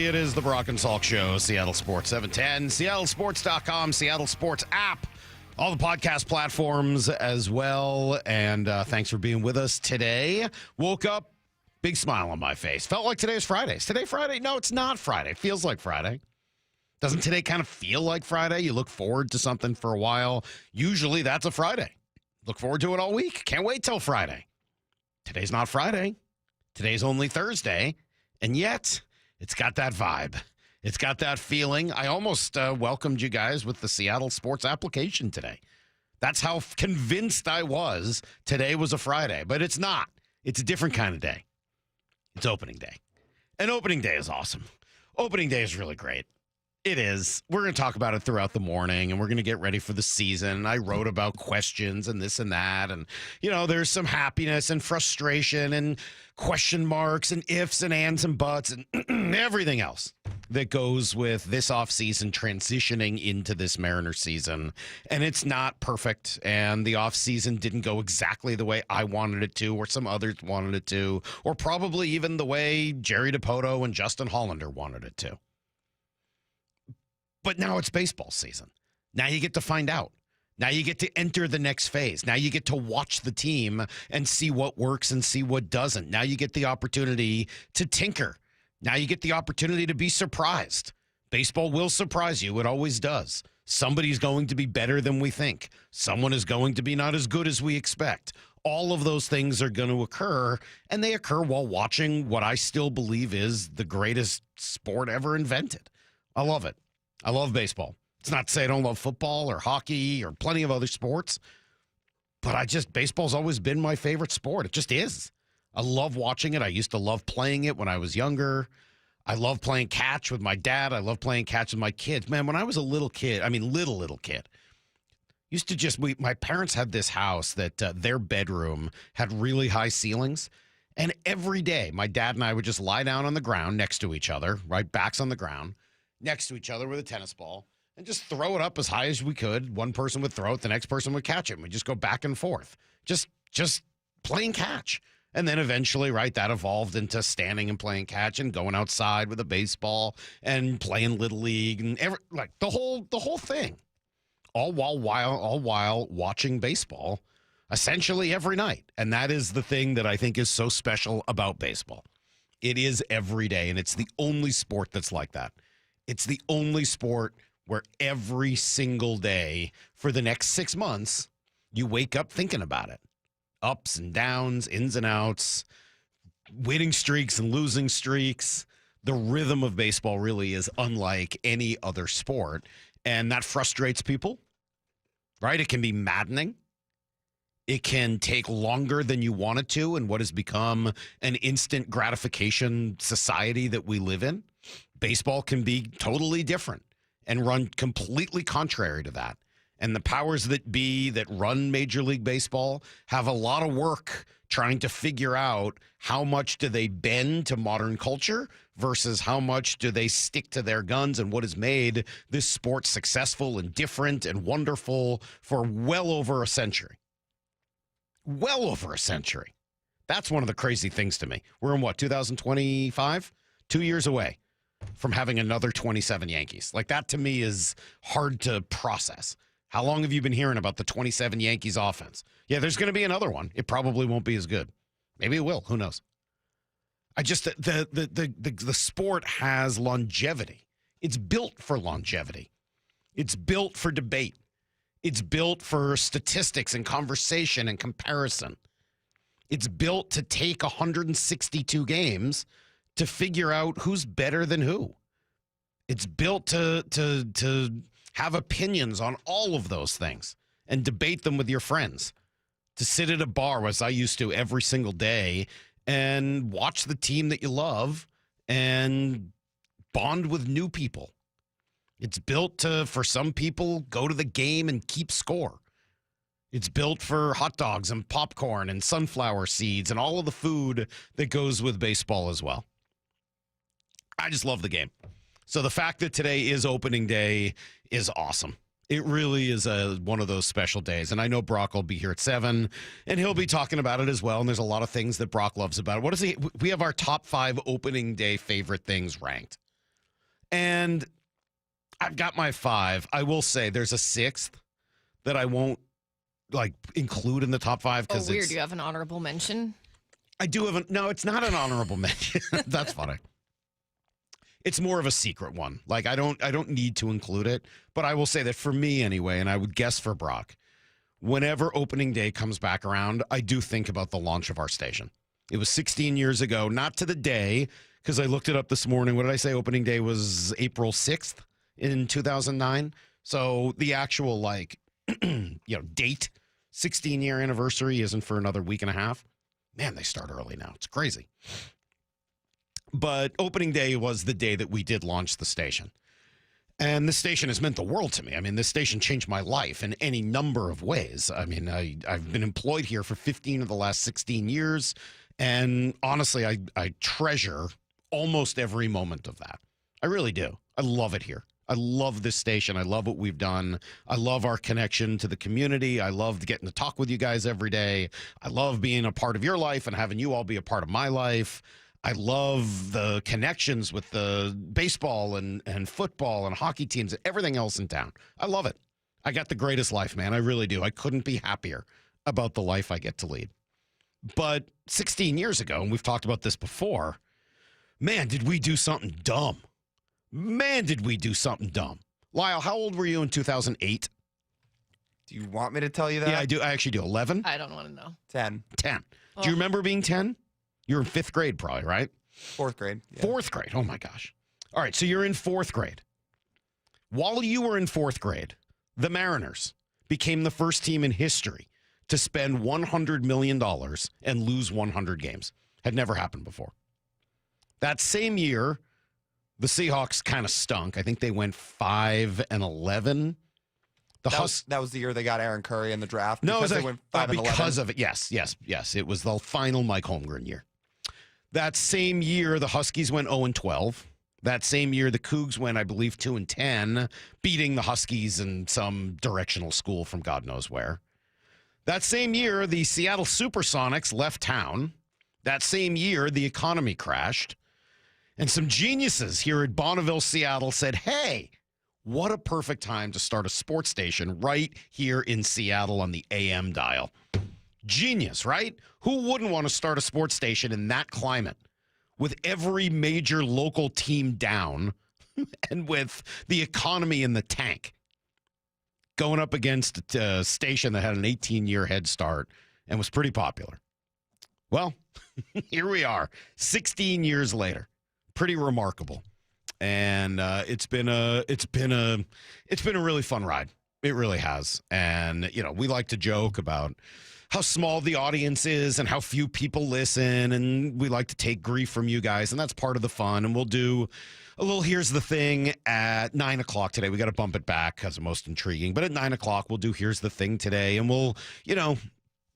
everybody. It is the Brock and Salk Show, Seattle Sports 710, seattlesports.com, Seattle Sports app, all the podcast platforms as well. And thanks for being with us today. Woke up, big smile on my face. Felt like today is Friday. Is today Friday? No, it's not Friday. It feels like Friday. Doesn't today kind of feel like Friday? You look forward to something for a while. Usually that's a Friday. Look forward to it all week. Can't wait till Friday. Today's not Friday. Today's only Thursday. And yet, it's got that vibe. It's got that feeling. I almost welcomed you guys with the Seattle Sports application today. That's how convinced I was today was a Friday. But it's not. It's a different kind of day. It's opening day. And opening day is awesome. Opening day is really great. It is. We're going to talk about it throughout the morning, and we're going to get ready for the season. I wrote about questions and this and that, and, you know, there's some happiness and frustration and question marks and ifs and ands and buts and everything else that goes with this offseason transitioning into this Mariners season. And it's not perfect, and the offseason didn't go exactly the way I wanted it to, or some others wanted it to, or probably even the way Jerry DiPoto and Justin Hollander wanted it to. But now it's baseball season. Now you get to find out. Now you get to enter the next phase. Now you get to watch the team and see what works and see what doesn't. Now you get the opportunity to tinker. Now you get the opportunity to be surprised. Baseball will surprise you. It always does. Somebody's going to be better than we think. Someone is going to be not as good as we expect. All of those things are going to occur, and they occur while watching what I still believe is the greatest sport ever invented. I love it. I love baseball. It's not to say I don't love football or hockey or plenty of other sports, but baseball's always been my favorite sport. It just is. I love watching it. I used to love playing it when I was younger. I love playing catch with my dad. I love playing catch with my kids. Man, when I was a little kid, little kid, my parents had this house that their bedroom had really high ceilings. And every day, my dad and I would just lie down on the ground next to each other, right? Backs on the ground, next to each other with a tennis ball, and just throw it up as high as we could. One person would throw it, the next person would catch it, and we'd just go back and forth, just playing catch. And then eventually, right, that evolved into standing and playing catch and going outside with a baseball and playing Little League and the whole thing, all while watching baseball essentially every night. And that is the thing that I think is so special about baseball. It is every day, and it's the only sport that's like that. It's the only sport where every single day for the next 6 months, you wake up thinking about it. Ups and downs, ins and outs, winning streaks and losing streaks. The rhythm of baseball really is unlike any other sport, and that frustrates people, right? It can be maddening. It can take longer than you want it to in what has become an instant gratification society that we live in. Baseball can be totally different and run completely contrary to that. And the powers that be that run Major League Baseball have a lot of work trying to figure out how much do they bend to modern culture versus how much do they stick to their guns and what has made this sport successful and different and wonderful for well over a century. Well over a century. That's one of the crazy things to me. We're in 2025? 2 years away from having another 27 Yankees. Like, that to me is hard to process. How long have you been hearing about the 27 Yankees offense? Yeah, there's going to be another one. It probably won't be as good. Maybe it will. Who knows? The sport has longevity. It's built for longevity. It's built for debate. It's built for statistics and conversation and comparison. It's built to take 162 games to figure out who's better than who. It's built to have opinions on all of those things and debate them with your friends. To sit at a bar, as I used to every single day, and watch the team that you love and bond with new people. It's built to, for some people, go to the game and keep score. It's built for hot dogs and popcorn and sunflower seeds and all of the food that goes with baseball as well. I just love the game. So the fact that today is opening day is awesome. It really is one of those special days. And I know Brock will be here at 7, and he'll be talking about it as well. And there's a lot of things that Brock loves about it. We have our top 5 opening day favorite things ranked. And I've got my 5. I will say there's a 6th that I won't include in the top 5 because weird. You have an honorable mention? I do have no, it's not an honorable mention. That's funny. It's more of a secret one. Like I don't need to include it, but I will say that for me anyway, and I would guess for Brock, whenever opening day comes back around, I do think about the launch of our station. It was 16 years ago, not to the day, because I looked it up this morning. What did I say? Opening day was April 6th in 2009. So the actual date, 16-year anniversary isn't for another week and a half. Man, they start early now. It's crazy. But opening day was the day that we did launch the station. And this station has meant the world to me. I mean, this station changed my life in any number of ways. I mean, I've been employed here for 15 of the last 16 years. And honestly, I treasure almost every moment of that. I really do. I love it here. I love this station. I love what we've done. I love our connection to the community. I love getting to talk with you guys every day. I love being a part of your life and having you all be a part of my life. I love the connections with the baseball and football and hockey teams and everything else in town. I love it. I got the greatest life, man. I really do. I couldn't be happier about the life I get to lead. But 16 years ago, and we've talked about this before, man, did we do something dumb. Man, did we do something dumb. Lyle, how old were you in 2008? Do you want me to tell you that? Yeah, I do. I actually do. 11? I don't want to know. 10. 10. Do you remember being 10? You were in 5th grade probably, right? 4th grade. Yeah. 4th grade. Oh, my gosh. All right, so you're in 4th grade. While you were in 4th grade, the Mariners became the first team in history to spend $100 million and lose 100 games. Had never happened before. That same year, the Seahawks kind of stunk. I think they went 5-11. That was the year they got Aaron Curry in the draft. No, because they went 5-11. Because of it. Yes. It was the final Mike Holmgren year. That same year, the Huskies went 0-12. That same year, the Cougs went, I believe, 2-10, beating the Huskies in some directional school from God knows where. That same year, the Seattle Supersonics left town. That same year, the economy crashed. And some geniuses here at Bonneville, Seattle said, hey, what a perfect time to start a sports station right here in Seattle on the AM dial. Genius, right? Who wouldn't want to start a sports station in that climate with every major local team down and with the economy in the tank? Going up against a station that had an 18-year head start and was pretty popular. Well, here we are, 16 years later. Pretty remarkable. And it's been a really fun ride. It really has. And, we like to joke about how small the audience is and how few people listen. And we like to take grief from you guys. And that's part of the fun. And we'll do a little Here's the Thing at 9 o'clock today. We got to bump it back because of Most Intriguing. But at 9 o'clock, we'll do Here's the Thing today. And we'll,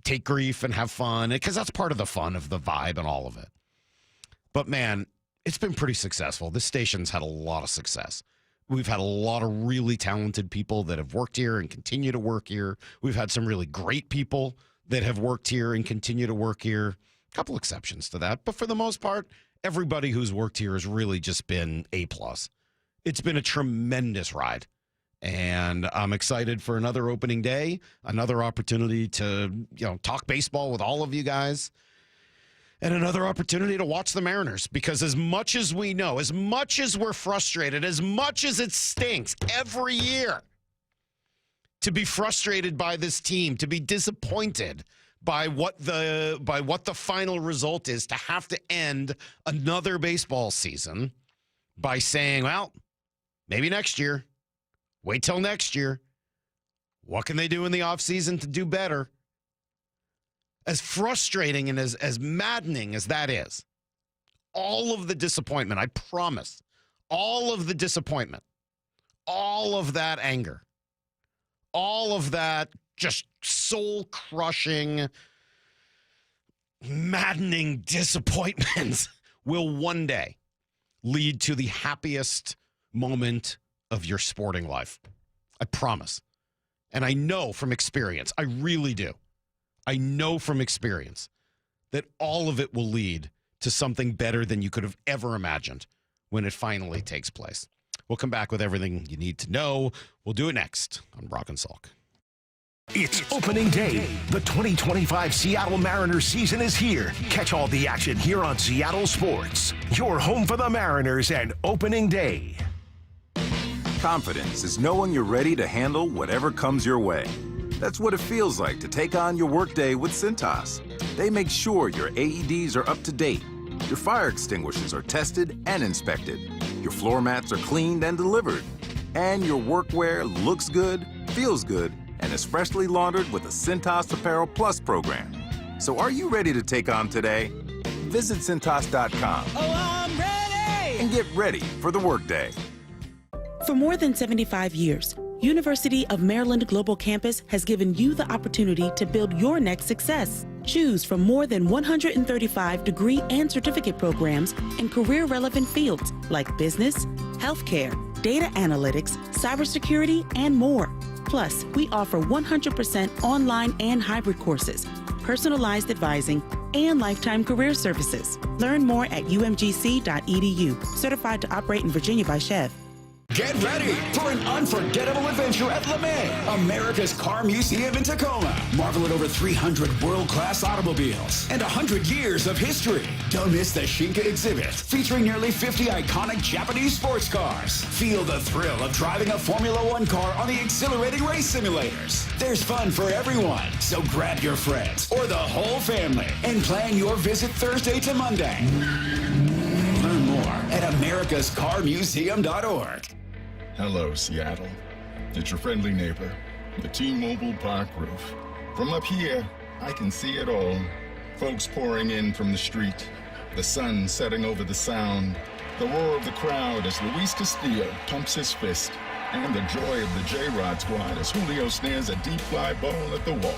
take grief and have fun because that's part of the fun of the vibe and all of it. But, man, it's been pretty successful. This station's had a lot of success. We've had a lot of really talented people that have worked here and continue to work here. We've had some really great people that have worked here and continue to work here. A couple exceptions to that. But for the most part, everybody who's worked here has really just been A+. It's been a tremendous ride. And I'm excited for another opening day, another opportunity to, talk baseball with all of you guys. And another opportunity to watch the Mariners, because as much as we know, as much as we're frustrated, as much as it stinks every year to be frustrated by this team, to be disappointed by what the final result is, to have to end another baseball season by saying, well, maybe next year, wait till next year. What can they do in the offseason to do better? As frustrating and as maddening as that is, all of the disappointment, I promise, all of the disappointment, all of that anger, all of that just soul-crushing, maddening disappointments will one day lead to the happiest moment of your sporting life. I promise. And I know from experience, I really do. I know from experience that all of it will lead to something better than you could have ever imagined when it finally takes place. We'll come back with everything you need to know. We'll do it next on Brock and Salk. It's opening day. The 2025 Seattle Mariners season is here. Catch all the action here on Seattle Sports. Your home for the Mariners and opening day. Confidence is knowing you're ready to handle whatever comes your way. That's what it feels like to take on your workday with Cintas. They make sure your AEDs are up to date, your fire extinguishers are tested and inspected, your floor mats are cleaned and delivered, and your workwear looks good, feels good, and is freshly laundered with the Cintas Apparel Plus program. So are you ready to take on today? Visit Cintas.com. Oh, I'm ready! And get ready for the workday. For more than 75 years, University of Maryland Global Campus has given you the opportunity to build your next success. Choose from more than 135 degree and certificate programs in career-relevant fields like business, healthcare, data analytics, cybersecurity, and more. Plus, we offer 100% online and hybrid courses, personalized advising, and lifetime career services. Learn more at umgc.edu. Certified to operate in Virginia by Chev. Get ready for an unforgettable adventure at LeMay, America's car museum in Tacoma. Marvel at over 300 world-class automobiles and 100 years of history. Don't miss the Shinka exhibit, featuring nearly 50 iconic Japanese sports cars. Feel the thrill of driving a Formula One car on the exhilarating race simulators. There's fun for everyone, so grab your friends or the whole family and plan your visit Thursday to Monday. Learn more at americascarmuseum.org. Hello, Seattle. It's your friendly neighbor, the T-Mobile Park roof. From up here, I can see it all. Folks pouring in from the street, the sun setting over the sound, the roar of the crowd as Luis Castillo pumps his fist, and the joy of the J-Rod squad as Julio snares a deep fly ball at the wall.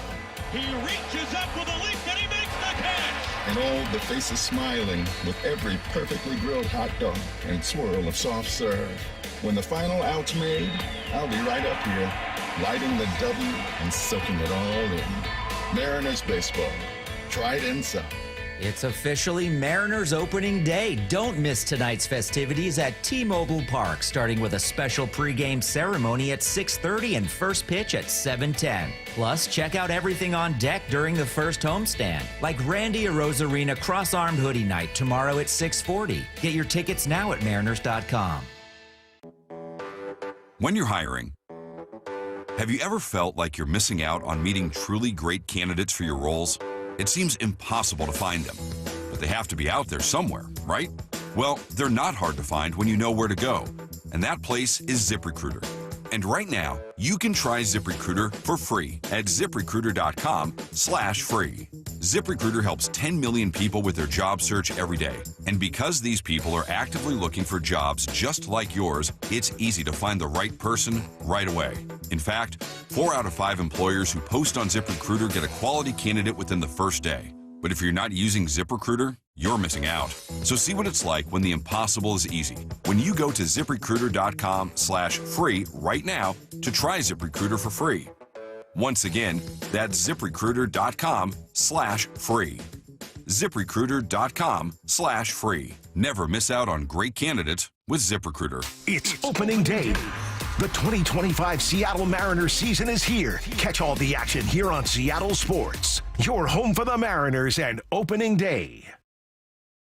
He reaches up with a leap and he makes the catch! And all the faces smiling with every perfectly grilled hot dog and swirl of soft serve. When the final out's made, I'll be right up here, lighting the W and soaking it all in. Mariners baseball. Try it in some. It's officially Mariners opening day. Don't miss tonight's festivities at T-Mobile Park, starting with a special pregame ceremony at 6:30 and first pitch at 7:10. Plus, check out everything on deck during the first homestand, like Randy Arozarena Cross-Armed Hoodie Night tomorrow at 6:40. Get your tickets now at Mariners.com. When you're hiring, have you ever felt like you're missing out on meeting truly great candidates for your roles? It seems impossible to find them, but they have to be out there somewhere, right? Well, they're not hard to find when you know where to go, and that place is ZipRecruiter. And right now, you can try ZipRecruiter for free at ZipRecruiter.com/free. ZipRecruiter helps 10 million people with their job search every day. And because these people are actively looking for jobs just like yours, it's easy to find the right person right away. In fact, 4 out of 5 employers who post on ZipRecruiter get a quality candidate within the first day. But if you're not using ZipRecruiter, you're missing out. So see what it's like when the impossible is easy. When you go to ZipRecruiter.com/free right now to try ZipRecruiter for free. Once again, that's ZipRecruiter.com/free. ZipRecruiter.com/free. Never miss out on great candidates with ZipRecruiter. It's opening day. The 2025 Seattle Mariners season is here. Catch all the action here on Seattle Sports. Your home for the Mariners and opening day.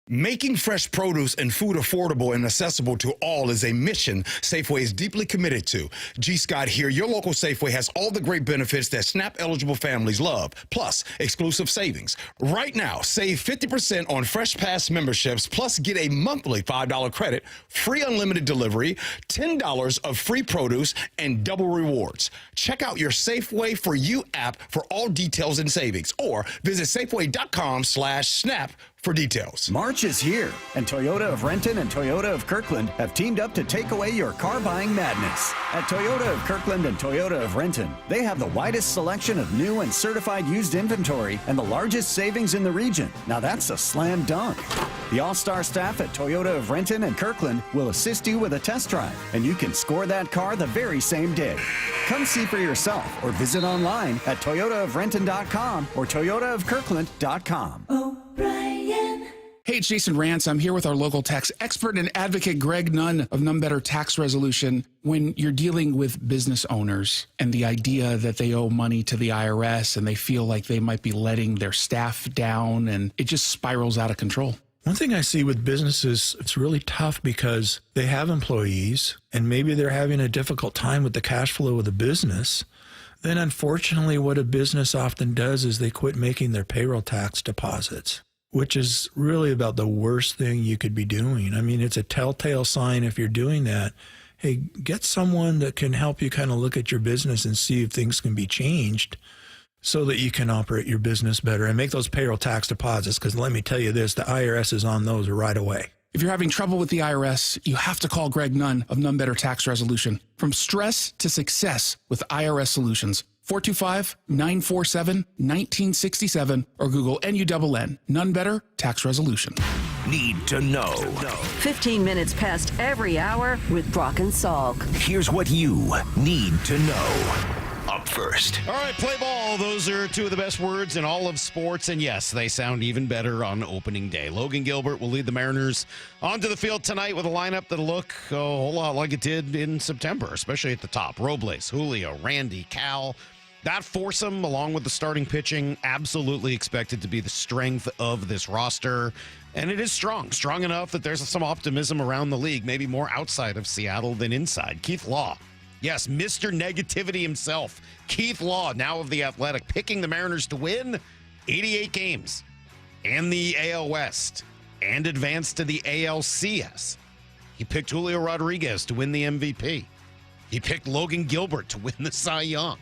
Making fresh produce and food affordable and accessible to all is a mission Safeway is deeply committed to. G. Scott here. Your local Safeway has all the great benefits that SNAP-eligible families love, plus exclusive savings. Right now, save 50% on Fresh Pass memberships, plus get a monthly $5 credit, free unlimited delivery, $10 of free produce, and double rewards. Check out your Safeway For You app for all details and savings, or visit Safeway.com/SNAP for details. March is here, and Toyota of Renton and Toyota of Kirkland have teamed up to take away your car buying madness. At Toyota of Kirkland and Toyota of Renton, they have the widest selection of new and certified used inventory and the largest savings in the region. Now that's a slam dunk. The all-star staff at Toyota of Renton and Kirkland will assist you with a test drive, and you can score that car the very same day. Come see for yourself or visit online at toyotaofrenton.com or toyotaofkirkland.com. O'Brien. Hey, it's Jason Rance. I'm here with our local tax expert and advocate, Greg Nunn of None Better Tax Resolution. When you're dealing with business owners and the idea that they owe money to the IRS and they feel like they might be letting their staff down and it just spirals out of control. One thing I see with businesses, it's really tough because they have employees and maybe they're having a difficult time with the cash flow of the business. Then unfortunately, what a business often does is they quit making their payroll tax deposits, which is really about the worst thing you could be doing. I mean, it's a telltale sign if you're doing that. Hey, get someone that can help you kind of look at your business and see if things can be changed so that you can operate your business better and make those payroll tax deposits. Because let me tell you this, the IRS is on those right away. If you're having trouble with the IRS, you have to call Greg Nunn of None Better Tax Resolution. From stress to success with IRS Solutions. 425-947-1967 or Google NUNN. None Better Tax Resolution. Need to know. 15 minutes past every hour with Brock and Salk. Here's what you need to know. Up first. All right, play ball. Those are two of the best words in all of sports. And yes, they sound even better on opening day. Logan Gilbert will lead the Mariners onto the field tonight with a lineup that'll look a whole lot like it did in September, especially at the top. Robles, Julio, Randy, Cal. That foursome, along with the starting pitching, absolutely expected to be the strength of this roster. And it is strong enough that there's some optimism around the league, maybe more outside of Seattle than inside. Keith Law, yes, Mr. Negativity himself. Keith Law, now of The Athletic, picking the Mariners to win 88 games and the AL West and advance to the ALCS. He picked Julio Rodriguez to win the MVP. He picked Logan Gilbert to win the Cy Young.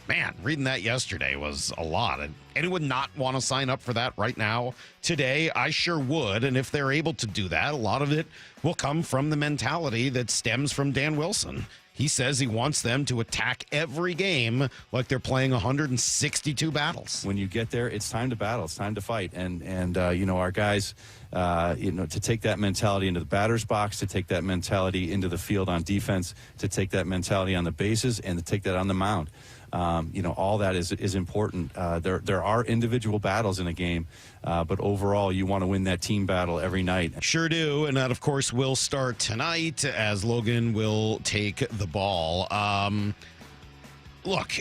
Man, reading that yesterday was a lot. And anyone not want to sign up for that right now, today? I sure would. And if they're able to do that, a lot of it will come from the mentality that stems from Dan Wilson. He says he wants them to attack every game like they're playing 162 battles. When you get there, it's time to battle. It's time to fight. And our guys, to take that mentality into the batter's box, to take that mentality into the field on defense, to take that mentality on the bases, and to take that on the mound. All that is important. There are individual battles in a game, but overall, you want to win that team battle every night. Sure do, and that, of course, will start tonight as Logan will take the ball. Look,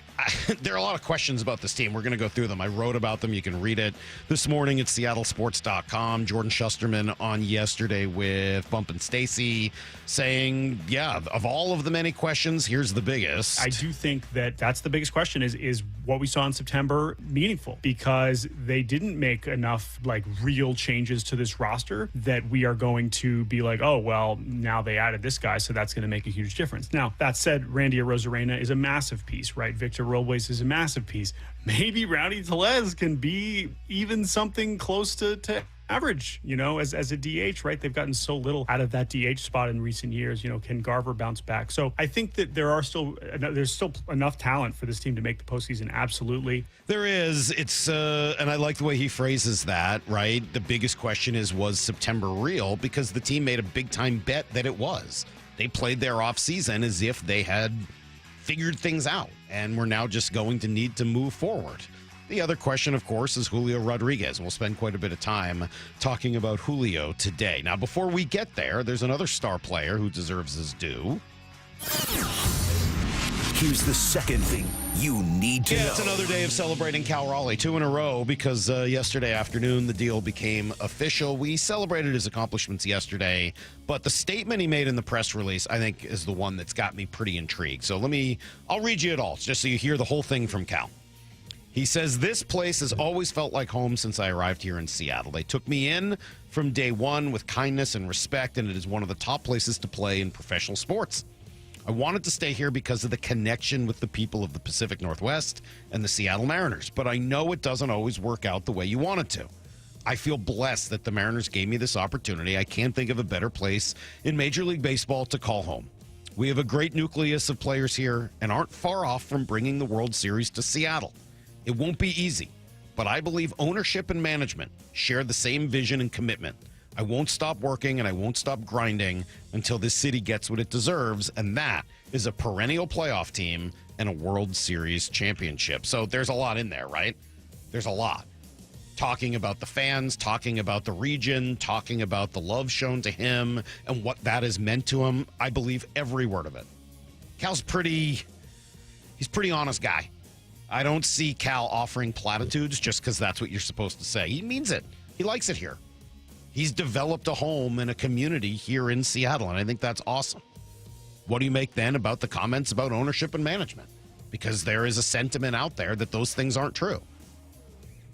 there are a lot of questions about this team. We're going to go through them. I wrote about them. You can read it this morning at seattlesports.com. Jordan Shusterman on yesterday with Bump and Stacy saying, yeah, of all of the many questions, here's the biggest. I do think that that's the biggest question is what we saw in September meaningful? Because they didn't make enough real changes to this roster that we are going to be like, oh, well, now they added this guy, so that's going to make a huge difference. Now, that said, Randy Arozarena is a massive piece, right? Victor Robles is a massive piece. Maybe Rowdy Tellez can be even something close to average, as a DH, right? They've gotten so little out of that DH spot in recent years. Can Garver bounce back? So I think that there's still enough talent for this team to make the postseason. Absolutely. There is. It's and I like the way he phrases that, right? The biggest question was September real? Because the team made a big time bet that it was. They played their off season as if they had figured things out, and we're now just going to need to move forward. The other question, of course, is Julio Rodriguez. We'll spend quite a bit of time talking about Julio today. Now, before we get there, there's another star player who deserves his due. Here's the second thing you need to know. It's another day of celebrating Cal Raleigh, 2 in a row, because yesterday afternoon the deal became official. We celebrated his accomplishments yesterday, but the statement he made in the press release, I think, is the one that's got me pretty intrigued. So I'll read you it all, just so you hear the whole thing from Cal. He says, "This place has always felt like home since I arrived here in Seattle. They took me in from day one with kindness and respect, and it is one of the top places to play in professional sports. I wanted to stay here because of the connection with the people of the Pacific Northwest and the Seattle Mariners, but I know it doesn't always work out the way you want it to. I feel blessed that the Mariners gave me this opportunity. I can't think of a better place in Major League Baseball to call home. We have a great nucleus of players here and aren't far off from bringing the World Series to Seattle. It won't be easy, but I believe ownership and management share the same vision and commitment. I won't stop working and I won't stop grinding until this city gets what it deserves, and that is a perennial playoff team and a World Series championship." So there's a lot in there, right? There's a lot. talking about the fans, talking about the region, talking about the love shown to him and what that has meant to him. I believe every word of it. Cal's he's a pretty honest guy. I don't see Cal offering platitudes just because that's what you're supposed to say. He means it. He likes it here. He's developed a home and a community here in Seattle, and I think that's awesome. What do you make then about the comments about ownership and management? Because there is a sentiment out there that those things aren't true,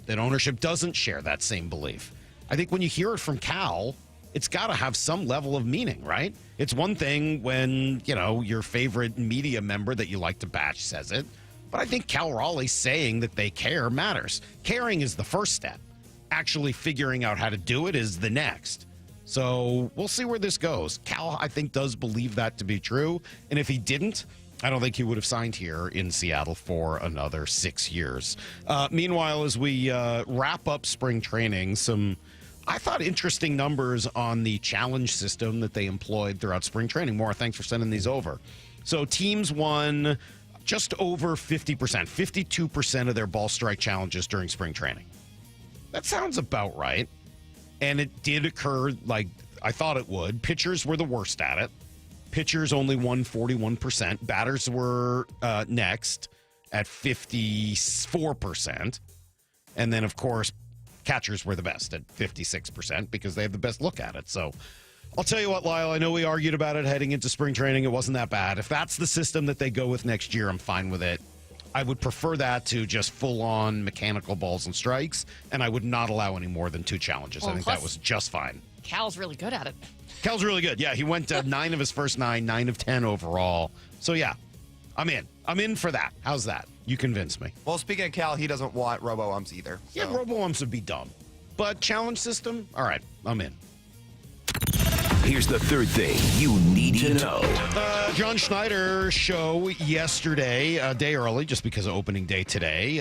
that ownership doesn't share that same belief. I think when you hear it from Cal, it's got to have some level of meaning, right? It's one thing when, your favorite media member that you like to bash says it, but I think Cal Raleigh saying that they care matters. Caring is the first step. Actually figuring out how to do it is the next. So we'll see where this goes. Cal, I think, does believe that to be true. And if he didn't, I don't think he would have signed here in Seattle for another 6 years. Meanwhile, as we wrap up spring training, some, I thought, interesting numbers on the challenge system that they employed throughout spring training. Maura, thanks for sending these over. So teams won just over 50%, 52% of their ball strike challenges during spring training. That sounds about right. And it did occur like I thought it would. Pitchers were the worst at it. Pitchers only won 41%. Batters were next at 54%. And then, of course, catchers were the best at 56% because they have the best look at it. So I'll tell you what, Lyle, I know we argued about it heading into spring training. It wasn't that bad. If that's the system that they go with next year, I'm fine with it. I would prefer that to just full-on mechanical balls and strikes, and I would not allow any more than 2 challenges. Well, I think that was just fine. Cal's really good at it. Cal's really good. Yeah, he went 9 of his first 9 of 10 overall. So, yeah, I'm in. I'm in for that. How's that? You convinced me. Well, speaking of Cal, he doesn't want robo-umps either. So. Yeah, robo-umps would be dumb. But challenge system? All right, I'm in. Here's the third thing you need to know. John Schneider's show yesterday, a day early, just because of opening day today,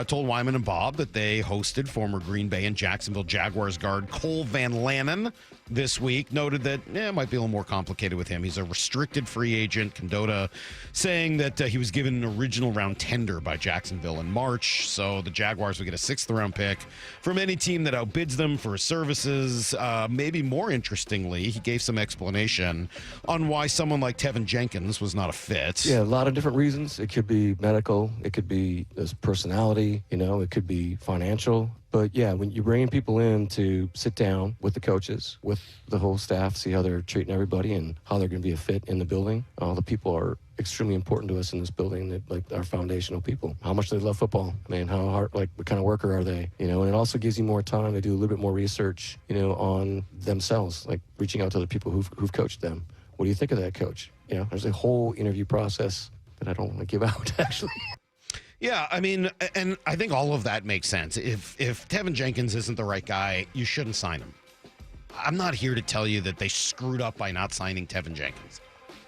told Wyman and Bob that they hosted former Green Bay and Jacksonville Jaguars guard Cole Van Lanen this week. Noted that it might be a little more complicated with him. He's a restricted free agent. Condota saying that he was given an original round tender by Jacksonville in March, so the Jaguars would get a 6th-round pick from any team that outbids them for his services. Maybe more interestingly, he gave some explanation on why someone like Tevin Jenkins was not a fit. Yeah, a lot of different reasons. It could be medical. It could be his personality. It could be financial. But yeah, when you're bringing people in to sit down with the coaches, with the whole staff, see how they're treating everybody and how they're going to be a fit in the building. All the people are extremely important to us in this building, like our foundational people. How much they love football. I mean, how hard, what kind of worker are they? And it also gives you more time to do a little bit more research, on themselves, like reaching out to the people who've coached them. What do you think of that coach? There's a whole interview process that I don't want to give out, actually. Yeah, I mean, and I think all of that makes sense. If Tevin Jenkins isn't the right guy, you shouldn't sign him. I'm not here to tell you that they screwed up by not signing Tevin Jenkins.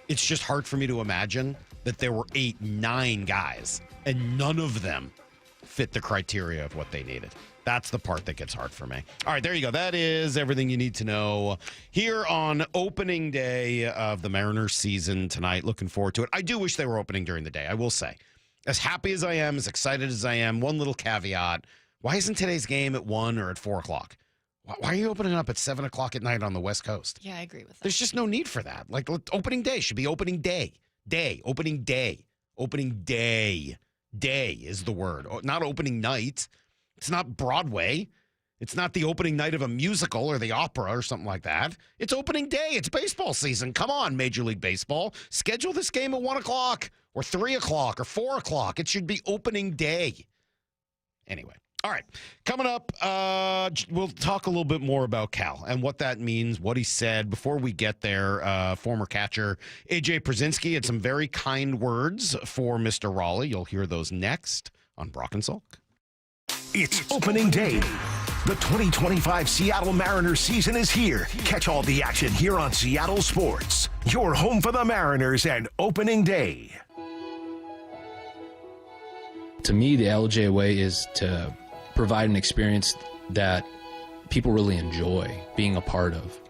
It's just hard for me to imagine that there were 8, 9 guys, and none of them fit the criteria of what they needed. That's the part that gets hard for me. All right, there you go. That is everything you need to know here on opening day of the Mariners season tonight. Looking forward to it. I do wish they were opening during the day, I will say. As happy as I am, as excited as I am, one little caveat. Why isn't today's game at 1 or at 4 o'clock? Why are you opening up at 7 o'clock at night on the West Coast? Yeah, I agree with that. There's just no need for that. Like, opening day should be opening day. Opening day. Opening day. Day is the word. Not opening night. It's not Broadway. It's not the opening night of a musical or the opera or something like that. It's opening day. It's baseball season. Come on, Major League Baseball. Schedule this game at 1 o'clock or 3 o'clock or 4 o'clock. It should be opening day. Anyway. All right. Coming up, we'll talk a little bit more about Cal and what that means, what he said. Before we get there, former catcher A.J. Pierzynski had some very kind words for Mr. Raleigh. You'll hear those next on Brock and Salk. It's opening day. The 2025 Seattle Mariners season is here. Catch all the action here on Seattle Sports, your home for the Mariners and opening day. To me, the LJ way is to provide an experience that people really enjoy being a part of.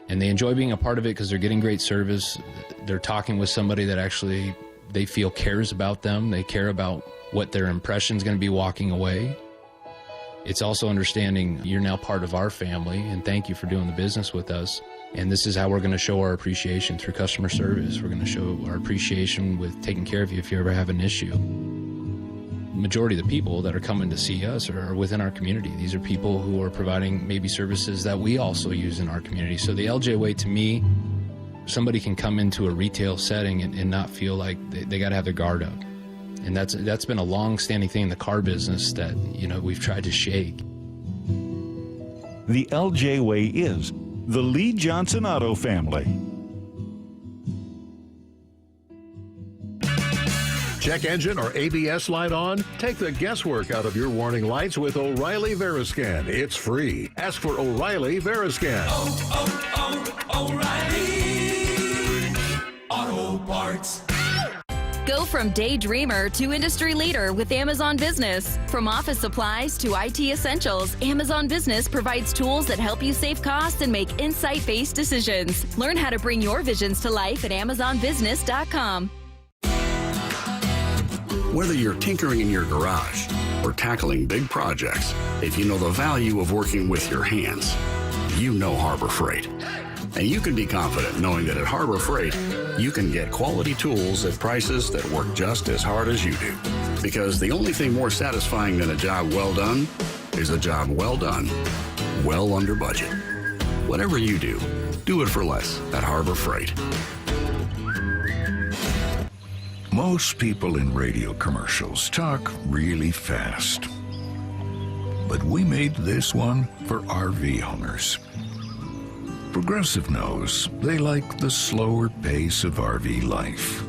And they enjoy being a part of it because they're getting great service. They're talking with somebody that actually they feel cares about them. They care about what their impression is going to be walking away. It's also understanding you're now part of our family, and thank you for doing the business with us. And this is how we're going to show our appreciation through customer service. We're going to show our appreciation with taking care of you if you ever have an issue. Majority of the people that are coming to see us are within our community. These are people who are providing maybe services that we also use in our community. So the LJ Way, to me, somebody can come into a retail setting and not feel like they got to have their guard up. And that's been a long-standing thing in the car business that, we've tried to shake. The LJ Way is the Lee Johnson Auto family. Check engine or ABS light on? Take the guesswork out of your warning lights with O'Reilly Veriscan. It's free. Ask for O'Reilly Veriscan. O'Reilly Auto Parts. Go from daydreamer to industry leader with Amazon Business. From office supplies to IT essentials, Amazon Business provides tools that help you save costs and make insight-based decisions. Learn how to bring your visions to life at AmazonBusiness.com. Whether you're tinkering in your garage or tackling big projects, if you know the value of working with your hands, you know Harbor Freight. And you can be confident knowing that at Harbor Freight, you can get quality tools at prices that work just as hard as you do. Because the only thing more satisfying than a job well done is a job well done, well under budget. Whatever you do, do it for less at Harbor Freight. Most people in radio commercials talk really fast. But we made this one for RV owners. Progressive knows they like the slower pace of RV life,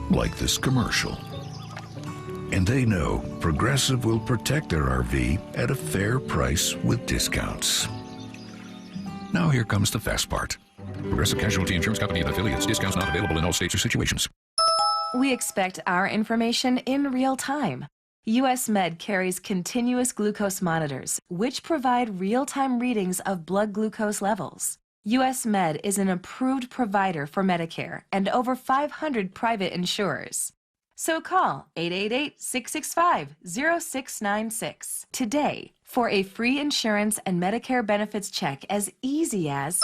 like this commercial. And they know Progressive will protect their RV at a fair price with discounts. Now here comes the fast part. Progressive Casualty Insurance Company and affiliates. Discounts not available in all states or situations. We expect our information in real time. U.S. Med carries continuous glucose monitors, which provide real-time readings of blood glucose levels. U.S. Med is an approved provider for Medicare and over 500 private insurers. So call 888-665-0696 today for a free insurance and Medicare benefits check as easy as...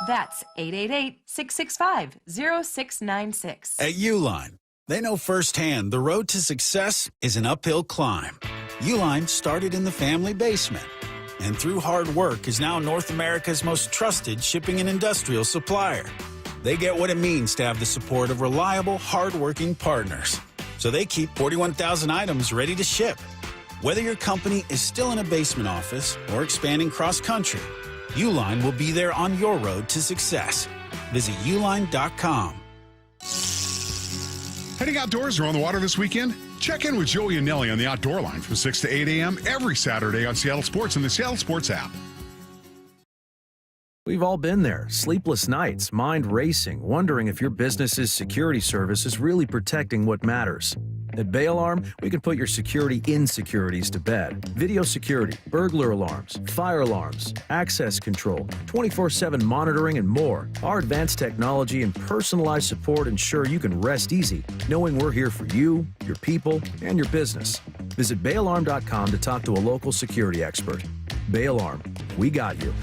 That's 888-665-0696. At Uline, they know firsthand the road to success is an uphill climb. Uline started in the family basement, and through hard work is now North America's most trusted shipping and industrial supplier. They get what it means to have the support of reliable, hard-working partners. So they keep 41,000 items ready to ship. Whether your company is still in a basement office or expanding cross-country, Uline will be there on your road to success. Visit uline.com. Heading outdoors or on the water this weekend? Check in with Joey and Nelly on the Outdoor Line from 6 to 8 a.m. every Saturday on Seattle Sports and the Seattle Sports app. We've all been there. Sleepless nights, mind racing, wondering if your business's security service is really protecting what matters. At Bay Alarm, we can put your security insecurities to bed. Video security, burglar alarms, fire alarms, access control, 24/7 monitoring, and more. Our advanced technology and personalized support ensure you can rest easy, knowing we're here for you, your people, and your business. Visit bayalarm.com to talk to a local security expert. Bay Alarm, we got you.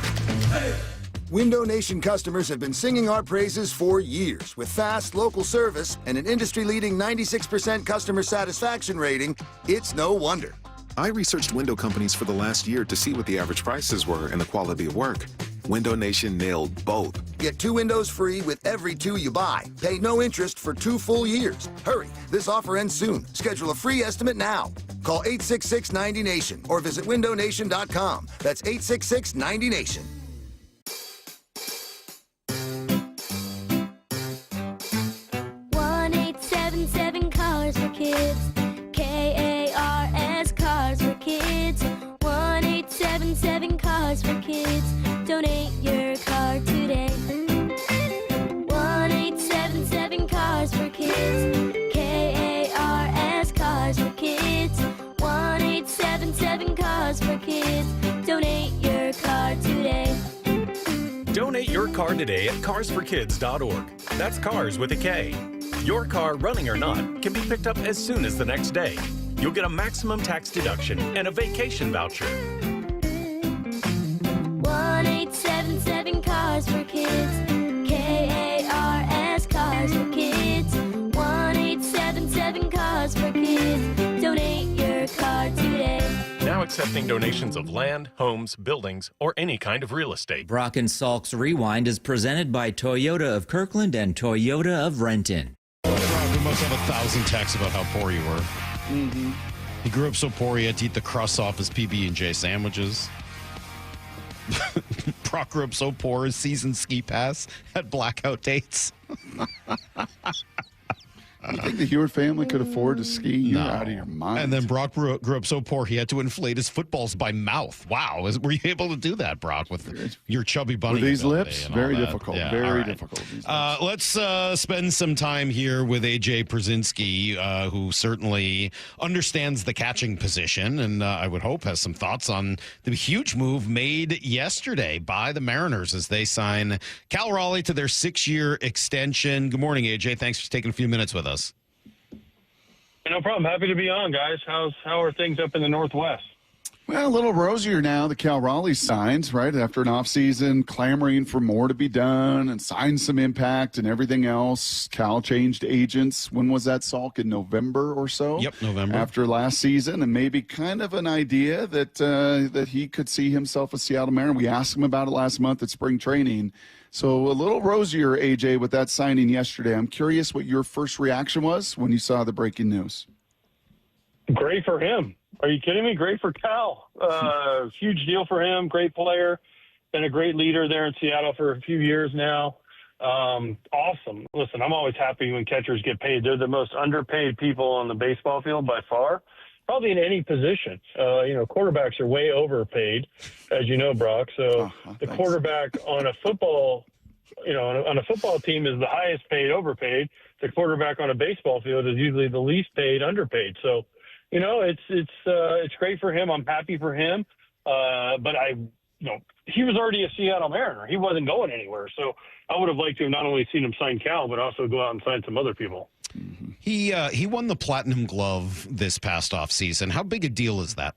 Window Nation customers have been singing our praises for years. With fast, local service and an industry-leading 96% customer satisfaction rating, it's no wonder. I researched window companies for the last year to see what the average prices were and the quality of work. Window Nation nailed both. Get 2 windows free with every 2 you buy. Pay no interest for 2 full years. Hurry, this offer ends soon. Schedule a free estimate now. Call 866-90NATION or visit windownation.com. That's 866-90NATION. 1-877 Cars for Kids. KARS Cars for Kids. 1-877 Cars for Kids. Donate your car today. 1-877 Cars for Kids. KARS Cars for Kids. 1-877 Cars for Kids. Donate your car today. Donate your car today at carsforkids.org. That's cars with a K. Your car, running or not, can be picked up as soon as the next day. You'll get a maximum tax deduction and a vacation voucher. 1-877 Cars for Kids. KARS Cars for Kids. 1-877 Cars for Kids. Donate your car today. Now accepting donations of land, homes, buildings, or any kind of real estate. Brock and Salk's Rewind is presented by Toyota of Kirkland and Toyota of Renton. We must have 1,000 texts about how poor you were. Mm-hmm. He grew up so poor he had to eat the crusts off his PB&J sandwiches. Brock grew up so poor his season ski pass had blackout dates. You think the Hewitt family could afford to ski? You're out of your mind. And then Brock grew up so poor he had to inflate his footballs by mouth. Wow. Were you able to do that, Brock, with your chubby bunny? With these lips? and Very all that? difficult. Yeah, Very all right. difficult. Let's spend some time here with A.J. Pierzynski, who certainly understands the catching position and I would hope has some thoughts on the huge move made yesterday by the Mariners as they sign Cal Raleigh to their 6-year extension. Good morning, A.J. Thanks for taking a few minutes with us. No problem. Happy to be on, guys. How are things up in the Northwest? Well, a little rosier now. The Cal Raleigh signs, right, after an offseason clamoring for more to be done and signed some impact and everything else. Cal changed agents. When was that, Salk? In November or so? Yep, November. After last season, and maybe kind of an idea that he could see himself a Seattle Mariner. We asked him about it last month at spring training. So a little rosier, AJ, with that signing yesterday. I'm curious what your first reaction was when you saw the breaking news. Great for him. Are you kidding me? Great for Cal. Huge deal for him. Great player. Been a great leader there in Seattle for a few years now. Awesome. Listen, I'm always happy when catchers get paid. They're the most underpaid people on the baseball field by far, probably in any position. Quarterbacks are way overpaid, as you know, Brock. So the quarterback on a football, on a football team is the highest paid, overpaid. The quarterback on a baseball field is usually the least paid, underpaid. So, it's great for him. I'm happy for him. But he was already a Seattle Mariner. He wasn't going anywhere. So I would have liked to have not only seen him sign Cal, but also go out and sign some other people. He won the Platinum Glove this past offseason. How big a deal is that?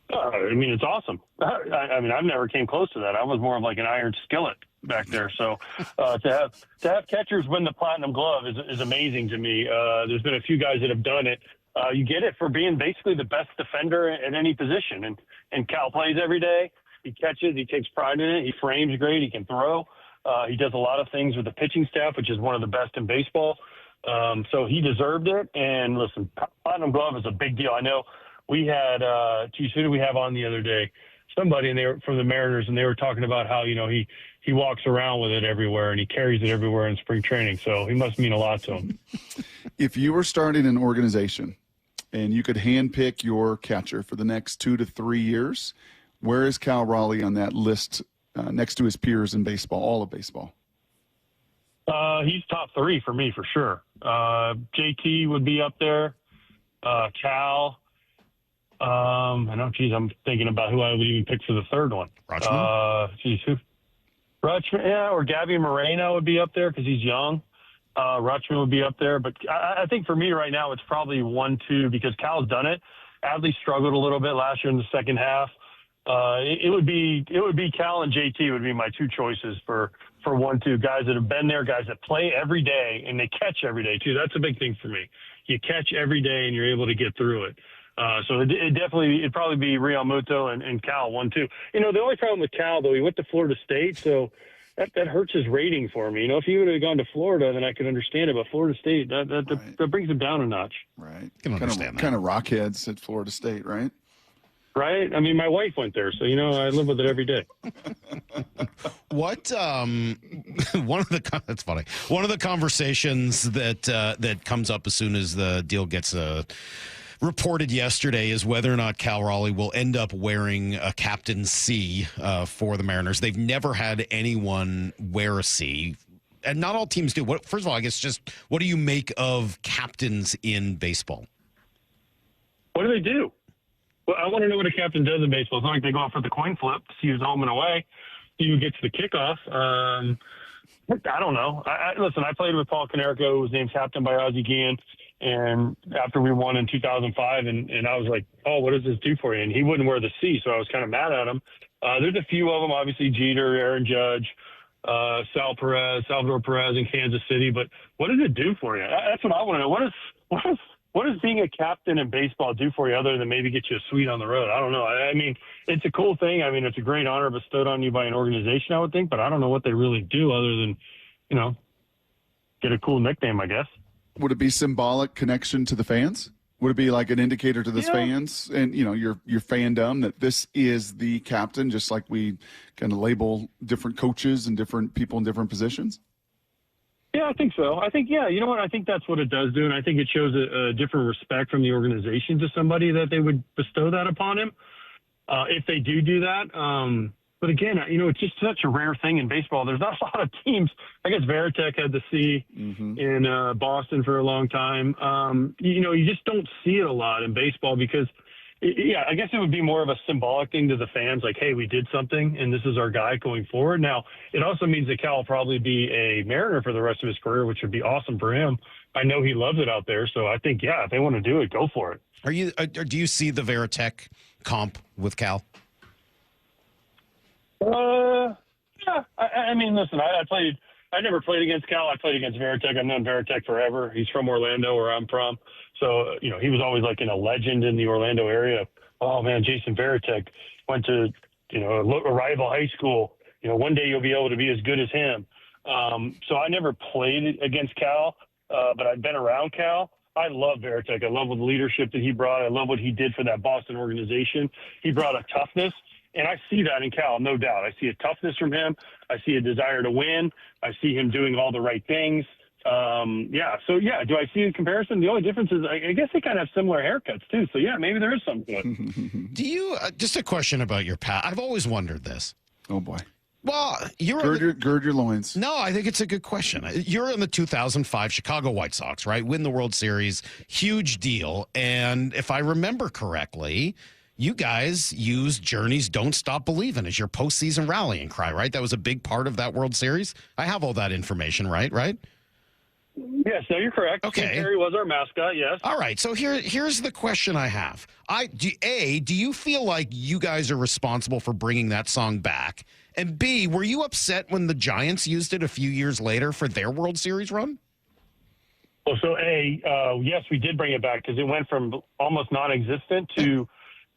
It's awesome. I've never came close to that. I was more of like an iron skillet back there. So to have catchers win the Platinum Glove is amazing to me. There's been a few guys that have done it. You get it for being basically the best defender at any position. And Cal plays every day. He catches. He takes pride in it. He frames great. He can throw. He does a lot of things with the pitching staff, which is one of the best in baseball. So he deserved it. And listen, Platinum Glove is a big deal. I know we had, who did we have on the other day? Somebody, and they were from the Mariners, and they were talking about how, he walks around with it everywhere and he carries it everywhere in spring training. So he must mean a lot to him. If you were starting an organization and you could handpick your catcher for the next 2 to 3 years, where is Cal Raleigh on that list next to his peers in baseball, all of baseball? He's top 3 for me, for sure. JT would be up there. Cal. I'm thinking about who I would even pick for the third one. Rutschman? Rutschman, yeah, or Gabby Moreno would be up there because he's young. Rutschman would be up there. But I think for me right now, it's probably 1-2 because Cal's done it. Adley struggled a little bit last year in the second half. It would be Cal and JT would be my 2 choices for 1-2, guys that have been there, guys that play every day and they catch every day too. That's a big thing for me. You catch every day and you're able to get through it. So it'd probably be Real Muto and Cal 1-2. The only problem with Cal though, he went to Florida State, so that hurts his rating for me. If he would have gone to Florida, then I could understand it. But Florida State, that brings him down a notch. Right. Can understand that. Kind of rockheads at Florida State, right? Right. My wife went there, so I live with it every day. What? That's funny. One of the conversations that comes up as soon as the deal gets reported yesterday is whether or not Cal Raleigh will end up wearing a captain's C for the Mariners. They've never had anyone wear a C, and not all teams do. First of all, I guess just what do you make of captains in baseball? What do they do? Well, I want to know what a captain does in baseball. It's not like they go out for the coin flip, see who's home and away, see who gets the kickoff. I don't know. Listen, I played with Paul Konerko, who was named captain by Ozzie Guillen. And after we won in 2005, and I was like, oh, what does this do for you? And he wouldn't wear the C, so I was kind of mad at him. There's a few of them, obviously Jeter, Aaron Judge, Salvador Perez in Kansas City. But what does it do for you? That's what I want to know. What does being a captain in baseball do for you other than maybe get you a suite on the road? I don't know. I mean, it's a cool thing. I mean, it's a great honor bestowed on you by an organization, I would think, but I don't know what they really do other than, get a cool nickname, I guess. Would it be symbolic connection to the fans? Would it be like an indicator to the fans and, your fandom that this is the captain, just like we kind of label different coaches and different people in different positions? Yeah, I think so. I think, you know what? I think that's what it does do, and I think it shows a different respect from the organization to somebody that they would bestow that upon him if they do that. But again, it's just such a rare thing in baseball. There's not a lot of teams. I guess Veritek had the C in Boston for a long time. You just don't see it a lot in baseball because, I guess it would be more of a symbolic thing to the fans, like, hey, we did something, and this is our guy going forward. Now, it also means that Cal will probably be a Mariner for the rest of his career, which would be awesome for him. I know he loves it out there, so I think, if they want to do it, go for it. Do you see the Veritek comp with Cal? Yeah. I mean, listen, I never played against Cal. I played against Veritek. I've known Veritek forever. He's from Orlando, where I'm from. So, he was always like a legend in the Orlando area. Oh, man, Jason Veritek went to, a rival high school. One day you'll be able to be as good as him. So I never played against Cal, but I've been around Cal. I love Veritek. I love the leadership that he brought. I love what he did for that Boston organization. He brought a toughness. And I see that in Cal, no doubt. I see a toughness from him. I see a desire to win. I see him doing all the right things. Do I see a comparison? The only difference is I guess they kind of have similar haircuts, too. So, maybe there is something to it. Do you just a question about your past? I've always wondered this. Oh, boy. Well, gird your loins. No, I think it's a good question. You're in the 2005 Chicago White Sox, right? Win the World Series. Huge deal. And if I remember correctly, you guys used Journey's Don't Stop Believin' as your postseason rallying cry, right? That was a big part of that World Series. I have all that information, right? Yes, no, you're correct. Okay. Harry was our mascot, yes. All right, so here's the question I have. Do you feel like you guys are responsible for bringing that song back? And B, were you upset when the Giants used it a few years later for their World Series run? Well, so yes, we did bring it back because it went from almost non-existent to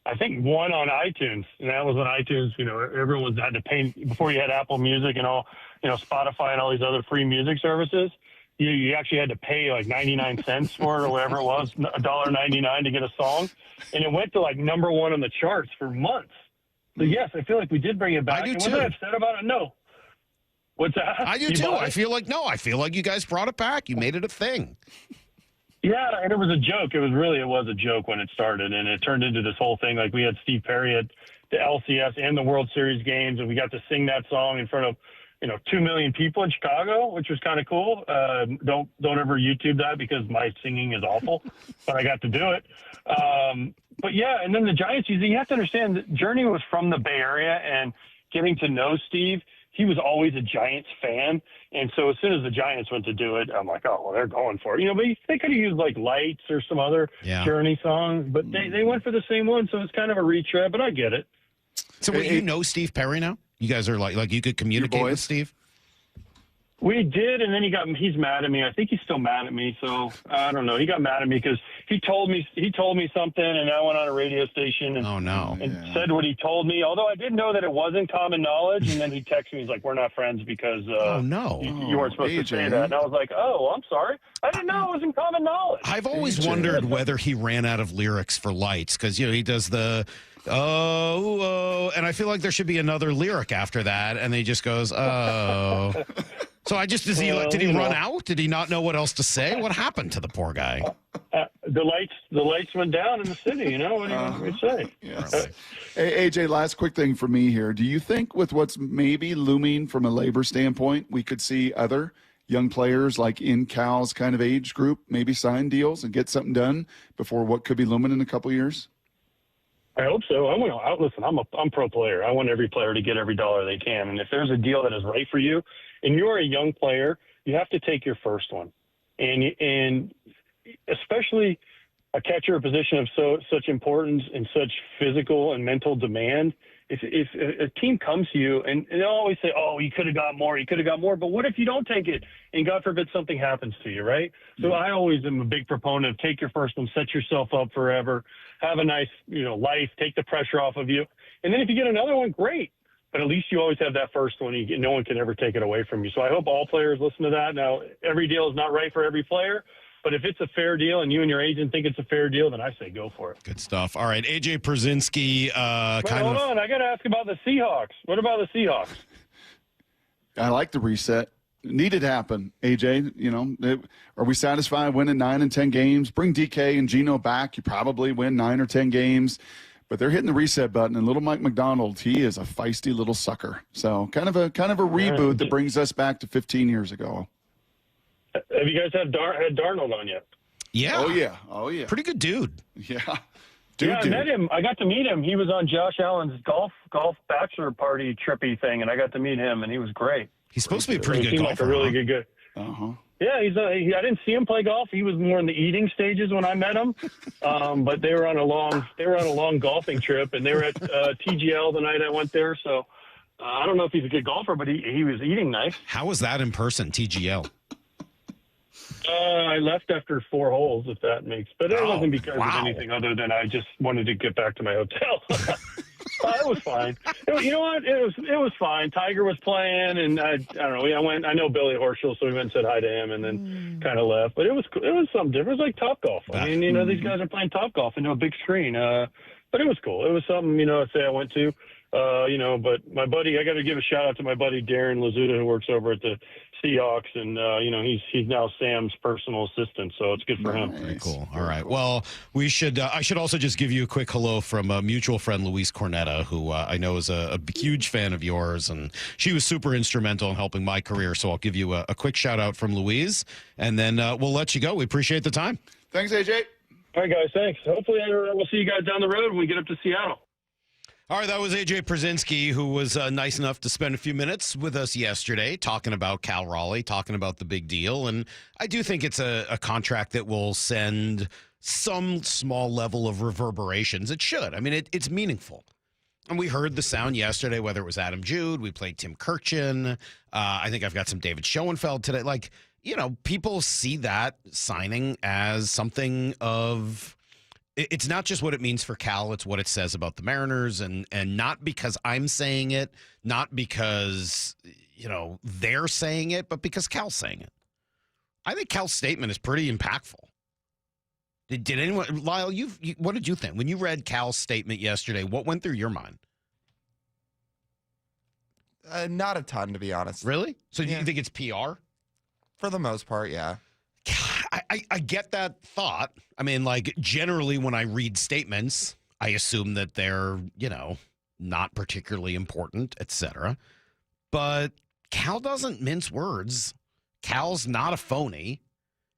I think one on iTunes, and that was when iTunes, everyone had to pay before you had Apple Music and all, Spotify and all these other free music services. You actually had to pay like 99 cents for it or whatever it was, $1.99 to get a song, and it went to like number one on the charts for months. So yes, I feel like we did bring it back. I do and too. Was I upset about it? No. What's that? I do too. I feel like you guys brought it back. You made it a thing. Yeah, and it was a joke. It was a joke when it started, and it turned into this whole thing. Like we had Steve Perry at the LCS and the World Series games, and we got to sing that song in front of 2 million people in Chicago, which was kind of cool. Don't ever YouTube that because my singing is awful, but I got to do it. But yeah, and then the Giants season, you have to understand that Journey was from the Bay Area, and getting to know Steve, he was always a Giants fan. And so as soon as the Giants went to do it, I'm like, oh, well, they're going for it. But they could have used like Lights or some other Journey song, but they went for the same one. So it's kind of a retread, but I get it. So you know Steve Perry now? You guys are like you could communicate with Steve? We did, and then he's mad at me. I think he's still mad at me. So I don't know. He got mad at me because he told me something, and I went on a radio station and said what he told me. Although I didn't know that it wasn't common knowledge. And then he texted me. He's like, "We're not friends because you weren't supposed to say that." And I was like, "Oh, I'm sorry. I didn't know it wasn't common knowledge." I've always wondered whether he ran out of lyrics for Lights because he does the oh, and I feel like there should be another lyric after that, and he just goes oh. So did he run out? Did he not know what else to say? What happened to the poor guy? The lights went down in the city. What do you want me to say? Yes. Hey, AJ, last quick thing for me here. Do you think with what's maybe looming from a labor standpoint, we could see other young players like in Cal's kind of age group maybe sign deals and get something done before what could be looming in a couple years? I hope so. Listen, I'm a pro player. I want every player to get every dollar they can. And if there's a deal that is right for you and you're a young player, you have to take your first one. And especially a catcher, a position of such importance and such physical and mental demand, if a team comes to you and they'll always say, oh, you could have got more, but what if you don't take it and God forbid something happens to you, right? So I always am a big proponent of take your first one, set yourself up forever, have a nice, life, take the pressure off of you. And then if you get another one, great. But at least you always have that first one. No one can ever take it away from you. So I hope all players listen to that. Now, every deal is not right for every player, but if it's a fair deal and you and your agent think it's a fair deal, then I say go for it. Good stuff. All right, AJ Pierzynski. Hold on. I got to ask about the Seahawks. What about the Seahawks? I like the reset. It needed to happen, AJ. Are we satisfied winning 9 and 10 games? Bring DK and Geno back. You probably win 9 or 10 games. But they're hitting the reset button, and little Mike McDonald, he is a feisty little sucker. So kind of a reboot that brings us back to 15 years ago. Have you guys had Darnold on yet? Yeah. Oh yeah. Pretty good dude. Yeah. I met him. I got to meet him. He was on Josh Allen's golf bachelor party trippy thing, and I got to meet him, and he was great. He's supposed to be a pretty good seemed golfer. like a really good guy. Uh-huh. Yeah, I didn't see him play golf. He was more in the eating stages when I met him. But they were on a long golfing trip, and they were at TGL the night I went there. So I don't know if he's a good golfer, but he was eating nice. How was that in person, TGL? I left after 4 holes, if that makes. But it wasn't because of anything other than I just wanted to get back to my hotel. It was fine. You know what? It was fine. Tiger was playing, and I don't know. I know Billy Horschel, so we went and said hi to him, and then kind of left. But it was something different. It was like Topgolf. I mean, these guys are playing Topgolf into a big screen. But it was cool. It was something, I went to. But my buddy, I got to give a shout out to my buddy Darren Lazuda, who works over at the Seahawks, and he's now Sam's personal assistant, so it's good for him. Very cool. All right. Well, we should. I should also just give you a quick hello from a mutual friend, Luis Cornetta, who I know is a huge fan of yours, and she was super instrumental in helping my career. So I'll give you a quick shout out from Louise, and then we'll let you go. We appreciate the time. Thanks, AJ. All right, guys. Thanks. Hopefully, we'll see you guys down the road when we get up to Seattle. All right, that was AJ Pierzynski, who was nice enough to spend a few minutes with us yesterday talking about Cal Raleigh, talking about the big deal. And I do think it's a contract that will send some small level of reverberations. It should. I mean, it's meaningful. And we heard the sound yesterday, whether it was Adam Jude, we played Tim Kirchin. I think I've got some David Schoenfeld today. Like, people see that signing as something of... It's not just what it means for Cal, it's what it says about the Mariners, and not because I'm saying it, not because, they're saying it, but because Cal's saying it. I think Cal's statement is pretty impactful. Did anyone, Lyle, what did you think? When you read Cal's statement yesterday, what went through your mind? Not a ton, to be honest. Really? So do you think it's PR? For the most part, yeah. I get that thought. I mean, like, generally when I read statements, I assume that they're, not particularly important, etc. But Cal doesn't mince words. Cal's not a phony.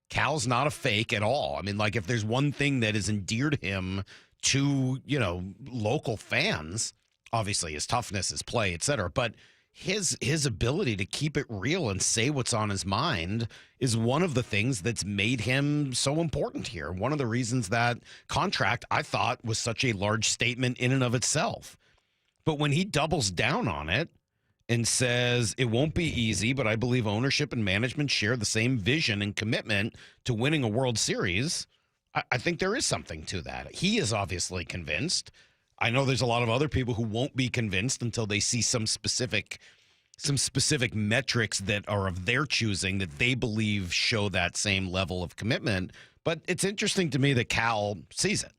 Cal's not a fake at all. I mean, like, if there's one thing that has endeared him to, local fans, obviously his toughness, his play, etc. But his ability to keep it real and say what's on his mind is one of the things that's made him so important here. One of the reasons that contract, I thought, was such a large statement in and of itself. But when he doubles down on it and says it won't be easy, but I believe ownership and management share the same vision and commitment to winning a World Series, I think there is something to that. He is obviously convinced. I know there's a lot of other people who won't be convinced until they see some specific metrics that are of their choosing that they believe show that same level of commitment. But it's interesting to me that Cal sees it,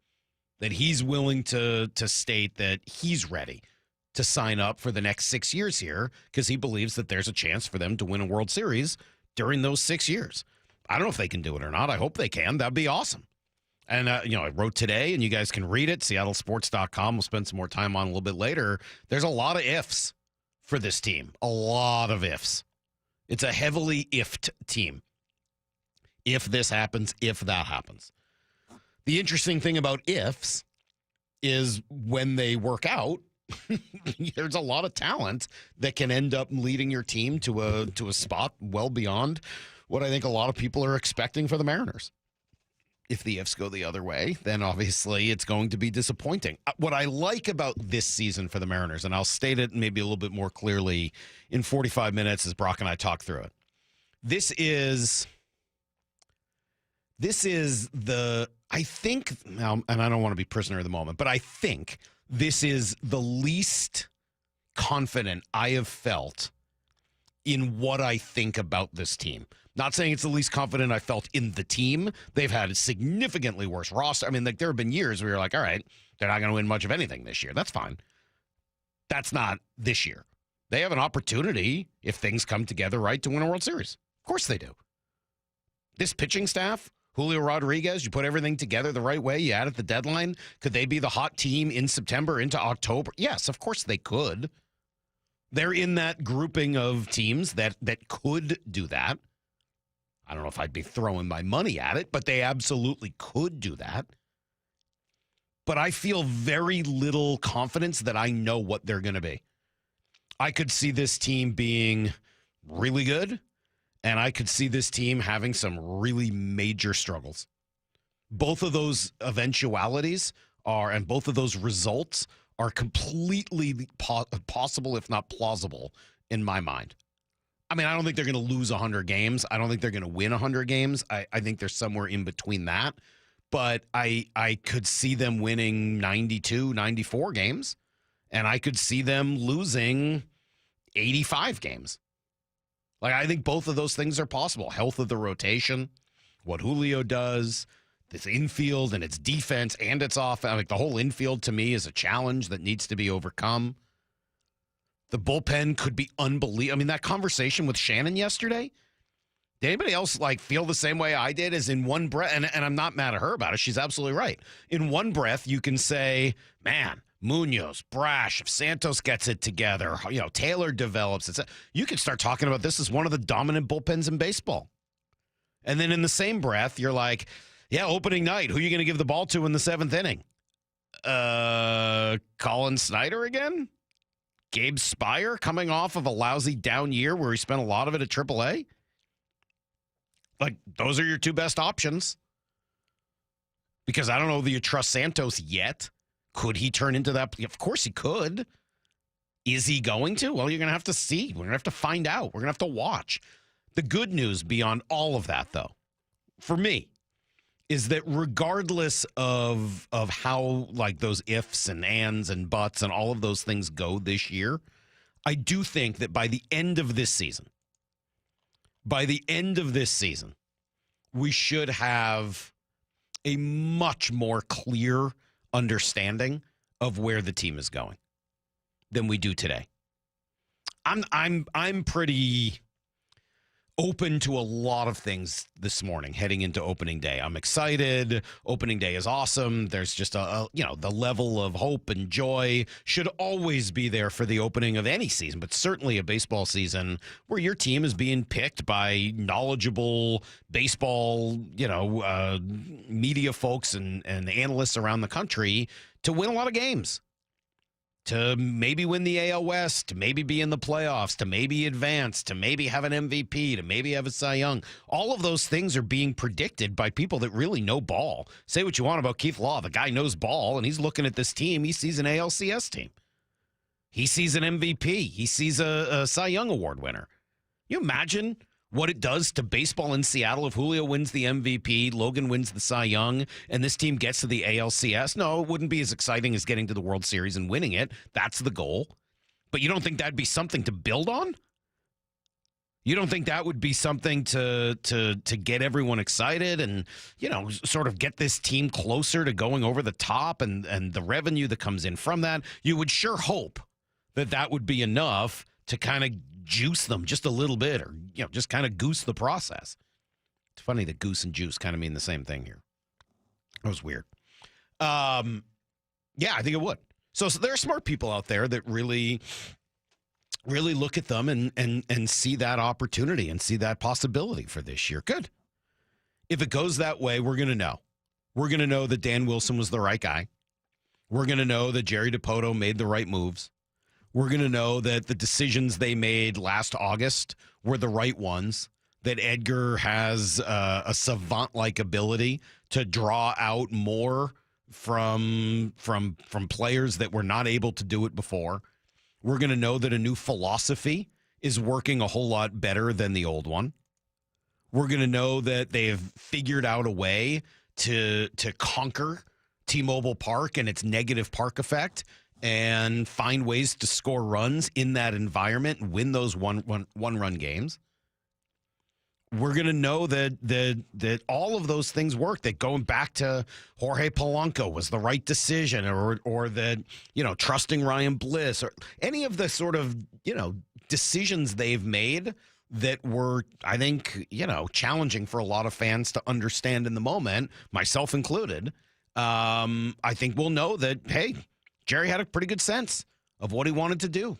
that he's willing to state that he's ready to sign up for the next 6 years here because he believes that there's a chance for them to win a World Series during those 6 years. I don't know if they can do it or not. I hope they can. That'd be awesome. And, I wrote today, and you guys can read it, seattlesports.com. We'll spend some more time on a little bit later. There's a lot of ifs for this team, a lot of ifs. It's a heavily ifed team. If this happens, if that happens. The interesting thing about ifs is when they work out, there's a lot of talent that can end up leading your team to a spot well beyond what I think a lot of people are expecting for the Mariners. if the ifs go the other way, then obviously it's going to be disappointing. What I like about this season for the Mariners, and I'll state it maybe a little bit more clearly in 45 minutes as Brock and I talk through it. This is I think, now, and I don't want to be prisoner of the moment, but I think this is the least confident I have felt in what I think about this team. Not saying it's the least confident I felt in the team. They've had a significantly worse roster. I mean, like, there have been years where you're like, all right, they're not going to win much of anything this year. That's fine. That's not this year. They have an opportunity, if things come together right, to win a World Series. Of course they do. This pitching staff, Julio Rodriguez, you put everything together the right way, you add at the deadline, could they be the hot team in September into October? Yes, of course they could. They're in that grouping of teams that could do that. I don't know if I'd be throwing my money at it, but they absolutely could do that. But I feel very little confidence that I know what they're going to be. I could see this team being really good, and I could see this team having some really major struggles. Both of those eventualities are, and both of those results are completely possible, if not plausible, in my mind. I mean, I don't think they're going to lose 100 games. I don't think they're going to win 100 games. I think they're somewhere in between that. But I could see them winning 92, 94 games, and I could see them losing 85 games. Like, I think both of those things are possible. Health of the rotation, what Julio does, this infield and its defense and its offense. Like, the whole infield to me is a challenge that needs to be overcome. The bullpen could be unbelievable. I mean, that conversation with Shannon yesterday, did anybody else like feel the same way I did? As in one breath, and I'm not mad at her about it. She's absolutely right. In one breath, you can say, man, Munoz, Brash, if Santos gets it together, you know, Taylor develops it. You could start talking about this as one of the dominant bullpens in baseball. And then in the same breath, you're like, yeah, opening night, who are you going to give the ball to in the 7th inning? Colin Snyder again? Gabe Spire coming off of a lousy down year where he spent a lot of it at AAA? Like, those are your two best options. Because I don't know that you trust Santos yet. Could he turn into that? Of course he could. Is he going to? Well, you're going to have to see. We're going to have to find out. We're going to have to watch. The good news beyond all of that, though, for me, is that regardless of how, like, those ifs and ands and buts and all of those things go this year, I do think that by the end of this season, we should have a much more clear understanding of where the team is going than we do today. I'm pretty open to a lot of things this morning heading into opening day. I'm excited. Opening day is awesome. There's just the level of hope and joy should always be there for the opening of any season, but certainly a baseball season where your team is being picked by knowledgeable baseball, media folks and analysts around the country to win a lot of games. To maybe win the AL West, to maybe be in the playoffs, to maybe advance, to maybe have an MVP, to maybe have a Cy Young. All of those things are being predicted by people that really know ball. Say what you want about Keith Law. The guy knows ball, and he's looking at this team. He sees an ALCS team. He sees an MVP. He sees a Cy Young Award winner. You imagine what it does to baseball in Seattle if Julio wins the MVP, Logan wins the Cy Young, and this team gets to the ALCS? No, it wouldn't be as exciting as getting to the World Series and winning it. That's the goal. But you don't think that'd be something to build on? You don't think that would be something to get everyone excited and, sort of get this team closer to going over the top and the revenue that comes in from that? You would sure hope that would be enough to kind of juice them just a little bit, or just kind of goose the process. It's funny that goose and juice kind of mean the same thing here. That was weird. Yeah, I think it would. So there are smart people out there that really look at them and see that opportunity and see that possibility for this year. Good. If it goes that way, we're going to know. We're going to know that Dan Wilson was the right guy. We're going to know that Jerry DiPoto made the right moves. We're going to know that the decisions they made last August were the right ones, that Edgar has a savant-like ability to draw out more from players that were not able to do it before. We're going to know that a new philosophy is working a whole lot better than the old one. We're going to know that they've figured out a way to conquer T-Mobile Park and its negative park effect and find ways to score runs in that environment and win those one-run games. We're going to know that all of those things work, that going back to Jorge Polanco was the right decision, or that, trusting Ryan Bliss, or any of the sort of, decisions they've made that were, I think, challenging for a lot of fans to understand in the moment, myself included. I think we'll know that, hey, Jerry had a pretty good sense of what he wanted to do.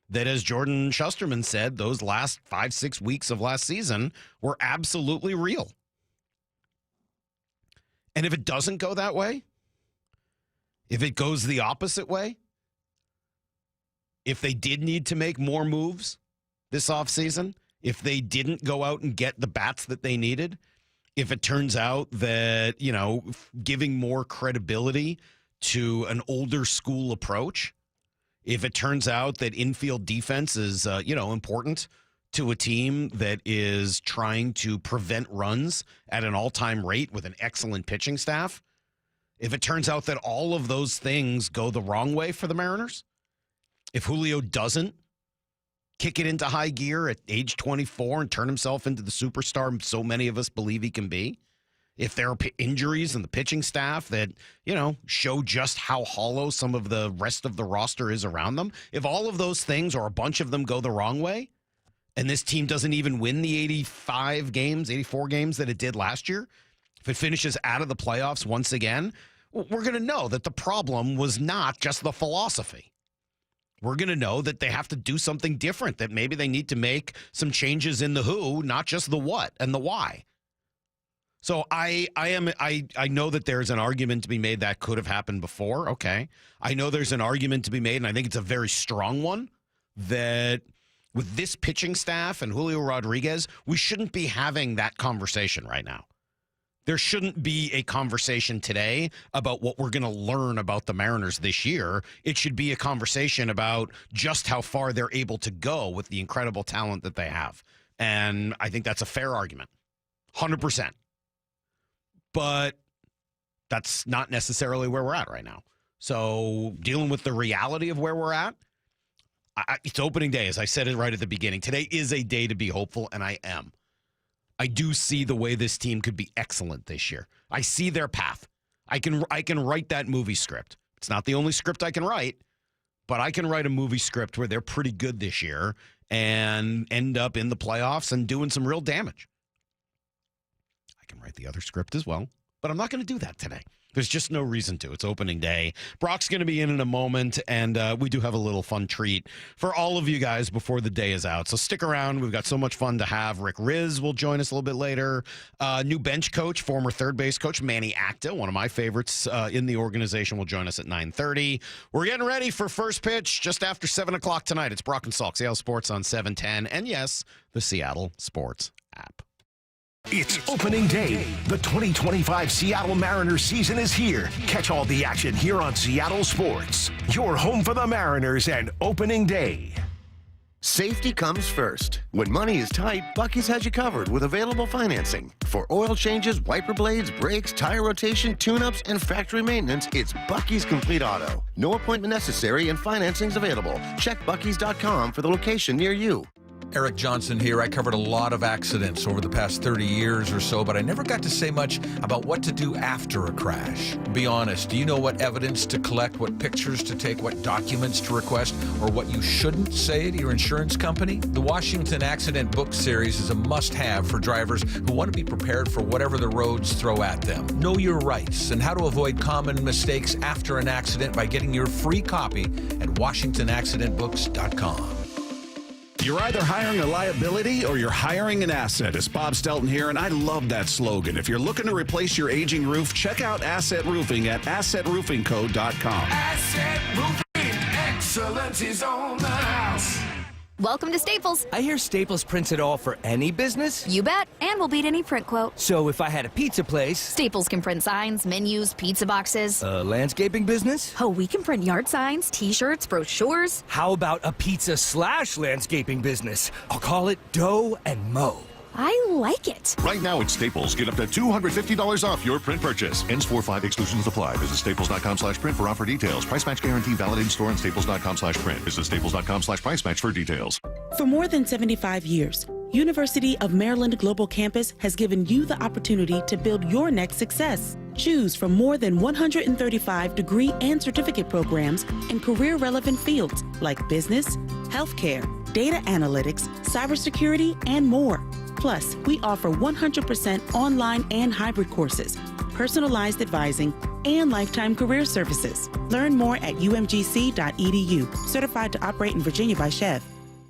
That, as Jordan Shusterman said, those last 5-6 weeks of last season were absolutely real. And if it doesn't go that way, if it goes the opposite way, if they did need to make more moves this offseason, if they didn't go out and get the bats that they needed, if it turns out that, giving more credibility to an older school approach, if it turns out that infield defense is, important to a team that is trying to prevent runs at an all-time rate with an excellent pitching staff, if it turns out that all of those things go the wrong way for the Mariners, if Julio doesn't kick it into high gear at age 24 and turn himself into the superstar so many of us believe he can be, if there are injuries in the pitching staff that, show just how hollow some of the rest of the roster is around them, if all of those things or a bunch of them go the wrong way, and this team doesn't even win the 84 games that it did last year, if it finishes out of the playoffs once again, we're going to know that the problem was not just the philosophy. We're going to know that they have to do something different, that maybe they need to make some changes in the who, not just the what and the why. So I know that there's an argument to be made that could have happened before. Okay. I know there's an argument to be made, and I think it's a very strong one, that with this pitching staff and Julio Rodriguez, we shouldn't be having that conversation right now. There shouldn't be a conversation today about what we're going to learn about the Mariners this year. It should be a conversation about just how far they're able to go with the incredible talent that they have. And I think that's a fair argument. 100%. But that's not necessarily where we're at right now. So dealing with the reality of where we're at, it's opening day, as I said it right at the beginning. Today is a day to be hopeful, and I am. I do see the way this team could be excellent this year. I see their path. I can write that movie script. It's not the only script I can write, but I can write a movie script where they're pretty good this year and end up in the playoffs and doing some real damage. I can write the other script as well, but I'm not going to do that today. There's just no reason to. It's opening day. Brock's going to be in a moment, and we do have a little fun treat for all of you guys before the day is out. So stick around. We've got so much fun to have. Rizzs will join us a little bit later. New bench coach, former third base coach, Manny Acta, one of my favorites in the organization, will join us at 9:30. We're getting ready for first pitch just after 7 o'clock tonight. It's Brock and Salk, Seattle Sports on 710, and yes, the Seattle Sports app. It's opening day. The 2025 Seattle Mariners season is here. Catch all the action here on Seattle Sports. Your home for the Mariners and opening day. Safety comes first. When money is tight, Buc-ee's has you covered with available financing. For oil changes, wiper blades, brakes, tire rotation, tune-ups, and factory maintenance, it's Buc-ee's Complete Auto. No appointment necessary and financing's available. Check Buc-ee's.com for the location near you. Eric Johnson here. I covered a lot of accidents over the past 30 years or so, but I never got to say much about what to do after a crash. Be honest, do you know what evidence to collect, what pictures to take, what documents to request, or what you shouldn't say to your insurance company? The Washington Accident Book Series is a must-have for drivers who want to be prepared for whatever the roads throw at them. Know your rights and how to avoid common mistakes after an accident by getting your free copy at WashingtonAccidentBooks.com. You're either hiring a liability or you're hiring an asset. It's Bob Stelton here, and I love that slogan. If you're looking to replace your aging roof, check out Asset Roofing at AssetRoofingCo.com. Asset Roofing, excellence is on the house. Welcome to Staples. I hear Staples prints it all for any business? You bet, and we'll beat any print quote. So if I had a pizza place... Staples can print signs, menus, pizza boxes. A landscaping business? Oh, we can print yard signs, T-shirts, brochures. How about a pizza/landscaping business? I'll call it Dough and Mo. I like it. Right now at Staples, get up to $250 off your print purchase. Ends 4/5, exclusions apply. Visit staples.com/print for offer details. Price match guarantee valid in store and staples.com/print. Visit staples.com/price match for details. For more than 75 years, University of Maryland Global Campus has given you the opportunity to build your next success. Choose from more than 135 degree and certificate programs in career-relevant fields like business, healthcare, data analytics, cybersecurity, and more. Plus, we offer 100% online and hybrid courses, personalized advising, and lifetime career services. Learn more at umgc.edu. Certified to operate in Virginia by Chev.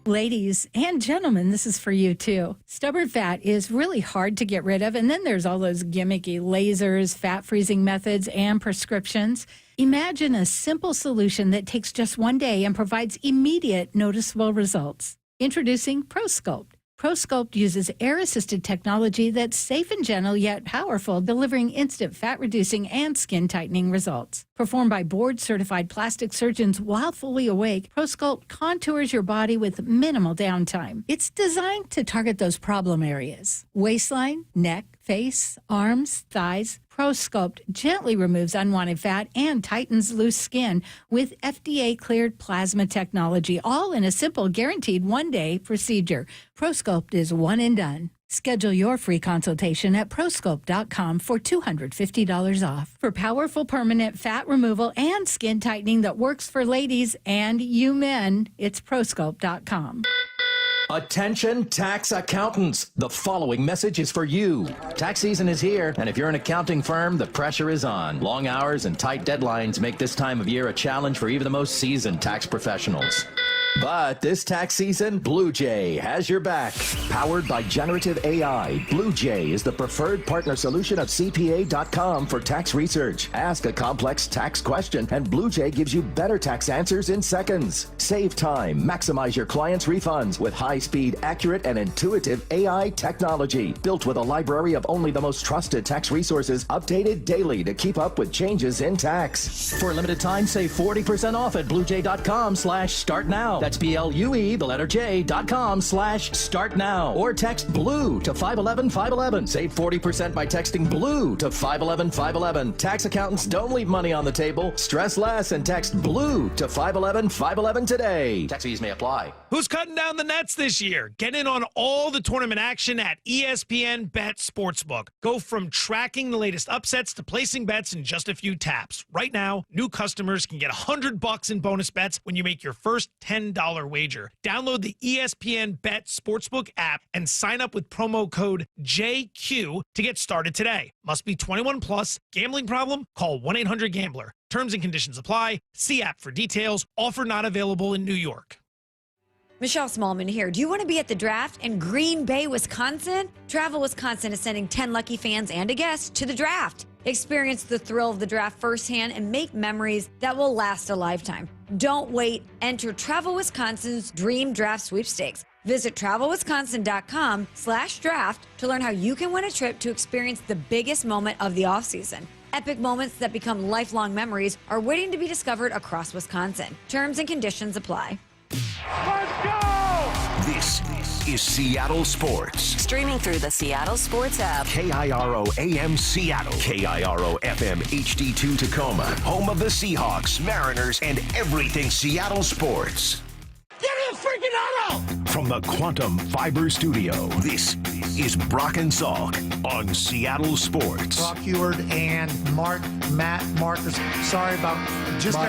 Ladies and gentlemen, this is for you too. Stubborn fat is really hard to get rid of, and then there's all those gimmicky lasers, fat freezing methods, and prescriptions. Imagine a simple solution that takes just one day and provides immediate noticeable results. Introducing ProSculpt. ProSculpt uses air-assisted technology that's safe and gentle yet powerful, delivering instant fat-reducing and skin-tightening results. Performed by board-certified plastic surgeons while fully awake, ProSculpt contours your body with minimal downtime. It's designed to target those problem areas: waistline, neck, face, arms, thighs. ProSculpt gently removes unwanted fat and tightens loose skin with FDA-cleared plasma technology, all in a simple, guaranteed one-day procedure. ProSculpt is one and done. Schedule your free consultation at prosculpt.com for $250 off. For powerful permanent fat removal and skin tightening that works for ladies and you men, it's prosculpt.com. Attention tax accountants. The following message is for you. Tax season is here, and if you're an accounting firm, the pressure is on. Long hours and tight deadlines make this time of year a challenge for even the most seasoned tax professionals. But this tax season, Blue Jay has your back. Powered by generative AI, Blue Jay is the preferred partner solution of CPA.com for tax research. Ask a complex tax question, and Blue Jay gives you better tax answers in seconds. Save time, maximize your clients' refunds with high-speed, accurate, and intuitive AI technology. Built with a library of only the most trusted tax resources, updated daily to keep up with changes in tax. For a limited time, save 40% off at bluejay.com/start now. That's BLUE, the letter J.com/start now. Or text BLUE to 511-511. Save 40% by texting BLUE to 511-511. Tax accountants don't leave money on the table. Stress less and text BLUE to 511-511 today. Tax fees may apply. Who's cutting down the nets this year? Get in on all the tournament action at ESPN Bet Sportsbook. Go from tracking the latest upsets to placing bets in just a few taps. Right now, new customers can get $100 in bonus bets when you make your first $10 wager. Download the ESPN Bet Sportsbook app and sign up with promo code JQ to get started today. Must be 21 plus. Gambling problem? Call 1-800-GAMBLER. Terms and conditions apply. See app for details. Offer not available in New York. Michelle Smallman here. Do you want to be at the draft in Green Bay, Wisconsin? Travel Wisconsin is sending 10 lucky fans and a guest to the draft. Experience the thrill of the draft firsthand and make memories that will last a lifetime. Don't wait. Enter Travel Wisconsin's Dream Draft Sweepstakes. Visit travelwisconsin.com/draft to learn how you can win a trip to experience the biggest moment of the offseason. Epic moments that become lifelong memories are waiting to be discovered across Wisconsin. Terms and conditions apply. Let's go! This is Seattle Sports. Streaming through the Seattle Sports app. KIRO AM Seattle. KIRO FM HD2 Tacoma. Home of the Seahawks, Mariners, and everything Seattle sports. Give me a freaking auto! From the Quantum Fiber Studio, this is Brock and Salk on Seattle Sports. Brock Heward and Matt Marcus. Sorry about just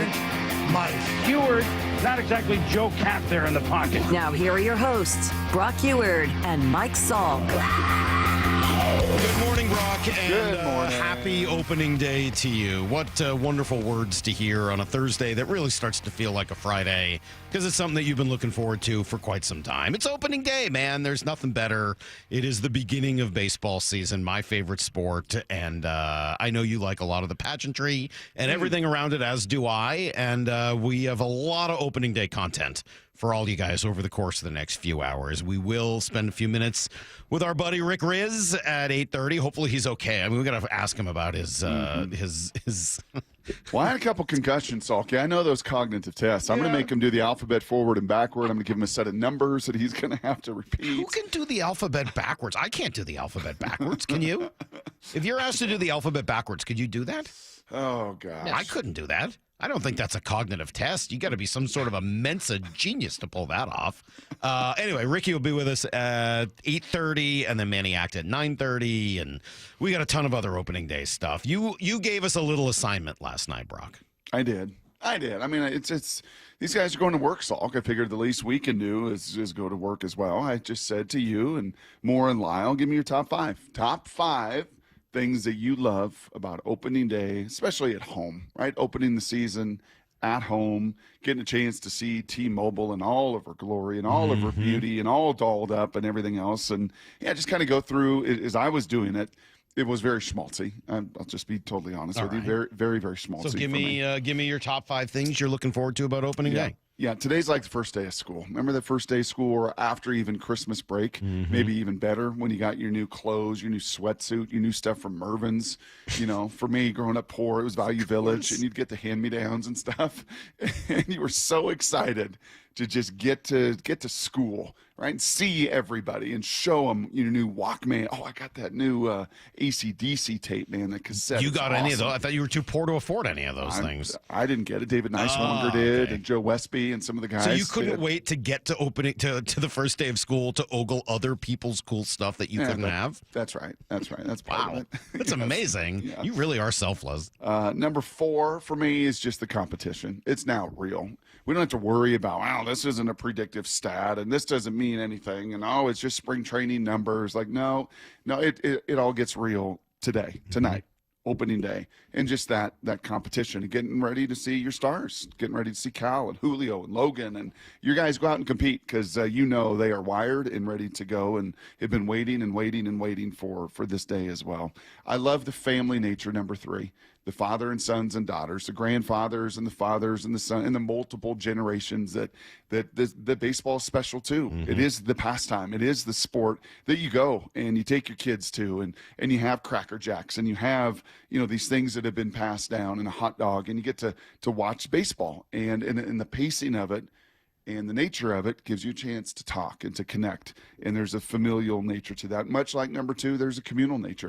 Mike Heward. Not exactly Joe Cap there in the pocket. Now here are your hosts, Brock Heward and Mike Salk. Good morning, Brock, and happy opening day to you. What wonderful words to hear on a Thursday that really starts to feel like a Friday, because it's something that you've been looking forward to for quite some time. It's opening day, man. There's nothing better. It is the beginning of baseball season, my favorite sport, and I know you like a lot of the pageantry and everything around it, as do I, and we have a lot of opening day content for all you guys over the course of the next few hours. We will spend a few minutes with our buddy Rick Rizzs at 8:30. Hopefully he's okay. I mean, we got to ask him about his Well, I had a couple concussions, Salk. I know those cognitive tests. I'm going to make him do the alphabet forward and backward. I'm going to give him a set of numbers that he's going to have to repeat. Who can do the alphabet backwards? I can't do the alphabet backwards. Can you? If you're asked to do the alphabet backwards, could you do that? Oh, gosh. I couldn't do that. I don't think that's a cognitive test. You got to be some sort of a Mensa genius to pull that off. Anyway, Ricky will be with us at 8:30, and then Manny Acta at 9:30, and we got a ton of other opening day stuff. You gave us a little assignment last night, Brock. I did. I mean, it's these guys are going to work, Salk. I figured the least we can do is go to work as well. I just said to you and Moore and Lyle, give me your top five. Top five things that you love about opening day, especially at home, right? Opening the season at home, getting a chance to see T-Mobile and all of her glory and all of her beauty and all dolled up and everything else. And yeah, just kind of go through as I was doing it. It was very schmaltzy. I'll just be totally honest with you. Very, very, very schmaltzy. So give me your top five things you're looking forward to about opening day. Yeah, today's like the first day of school. Remember the first day of school or after even Christmas break? Maybe even better when you got your new clothes, your new sweatsuit, your new stuff from Mervyn's. You know, for me, growing up poor, it was Value Village, and you'd get the hand-me-downs and stuff. And you were so excited to just get to school, right, and see everybody and show them your new Walkman. Oh, I got that new AC/DC tape, man, the cassette. You got it's any of awesome. those? I thought you were too poor to afford any of those things. I didn't get it. David Neiswanger did, and Joe Westby and some of the guys. So you couldn't did. wait to get to opening to the first day of school to ogle other people's cool stuff that you couldn't have? That's right. That's part of it. That's amazing. Yeah. You really are selfless. Number 4 for me is just the competition. It's now real. We don't have to worry about, wow, this isn't a predictive stat and this doesn't mean anything. And, oh, it's just spring training numbers. Like, no, it all gets real today, tonight, opening day. And just that competition and getting ready to see your stars, getting ready to see Cal and Julio and Logan. And your guys go out and compete because you know they are wired and ready to go and have been waiting and waiting and waiting for this day as well. I love the family nature, number 3. The father and sons and daughters, the grandfathers and the fathers and the son and the multiple generations that baseball is special too. It is the pastime. It is the sport that you go and you take your kids to and you have Cracker Jacks and you have, these things that have been passed down and a hot dog and you get to watch baseball and the pacing of it. And the nature of it gives you a chance to talk and to connect. And there's a familial nature to that. Much like number 2, there's a communal nature.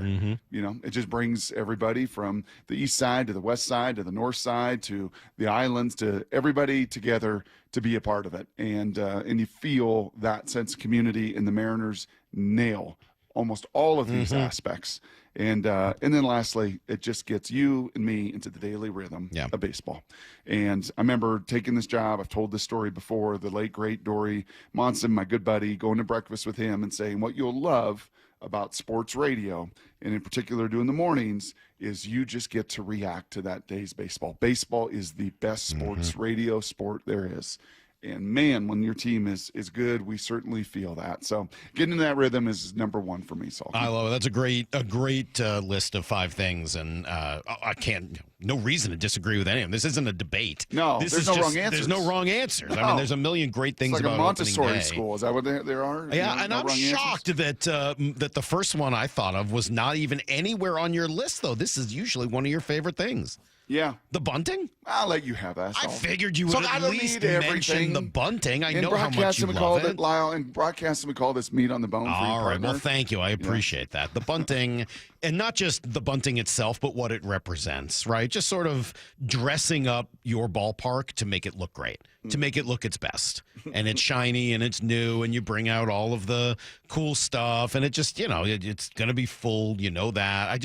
It just brings everybody from the east side to the west side to the north side to the islands to everybody together to be a part of it. And you feel that sense of community, and the Mariners nail almost all of these aspects. And then lastly, it just gets you and me into the daily rhythm of baseball. And I remember taking this job. I've told this story before. The late, great Dory Monson, my good buddy, going to breakfast with him and saying, what you'll love about sports radio, and in particular doing the mornings, is you just get to react to that day's baseball. Baseball is the best sports radio sport there is. And man, when your team is good, we certainly feel that. So getting in that rhythm is number 1 for me, Salk. I love it. That's a great list of 5 things, and I can't. No reason to disagree with any of them. This isn't a debate. No, there's no wrong answers. There's no wrong answers. No. I mean, there's a million great things it's like about a Montessori opening day. school. Is that what there are? Yeah, and I'm shocked that the first one I thought of was not even anywhere on your list, though. This is usually one of your favorite things. Yeah. The bunting? I'll let you have that. I figured you would at least mention the bunting. I know how much you love it. Lyle, and broadcasting, we call this meat on the bone. All right. Well, thank you. I appreciate that. The bunting, and not just the bunting itself, but what it represents, right? Just sort of dressing up your ballpark to make it look great, to make it look its best. And it's shiny and it's new, and you bring out all of the cool stuff, and it just, it's going to be full. You know that.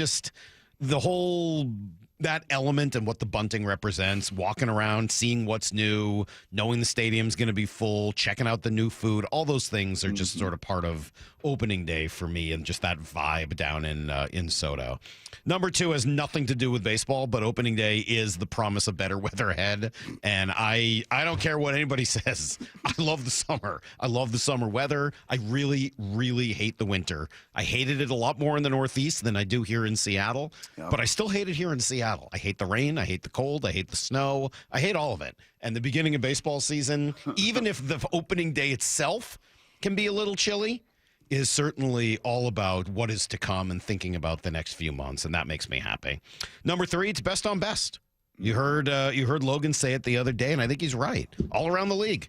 The whole... that element and what the bunting represents, walking around, seeing what's new, knowing the stadium's going to be full, checking out the new food, all those things are just sort of part of opening day for me and just that vibe down in Soto. Number 2 has nothing to do with baseball, but opening day is the promise of better weather ahead. And I don't care what anybody says. I love the summer. I love the summer weather. I really, really hate the winter. I hated it a lot more in the Northeast than I do here in Seattle, but I still hate it here in Seattle. Seattle. I hate the rain. I hate the cold. I hate the snow. I hate all of it. And the beginning of baseball season, even if the opening day itself can be a little chilly, is certainly all about what is to come and thinking about the next few months, and that makes me happy. Number 3, it's best on best. You heard Logan say it the other day, and I think he's right. All around the league,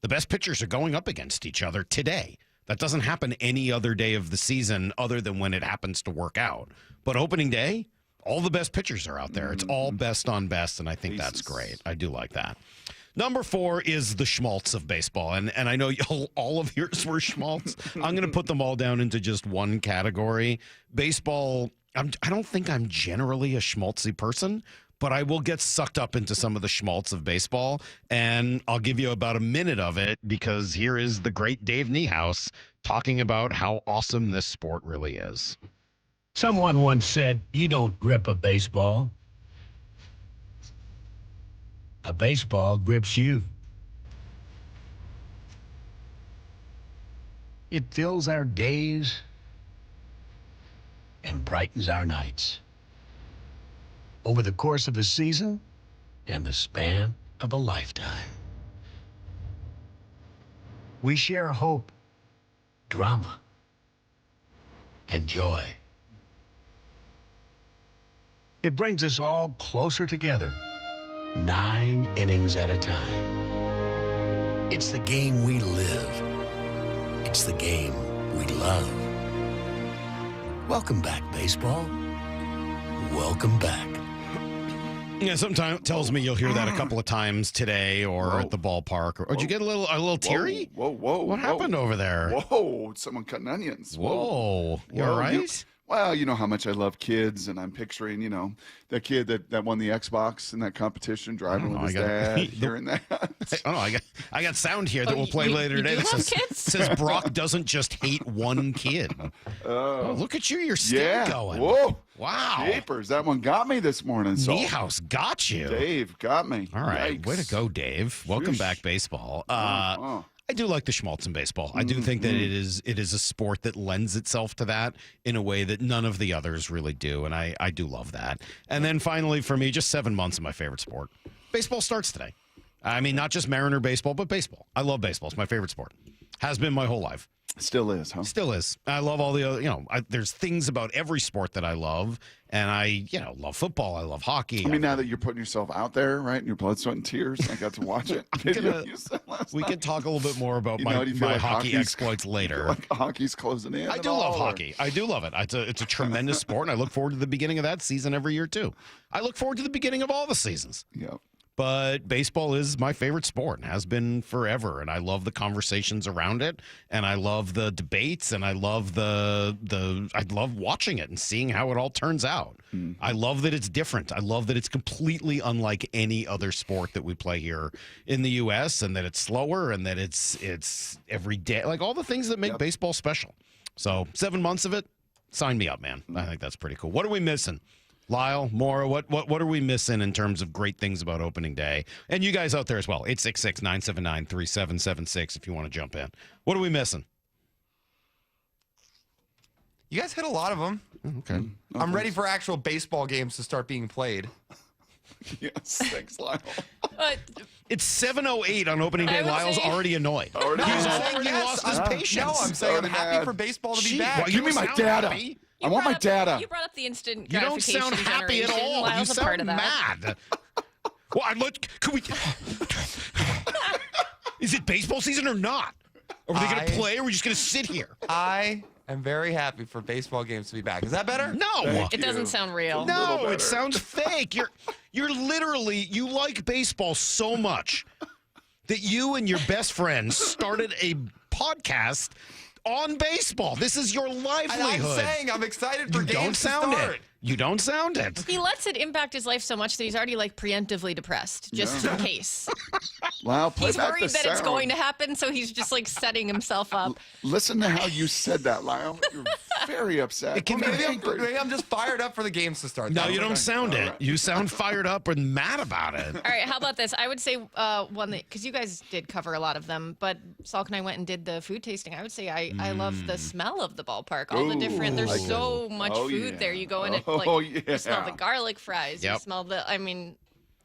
the best pitchers are going up against each other today. That doesn't happen any other day of the season other than when it happens to work out. But opening day, all the best pitchers are out there. It's all best on best, and I think that's great. I do like that. Number 4 is the schmaltz of baseball, and I know all of yours were schmaltz. I'm going to put them all down into just one category. Baseball, I don't think I'm generally a schmaltzy person, but I will get sucked up into some of the schmaltz of baseball, and I'll give you about a minute of it because here is the great Dave Niehaus talking about how awesome this sport really is. Someone once said, you don't grip a baseball. A baseball grips you. It fills our days and brightens our nights. Over the course of a season and the span of a lifetime. We share hope, drama, and joy. It brings us all closer together, 9 innings at a time. It's the game we live. It's the game we love. Welcome back, baseball. Welcome back. Yeah, sometimes tells me you'll hear that a couple of times today or at the ballpark. Or did you get a little teary? Whoa. What happened over there? Whoa, someone cutting onions. Whoa. You all right? Well, you know how much I love kids, and I'm picturing, that kid that won the Xbox in that competition, driving with his dad, hearing that. I got sound here that we'll play later today. That says Brock doesn't just hate one kid. Oh, look at you. You're still going. Whoa. Wow. Japers. That one got me this morning. So. Niehaus got you. Dave got me. All right. Yikes. Way to go, Dave. Welcome back, baseball. I do like the schmaltz in baseball. I do think that it is a sport that lends itself to that in a way that none of the others really do, and I do love that. And then finally, for me, just 7 months of my favorite sport. Baseball starts today. I mean, not just Mariner baseball, but baseball. I love baseball. It's my favorite sport. Has been my whole life. Still is, huh? Still is. I love all the other, there's things about every sport that I love, and I, love football. I love hockey. I mean, now that you're putting yourself out there, right, in your blood, sweat, and tears, I got to watch it. We can talk a little bit more about my like hockey exploits later. Like hockey's closing in. I do love hockey. I do love it. It's a tremendous sport, and I look forward to the beginning of that season every year, too. I look forward to the beginning of all the seasons. Yeah. But baseball is my favorite sport and has been forever. And I love the conversations around it. And I love the debates. And I love I love watching it and seeing how it all turns out. I love that it's different. I love that it's completely unlike any other sport that we play here in the U.S. and that it's slower and that it's every day. Like all the things that make baseball special. So 7 months of it, sign me up, man. I think that's pretty cool. What are we missing? Lyle, Maura, what are we missing in terms of great things about opening day? And you guys out there as well, 866-979-3776 if you want to jump in. What are we missing? You guys hit a lot of them. Okay. I'm ready for actual baseball games to start being played. Yes, thanks, Lyle. It's 7:08 on opening day. Lyle's already annoyed. He's already lost his patience. No, I'm saying I'm happy for baseball to be back. Give me my data. Happy? I want my data. You brought up the instant You don't gratification sound happy at generation. all. Lyle's You a part sound of that. mad. Well, can we? Is it baseball season or not? Are they going to play or are we just going to sit here? I am very happy for baseball games to be back. Is that better? No. It doesn't sound real. No, it sounds fake. You're literally, you like baseball so much that you and your best friend started a podcast on baseball. This is your livelihood. And I'm saying I'm excited for games to sound start. it. You don't sound it. He lets it impact his life so much that he's already preemptively depressed, just in case. Lyle, play He's back worried the that it's sound. going to happen, so he's just setting himself up. Listen to how you said that, Lyle. You're very upset. Maybe I'm just fired up for the games to start. No, you don't sound it. You sound fired up and mad about it. All right, how about this? I would say one that, because you guys did cover a lot of them, but Salk and I went and did the food tasting. I would say I love the smell of the ballpark. All the different, there's so much food there. You go in it. You smell the garlic fries. Yep. You smell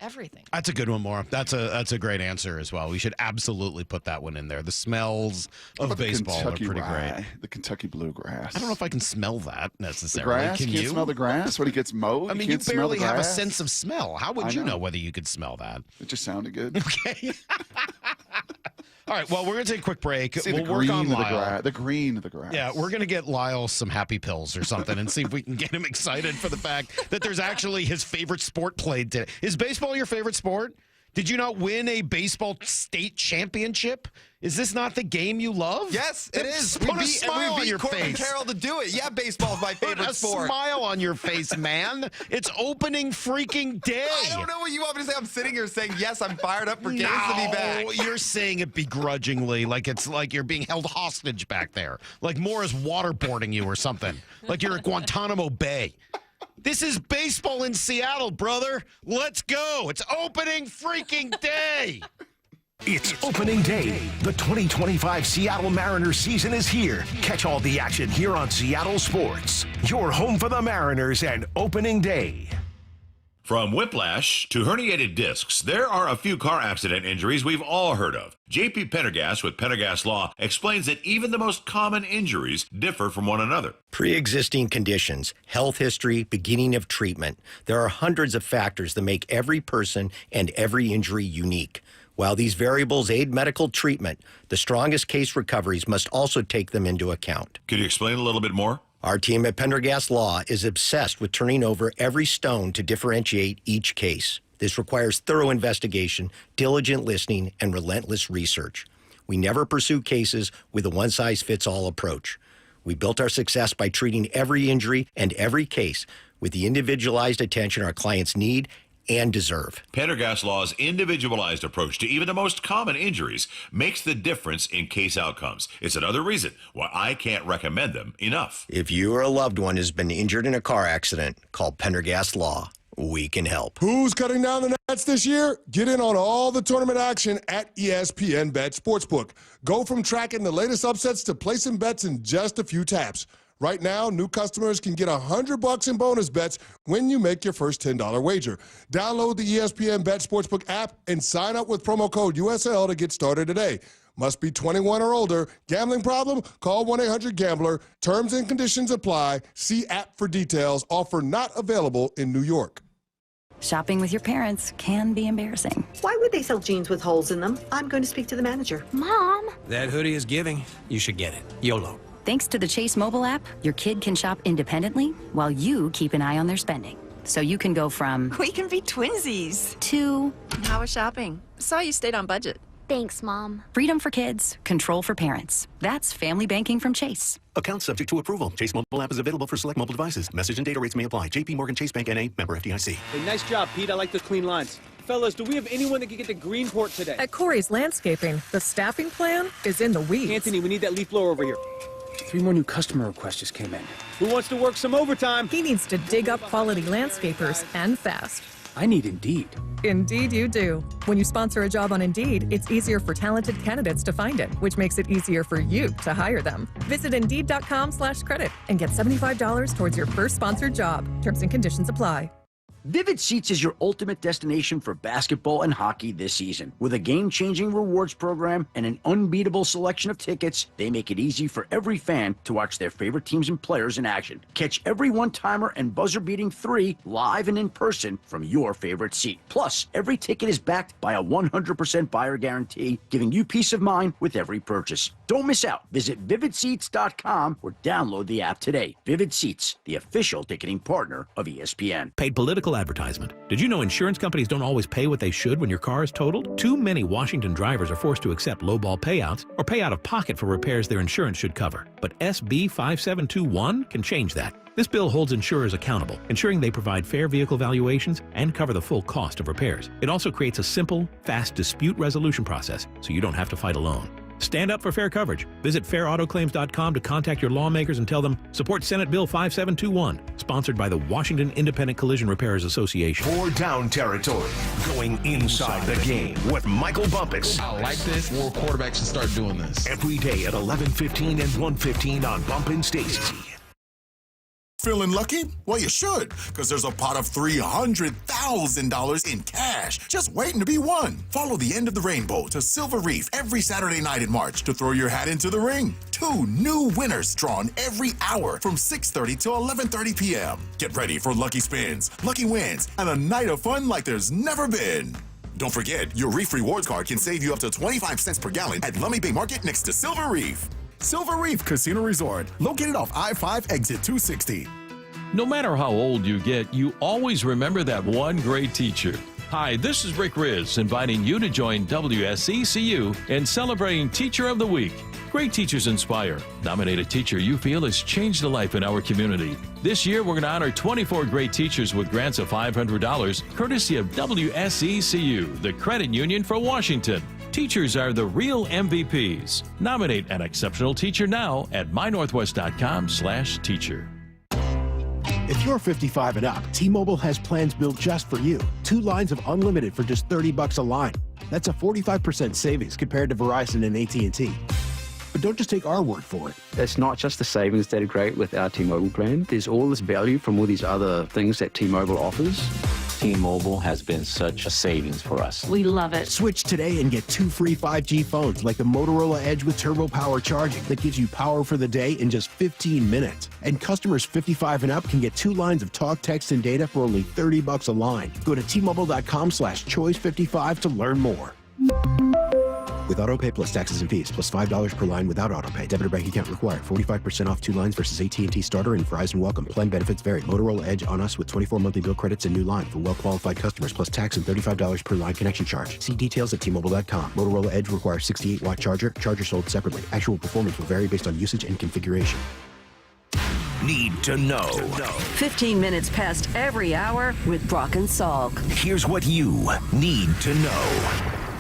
everything. That's a good one, Maura. That's a great answer as well. We should absolutely put that one in there. The smells of baseball are pretty great. The Kentucky bluegrass. I don't know if I can smell that The necessarily. grass? Can Can't you smell the grass when it gets mowed? I mean, you you can't smell the barely have a grass? sense of smell. How would you know whether you could smell that? It just sounded good. Okay. All right. Well, we're going to take a quick break. See We'll the work green on of the Lyle. grass. The green of the grass. Yeah, we're going to get Lyle some happy pills or something and see if we can get him excited for the fact that there's actually his favorite sport played today. Is baseball your favorite sport? Did you not win a baseball state championship? Is this not the game you love? Yes, it is. Put a smile on your Corbin face. Carroll to do it. Yeah, baseball's my favorite Put a sport. smile on your face, man. It's opening freaking day. I don't know what you want me to say. I'm sitting here saying, yes, I'm fired up for games to be back. You're saying it begrudgingly, like it's like you're being held hostage back there. Like Mora's waterboarding you or something. Like you're at Guantanamo Bay. This is baseball in Seattle, brother. Let's go. It's opening freaking day. It's opening day. The 2025 Seattle Mariners season is here. Catch all the action here on Seattle Sports. Your home for the Mariners and opening day. From whiplash to herniated discs, there are a few car accident injuries we've all heard of. JP Pendergast with Pendergast Law explains that even the most common injuries differ from one another. Pre-existing conditions, health history, beginning of treatment. There are hundreds of factors that make every person and every injury unique. While these variables aid medical treatment, the strongest case recoveries must also take them into account. Could you explain a little bit more? Our team at Pendergast Law is obsessed with turning over every stone to differentiate each case. This requires thorough investigation, diligent listening, and relentless research. We never pursue cases with a one-size-fits-all approach. We built our success by treating every injury and every case with the individualized attention our clients need and deserve. Pendergast Law's individualized approach to even the most common injuries makes the difference in case outcomes. It's another reason why I can't recommend them enough. If you or a loved one has been injured in a car accident, call Pendergast Law. We can help. Who's cutting down the nets this year? Get in on all the tournament action at ESPN Bet Sportsbook. Go from tracking the latest upsets to placing bets in just a few taps. Right now, new customers can get $100 in bonus bets when you make your first $10 wager. Download the ESPN Bet Sportsbook app and sign up with promo code USL to get started today. Must be 21 or older. Gambling problem? Call 1-800-GAMBLER. Terms and conditions apply. See app for details. Offer not available in New York. Shopping with your parents can be embarrassing. Why would they sell jeans with holes in them? I'm going to speak to the manager. Mom! That hoodie is giving. You should get it. YOLO. Thanks to the Chase mobile app, your kid can shop independently while you keep an eye on their spending. So you can go from We can be twinsies. To How was shopping? Saw you stayed on budget. Thanks, Mom. Freedom for kids, control for parents. That's family banking from Chase. Account subject to approval. Chase mobile app is available for select mobile devices. Message and data rates may apply. JP Morgan Chase Bank N.A. member FDIC. Hey, nice job, Pete. I like those clean lines. Fellas, do we have anyone that can get to Greenport today? At Corey's Landscaping, the staffing plan is in the weeds. Anthony, we need that leaf blower over here. 3 more new customer requests just came in. Who wants to work some overtime? He needs to dig up quality landscapers and fast. I need Indeed. Indeed you do. When you sponsor a job on Indeed, it's easier for talented candidates to find it, which makes it easier for you to hire them. Visit Indeed.com/credit and get $75 towards your first sponsored job. Terms and conditions apply. Vivid Seats is your ultimate destination for basketball and hockey this season. With a game-changing rewards program and an unbeatable selection of tickets, they make it easy for every fan to watch their favorite teams and players in action. Catch every one-timer and buzzer-beating 3 live and in person from your favorite seat. Plus, every ticket is backed by a 100% buyer guarantee, giving you peace of mind with every purchase. Don't miss out. Visit VividSeats.com or download the app today. Vivid Seats, the official ticketing partner of ESPN. Paid political advertisement. Did you know insurance companies don't always pay what they should when your car is totaled? Too many Washington drivers are forced to accept lowball payouts or pay out of pocket for repairs their insurance should cover. But SB 5721 can change that. This bill holds insurers accountable, ensuring they provide fair vehicle valuations and cover the full cost of repairs. It also creates a simple, fast dispute resolution process so you don't have to fight alone. Stand up for fair coverage. Visit fairautoclaims.com to contact your lawmakers and tell them support Senate Bill 5721, sponsored by the Washington Independent Collision Repairers Association. 4 down territory, going inside the game with Michael Bumpus. I like this. More quarterbacks should start doing this. Every day at 11:15 and 1:15 on Bump and Stacy. Feeling lucky? Well, you should, because there's a pot of $300,000 in cash just waiting to be won. Follow the end of the rainbow to Silver Reef every Saturday night in March to throw your hat into the ring. 2 new winners drawn every hour from 6:30 to 11:30 p.m. Get ready for lucky spins, lucky wins, and a night of fun like there's never been. Don't forget, your Reef Rewards card can save you up to 25 cents per gallon at Lummi Bay Market next to Silver Reef. Silver Reef Casino Resort, located off I-5 exit 260. No matter how old you get, you always remember that one great teacher. Hi, this is Rick Rizzs, inviting you to join WSECU in celebrating Teacher of the Week. Great teachers inspire. Nominate a teacher you feel has changed a life in our community. This year, we're going to honor 24 great teachers with grants of $500, courtesy of WSECU, the credit union for Washington. Teachers are the real MVPs. Nominate an exceptional teacher now at mynorthwest.com/teacher. If you're 55 and up, T-Mobile has plans built just for you. 2 lines of unlimited for just $30 a line. That's a 45% savings compared to Verizon and AT&T. But don't just take our word for it. It's not just the savings that are great with our T-Mobile plan. There's all this value from all these other things that T-Mobile offers. T-Mobile has been such a savings for us. We love it. Switch today and get 2 free 5G phones like the Motorola Edge with Turbo Power charging that gives you power for the day in just 15 minutes. And customers 55 and up can get 2 lines of talk, text, and data for only $30 a line. Go to T-Mobile.com/choice55 to learn more. With AutoPay plus taxes and fees, plus $5 per line without AutoPay. Debit or bank account required. 45% off 2 lines versus AT&T Starter and Verizon Welcome. Plan benefits vary. Motorola Edge on us with 24 monthly bill credits and new line for well-qualified customers, plus tax and $35 per line connection charge. See details at T-Mobile.com. Motorola Edge requires 68-watt charger. Charger sold separately. Actual performance will vary based on usage and configuration. Need to know. 15 minutes past every hour with Brock and Salk. Here's what you need to know.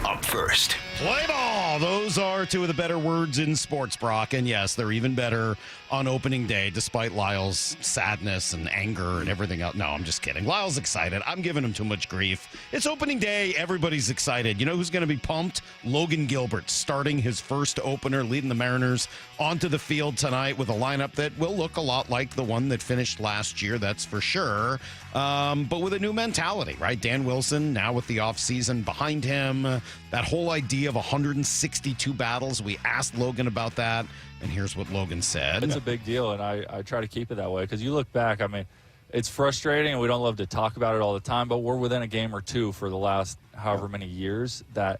Up first. Play ball. Those are 2 of the better words in sports, Brock. And yes, they're even better on opening day, despite Lyle's sadness and anger and everything else. No, I'm just kidding. Lyle's excited. I'm giving him too much grief. It's opening day. Everybody's excited. You know who's going to be pumped? Logan Gilbert starting his first opener, leading the Mariners onto the field tonight with a lineup that will look a lot like the one that finished last year, that's for sure. But with a new mentality, right? Dan Wilson now with the offseason behind him. That whole idea of 162 battles. We asked Logan about that, and here's what Logan said. It's a big deal, and I try to keep it that way because you look back, I mean, it's frustrating, and we don't love to talk about it all the time, but we're within a game or 2 for the last however many years that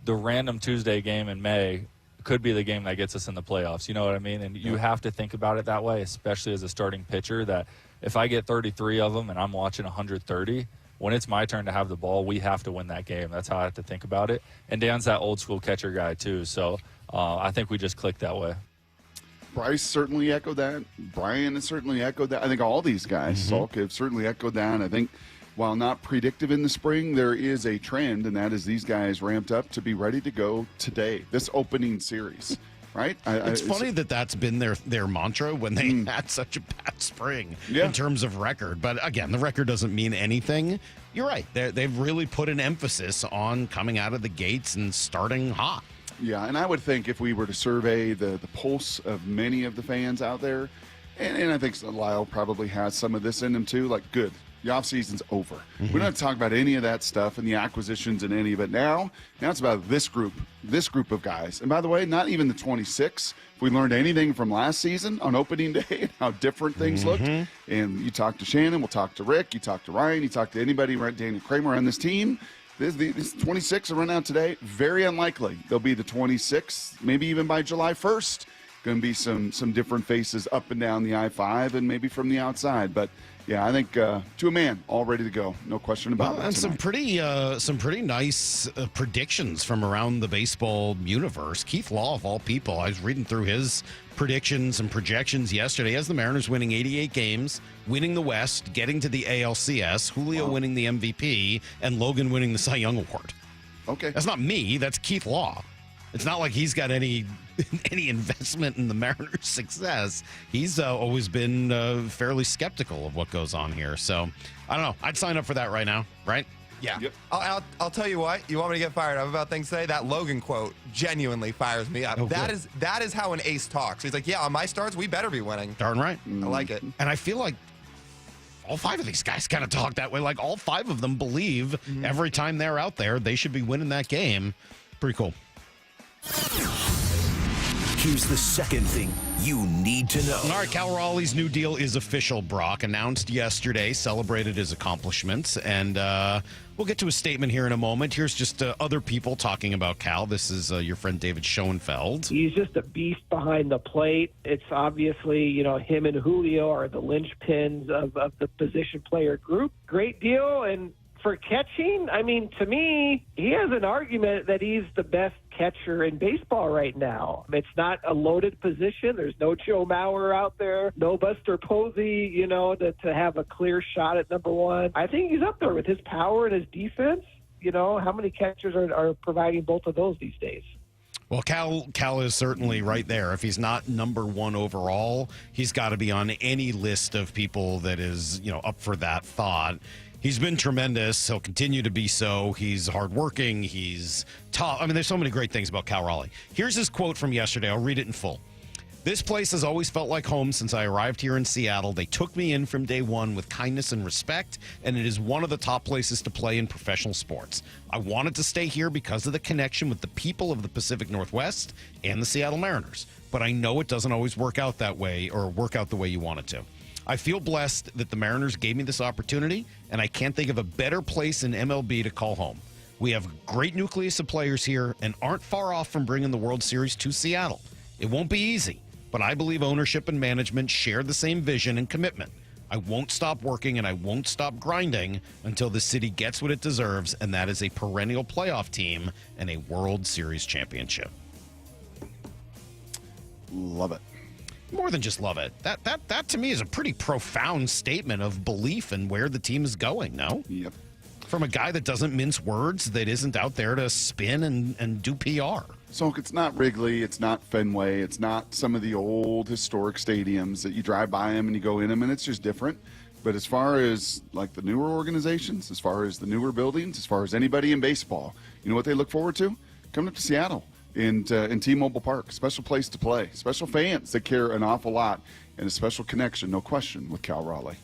the random Tuesday game in May could be the game that gets us in the playoffs. You know what I mean? And you have to think about it that way, especially as a starting pitcher, that if I get 33 of them and I'm watching 130, when it's my turn to have the ball, we have to win that game. That's how I have to think about it. And Dan's that old school catcher guy too. So I think we just clicked that way. Bryce certainly echoed that. Brian has certainly echoed that. I think all these guys, Salk, have certainly echoed that. I think while not predictive in the spring, there is a trend, and that is these guys ramped up to be ready to go today, this opening series. Right? It's funny that that's been their mantra when they had such a bad spring in terms of record. But again, the record doesn't mean anything. You're right. They've really put an emphasis on coming out of the gates and starting hot. Yeah, and I would think if we were to survey the pulse of many of the fans out there, and I think Lyle probably has some of this in him too, like, good. The offseason's over. We don't have to talk about any of that stuff and the acquisitions and any of it now. Now it's about this group of guys. And by the way, not even the 26. If we learned anything from last season on opening day and how different things looked, and you talk to Shannon, we'll talk to Rick, you talk to Ryan, you talk to anybody, right, Daniel Kramer on this team, these 26 will run out today. Very unlikely they'll be the 26, maybe even by July 1st. Going to be some different faces up and down the I-5 and maybe from the outside. But yeah, I think to a man, all ready to go, no question about it. And some pretty nice predictions from around the baseball universe. Keith Law, of all people, I was reading through his predictions and projections yesterday. As the Mariners winning 88 games, winning the West, getting to the ALCS, Julio winning the MVP, and Logan winning the Cy Young Award. Okay, that's not me. That's Keith Law. It's not like he's got any investment in the Mariners' success. He's always been fairly skeptical of what goes on here. So, I don't know. I'd sign up for that right now, right? Yeah. Yep. I'll tell you what. You want me to get fired up about things today? That Logan quote genuinely fires me up. Oh, that is how an ace talks. He's like, yeah, on my starts, we better be winning. Darn right. I like it. And I feel like all 5 of these guys kind of talk that way. Like all 5 of them believe every time they're out there, they should be winning that game. Pretty cool. Here's the second thing you need to know. All right, Cal Raleigh's new deal is official, Brock. Announced yesterday, celebrated his accomplishments, and we'll get to a statement here in a moment. Here's just other people talking about Cal. This is your friend David Schoenfeld. He's just a beast behind the plate. It's obviously, him and Julio are the linchpins of the position player group. Great deal, and for catching, I mean, to me, he has an argument that he's the best catcher in baseball right now. It's not a loaded position. There's no Joe Mauer out there, no Buster Posey, to have a clear shot at number 1. I think he's up there with his power and his defense. How many catchers are providing both of those these days? Well, Cal is certainly right there. If he's not number 1 overall, he's got to be on any list of people that is, up for that thought. He's been tremendous. He'll continue to be so. He's hardworking. He's tough. I mean, there's so many great things about Cal Raleigh. Here's his quote from yesterday. I'll read it in full. "This place has always felt like home since I arrived here in Seattle. They took me in from day one with kindness and respect, and it is one of the top places to play in professional sports. I wanted to stay here because of the connection with the people of the Pacific Northwest and the Seattle Mariners. But I know it doesn't always work out that way or work out the way you want it to. I feel blessed that the Mariners gave me this opportunity, and I can't think of a better place in MLB to call home. We have a great nucleus of players here and aren't far off from bringing the World Series to Seattle. It won't be easy, but I believe ownership and management share the same vision and commitment. I won't stop working and I won't stop grinding until the city gets what it deserves, and that is a perennial playoff team and a World Series championship." Love it. More than just love it. That to me is a pretty profound statement of belief in where the team is going, no? Yep. From a guy that doesn't mince words, that isn't out there to spin and do PR. So it's not Wrigley, it's not Fenway, it's not some of the old historic stadiums that you drive by them and you go in them and it's just different. But as far as like the newer organizations, as far as the newer buildings, as far as anybody in baseball, you know what they look forward to? Coming up to Seattle. In T-Mobile Park, special place to play, special fans that care an awful lot, and a special connection, no question, with Cal Raleigh.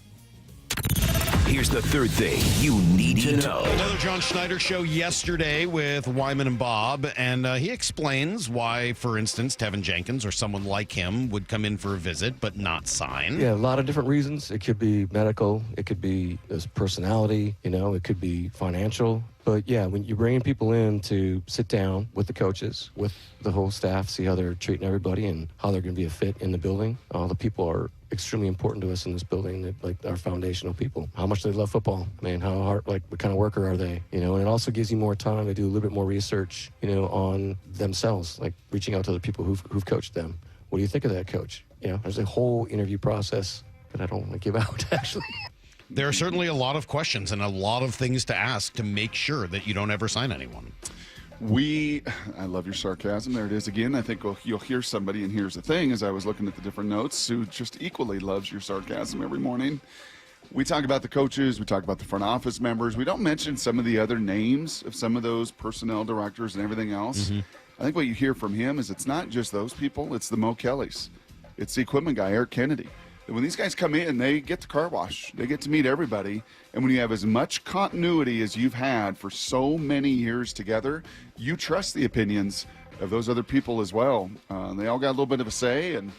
Here's the third thing you need to know. Another John Schneider show yesterday with Wyman and Bob, and he explains why, for instance, Tevin Jenkins or someone like him would come in for a visit but not sign. Yeah, a lot of different reasons. It could be medical. It could be his personality. It could be financial. But yeah, when you're bringing people in to sit down with the coaches, with the whole staff, see how they're treating everybody and how they're going to be a fit in the building. The people are extremely important to us in this building, like our foundational people. How much they love football. I mean, how hard, what kind of worker are they? And it also gives you more time to do a little bit more research, on themselves, like reaching out to the people who've coached them. What do you think of that coach? There's a whole interview process that I don't want to give out, actually. There are certainly a lot of questions and a lot of things to ask to make sure that you don't ever sign anyone. I love your sarcasm. There it is again. I think you'll hear somebody, and here's the thing, as I was looking at the different notes, who just equally loves your sarcasm every morning. We talk about the coaches. We talk about the front office members. We don't mention some of the other names of some of those personnel directors and everything else. Mm-hmm. I think what you hear from him is it's not just those people. It's the Mo Kellys. It's the equipment guy, Eric Kennedy. When these guys come in, they get the car wash. They get to meet everybody. And when you have as much continuity as you've had for so many years together, you trust the opinions of those other people as well. They all got a little bit of a say. And,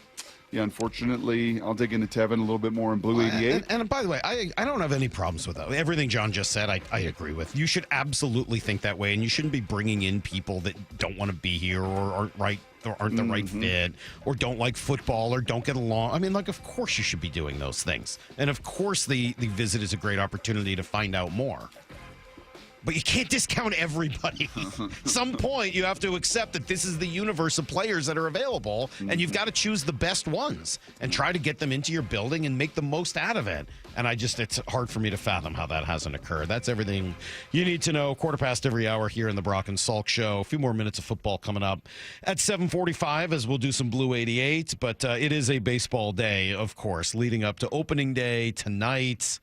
unfortunately, I'll dig into Tevin a little bit more in Blue 88. And by the way, I don't have any problems with that. Everything John just said, I agree with. You should absolutely think that way. And you shouldn't be bringing in people that don't want to be here or aren't the right fit, or don't like football, or don't get along. I mean, of course you should be doing those things. And of course the visit is a great opportunity to find out more. But you can't discount everybody. Some point you have to accept that this is the universe of players that are available, and you've got to choose the best ones and try to get them into your building and make the most out of it. And it's hard for me to fathom how that hasn't occurred. That's everything you need to know. 1:15 every hour here in the Brock and Salk Show. A few more minutes of football coming up at 7:45 as we'll do some Blue 88. But it is a baseball day, of course, leading up to opening day tonight.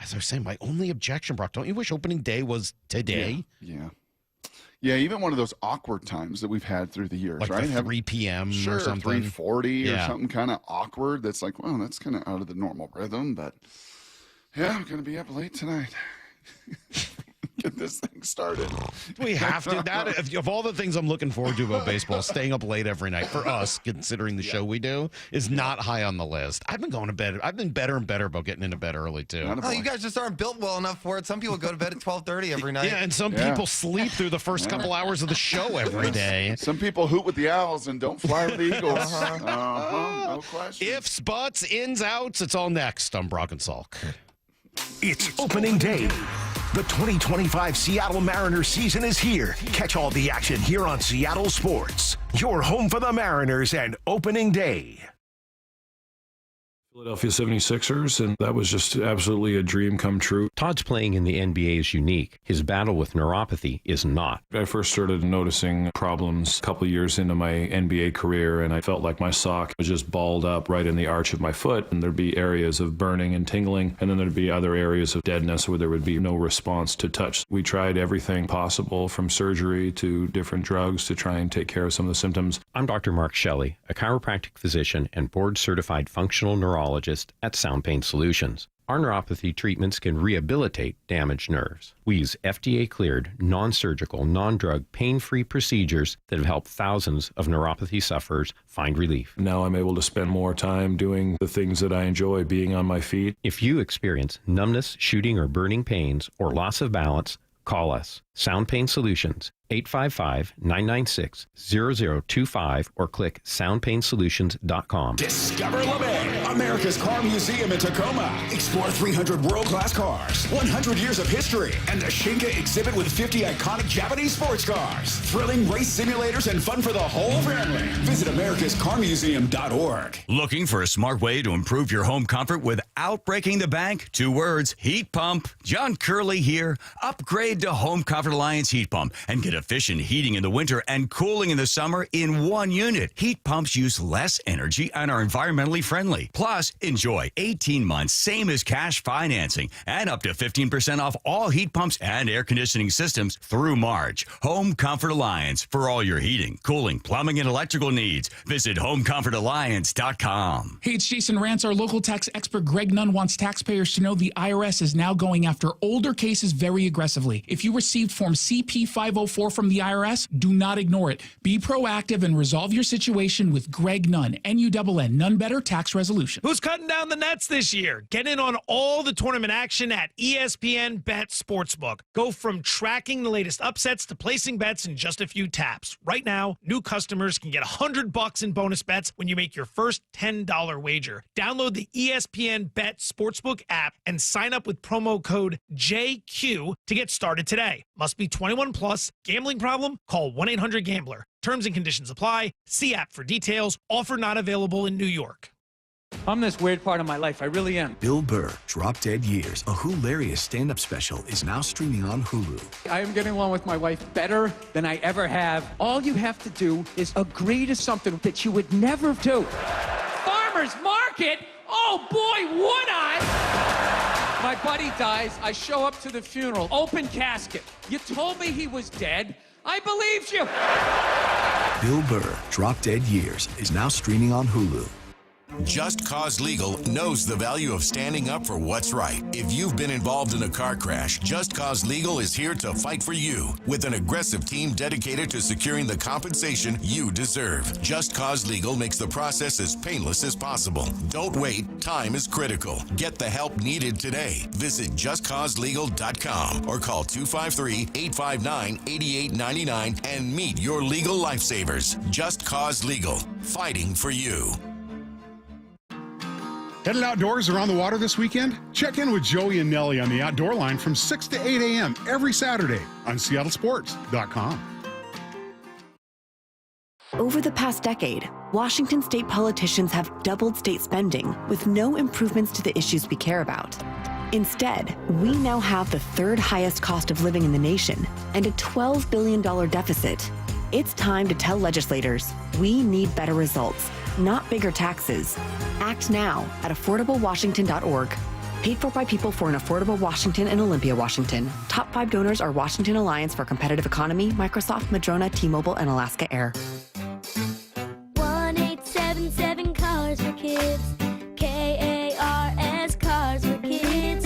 As I was saying, my only objection, Brock, don't you wish opening day was today? Yeah, even one of those awkward times that we've had through the years, like right? The 3 p.m. or something. 3:40 or something kind of awkward. That's like, well, that's kind of out of the normal rhythm, but Yeah, I'm going to be up late tonight. Get this thing started. We have to. That of all the things I'm looking forward to about baseball, staying up late every night for us, considering the show we do, is not high on the list. I've been going to bed. I've been better and better about getting into bed early too. Oh, you guys just aren't built well enough for it. Some people go to bed at 12:30 every night. Yeah, and some people sleep through the first couple hours of the show every day. Some people hoot with the Owls and don't fly with the Eagles. No question. Ifs, buts, ins, outs. It's all next on Brock and Salk. It's opening day. The 2025 Seattle Mariners season is here. Catch all the action here on Seattle Sports. Your home for the Mariners and opening day. Philadelphia 76ers, and that was just absolutely a dream come true. Todd's playing in the NBA is unique. His battle with neuropathy is not. I first started noticing problems a couple years into my NBA career, and I felt like my sock was just balled up right in the arch of my foot, and there'd be areas of burning and tingling, and then there'd be other areas of deadness where there would be no response to touch. We tried everything possible, from surgery to different drugs, to try and take care of some of the symptoms. I'm Dr. Mark Shelley, a chiropractic physician and board-certified functional neurologist at Sound Pain Solutions. Our neuropathy treatments can rehabilitate damaged nerves. We use FDA-cleared, non-surgical, non-drug, pain-free procedures that have helped thousands of neuropathy sufferers find relief. Now I'm able to spend more time doing the things that I enjoy, being on my feet. If you experience numbness, shooting, or burning pains, or loss of balance, call us. Sound Pain Solutions, 855-996-0025, or click soundpainsolutions.com. Discover LeMay, America's Car Museum in Tacoma. Explore 300 world-class cars, 100 years of history, and the Shinka exhibit with 50 iconic Japanese sports cars. Thrilling race simulators and fun for the whole family. Visit americascarmuseum.org. Looking for a smart way to improve your home comfort without breaking the bank? 2 words, heat pump. John Curley here. Upgrade to Home Comfort Alliance Heat Pump and get efficient heating in the winter and cooling in the summer in one unit. Heat pumps use less energy and are environmentally friendly. Plus, enjoy 18 months, same as cash financing, and up to 15% off all heat pumps and air conditioning systems through March. Home Comfort Alliance for all your heating, cooling, plumbing, and electrical needs. Visit HomeComfortAlliance.com. Hey, it's Jason Rantz. Our local tax expert Greg Nunn wants taxpayers to know the IRS is now going after older cases very aggressively. If you received Form CP-504 from the IRS, do not ignore it. Be proactive and resolve your situation with Greg Nunn, N-U-N-N, None Better Tax Resolution. Who's cutting down the nets this year? Get in on all the tournament action at ESPN Bet Sportsbook. Go from tracking the latest upsets to placing bets in just a few taps. Right now, new customers can get $100 in bonus bets when you make your first $10 wager. Download the ESPN Bet Sportsbook app and sign up with promo code JQ to get started today. Must be 21 plus. Gambling problem? Call 1-800-GAMBLER. Terms and conditions apply. See app for details. Offer not available in New York. I'm this weird part of my life. I really am. Bill Burr, Drop Dead Years, a hilarious stand-up special, is now streaming on Hulu. I am getting along with my wife better than I ever have. All you have to do is agree to something that you would never do. Farmer's market? Oh, boy, would I! My buddy dies. I show up to the funeral. Open casket. You told me he was dead. I believed you. Bill Burr, Drop Dead Years, is now streaming on Hulu. Just Cause Legal knows the value of standing up for what's right. If you've been involved in a car crash, Just Cause Legal is here to fight for you with an aggressive team dedicated to securing the compensation you deserve. Just Cause Legal makes the process as painless as possible. Don't wait. Time is critical. Get the help needed today. Visit justcauselegal.com or call 253-859-8899 and meet your legal lifesavers. Just Cause Legal. Fighting for you. Headed outdoors or on the water this weekend? Check in with Joey and Nellie on the Outdoor Line from 6 to 8 a.m. every Saturday on seattlesports.com. Over the past decade, Washington state politicians have doubled state spending with no improvements to the issues we care about. Instead, we now have the 3rd highest cost of living in the nation and a $12 billion deficit. It's time to tell legislators we need better results, not bigger taxes. Act now at affordablewashington.org. Paid for by people for an affordable Washington and Olympia, Washington. Top 5 donors are Washington Alliance for Competitive Economy, Microsoft, Madrona, T-Mobile, and Alaska Air. 1-877 Cars for Kids. KARS Cars for Kids.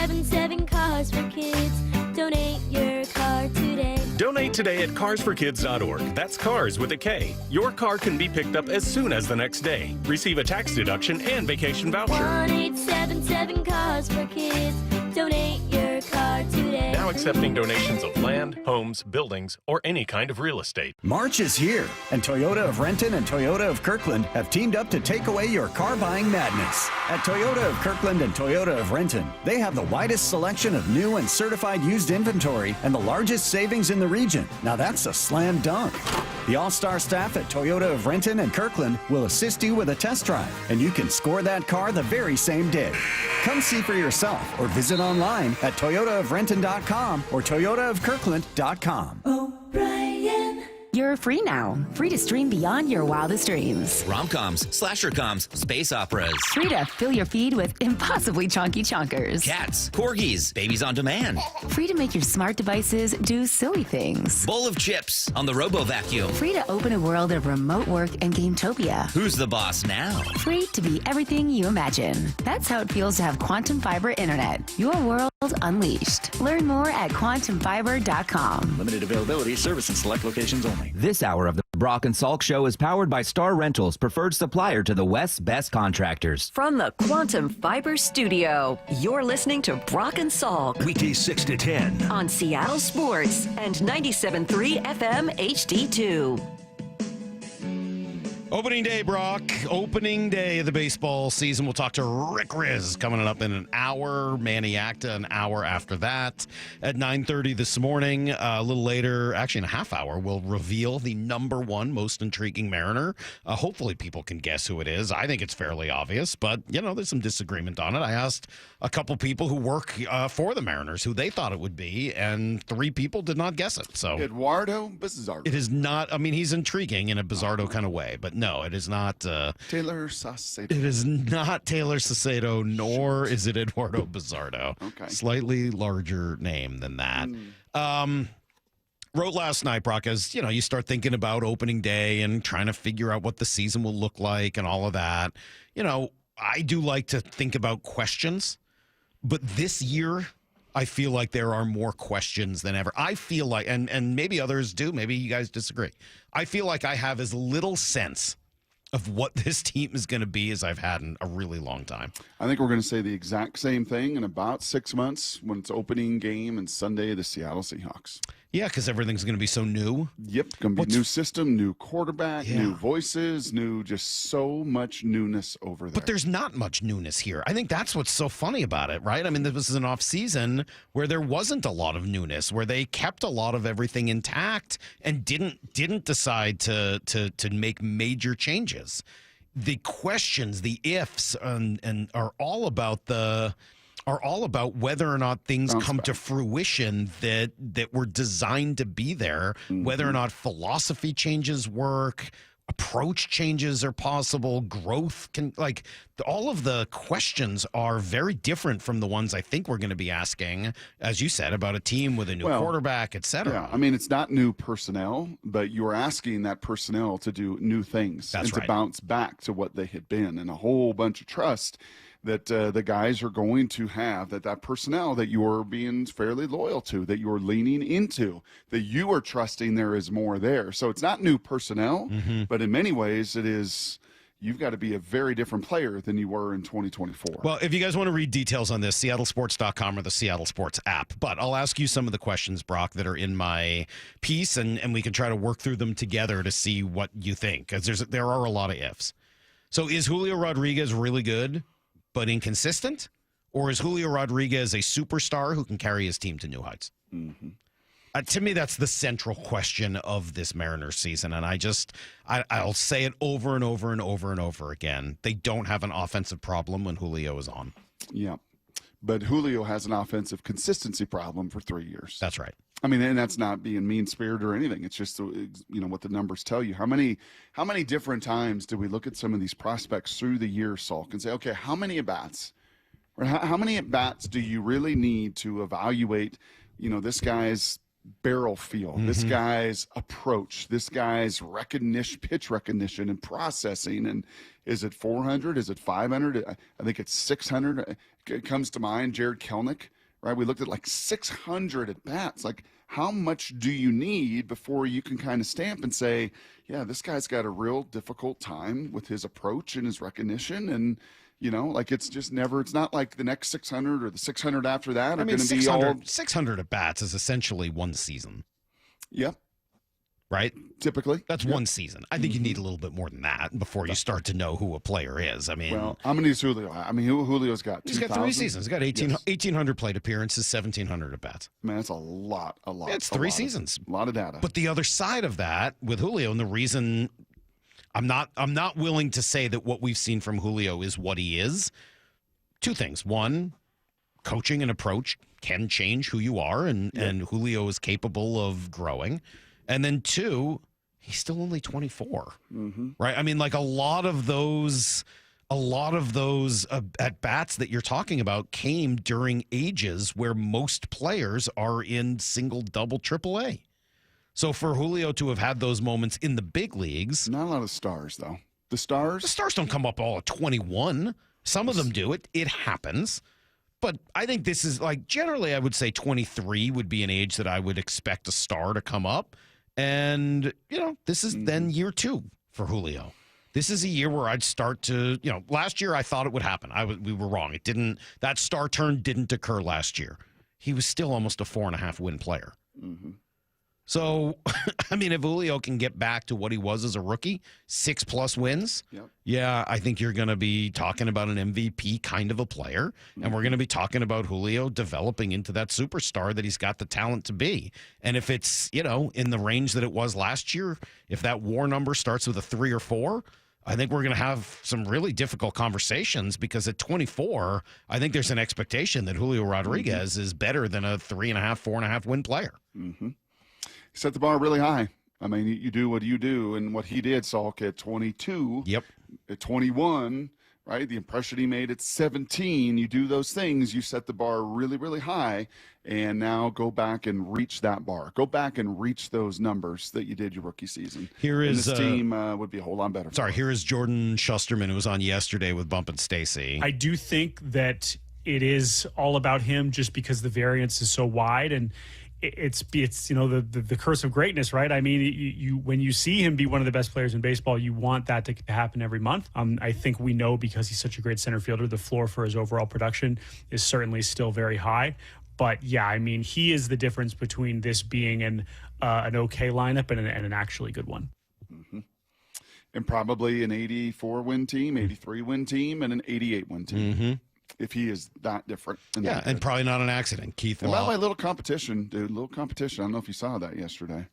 877 Cars for Kids. Donate your car today. Donate today at carsforkids.org. That's cars with a K. Your car can be picked up as soon as the next day. Receive a tax deduction and vacation voucher. 1-877 Cars for Kids. Donate your car today. Now accepting donations of land, homes, buildings, or any kind of real estate. March is here, and Toyota of Renton and Toyota of Kirkland have teamed up to take away your car buying madness. At Toyota of Kirkland and Toyota of Renton, they have the widest selection of new and certified used inventory and the largest savings in the region. Now that's a slam dunk. The all-star staff at Toyota of Renton and Kirkland will assist you with a test drive, and you can score that car the very same day. Come see for yourself or visit online at toyotaofrenton.com or toyotaofkirkland.com. O'Brien. You're free now. Free to stream beyond your wildest dreams. Rom-coms, slasher-coms, space operas. Free to fill your feed with impossibly chunky chunkers. Cats, corgis, babies on demand. Free to make your smart devices do silly things. Bowl of chips on the Robo-Vacuum. Free to open a world of remote work and Gametopia. Who's the boss now? Free to be everything you imagine. That's how it feels to have Quantum Fiber Internet. Your world unleashed. Learn more at quantumfiber.com. Limited availability, service in select locations only. This hour of the Brock and Salk Show is powered by Star Rentals, preferred supplier to the West's best contractors. From the Quantum Fiber Studio, you're listening to Brock and Salk. Weekdays 6 to 10. On Seattle Sports and 97.3 FM HD2. Opening day, Brock. Opening day of the baseball season. We'll talk to Rick Rizzs coming up in an hour. Manny Acta an hour after that. At 9:30 this morning, a little later, actually in a half hour, we'll reveal the number one most intriguing Mariner. Hopefully people can guess who it is. I think it's fairly obvious, but, there's some disagreement on it. I asked a couple people who work for the Mariners who they thought it would be, and 3 people did not guess it. So Eduardo Bizardo. It is not, he's intriguing in a Bizardo kind of way, but no, it is not. Taylor Saucedo. It is not Taylor Saucedo, nor is it Eduardo Bizardo. Okay. Slightly larger name than that. Wrote last night, Brock, as you start thinking about opening day and trying to figure out what the season will look like and all of that. I do like to think about questions, but this year I feel like there are more questions than ever. I feel like, and maybe others do, maybe you guys disagree. I feel like I have as little sense of what this team is going to be as I've had in a really long time. I think we're going to say the exact same thing in about 6 months when it's opening game and Sunday, the Seattle Seahawks. Yeah, because everything's going to be so new. Yep, going to be new system, new quarterback, new voices, just so much newness over there. But there's not much newness here. I think that's what's so funny about it, right? This is an off season where there wasn't a lot of newness, where they kept a lot of everything intact and didn't decide to make major changes. The questions, the ifs, and are all about whether or not things come to fruition that were designed to be there, whether or not philosophy changes work, approach changes are possible, growth can, all of the questions are very different from the ones I think we're going to be asking, as you said, about a team with a new quarterback, et cetera. Yeah, it's not new personnel, but you're asking that personnel to do new things to bounce back to what they had been, and a whole bunch of trust that the guys are going to have, that personnel that you're being fairly loyal to, that you're leaning into, that you are trusting there is more there. So it's not new personnel, but in many ways it is. You've got to be a very different player than you were in 2024. Well, if you guys want to read details on this, seattlesports.com or the Seattle Sports app. But I'll ask you some of the questions, Brock, that are in my piece, and we can try to work through them together to see what you think, because there are a lot of ifs. So is Julio Rodriguez really good but inconsistent? Or is Julio Rodriguez a superstar who can carry his team to new heights? To me, that's the central question of this Mariners season. And I'll say it over and over and over and over again. They don't have an offensive problem when Julio is on. Yeah. But Julio has an offensive consistency problem for 3 years. That's right. And that's not being mean-spirited or anything. It's just, what the numbers tell you. How many different times do we look at some of these prospects through the year, Salk, and say, okay, how many at-bats? Or how many at-bats do you really need to evaluate, this guy's barrel feel, this guy's approach, this guy's pitch recognition and processing? And is it 400? Is it 500? I think it's 600. It comes to mind Jared Kelenic right? We looked at like 600 at bats. Like, how much do you need before you can kind of stamp and say, yeah, this guy's got a real difficult time with his approach and his recognition? And, you know, like it's just never, it's not like the next 600 or the 600 after that are going to be all. 600 at bats is essentially one season. Yep. Right? Typically. That's one season. I think you need a little bit more than that before you start to know who a player is. I mean, well, how many is Julio? I mean, Julio's got 2,000. He's got 3 seasons. He's got 1,800 plate appearances, 1,700 at bats. Man, that's a lot. Yeah, it's 3 seasons. A lot of data. But the other side of that with Julio, and the reason I'm not willing to say that what we've seen from Julio is what he is. 2 things. One, coaching and approach can change who you are, and Julio is capable of growing. And then 2, he's still only 24, right? I mean, like a lot of those at bats that you're talking about came during ages where most players are in single, double, triple A. So for Julio to have had those moments in the big leagues, not a lot of stars though. The stars don't come up all at 21. Some of them do. It happens. But I think this is like generally I would say 23 would be an age that I would expect a star to come up. And, you know, this is then year 2 for Julio. This is a year where I'd start to, you know, last year I thought it would happen. We were wrong. It didn't. That star turn didn't occur last year. He was still almost a 4.5 win player. So, I mean, if Julio can get back to what he was as a rookie, 6+ wins, yeah, I think you're going to be talking about an MVP kind of a player. And we're going to be talking about Julio developing into that superstar that he's got the talent to be. And if it's, you know, in the range that it was last year, if that WAR number starts with a 3 or 4, I think we're going to have some really difficult conversations because at 24, I think there's an expectation that Julio Rodriguez is better than a 3.5, 4.5 win player. Set the bar really high. I mean, you do what you do, and what he did, Salk, at 22. Yep. At 21, right? The impression he made at 17. You do those things, you set the bar really, really high, and now go back and reach that bar. Go back and reach those numbers that you did your rookie season. Here is this team would be a whole lot better. Sorry, here is Jordan Shusterman, who was on yesterday with Bump and Stacy. I do think that it is all about him just because the variance is so wide, and it's you know the curse of greatness, right? I mean, you when you see him be one of the best players in baseball, you want that to happen every month. I think we know because he's such a great center fielder, the floor for his overall production is certainly still very high. But yeah, I mean, he is the difference between this being an okay lineup and an actually good one. And probably an 84 win team, 83 win team, and an 88 win team. If he is that different. Yeah, and probably not an accident. Keith And by the Law. way, little competition, dude. Little competition. I don't know if you saw that yesterday.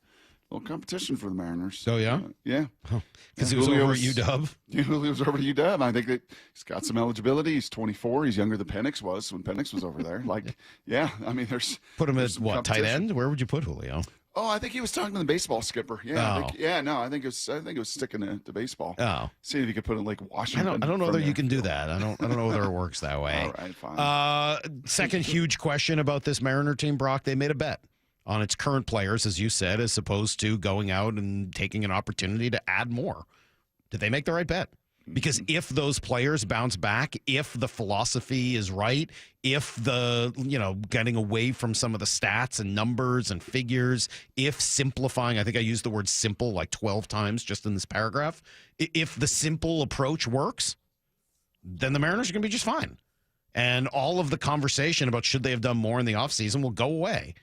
Little competition for the Mariners. Oh, yeah? Yeah. Because he was over at UW? Yeah, Julio was over at UW. I think that he's got some eligibility. He's 24. He's younger than Penix was when Penix was over there. Like, yeah, I mean, there's. Put him there's at what, tight competition. end? Where would you put Julio? Oh, I think he was talking to the baseball skipper. Yeah, Oh. I think it was sticking to baseball. Oh. See if you could put it like Washington. I don't know from whether there. you can do that. I don't know whether it works that way. All right, fine. Second huge question about this Mariner team, Brock. They made a bet on its current players, as you said, as opposed to going out and taking an opportunity to add more. Did they make the right bet? Because if those players bounce back, if the philosophy is right, if the, getting away from some of the stats and numbers and figures, if simplifying, I think I used the word simple like 12 times just in this paragraph, if the simple approach works, then the Mariners are going to be just fine. And all of the conversation about should they have done more in the offseason will go away.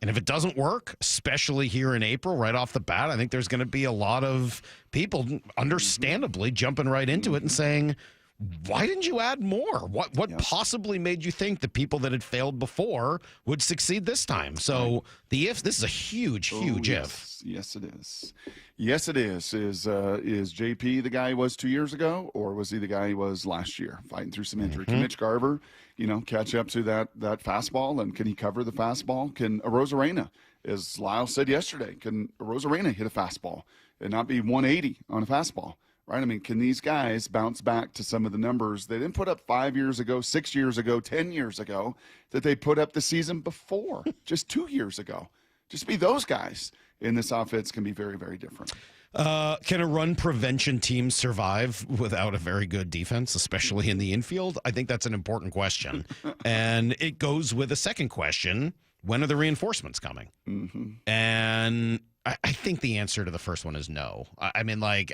And if it doesn't work, especially here in April, right off the bat, I think there's going to be a lot of people, understandably, jumping right into it and saying, why didn't you add more? What possibly made you think the people that had failed before would succeed this time? So the if, this is a huge if. Yes, it is. Yes, it is. Is JP the guy he was 2 years ago, or was he the guy he was last year, fighting through some injury? Can Mitch Garver, catch up to that fastball, and can he cover the fastball? Can Arozarena, as Lyle said yesterday, can Arozarena hit a fastball and not be 180 on a fastball? Right? I mean, can these guys bounce back to some of the numbers they didn't put up 5 years ago, 6 years ago, 10 years ago that they put up the season before, just 2 years ago? Just be those guys in this offense can be very, very different. Can a run prevention team survive without a very good defense, especially in the infield? I think that's an important question. And it goes with a second question. When are the reinforcements coming? And I think the answer to the first one is no. I mean, like,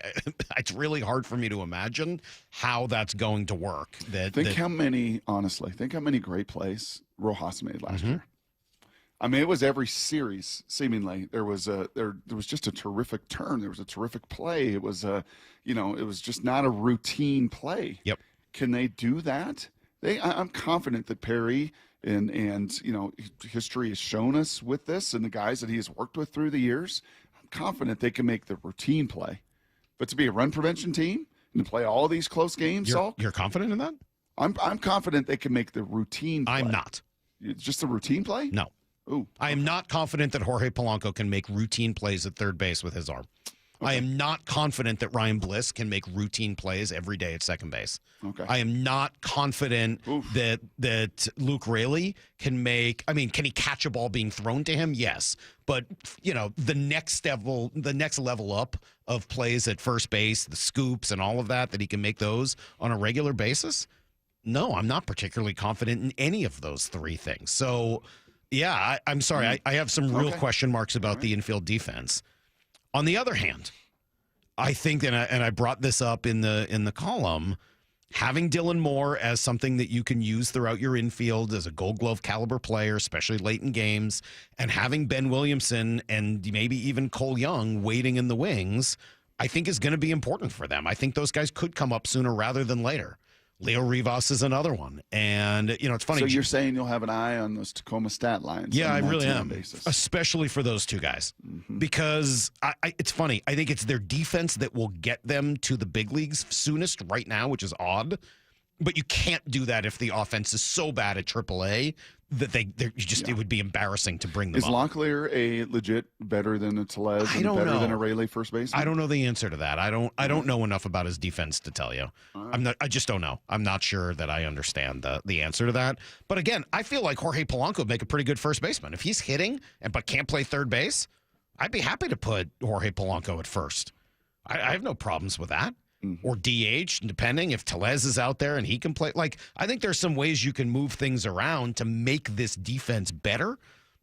it's really hard for me to imagine how that's going to work. Think how many great plays Rojas made last year. I mean, it was every series, seemingly. There was just a terrific turn. There was a terrific play. It was it was just not a routine play. Yep. Can they do that? I'm confident that Perry and history has shown us with this and the guys that he has worked with through the years, I'm confident they can make the routine play. But to be a run prevention team and to play all these close games, you're confident in that? I'm confident they can make the routine play. I'm not. Just the routine play? No. Ooh, I am not confident that Jorge Polanco can make routine plays at third base with his arm. Okay. I am not confident that Ryan Bliss can make routine plays every day at second base. Okay. I am not confident that Luke Raley can make. I mean, can he catch a ball being thrown to him? Yes, but the next level up of plays at first base, the scoops and all of that he can make those on a regular basis. No, I'm not particularly confident in any of those three things. So. Yeah, I'm sorry. I have some real question marks about the infield defense. On the other hand, I think, and I brought this up in the column, having Dylan Moore as something that you can use throughout your infield as a Gold Glove caliber player, especially late in games, and having Ben Williamson and maybe even Cole Young waiting in the wings, I think is going to be important for them. I think those guys could come up sooner rather than later. Leo Rivas is another one. And, it's funny. So you're saying you'll have an eye on those Tacoma stat lines? Yeah, I really am. Basis. Especially for those two guys. Because it's funny. I think it's their defense that will get them to the big leagues soonest right now, which is odd. But you can't do that if the offense is so bad at AAA that it would be embarrassing to bring them up. Is Locklear a legit better than a Tellez and better than a Rayleigh first baseman? I don't know the answer to that. I don't know enough about his defense to tell you. I just don't know. I'm not sure that I understand the answer to that. But again, I feel like Jorge Polanco would make a pretty good first baseman. If he's hitting but can't play third base, I'd be happy to put Jorge Polanco at first. I have no problems with that. Or DH, depending if Tellez is out there and he can play. Like, I think there's some ways you can move things around to make this defense better.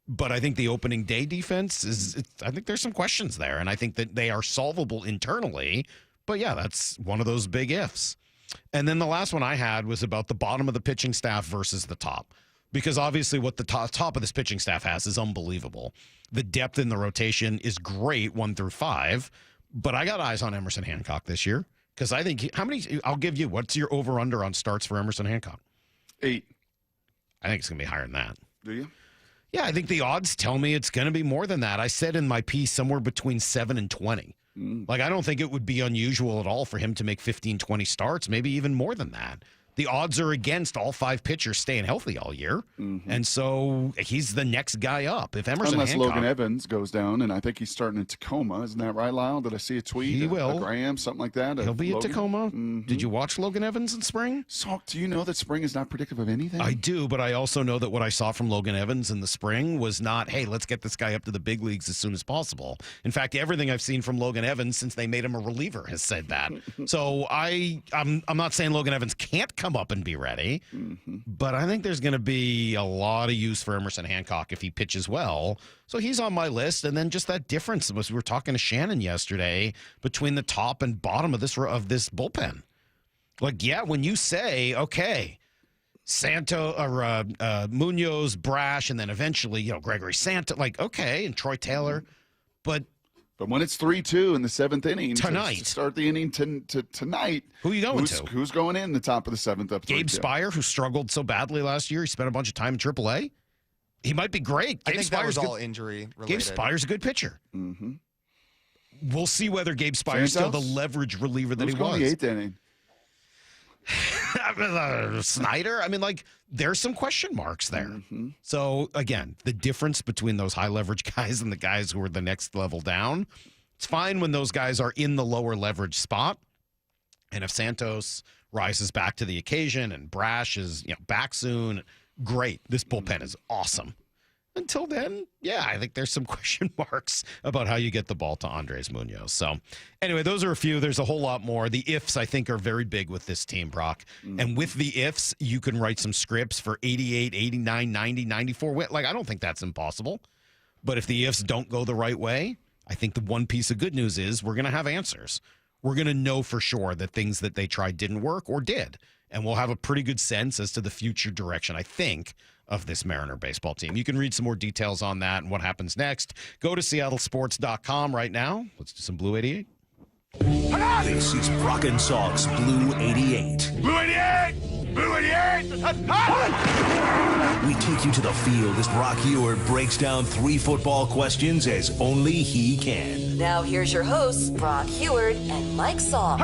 But I think the opening day defense I think there's some questions there. And I think that they are solvable internally. But yeah, that's one of those big ifs. And then the last one I had was about the bottom of the pitching staff versus the top. Because obviously what the top of this pitching staff has is unbelievable. The depth in the rotation is great, 1 through 5. But I got eyes on Emerson Hancock this year. Because I think, I'll give you, what's your over-under on starts for Emerson Hancock? 8. I think it's going to be higher than that. Do you? Yeah, I think the odds tell me it's going to be more than that. I said in my piece somewhere between 7 and 20. Like, I don't think it would be unusual at all for him to make 15, 20 starts, maybe even more than that. The odds are against all 5 pitchers staying healthy all year. And so he's the next guy up. If Emerson Unless Hancock, Logan Evans goes down, and I think he's starting in Tacoma. Isn't that right, Lyle? Did I see a tweet? He will. A Graham, something like that? He'll be at Tacoma. Did you watch Logan Evans in spring? Salk, do you know that spring is not predictive of anything? I do, but I also know that what I saw from Logan Evans in the spring was not, hey, let's get this guy up to the big leagues as soon as possible. In fact, everything I've seen from Logan Evans since they made him a reliever has said that. So I'm not saying Logan Evans can't come up and be ready. But I think there's going to be a lot of use for Emerson Hancock if he pitches well. So he's on my list. And then just that difference was, we were talking to Shannon yesterday, between the top and bottom of this bullpen. Like, yeah, when you say, okay, Munoz, Brash, and then eventually, Gregory Santa, like, okay, and Troy Taylor. But when it's 3-2 in the 7th inning tonight, to start the inning tonight, who are you going to? Who's going in the top of the 7th up? Gabe Spire, who struggled so badly last year. He spent a bunch of time in AAA. He might be great. I think that was all injury related. Gabe Spire's a good pitcher. We'll see whether Gabe Spire's still the leverage reliever that he was. The 8th inning? Snyder. I mean, like, there's some question marks there. So again, the difference between those high leverage guys and the guys who are the next level down, it's fine when those guys are in the lower leverage spot. And if Santos rises back to the occasion and Brash is back soon, great. This bullpen is awesome. until then, yeah, I think there's some question marks about how you get the ball to Andres Munoz. So anyway, those are a few. There's a whole lot more. The ifs, I think, are very big with this team, Brock. And with the ifs, you can write some scripts for 88, 89, 90, 94. Like, I don't think that's impossible. But if the ifs don't go the right way, I think the one piece of good news is we're going to have answers. We're going to know for sure that things that they tried didn't work or did. And we'll have a pretty good sense as to the future direction, I think, of this Mariner baseball team. You can read some more details on that and what happens next. Go to seattlesports.com right now. Let's do some Blue 88. This is Brock and Salk's Blue 88. Blue 88! Blue 88! We take you to the field as Brock Ewart breaks down 3 football questions as only he can. Now here's your hosts, Brock Heward and Mike Salk.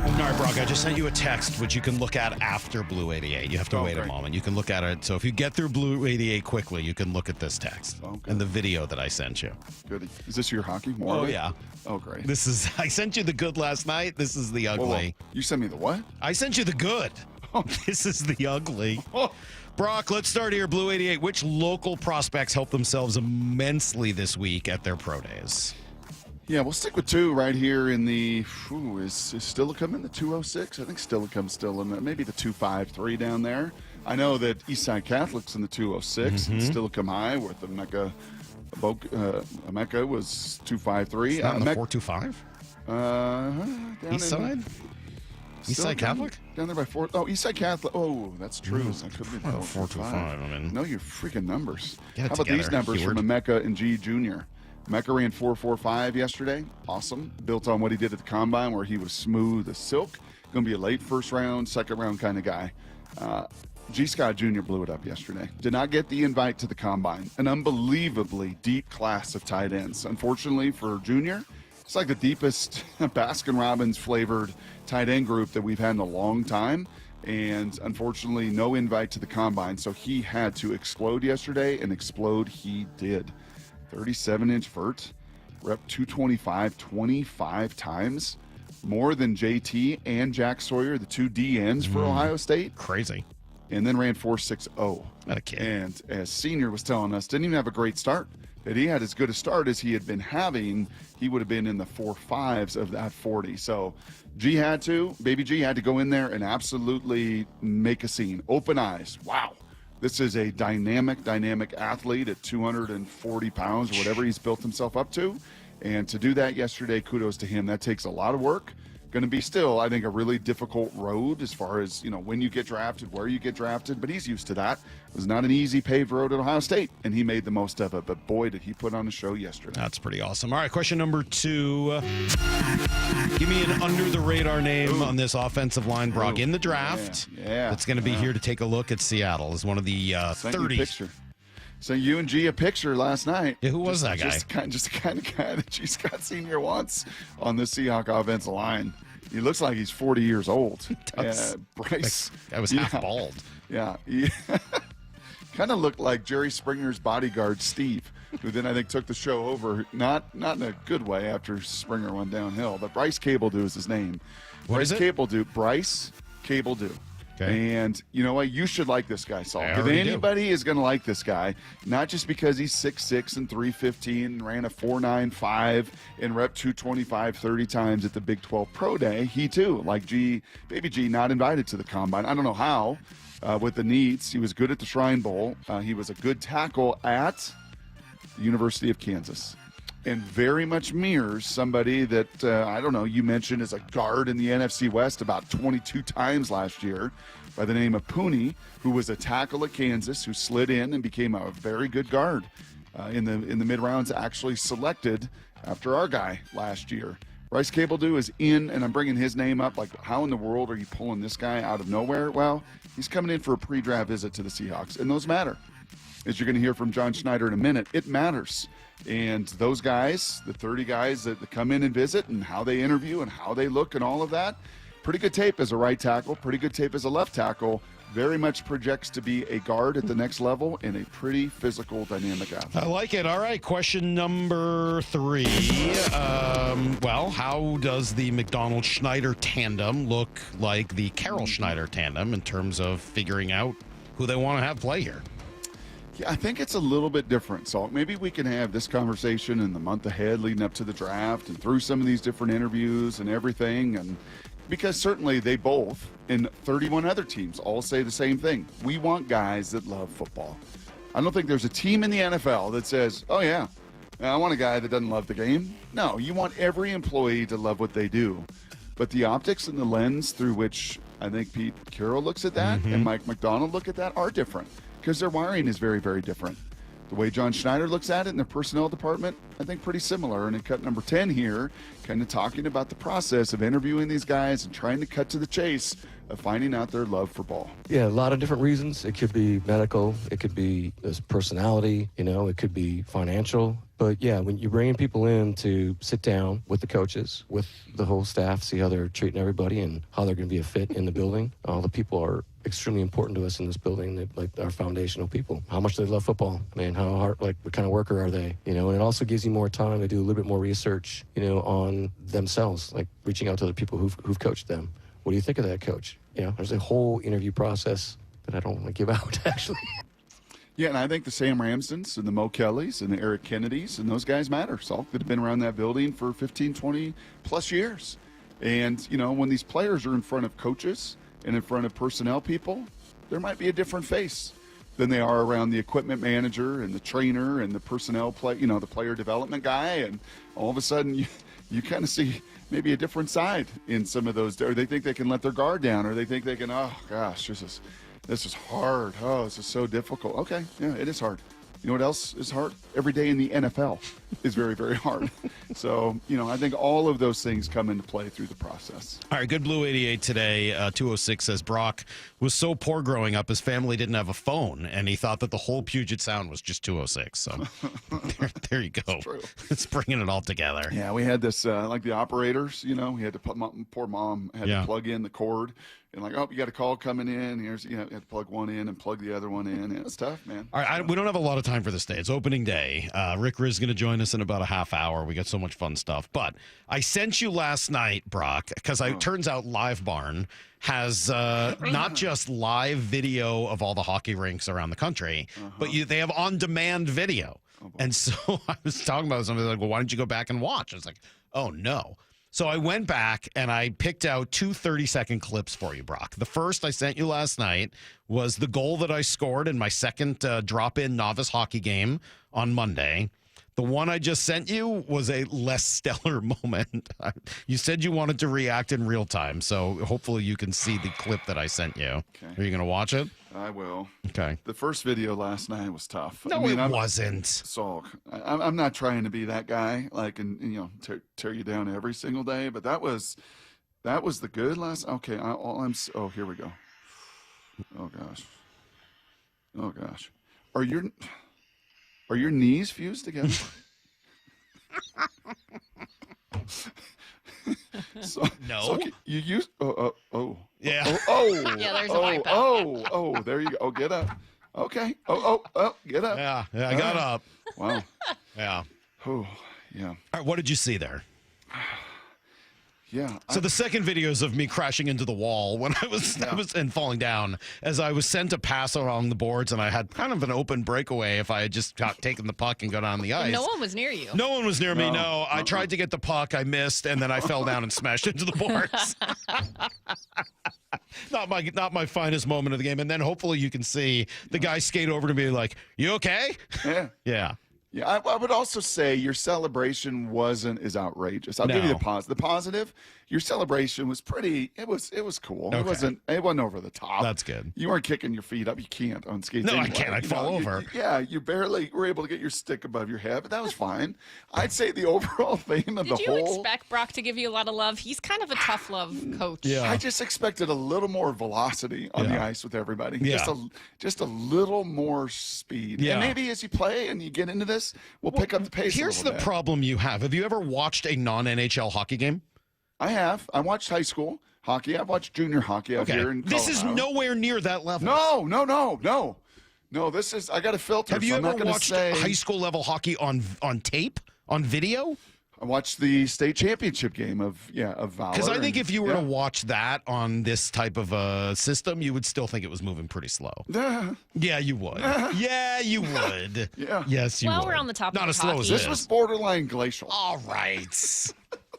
All right, Brock, I just sent you a text, which you can look at after Blue 88. You have to wait a moment. You can look at it. So if you get through Blue 88 quickly, you can look at this text and the video that I sent you. Good. Is this your hockey? More Oh, of it? yeah. Oh, great. I sent you the good last night. This is the ugly. Whoa. You sent me the what? I sent you the good. This is the ugly. Brock, let's start here. Blue 88. Which local prospects helped themselves immensely this week at their pro days? Yeah, we'll stick with 2 right here in the, is Stillicum in the 206? I think Stillicum's still in the, maybe the 253 down there. I know that Eastside Catholic's in the 206 and Stillicum High with the Mecca was 253. It's not in the 425? Eastside? Eastside Catholic? Down there by 4. Oh, Eastside Catholic. Oh, that's true. That could be 425. I mean, know your freaking numbers. Get it How about together, these numbers Heward. from Emeka and G Jr.? Mecca ran 4.45 yesterday. Awesome. Built on what he did at the combine where he was smooth as silk. Going to be a late first round, second round kind of guy. G. Scott Jr. blew it up yesterday. Did not get the invite to the combine. An unbelievably deep class of tight ends. Unfortunately for Jr., it's like the deepest Baskin-Robbins flavored tight end group that we've had in a long time. And unfortunately, no invite to the combine. So he had to explode yesterday, and explode he did. 37-inch vert, rep 225 25 times, more than JT and Jack Sawyer, the 2 DNs for Ohio State. Crazy. And then ran 4.60. Not a kid. And as Senior was telling us, didn't even have a great start. If he had as good a start as he had been having, he would have been in the 4.5s of that 40. So Baby G had to go in there and absolutely make a scene. Open eyes. Wow. This is a dynamic athlete at 240 pounds or whatever he's built himself up to. And to do that yesterday, kudos to him. That takes a lot of work. Going to be still, I think, a really difficult road as far as, when you get drafted, where you get drafted. But he's used to that. It was not an easy paved road at Ohio State, and he made the most of it. But boy, did he put on a show yesterday. That's pretty awesome. All right, question number 2. Give me an under-the-radar name on this offensive line, Brock, in the draft. Yeah. That's going to be here to take a look at Seattle as one of the 30. So you and G a picture last night. Yeah, who was that guy? Just the kind of guy that G. Scott Sr. wants on the Seahawk offensive line. He looks like he's 40 years old. Bryce. That was half bald. Yeah. He kind of looked like Jerry Springer's bodyguard, Steve, who then I think took the show over, not in a good way after Springer went downhill, but Bryce Cabledew is his name. What is it? Bryce Cabledew. Okay. And you know what? You should like this guy, Saul. I If already anybody is going to like this guy, not just because he's 6'6" and 315 and ran a 4.95 and rep 225 30 times at the Big 12 Pro Day, he too, like Baby G, not invited to the combine. I don't know how with the needs. He was good at the Shrine Bowl. He was a good tackle at the University of Kansas. And very much mirrors somebody that, I don't know, you mentioned as a guard in the NFC West about 22 times last year by the name of Pooney, who was a tackle at Kansas, who slid in and became a very good guard in the mid-rounds, actually selected after our guy last year. Bryce Cabledew is in, and I'm bringing his name up. Like, how in the world are you pulling this guy out of nowhere? Well, he's coming in for a pre-draft visit to the Seahawks, and those matter. As you're going to hear from John Schneider in a minute, it matters. And those guys, the 30 guys that come in and visit and how they interview and how they look and all of that, pretty good tape as a right tackle, pretty good tape as a left tackle, very much projects to be a guard at the next level and a pretty physical, dynamic athlete. I like it. All right, question number 3. How does the McDonald-Schneider tandem look like the Carroll-Schneider tandem in terms of figuring out who they want to have play here. Yeah, I think it's a little bit different, Salk. Maybe we can have this conversation in the month ahead leading up to the draft and through some of these different interviews and everything. And because certainly they both and 31 other teams all say the same thing. We want guys that love football. I don't think there's a team in the NFL that says, oh, yeah, I want a guy that doesn't love the game. No, you want every employee to love what they do. But the optics and the lens through which I think Pete Carroll looks at that and Mike McDonald look at that are different because their wiring is very, very different. The way John Schneider looks at it in the personnel department, I think pretty similar. And in cut number 10 here, kind of talking about the process of interviewing these guys and trying to cut to the chase of finding out their love for ball. Yeah, a lot of different reasons. It could be medical. It could be this personality. It could be financial. But yeah, when you're bringing people in to sit down with the coaches, with the whole staff, see how they're treating everybody and how they're going to be a fit in the building. All the people are extremely important to us in this building, like our foundational people. How much they love football. How hard, what kind of worker are they? And it also gives you more time to do a little bit more research, on themselves, like reaching out to the people who've coached them. What do you think of that coach? There's a whole interview process that I don't want to give out, actually. Yeah, and I think the Sam Ramsdens and the Mo Kellys and the Eric Kennedys and those guys matter, Salk, that have been around that building for 15, 20 plus years. And, when these players are in front of coaches and in front of personnel people, there might be a different face than they are around the equipment manager and the trainer and the personnel the player development guy. And all of a sudden you kind of see maybe a different side in some of those. Or they think they can let their guard down, or they think they can, oh gosh, this is hard. Oh, this is so difficult. Okay, yeah, it is hard. You know what else is hard? Every day in the NFL is very, very hard. So, I think all of those things come into play through the process. All right, Good Blue 88 today, 206 says Brock was so poor growing up, his family didn't have a phone, and he thought that the whole Puget Sound was just 206. So there you go. It's bringing it all together. Yeah, we had this, like the operators, we had to put, poor mom had to plug in the cord. And you got a call coming in. Here's, you have to plug one in and plug the other one in. It's tough, man. All right, we don't have a lot of time for this day. It's opening day. Rick Rizzs is going to join us in about a half hour. We got so much fun stuff. But I sent you last night, Brock, because it turns out Live Barn has not just live video of all the hockey rinks around the country, but they have on-demand video. And so I was talking about something like, well, why don't you go back and watch? I was like, oh, no. So I went back and I picked out two 30-second clips for you, Brock. The first I sent you last night was the goal that I scored in my second drop-in novice hockey game on Monday. The one I just sent you was a less stellar moment. You said you wanted to react in real time, so hopefully you can see the clip that I sent you. Okay. Are you going to watch it? I will. Okay. The first video last night was tough. No, it wasn't. Salk. I'm not trying to be that guy, and tear you down every single day. But that was the good last. Okay. Here we go. Oh gosh. Are your knees fused together? No. So you use yeah. Yeah, there's a wipeout. There you go. Oh, get up. Okay. Get up. Yeah, I got up. Wow. Yeah. Oh, yeah. All right, what did you see there? Yeah. So the second video is of me crashing into the wall when I was and falling down as I was sent a pass along the boards, and I had kind of an open breakaway if I had just taken the puck and got on the ice. No one was near you. No one was near me. No, I tried to get the puck, I missed, and then I fell down and smashed into the boards. Not my finest moment of the game. And then hopefully you can see the guy skate over to me like, "You okay?" Yeah. Yeah. Yeah, I would also say your celebration wasn't as outrageous. I'll give you the positive. The positive, your celebration was pretty. It was cool. Okay. It wasn't over the top. That's good. You weren't kicking your feet up. You can't on skates. No, anyway. I can't. I'd fall over. You barely were able to get your stick above your head, but that was fine. I'd say the overall theme of Did the you whole. expect Brock to give you a lot of love? He's kind of a tough love coach. Yeah. I just expected a little more velocity on the ice with everybody. Yeah. Just a little more speed. Yeah. And maybe as you play and you get into this, we'll pick up the pace. Here's the problem you have. Have you ever watched a non-NHL hocky game? I have. I watched high school hockey. I've watched junior hockey out here in Colorado. This is nowhere near that level. No, this is, I got a filter. Have you ever watched high school level hockey on tape, on video? I watched the state championship game of Valor. Because I think if you were to watch that on this type of a system, you would still think it was moving pretty slow. Yeah, you would. Yeah, you would. Yeah. Yes, you would. While we're on the topic Not of as slow hockey, as This was borderline glacial. All right.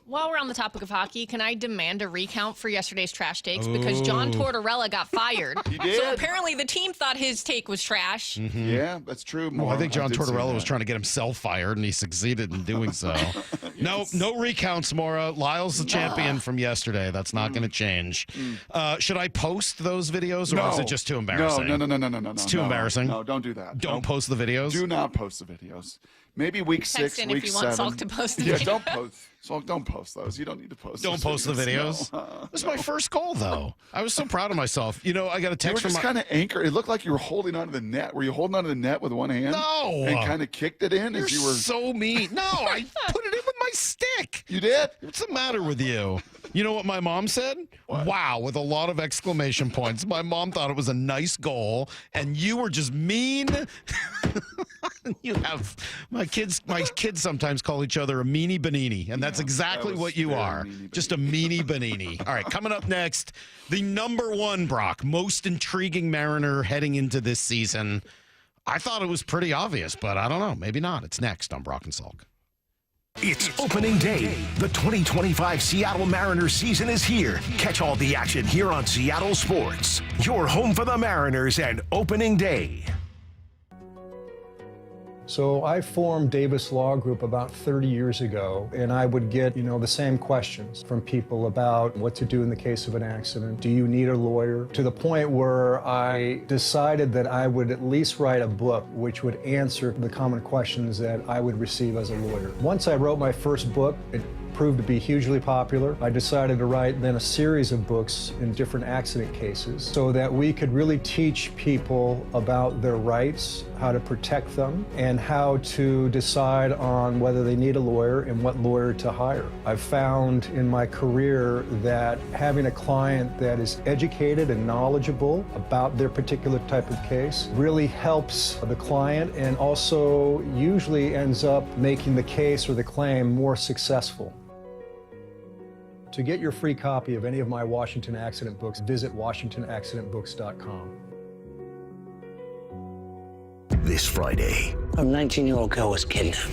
While we're on the topic of hockey, can I demand a recount for yesterday's trash takes? Because John Tortorella got fired. He did. So apparently the team thought his take was trash. Yeah, that's true. Well, I think John did see Tortorella was that. trying to get himself fired, and he succeeded in doing so. No recounts, Maura. Lyle's the champion from yesterday. That's not going to change. Should I post those videos, or is it just too embarrassing? No. It's too embarrassing? No, don't do that. Don't post the videos? Do not post the videos. Maybe week Text 6, in week if you 7. want Salk to post the Yeah, videos. don't post. Salk, don't post those. You don't need to post. Don't those post the videos. No. This is my first goal, though. I was so proud of myself. You know, I got a You were text from just kind of anchored. It looked like you were holding onto the net. Were you holding onto the net with one hand? No. And kind of kicked it in You're as you were. so mean. No, I put it in with my stick. You did? What's the matter with you? You know what my mom said? What? Wow, with a lot of exclamation points. My mom thought it was a nice goal, and you were just mean. You have my kids sometimes call each other a meanie Benini, and that's exactly what you are. Just a meanie Benini. All right, coming up next, the number one, Brock, most intriguing Mariner heading into this season. I thought it was pretty obvious, but I don't know. Maybe not. It's next on Brock and Salk. It's opening day. The 2025 Seattle Mariners season is here. Catch all the action here on Seattle Sports. Your home for the Mariners and opening day. So I formed Davis Law Group about 30 years ago, and I would get, the same questions from people about what to do in the case of an accident. Do you need a lawyer? To the point where I decided that I would at least write a book which would answer the common questions that I would receive as a lawyer. Once I wrote my first book, it proved to be hugely popular. I decided to write then a series of books in different accident cases so that we could really teach people about their rights, how to protect them, and how to decide on whether they need a lawyer and what lawyer to hire. I've found in my career that having a client that is educated and knowledgeable about their particular type of case really helps the client and also usually ends up making the case or the claim more successful. To get your free copy of any of my Washington accident books, visit WashingtonAccidentBooks.com. This Friday, A 19-year-old girl was kidnapped.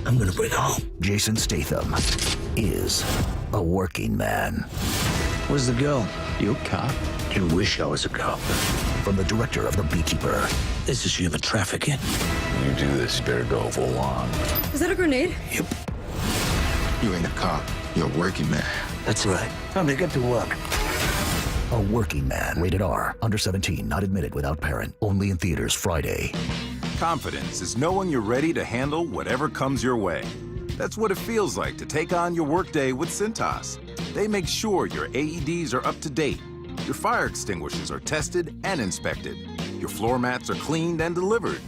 I'm gonna bring her home. Jason Statham is a working man. Where's the girl? You a cop? You wish I was a cop. From the director of The Beekeeper. This is human trafficking. You do this, you better go full on. Is that a grenade? Yep. You ain't a cop. You're a working man. That's right. Time to get to work. A Working Man. Rated R. Under 17. Not admitted without parent. Only in theaters Friday. Confidence is knowing you're ready to handle whatever comes your way. That's what it feels like to take on your workday with Cintas. They make sure your AEDs are up to date, your fire extinguishers are tested and inspected, your floor mats are cleaned and delivered,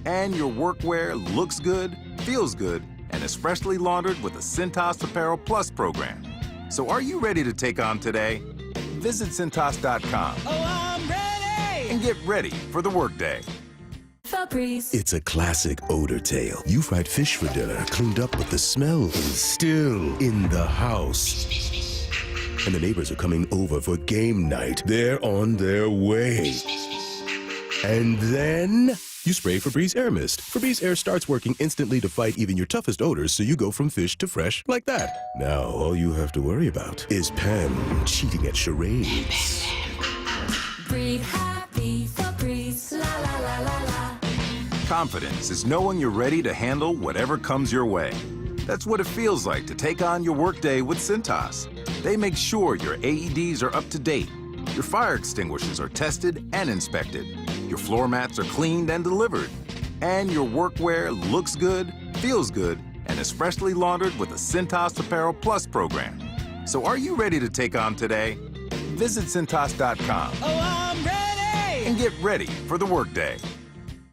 and your workwear looks good, feels good, and is freshly laundered with the Cintas Apparel Plus program. So are you ready to take on today? Visit Cintas.com. Oh, I'm ready! And get ready for the workday. Febreze. It's a classic odor tale. You fried fish for dinner, cleaned up, but the smell is still in the house. And the neighbors are coming over for game night. They're on their way. And then you spray Febreze Air Mist. Febreze Air starts working instantly to fight even your toughest odors, so you go from fish to fresh like that. Now, all you have to worry about is Pam cheating at charades. Breathe happy, Febreze. La la la la la. Confidence is knowing you're ready to handle whatever comes your way. That's what it feels like to take on your workday with Cintas. They make sure your AEDs are up to date, your fire extinguishers are tested and inspected, your floor mats are cleaned and delivered, and your workwear looks good, feels good, and is freshly laundered with the Cintas Apparel Plus program. So are you ready to take on today? Visit Cintas.com. Oh, I'm ready! And get ready for the workday.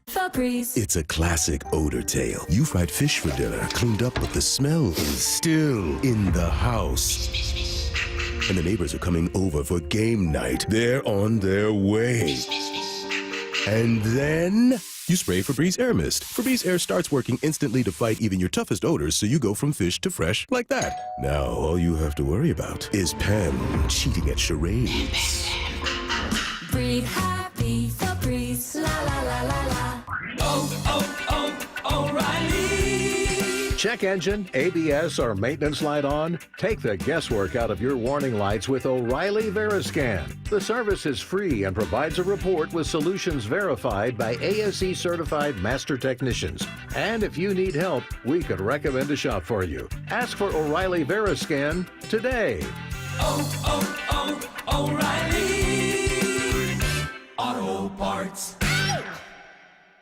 Febreze. It's a classic odor tale. You fried fish for dinner, cleaned up, but the smell is still in the house. And the neighbors are coming over for game night. They're on their way. And then You spray Febreze Air Mist. Febreze Air starts working instantly to fight even your toughest odors, so you go from fish to fresh like that. Now, all you have to worry about is Pam cheating at charades. Breathe happy, Febreze, la la la la la. O'Reilly. Check engine, ABS, or maintenance light on? Take the guesswork out of your warning lights with O'Reilly Veriscan. The service is free and provides a report with solutions verified by ASE certified master technicians. And if you need help, we could recommend a shop for you. Ask for O'Reilly Veriscan today. O'Reilly Auto Parts.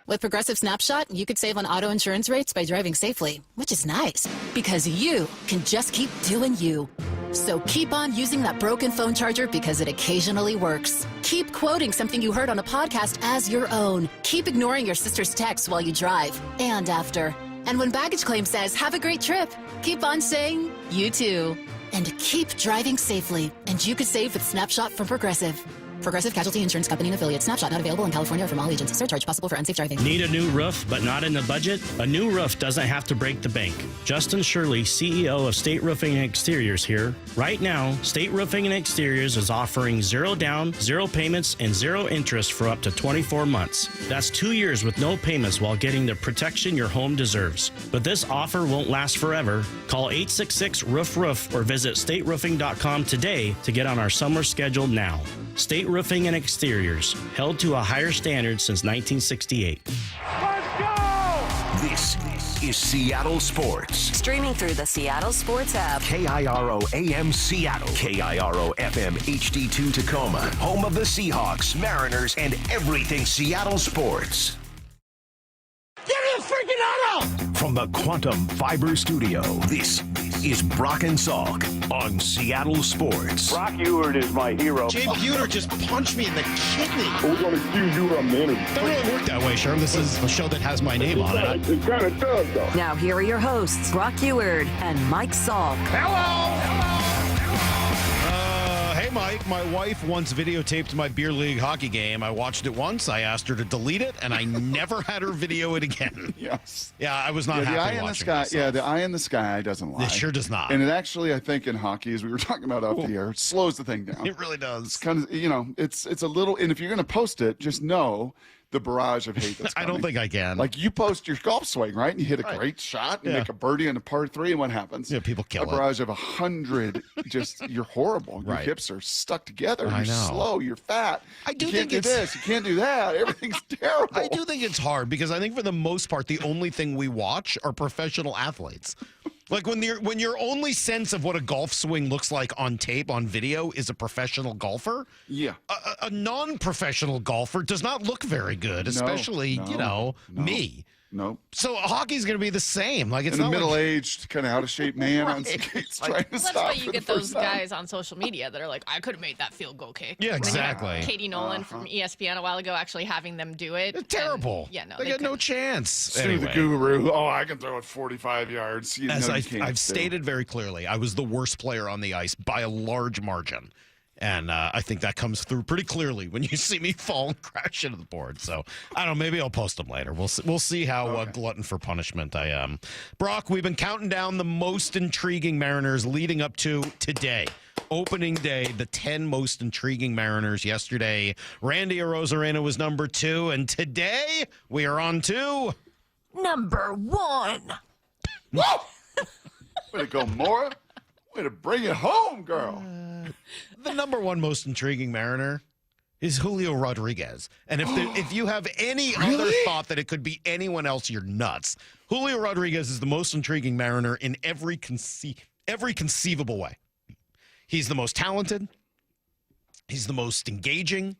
With Progressive Snapshot, you could save on auto insurance rates by driving safely, which is nice because you can just keep doing you. So keep on using that broken phone charger because it occasionally works. Keep quoting something you heard on a podcast as your own. Keep ignoring your sister's texts while you drive and after. And when baggage claim says, have a great trip, keep on saying, you too. And keep driving safely. And you could save with Snapshot from Progressive. Progressive Casualty Insurance Company and Affiliates. Snapshot not available in California or from all agents. Surcharge possible for unsafe driving. Need a new roof but not in the budget? A new roof doesn't have to break the bank. Justin Shirley, CEO of State Roofing and Exteriors here. Right now, State Roofing and Exteriors is offering 0 down, 0 payments, and 0 interest for up to 24 months. That's 2 years with no payments while getting the protection your home deserves. But this offer won't last forever. Call 866-ROOF-ROOF or visit stateroofing.com today to get on our summer schedule now. State Roofing and Exteriors, held to a higher standard since 1968. This is Seattle Sports. Streaming through the Seattle Sports app. KIRO AM Seattle. KIRO FM HD2 Tacoma. Home of the Seahawks, Mariners, and everything Seattle sports. Give me a freaking auto! From the Quantum Fiber Studio, this is Brock and Salk on Seattle Sports. Brock Ewert is my hero. Jay Buhner just punched me in the kidney. We're going to accuse you of a minute. Doesn't really work that way, Sherm. This is a show that has my name on it. It kind of does, though. Now here are your hosts, Brock Ewert and Mike Salk. Hey, Mike, my wife once videotaped my beer league hockey game. I watched it once. I asked her to delete it, and I never had her video it again. Yes. Yeah, I was not happy the eye in the sky. myself. Yeah, the eye in the sky doesn't lie. It sure does not. And it actually, I think, in hockey, as we were talking about off the air, it slows the thing down. It really does. It's kind of, it's a little. And if you're going to post it, just know the barrage of hate that's coming. I don't think I can. Like, you post your golf swing, right? And you hit a great shot, and make a birdie on a par 3, and what happens? Yeah, people kill a barrage of 100. Just, you're horrible. Your hips are stuck together. I You're know. slow. You're fat. I do you can't think do this. You can't do that. Everything's terrible. I do think it's hard because I think for the most part, the only thing we watch are professional athletes. Like when your only sense of what a golf swing looks like on tape, on video, is a professional golfer. Yeah. A non-professional golfer does not look very good, especially, me. No. So hockey's going to be the same. Like it's and a not middle-aged, kind of out-of-shape man on skates trying to That's stop why you for get the those first time. guys on social media that are like, I could have made that field goal kick. Yeah, exactly. Katie Nolan from ESPN a while ago actually having them do it. It's terrible. Yeah, no, they got no chance. Sue the guru. Oh, I can throw it 45 yards. As I've stated very clearly, I was the worst player on the ice by a large margin. And I think that comes through pretty clearly when you see me fall and crash into the board. So I don't know. Maybe I'll post them later. We'll see how glutton for punishment I am. Brock, we've been counting down the most intriguing Mariners leading up to today. Opening day, the 10 most intriguing Mariners yesterday. Randy Arozarena was number 2, and today we are on to number 1. Whoa! Way to go, Maura. Way to bring it home, girl. The number 1 most intriguing Mariner is Julio Rodriguez. And if you have any other thought that it could be anyone else, you're nuts. Julio Rodriguez is the most intriguing Mariner in every conceivable way. He's the most talented. He's the most engaging.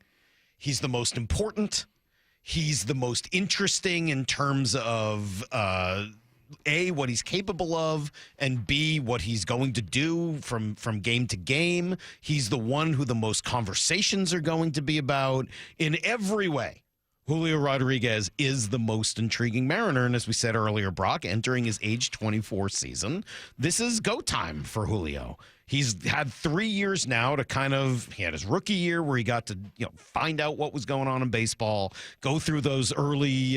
He's the most important. He's the most interesting in terms of A, what he's capable of, and B, what he's going to do from game to game. He's the one who the most conversations are going to be about. In every way, Julio Rodriguez is the most intriguing Mariner. And as we said earlier, Brock, entering his age 24 season, this is go time for Julio. He's had 3 years now to he had his rookie year where he got to, find out what was going on in baseball, go through those early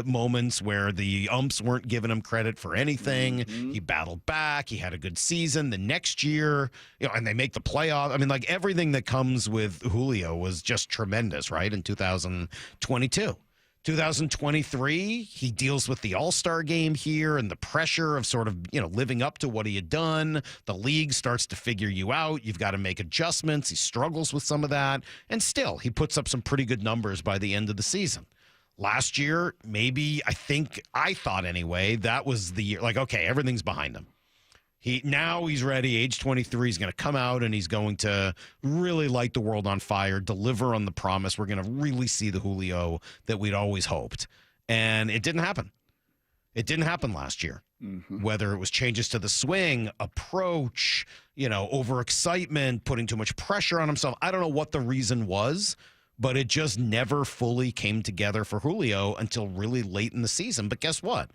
moments where the umps weren't giving him credit for anything. He battled back. He had a good season. The next year, and they make the playoff. I mean, like everything that comes with Julio was just tremendous, right? In 2022. 2023, he deals with the All-Star game here and the pressure of sort of, living up to what he had done. The league starts to figure you out. You've got to make adjustments. He struggles with some of that. And still, he puts up some pretty good numbers by the end of the season. Last year, I thought anyway, that was the year. Like, okay, everything's behind him. Now he's ready, age 23. He's going to come out and he's going to really light the world on fire, deliver on the promise. We're going to really see the Julio that we'd always hoped. And it didn't happen. It didn't happen last year. Whether it was changes to the swing, approach, overexcitement, putting too much pressure on himself. I don't know what the reason was, but it just never fully came together for Julio until really late in the season. But guess what?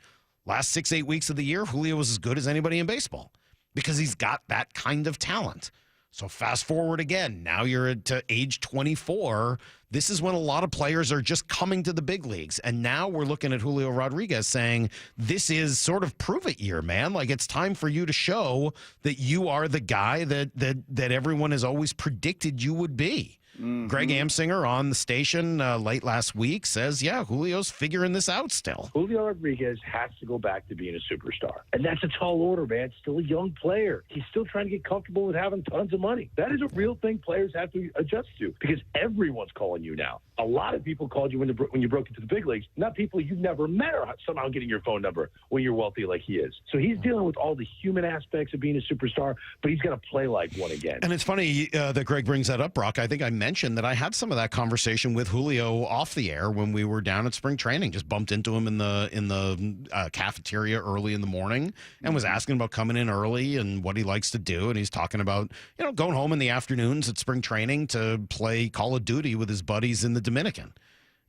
Last 6-8 weeks of the year, Julio was as good as anybody in baseball because he's got that kind of talent. So fast forward again. Now you're at age 24. This is when a lot of players are just coming to the big leagues. And now we're looking at Julio Rodriguez saying, this is sort of prove it year, man. Like it's time for you to show that you are the guy that everyone has always predicted you would be. Greg Amsinger on the station late last week says, Julio's figuring this out still. Julio Rodriguez has to go back to being a superstar. And that's a tall order, man. Still a young player. He's still trying to get comfortable with having tons of money. That is a real thing players have to adjust to because everyone's calling you now. A lot of people called you when you broke into the big leagues, not people you've never met or somehow getting your phone number when you're wealthy like he is. So he's dealing with all the human aspects of being a superstar, but he's going to play like one again. And it's funny that Greg brings that up, Brock. I think I mentioned that I had some of that conversation with Julio off the air when we were down at spring training. Just bumped into him in the cafeteria early in the morning and was asking about coming in early and what he likes to do. And he's talking about, going home in the afternoons at spring training to play Call of Duty with his buddies in the Dominican.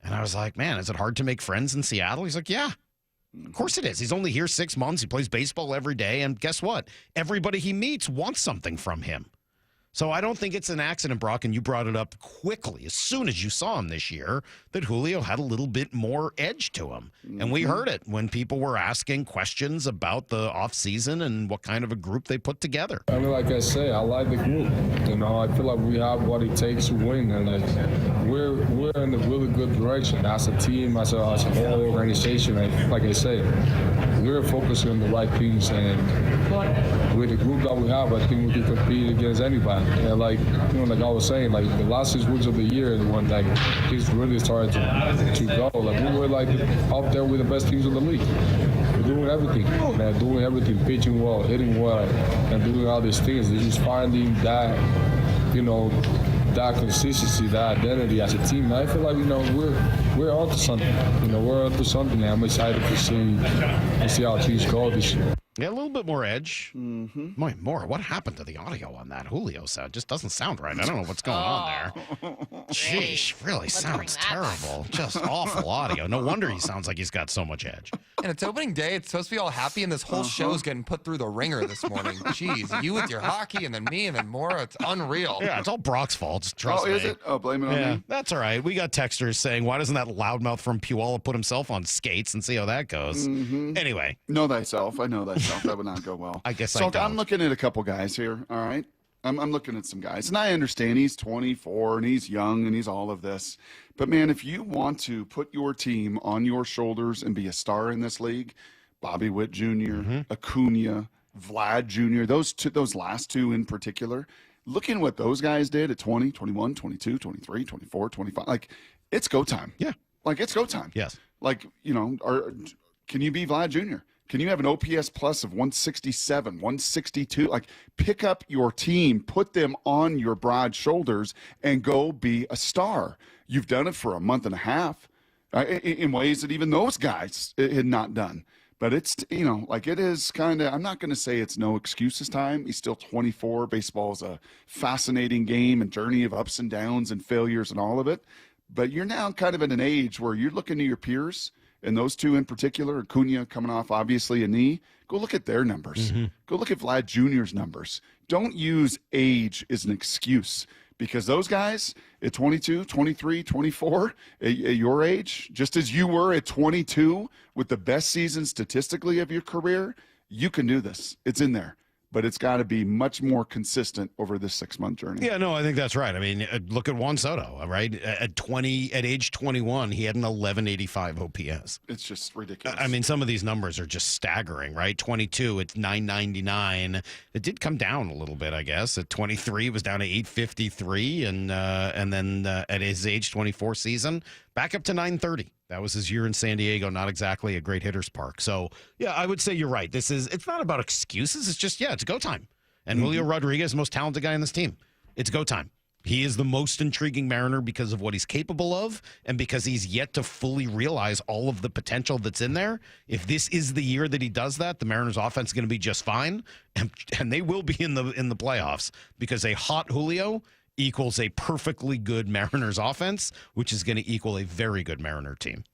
And I was like, man, is it hard to make friends in Seattle? He's like, yeah, of course it is. He's only here 6 months. He plays baseball every day. And guess what? Everybody he meets wants something from him. So I don't think it's an accident, Brock, and you brought it up quickly as soon as you saw him this year, that Julio had a little bit more edge to him. And we heard it when people were asking questions about the offseason and what kind of a group they put together. I mean, like I say, I like the group. I feel like we have what it takes to win, and we're in a really good direction as a team, as a whole organization. And like I say, we're focusing on the right things, and with the group that we have, I think we can compete against anybody. And like I was saying, like the last 6 weeks of the year, when things really started to go, like we were like up there with the best teams in the league. We're doing everything, pitching well, hitting well, and doing all these things. They're just finding that, that consistency, that identity as a team. And I feel like we're onto something. We're onto something. And I'm excited to see how things go this year. Yeah, a little bit more edge. More. What happened to the audio on that Julio sound? Just doesn't sound right. I don't know what's going on there. Jeez, really sounds terrible. Just awful audio. No wonder he sounds like he's got so much edge. And it's opening day. It's supposed to be all happy, and this whole show's getting put through the ringer this morning. Jeez, you with your hockey, and then me, and then more. It's unreal. Yeah, it's all Brock's fault. Trust me. Oh, is it? Oh, blame it on me. That's all right. We got texters saying, why doesn't that loudmouth from Puyallup put himself on skates and see how that goes? Anyway. Know thyself. I know thyself. That would not go well. I guess so. I'm looking at a couple guys here. All right. I'm looking at some guys, and I understand he's 24 and he's young and he's all of this. But man, if you want to put your team on your shoulders and be a star in this league, Bobby Witt Jr., Acuna, Vlad Jr., those last two in particular, looking at what those guys did at 20, 21, 22, 23, 24, 25, like it's go time. Yeah. Like it's go time. Yes. Like, can you be Vlad Jr.? Can you have an OPS plus of 167, 162? Like, pick up your team, put them on your broad shoulders, and go be a star. You've done it for a month and a half in ways that even those guys had not done. But it's, it is kind of, I'm not going to say it's no excuses time. He's still 24. Baseball is a fascinating game and journey of ups and downs and failures and all of it. But you're now kind of in an age where you're looking at your peers, and those two in particular, Acuna coming off obviously a knee. Go look at their numbers. Go look at Vlad Jr.'s numbers. Don't use age as an excuse, because those guys at 22, 23, 24, at your age, just as you were at 22 with the best season statistically of your career, you can do this. It's in there. But it's got to be much more consistent over this 6-month journey. Yeah, no, I think that's right. I mean, look at Juan Soto, right? At age 21, he had an 1185 OPS. It's just ridiculous. I mean, some of these numbers are just staggering, right? 22, it's 999. It did come down a little bit, I guess. At 23, it was down to 853, and then at his age 24 season, back up to 930. That was his year in San Diego, not exactly a great hitter's park. So, yeah, I would say you're right. It's not about excuses. It's just, it's go time. And Julio Rodriguez is the most talented guy on this team. It's go time. He is the most intriguing Mariner because of what he's capable of and because he's yet to fully realize all of the potential that's in there. If this is the year that he does that, the Mariners offense is going to be just fine. And they will be in the playoffs because a hot Julio equals a perfectly good Mariners offense, which is going to equal a very good Mariner team.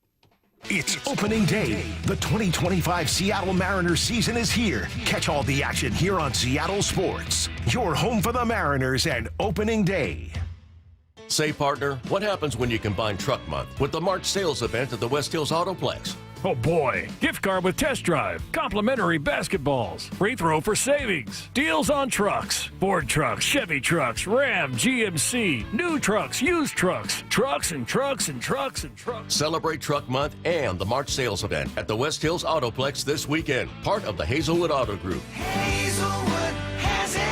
It's opening day. The 2025 Seattle Mariners season is here. Catch all the action here on Seattle Sports. Your home for the Mariners and opening day. Say, partner, what happens when you combine Truck Month with the March sales event at the West Hills Autoplex? Oh boy, gift card with test drive, complimentary basketballs, free throw for savings, deals on trucks, Ford trucks, Chevy trucks, Ram, GMC, new trucks, used trucks, trucks and trucks and trucks and trucks. Celebrate Truck Month and the March sales event at the West Hills Autoplex this weekend, part of the Hazelwood Auto Group. Hazelwood has it.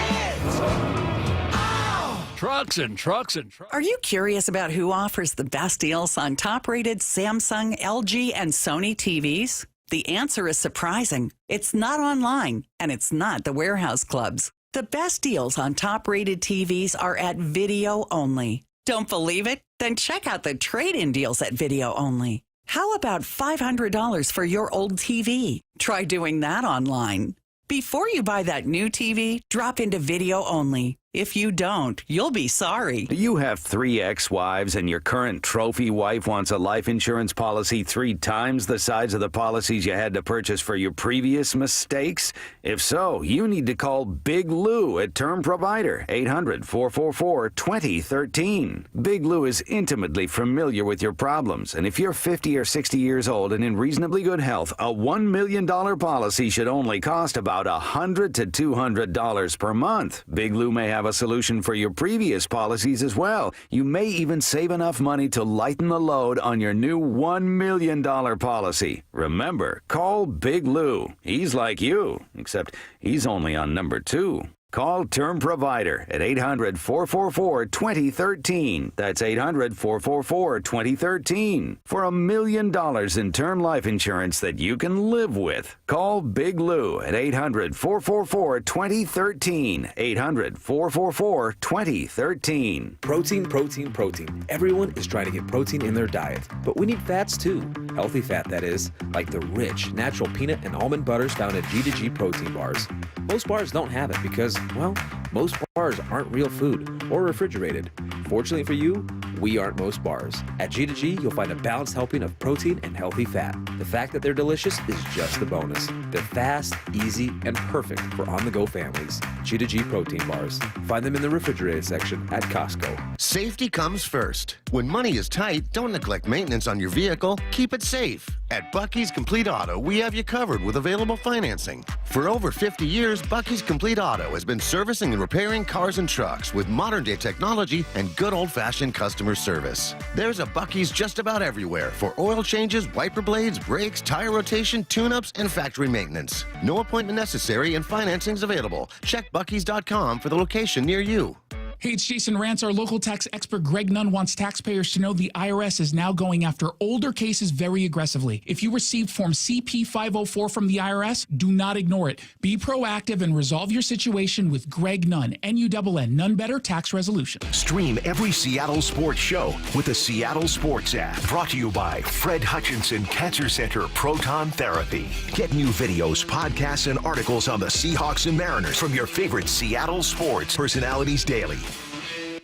Trucks and trucks and trucks. Are you curious about who offers the best deals on top-rated Samsung, LG, and Sony TVs? The answer is surprising. It's not online, and it's not the warehouse clubs. The best deals on top-rated TVs are at Video Only. Don't believe it? Then check out the trade-in deals at Video Only. How about $500 for your old TV? Try doing that online. Before you buy that new TV, drop into Video Only. If you don't, you'll be sorry. Do you have 3 ex-wives and your current trophy wife wants a life insurance policy 3 times the size of the policies you had to purchase for your previous mistakes? If so, you need to call Big Lou at Term Provider, 800-444-2013. Big Lou is intimately familiar with your problems, and if you're 50 or 60 years old and in reasonably good health, a $1 million policy should only cost about $100 to $200 per month. Big Lou may have a solution for your previous policies as well. You may even save enough money to lighten the load on your new $1 million policy. Remember, call Big Lou. He's like you, except he's only on number 2. Call Term Provider at 800-444-2013. That's 800-444-2013 for $1 million in term life insurance that you can live with. Call Big Lou at 800-444-2013. 800-444-2013. Protein, protein, protein. Everyone is trying to get protein in their diet, but we need fats too. Healthy fat, that is, like the rich, natural peanut and almond butters found at G2G protein bars. Most bars don't have it because, well, most bars aren't real food or refrigerated. Fortunately for you, we aren't most bars. At G2G, you'll find a balanced helping of protein and healthy fat. The fact that they're delicious is just the bonus. They're fast, easy, and perfect for on-the-go families. G2G protein bars. Find them in the refrigerated section at Costco. Safety comes first. When money is tight, don't neglect maintenance on your vehicle. Keep it safe. At Bucky's Complete Auto, we have you covered with available financing. For over 50 years, Bucky's Complete Auto has been servicing and repairing cars and trucks with modern-day technology and good old-fashioned customer service. There's a Bucky's just about everywhere for oil changes, wiper blades, brakes, tire rotation, tune-ups, and factory maintenance. No appointment necessary and financing's available. Check Bucky's.com for the location near you. Hey, it's Jason Rantz. Our local tax expert Greg Nunn wants taxpayers to know the IRS is now going after older cases very aggressively. If you received Form CP-504 from the IRS, do not ignore it. Be proactive and resolve your situation with Greg Nunn, N-U-N-N, None Better Tax Resolution. Stream every Seattle sports show with the Seattle Sports app. Brought to you by Fred Hutchinson Cancer Center Proton Therapy. Get new videos, podcasts, and articles on the Seahawks and Mariners from your favorite Seattle sports personalities daily.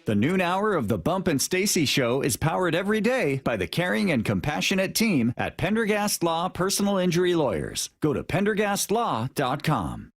The noon hour of the Bump and Stacy Show is powered every day by the caring and compassionate team at Pendergast Law Personal Injury Lawyers. Go to pendergastlaw.com.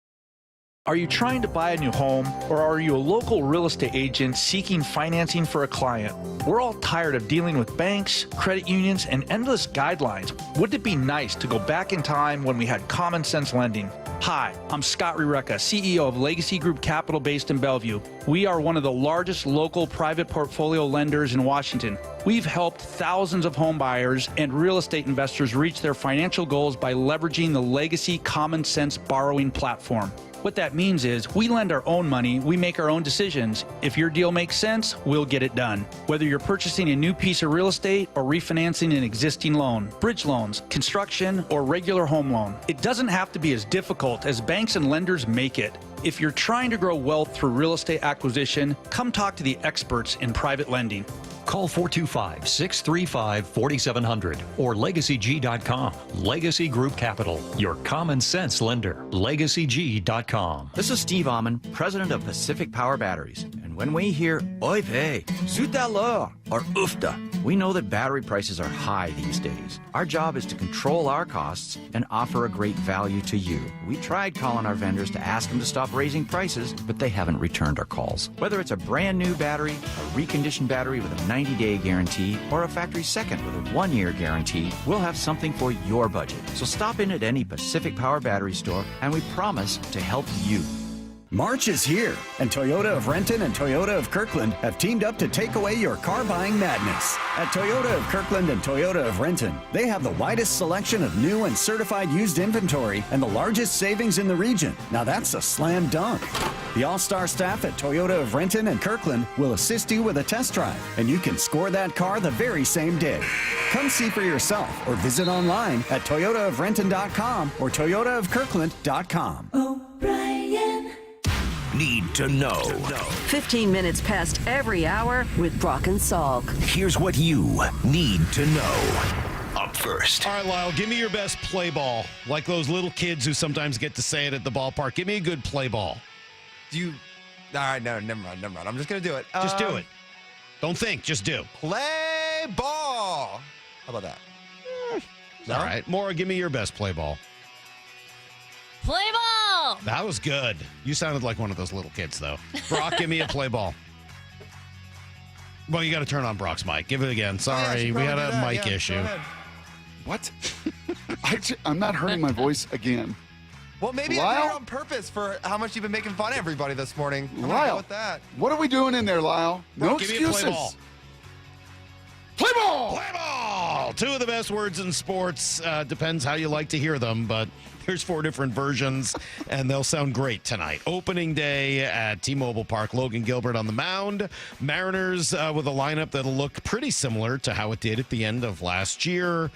Are you trying to buy a new home, or are you a local real estate agent seeking financing for a client? We're all tired of dealing with banks, credit unions, and endless guidelines. Wouldn't it be nice to go back in time when we had common sense lending? Hi, I'm Scott Rureka, CEO of Legacy Group Capital based in Bellevue. We are one of the largest local private portfolio lenders in Washington. We've helped thousands of home buyers and real estate investors reach their financial goals by leveraging the Legacy Common Sense borrowing platform. What that means is we lend our own money, we make our own decisions. If your deal makes sense, we'll get it done. Whether you're purchasing a new piece of real estate or refinancing an existing loan, bridge loans, construction, or regular home loan, it doesn't have to be as difficult as banks and lenders make it. If you're trying to grow wealth through real estate acquisition, come talk to the experts in private lending. Call 425-635-4700 or LegacyG.com. Legacy Group Capital, your common sense lender. LegacyG.com. This is Steve Amman, president of Pacific Power Batteries. And when we hear oy vey, zut alors, or oofta, we know that battery prices are high these days. Our job is to control our costs and offer a great value to you. We tried calling our vendors to ask them to stop raising prices, but they haven't returned our calls. Whether it's a brand new battery, a reconditioned battery with a 90-day guarantee, or a factory second with a 1-year guarantee, we'll have something for your budget. So stop in at any Pacific Power Battery store, and we promise to help you. March is here, and Toyota of Renton and Toyota of Kirkland have teamed up to take away your car buying madness. At Toyota of Kirkland and Toyota of Renton, they have the widest selection of new and certified used inventory and the largest savings in the region. Now that's a slam dunk. The all-star staff at Toyota of Renton and Kirkland will assist you with a test drive, and you can score that car the very same day. Come see for yourself or visit online at toyotaofrenton.com or toyotaofkirkland.com. O'Brien. Need to know. 15 minutes past every hour with Brock and Salk. Here's what you need to know. Up first. All right, Lyle, give me your best play ball. Like those little kids who sometimes get to say it at the ballpark. Give me a good play ball. All right, no, never mind. I'm just going to do it. Just do it. Don't think, just do. Play ball. How about that? All right, Maura, give me your best play ball. Play ball. That was good. You sounded like one of those little kids, though. Brock, give me a play ball. Well, you got to turn on Brock's mic. Give it again. Sorry, we had a mic issue. What? I'm not hurting my voice again. Well, maybe I did it on purpose for how much you've been making fun of everybody this morning. I'm gonna go with that. What are we doing in there, Lyle? No Give excuses. me a play ball. Play ball! Play ball! Two of the best words in sports. Depends how you like to hear them, but there's 4 different versions, and they'll sound great tonight. Opening day at T-Mobile Park. Logan Gilbert on the mound. Mariners with a lineup that'll look pretty similar to how it did at the end of last year.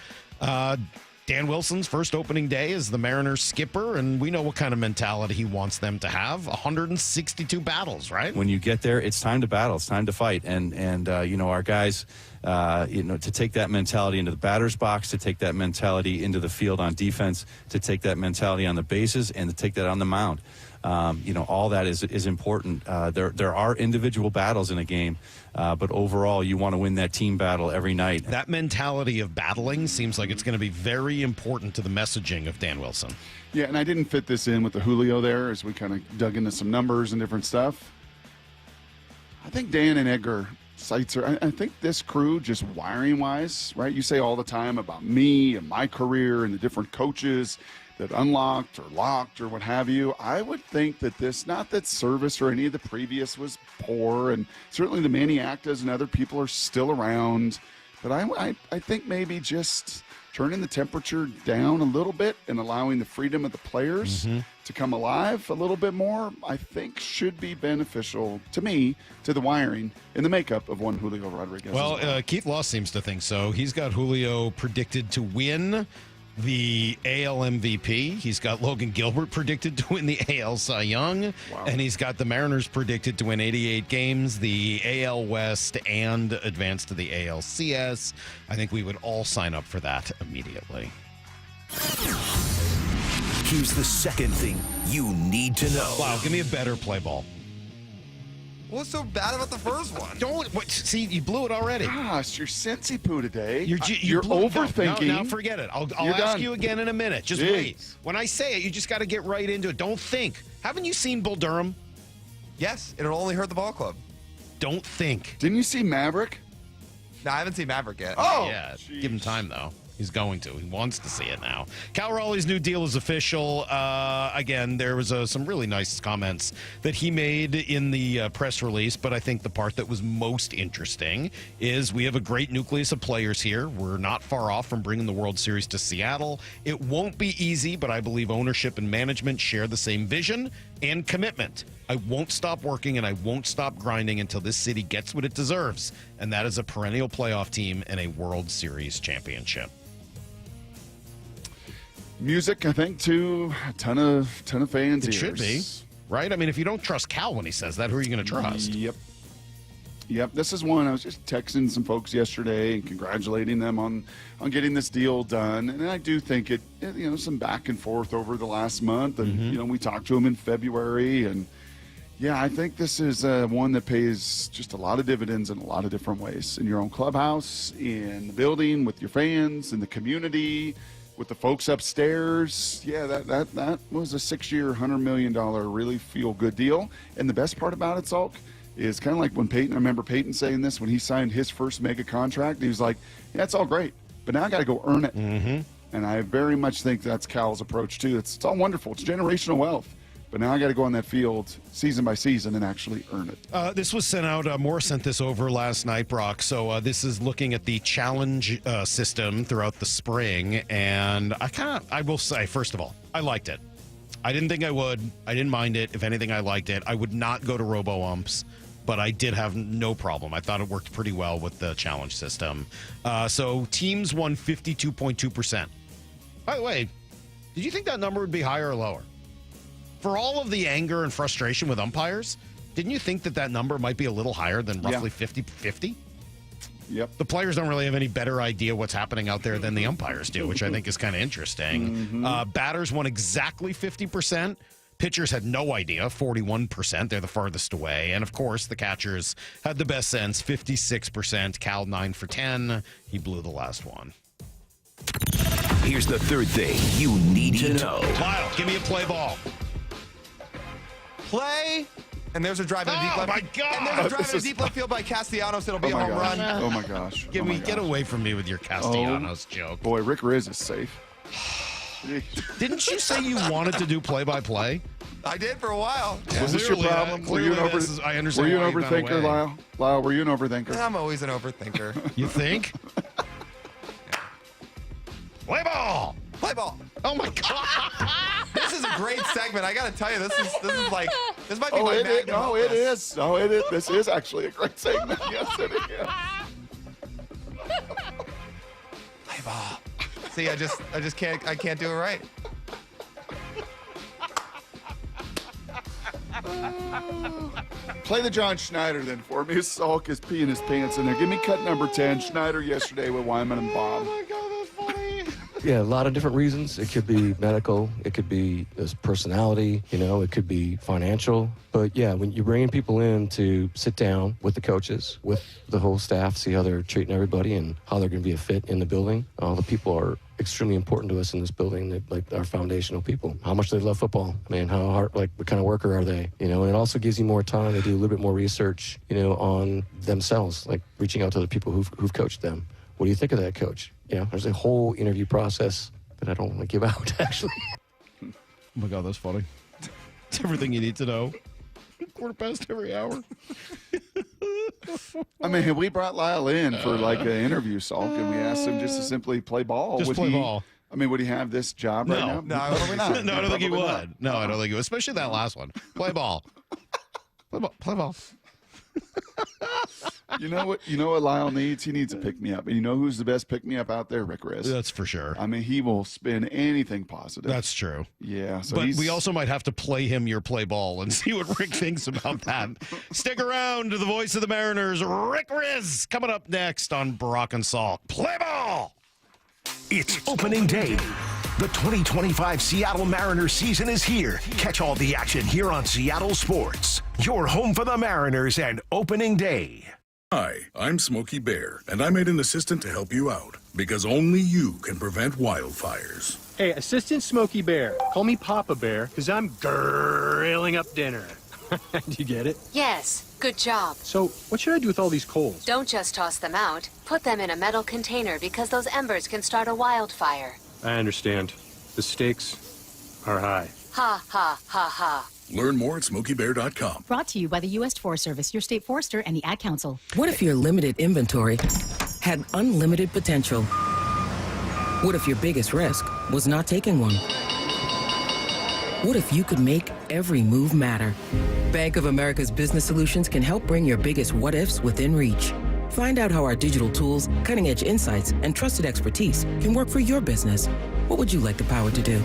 Dan Wilson's first opening day as the Mariners skipper, and we know what kind of mentality he wants them to have. 162 battles, right? When you get there, it's time to battle. It's time to fight. And our guys, to take that mentality into the batter's box, to take that mentality into the field on defense, to take that mentality on the bases, and to take that on the mound. All that is important. There are individual battles in a game, but overall, you want to win that team battle every night. That mentality of battling seems like it's going to be very important to the messaging of Dan Wilson. Yeah, and I didn't fit this in with the Julio there as we kind of dug into some numbers and different stuff. I think Dan and Edgar Seitzer, I think this crew, just wiring-wise, right? You say all the time about me and my career and the different coaches that unlocked or locked or what have you. I would think that this, not that service or any of the previous was poor, and certainly the Manny Actas and other people are still around, but I think maybe just turning the temperature down a little bit and allowing the freedom of the players to come alive a little bit more, I think should be beneficial to me, to the wiring and the makeup of one Julio Rodriguez. Well, Keith Law seems to think so. He's got Julio predicted to win the AL MVP. He's got Logan Gilbert predicted to win the AL Cy Young. Wow. And he's got the Mariners predicted to win 88 games, the AL West, and advance to the ALCS. I think we would all sign up for that immediately. Here's the second thing you need to know. Wow, give me a better play ball. What's so bad about the first one? See, you blew it already. Gosh, you're Cincy poo today. You're overthinking. No, forget it. I'll ask done. you again in a minute. Just wait. When I say it, you just got to get right into it. Don't think. Haven't you seen Bull Durham? Yes, it'll only hurt the ball club. Don't think. Didn't you see Maverick? No, I haven't seen Maverick yet. Oh, yeah. Give him time, though. He's going to. He wants to see it now. Cal Raleigh's new deal is official. Again, there was some really nice comments that he made in the press release, but I think the part that was most interesting is we have a great nucleus of players here. We're not far off from bringing the World Series to Seattle. It won't be easy, but I believe ownership and management share the same vision and commitment. I won't stop working and I won't stop grinding until this city gets what it deserves, and that is a perennial playoff team and a World Series championship. Music, I think, to a ton of fans. It should be, right? I mean, if you don't trust Cal when he says that, who are you going to trust? Yep. This is one I was just texting some folks yesterday and congratulating them on getting this deal done. And I do think it, some back and forth over the last month. And, we talked to him in February. And, yeah, I think this is one that pays just a lot of dividends in a lot of different ways. In your own clubhouse, in the building, with your fans, in the community, with the folks upstairs. Yeah, that was a 6-year, $100 million really feel-good deal. And the best part about it, Salk, is kind of like when Peyton, I remember Peyton saying this when he signed his first mega contract. He was like, yeah, it's all great, but now I got to go earn it. Mm-hmm. And I very much think that's Cal's approach, too. It's all wonderful. It's generational wealth. But now I got to go on that field season by season and actually earn it. This was sent out. Morris sent this over last night, Brock. So this is looking at the challenge system throughout the spring. And I will say, first of all, I liked it. I didn't think I would. I didn't mind it. If anything, I liked it. I would not go to robo-umps, but I did have no problem. I thought it worked pretty well with the challenge system. So teams won 52.2%. By the way, did you think that number would be higher or lower? For all of the anger and frustration with umpires, didn't you think that number might be a little higher than roughly 50-50? Yep. The players don't really have any better idea what's happening out there than the umpires do, which I think is kind of interesting. Mm-hmm. Batters won exactly 50%. Pitchers had no idea, 41%. They're the farthest away. And, of course, the catchers had the best sense, 56%. Cal, 9 for 10. He blew the last one. Here's the third thing you need to know. Lyle, give me a play ball. Play, and there's a drive in a deep left. Oh, my God. And there's a drive in a deep left field by Castellanos. It'll be a home run. Oh, my gosh. Get away from me with your Castellanos joke. Boy, Rick Rizzs is safe. Didn't you say you wanted to do play-by-play? I did for a while. Was this your problem? Were you an overthinker, Lyle? Lyle, were you an overthinker? I'm always an overthinker. You think? Play ball! Play ball! Oh my God! This is a great segment. I got to tell you, this might be my it magnum is. Oh, it is. This is actually a great segment. Yes, it is. Play ball. See, I just can't do it right. Play the John Schneider then for me. Salk is peeing his pants in there. Give me cut number 10. Schneider yesterday with Wyman and Bob. Oh my God, that's funny. Yeah, a lot of different reasons. It could be medical. It could be his personality. It could be financial. But yeah, when you're bringing people in to sit down with the coaches, with the whole staff, see how they're treating everybody and how they're going to be a fit in the building. All the people are extremely important to us in this building. They're like our foundational people. How much they love football. I mean, how hard, what kind of worker are they? And it also gives you more time to do a little bit more research, on themselves, like reaching out to the people who've coached them. What do you think of that coach? There's a whole interview process that I don't want to give out, actually. Oh my God, that's funny. It's everything you need to know. 1/4 every hour. I mean, we brought Lyle in for an interview, Salk, and we asked him just to simply play ball. Just play ball. I mean, would he have this job right now? No, probably not. No, I don't think he would. No, I don't think he would. Especially that last one. Play ball. Play ball. You know what Lyle needs? He needs a pick-me-up. And you know who's the best pick-me-up out there? Rick Rizzs. That's for sure. I mean, he will spin anything positive. That's true. Yeah. So but we also might have to play him your play ball and see what Rick thinks about that. Stick around to the voice of the Mariners, Rick Rizzs, coming up next on Brock and Salk. Play ball! It's opening day. The 2025 Seattle Mariners season is here. Catch all the action here on Seattle Sports, your home for the Mariners and opening day. Hi, I'm Smokey Bear, and I made an assistant to help you out because only you can prevent wildfires. Hey, Assistant Smokey Bear. Call me Papa Bear because I'm grilling up dinner. Do you get it? Yes, good job. So, what should I do with all these coals? Don't just toss them out. Put them in a metal container because those embers can start a wildfire. I understand. The stakes are high. Ha, ha, ha, ha. Learn more at SmokeyBear.com. Brought to you by the U.S. Forest Service, your state forester, and the Ad Council. What if your limited inventory had unlimited potential? What if your biggest risk was not taking one? What if you could make every move matter? Bank of America's Business Solutions can help bring your biggest what-ifs within reach. Find out how our digital tools, cutting-edge insights, and trusted expertise can work for your business. What would you like the power to do?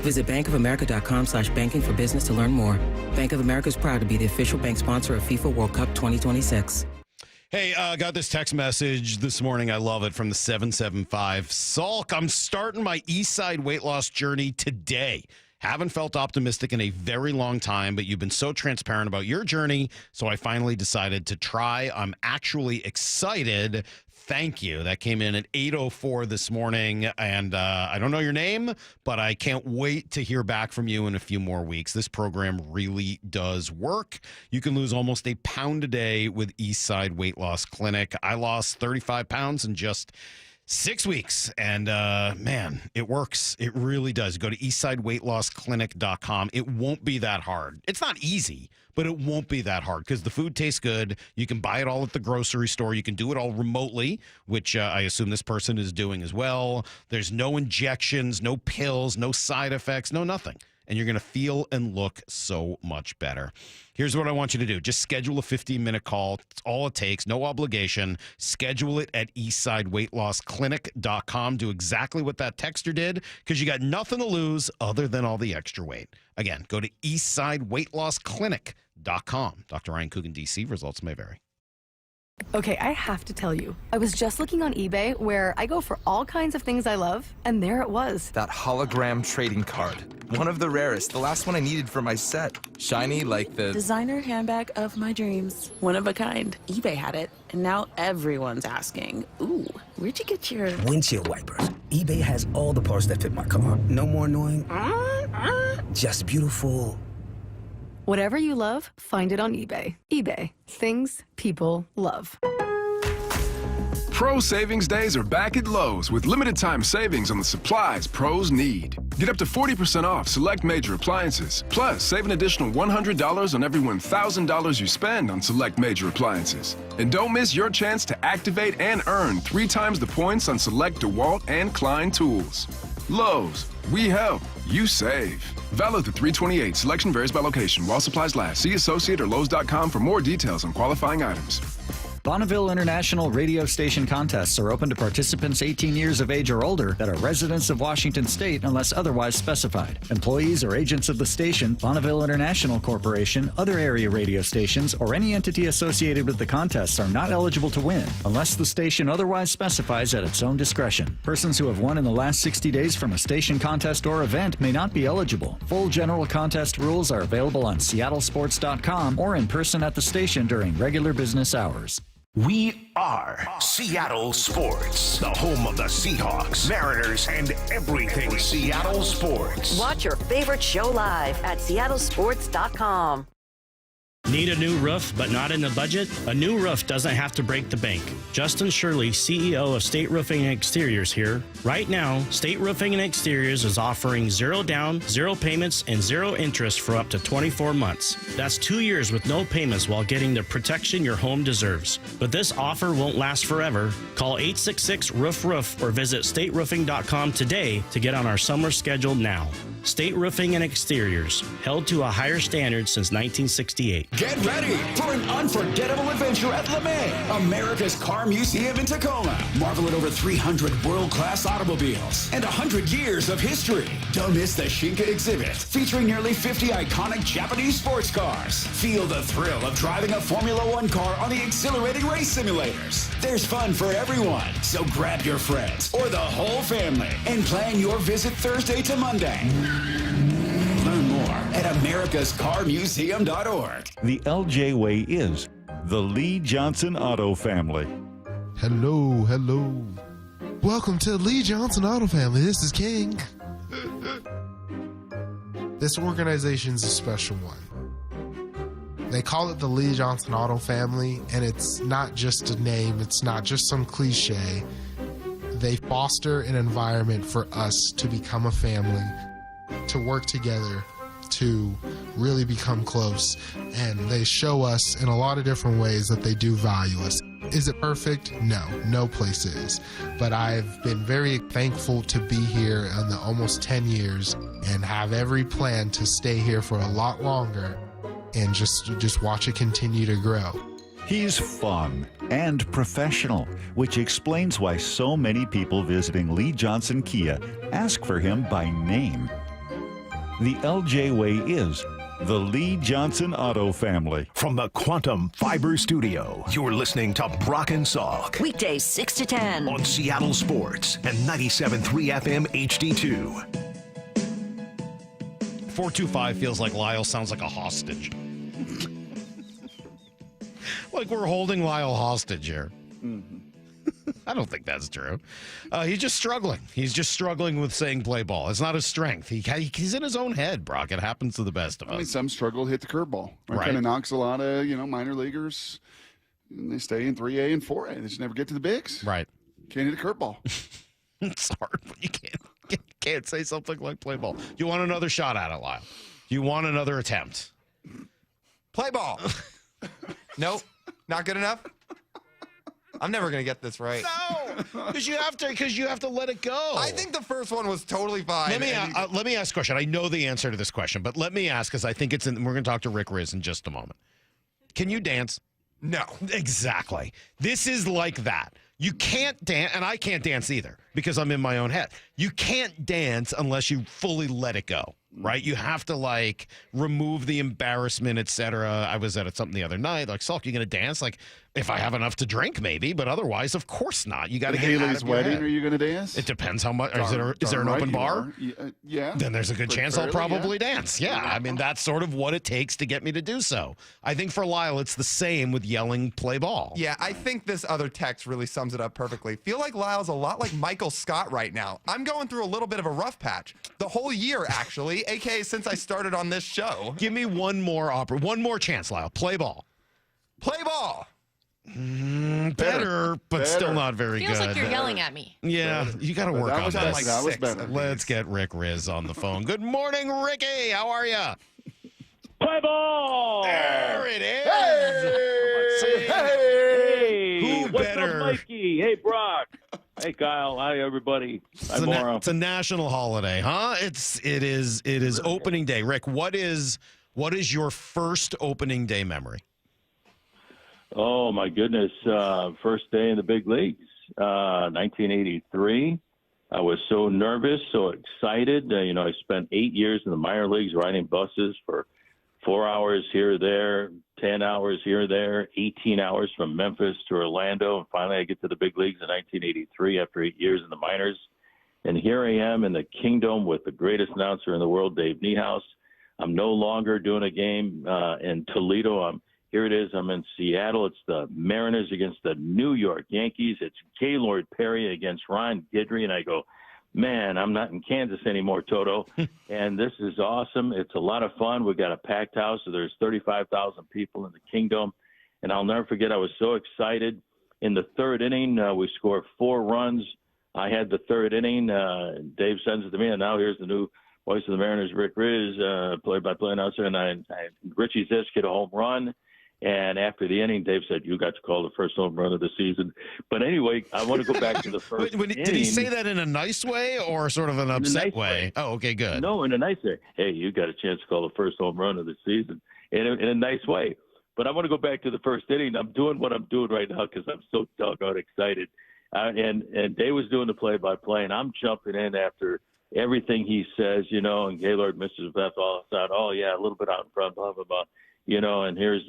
Visit bankofamerica.com/banking for business to learn more. Bank of America is proud to be the official bank sponsor of FIFA World Cup 2026. Hey, got this text message this morning. I love it, from the 775. Salk, I'm starting my East Side weight loss journey today. Haven't felt optimistic in a very long time, but you've been so transparent about your journey, so I finally decided to try. I'm actually excited. Thank you. That came in at 8:04 this morning, and I don't know your name, but I can't wait to hear back from you in a few more weeks. This program really does work. You can lose almost a pound a day with Eastside Weight Loss Clinic. I lost 35 pounds in just 6 weeks, and man, it works. It really does. Go to eastsideweightlossclinic.com. It won't be that hard. It's not easy, but it won't be that hard because the food tastes good. You can buy it all at the grocery store. You can do it all remotely, which I assume this person is doing as well. There's no injections, no pills, no side effects, no nothing. And you're going to feel and look so much better. Here's what I want you to do. Just schedule a 15-minute call. It's all it takes. No obligation. Schedule it at eastsideweightlossclinic.com. Do exactly what that texter did because you got nothing to lose other than all the extra weight. Again, go to eastsideweightlossclinic.com. Dr. Ryan Coogan, D.C. Results may vary. Okay, I have to tell you, I was just looking on eBay where I go for all kinds of things I love, and there it was. That hologram trading card. One of the rarest. The last one I needed for my set. Shiny like the designer handbag of my dreams. One of a kind. eBay had it, and now everyone's asking, ooh, where'd you get your windshield wipers? eBay has all the parts that fit my car. No more annoying, just beautiful. Whatever you love, find it on eBay. eBay. Things people love. Pro Savings Days are back at Lowe's with limited time savings on the supplies pros need. Get up to 40% off select major appliances. Plus, save an additional $100 on every $1,000 you spend on select major appliances. And don't miss your chance to activate and earn 3 times the points on select DeWalt and Klein tools. Lowe's, we help, you save. Valid through 3/28. Selection varies by location. While supplies last. See Associate or Lowe's.com for more details on qualifying items. Bonneville International radio station contests are open to participants 18 years of age or older that are residents of Washington State unless otherwise specified. Employees or agents of the station, Bonneville International Corporation, other area radio stations, or any entity associated with the contests are not eligible to win unless the station otherwise specifies at its own discretion. Persons who have won in the last 60 days from a station contest or event may not be eligible. Full general contest rules are available on seattlesports.com or in person at the station during regular business hours. We are Seattle Sports, the home of the Seahawks, Mariners, and everything Seattle sports. Watch your favorite show live at seattlesports.com. Need a new roof but not in the budget? A new roof doesn't have to break the bank. Justin Shirley, CEO of State Roofing and Exteriors here. Right now, State Roofing and Exteriors is offering 0 down, 0 payments, and 0 interest for up to 24 months. That's 2 years with no payments while getting the protection your home deserves. But this offer won't last forever. Call 866-ROOF-ROOF or visit stateroofing.com today to get on our summer schedule now. State Roofing and Exteriors, held to a higher standard since 1968. Get ready for an unforgettable adventure at LeMay, America's Car Museum in Tacoma. Marvel at over 300 world-class automobiles and 100 years of history. Don't miss the Shinka exhibit, featuring nearly 50 iconic Japanese sports cars. Feel the thrill of driving a Formula One car on the exhilarating race simulators. There's fun for everyone, so grab your friends or the whole family and plan your visit Thursday to Monday. Learn more at americascarmuseum.org. The LJ Way is the Lee Johnson Auto Family. Hello, hello. Welcome to Lee Johnson Auto Family. This is King. This organization's a special one. They call it the Lee Johnson Auto Family, and it's not just a name, it's not just some cliche. They foster an environment for us to become a family, to work together, to really become close, and they show us in a lot of different ways that they do value us. Is it perfect? No, no place is. But I've been very thankful to be here in the almost 10 years and have every plan to stay here for a lot longer and just watch it continue to grow. He's fun and professional, which explains why so many people visiting Lee Johnson Kia ask for him by name. The LJ Way is the Lee Johnson Auto Family. From the Quantum Fiber Studio, you're listening to Brock and Salk. Weekdays 6 to 10. On Seattle Sports and 97.3 FM HD2. 425 feels like Lyle sounds like a hostage. Like we're holding Lyle hostage here. Mm-hmm. I don't think that's true. He's just struggling. He's just struggling with saying play ball. It's not his strength. He's in his own head, Brock. It happens to the best of us. I mean, some struggle to hit the curveball. It kind of knocks a lot of, minor leaguers. And they stay in 3A and 4A. They just never get to the bigs. Right. Can't hit a curveball. It's hard when you can't say something like play ball. You want another shot at it, Lyle? You want another attempt? Play ball. Nope. Not good enough? I'm never going to get this right. No, because you have to let it go. I think the first one was totally fine. Let me ask a question. I know the answer to this question, but let me ask because I think we're going to talk to Rick Rizzs in just a moment. Can you dance? No. Exactly. This is like that. You can't dance, and I can't dance either because I'm in my own head. You can't dance unless you fully let it go, right? You have to remove the embarrassment, etc. I was at something the other night, Salk, you gonna dance? If I have enough to drink, maybe, but otherwise, of course not. You got to get Haley's out of your wedding. head. Are you gonna dance? It depends how much. Is there an open bar? Yeah. Then there's a good chance I'll probably dance. Yeah, I mean that's sort of what it takes to get me to do so. I think for Lyle, it's the same with yelling "play ball." Yeah, I think this other text really sums it up perfectly. Feel like Lyle's a lot like Michael Scott right now. I'm going through a little bit of a rough patch. The whole year, actually, aka since I started on this show. Give me one more chance, Lyle. Play ball. Play ball. Better, but still not very good. Feels like you're yelling at me. Yeah, you got to work on this. That was better. Let's get Rick Rizzs on the phone. Good morning, Ricky. How are you? Play ball! There it is. Hey! Who What's better? up, Mikey? Hey, Brock. Hey, Kyle. Hi, everybody. Hi, Maura. It's a national holiday, huh? It is opening day. Rick, what is your first opening day memory? Oh, my goodness. First day in the big leagues, 1983. I was so nervous, so excited. I spent 8 years in the minor leagues riding buses for 4 hours here or there, 10 hours here or there, 18 hours from Memphis to Orlando. And finally, I get to the big leagues in 1983 after 8 years in the minors. And here I am in the Kingdom with the greatest announcer in the world, Dave Niehaus. I'm no longer doing a game in Toledo. Here it is. I'm in Seattle. It's the Mariners against the New York Yankees. It's Gaylord Perry against Ron Guidry. And I go, man, I'm not in Kansas anymore, Toto. And this is awesome. It's a lot of fun. We've got a packed house. So there's 35,000 people in the Kingdom. And I'll never forget, I was so excited. In the third inning, we scored 4 runs. I had the third inning. Dave sends it to me. And now here's the new voice of the Mariners, Rick Rizzs, play-by-play announcer. And Richie Zisk hit a home run. And after the inning, Dave said, "You got to call the first home run of the season." But anyway, I want to go back to the first inning. Did he say that in a nice way or sort of an upset way? Oh, okay, good. No, in a nice way. Hey, you got a chance to call the first home run of the season in a nice way. But I want to go back to the first inning. I'm doing what I'm doing right now because I'm so doggone excited. And Dave was doing the play-by-play, and I'm jumping in after everything he says, and Gaylord misses Beth all out. Oh, yeah, a little bit out in front, blah, blah, blah. And here's,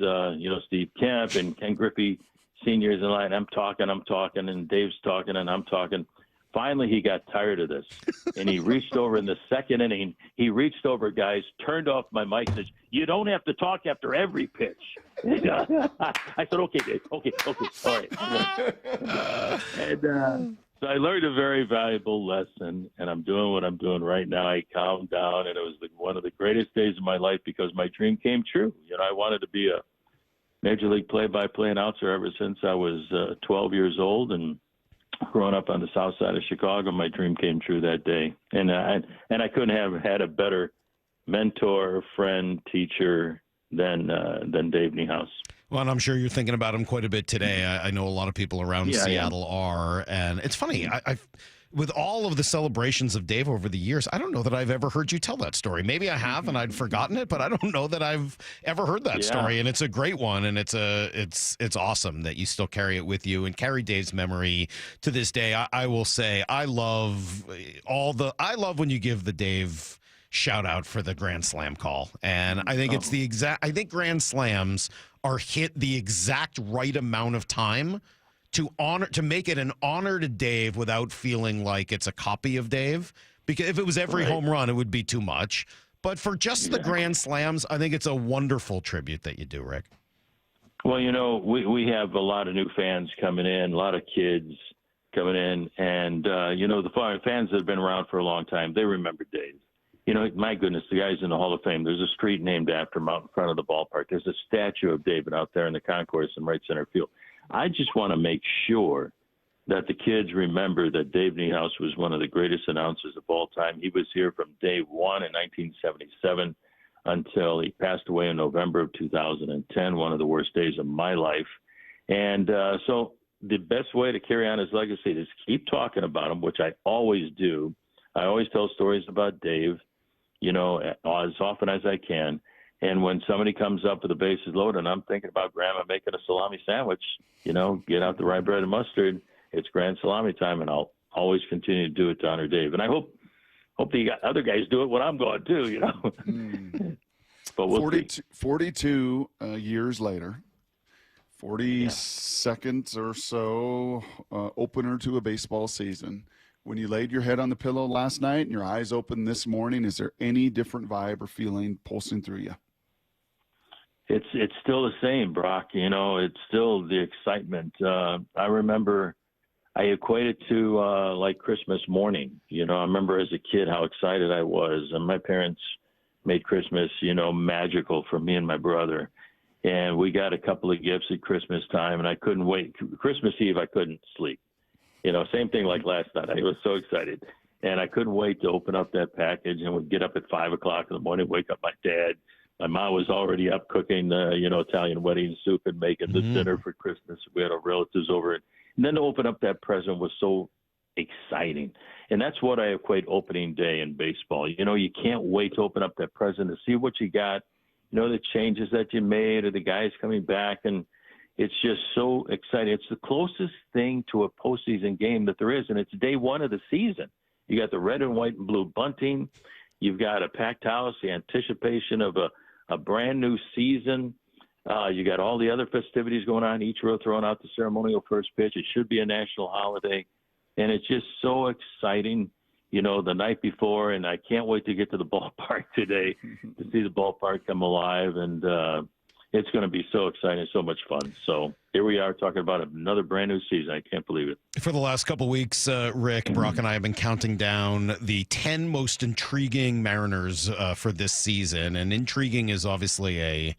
Steve Kemp and Ken Griffey Sr.'s in line. I'm talking, and Dave's talking, and I'm talking. Finally, he got tired of this, and he reached over in the second inning. He reached over, guys, turned off my mic, says, "You don't have to talk after every pitch." I said, "Okay, Dave. Okay, all right." And so I learned a very valuable lesson, and I'm doing what I'm doing right now. I calmed down, and it was one of the greatest days of my life because my dream came true. I wanted to be a Major League play-by-play announcer ever since I was 12 years old, and growing up on the south side of Chicago, my dream came true that day. And I couldn't have had a better mentor, friend, teacher than Dave Niehaus. Well, and I'm sure you're thinking about him quite a bit today. I know a lot of people around Seattle are. And it's funny, I've with all of the celebrations of Dave over the years, I don't know that I've ever heard you tell that story. Maybe I have and I'd forgotten it, but I don't know that I've ever heard that story. And it's a great one, and it's awesome that you still carry it with you and carry Dave's memory to this day. I will say I love when you give the Dave shout out for the Grand Slam call. And I think it's I think Grand Slams are hit the exact right amount of time to make it an honor to Dave without feeling like it's a copy of Dave. Because if it was every home run, it would be too much. But for just the Grand Slams, I think it's a wonderful tribute that you do, Rick. Well, we have a lot of new fans coming in, a lot of kids coming in, and the fans that have been around for a long time, they remember Dave. My goodness, the guy's in the Hall of Fame. There's a street named after him out in front of the ballpark. There's a statue of David out there in the concourse in right center field. I just want to make sure that the kids remember that Dave Niehaus was one of the greatest announcers of all time. He was here from day one in 1977 until he passed away in November of 2010, one of the worst days of my life. And so the best way to carry on his legacy is keep talking about him, which I always do. I always tell stories about Dave, as often as I can. And when somebody comes up with the bases loaded and I'm thinking about Grandma making a salami sandwich, get out the rye bread and mustard. It's grand salami time, and I'll always continue to do it to honor Dave. And I hope the other guys do it when I'm gone too, But we'll 42 years later, 42nd or so opener to a baseball season. When you laid your head on the pillow last night and your eyes opened this morning, is there any different vibe or feeling pulsing through you? It's still the same, Brock. It's still the excitement. I remember I equate it to like Christmas morning. I remember as a kid how excited I was, and my parents made Christmas, magical for me and my brother. And we got a couple of gifts at Christmas time, and I couldn't wait. Christmas Eve, I couldn't sleep. Same thing like last night. I was so excited, and I couldn't wait to open up that package, and would get up at 5 o'clock in the morning, wake up my dad. My mom was already up cooking, Italian wedding soup and making the dinner for Christmas. We had our relatives over. And then to open up that present was so exciting. And that's what I equate opening day in baseball. You can't wait to open up that present to see what you got, the changes that you made or the guys coming back. And it's just so exciting. It's the closest thing to a postseason game that there is, and it's day one of the season. You got the red and white and blue bunting. You've got a packed house, the anticipation of a brand new season. You got all the other festivities going on, each row throwing out the ceremonial first pitch. It should be a national holiday, and it's just so exciting, the night before, and I can't wait to get to the ballpark today to see the ballpark come alive, and it's going to be so exciting, so much fun. So here we are talking about another brand new season. I can't believe it. For the last couple of weeks, Rick, Brock, and I have been counting down the 10 most intriguing Mariners for this season. And intriguing is obviously a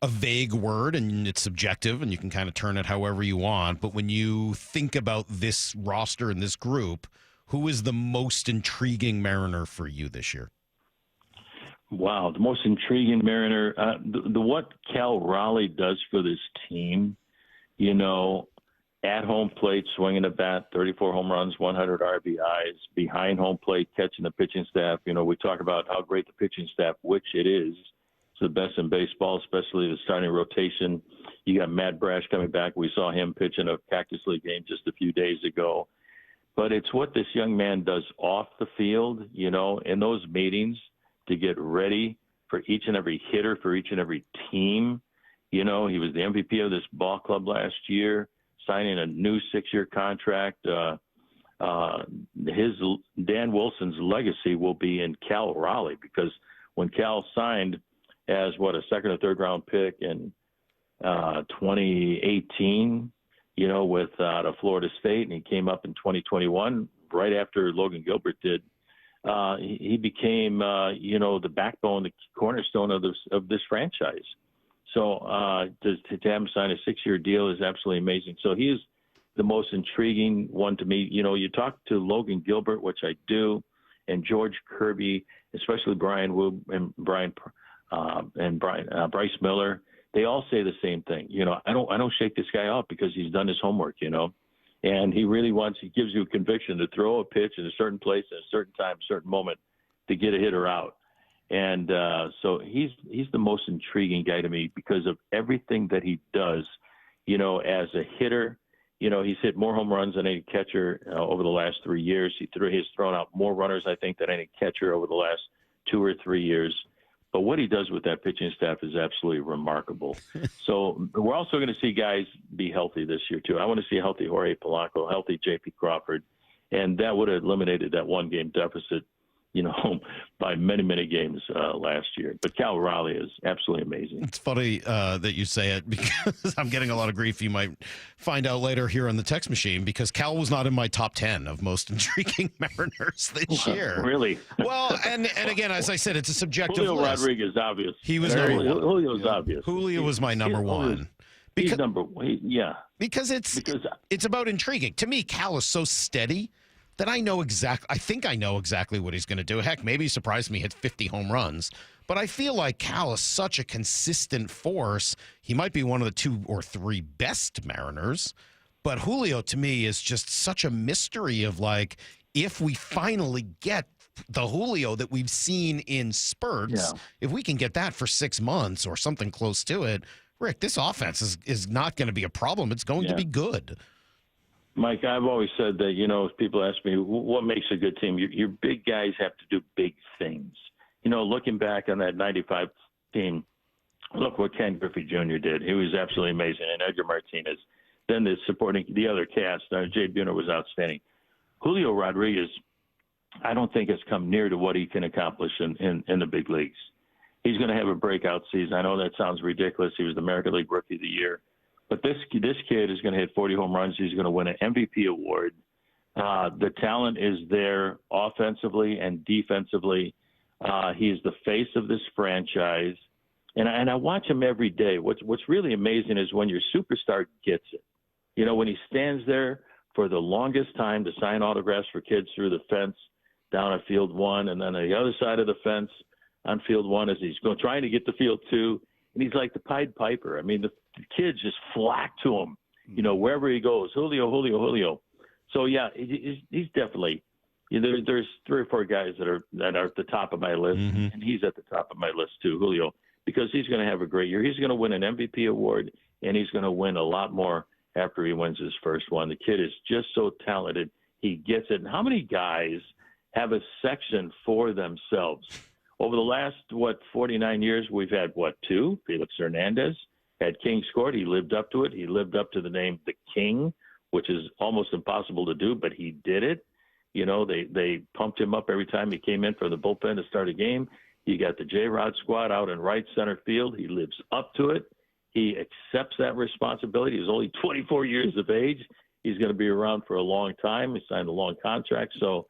vague word, and it's subjective, and you can kind of turn it however you want. But when you think about this roster and this group, who is the most intriguing Mariner for you this year? Wow, the most intriguing Mariner. What Cal Raleigh does for this team, at home plate, swinging a bat, 34 home runs, 100 RBIs, behind home plate, catching the pitching staff. We talk about how great the pitching staff, which it is. It's the best in baseball, especially the starting rotation. You got Matt Brash coming back. We saw him pitch in a Cactus League game just a few days ago. But it's what this young man does off the field, in those meetings to get ready for each and every hitter, for each and every team. He was the MVP of this ball club last year, signing a new 6-year contract. His Dan Wilson's legacy will be in Cal Raleigh, because when Cal signed as a second or third round pick in 2018, with out of Florida State, and he came up in 2021 right after Logan Gilbert did. He became, the backbone, the cornerstone of this franchise. So to have him sign a 6-year deal is absolutely amazing. So he is the most intriguing one to me. You talk to Logan Gilbert, which I do, and George Kirby, especially Brian Wood and Bryce Miller. They all say the same thing. I don't shake this guy off because he's done his homework. And he really he gives you a conviction to throw a pitch in a certain place at a certain time, certain moment to get a hitter out. And so he's the most intriguing guy to me because of everything that he does, as a hitter. He's hit more home runs than any catcher over the last 3 years. He's thrown out more runners, I think, than any catcher over the last 2 or 3 years. But what he does with that pitching staff is absolutely remarkable. So we're also going to see guys be healthy this year, too. I want to see a healthy Jorge Polanco, healthy J.P. Crawford, and that would have eliminated that one-game deficit, by many, many games last year. But Cal Raleigh is absolutely amazing. It's funny that you say it, because I'm getting a lot of grief. You might find out later here on the text machine, because Cal was not in my top 10 of most intriguing Mariners this year. Really? Well, and again, as I said, it's a subjective Julio list. Rodriguez, obvious. He was number one. Julio's obvious. Julio was my number one. He's number one. Yeah. Because it's about intriguing. To me, Cal is so steady that I think I know exactly what he's going to do. Heck, maybe he surprised me, hit 50 home runs. But I feel like Cal is such a consistent force. He might be one of the 2 or 3 best Mariners. But Julio, to me, is just such a mystery of, if we finally get the Julio that we've seen in spurts, if we can get that for 6 months or something close to it, Rick, this offense is not going to be a problem. It's going to be good. Mike, I've always said that, if people ask me what makes a good team, your big guys have to do big things. Looking back on that 95 team, look what Ken Griffey Jr. did. He was absolutely amazing. And Edgar Martinez. Then the other cast, Jay Buhner was outstanding. Julio Rodriguez, I don't think has come near to what he can accomplish in the big leagues. He's going to have a breakout season. I know that sounds ridiculous. He was the American League Rookie of the Year. But this kid is going to hit 40 home runs. He's going to win an MVP award. The talent is there offensively and defensively. He's the face of this franchise. And I watch him every day. What's really amazing is when your superstar gets it. When he stands there for the longest time to sign autographs for kids through the fence down at field 1, and then on the other side of the fence on field 1 as he's trying to get to field 2. And he's like the Pied Piper. I mean, the kids just flock to him, wherever he goes. Julio, Julio, Julio. So, yeah, he's definitely there's 3 or 4 guys that are at the top of my list, and he's at the top of my list too, Julio, because he's going to have a great year. He's going to win an MVP award, and he's going to win a lot more after he wins his first one. The kid is just so talented. He gets it. And how many guys have a section for themselves? Over the last, 49 years, we've had, 2? Felix Hernandez had King's Court. He lived up to it. He lived up to the name The King, which is almost impossible to do, but he did it. They pumped him up every time he came in from the bullpen to start a game. You got the J-Rod squad out in right center field. He lives up to it. He accepts that responsibility. He's only 24 years of age. He's going to be around for a long time. He signed a long contract, so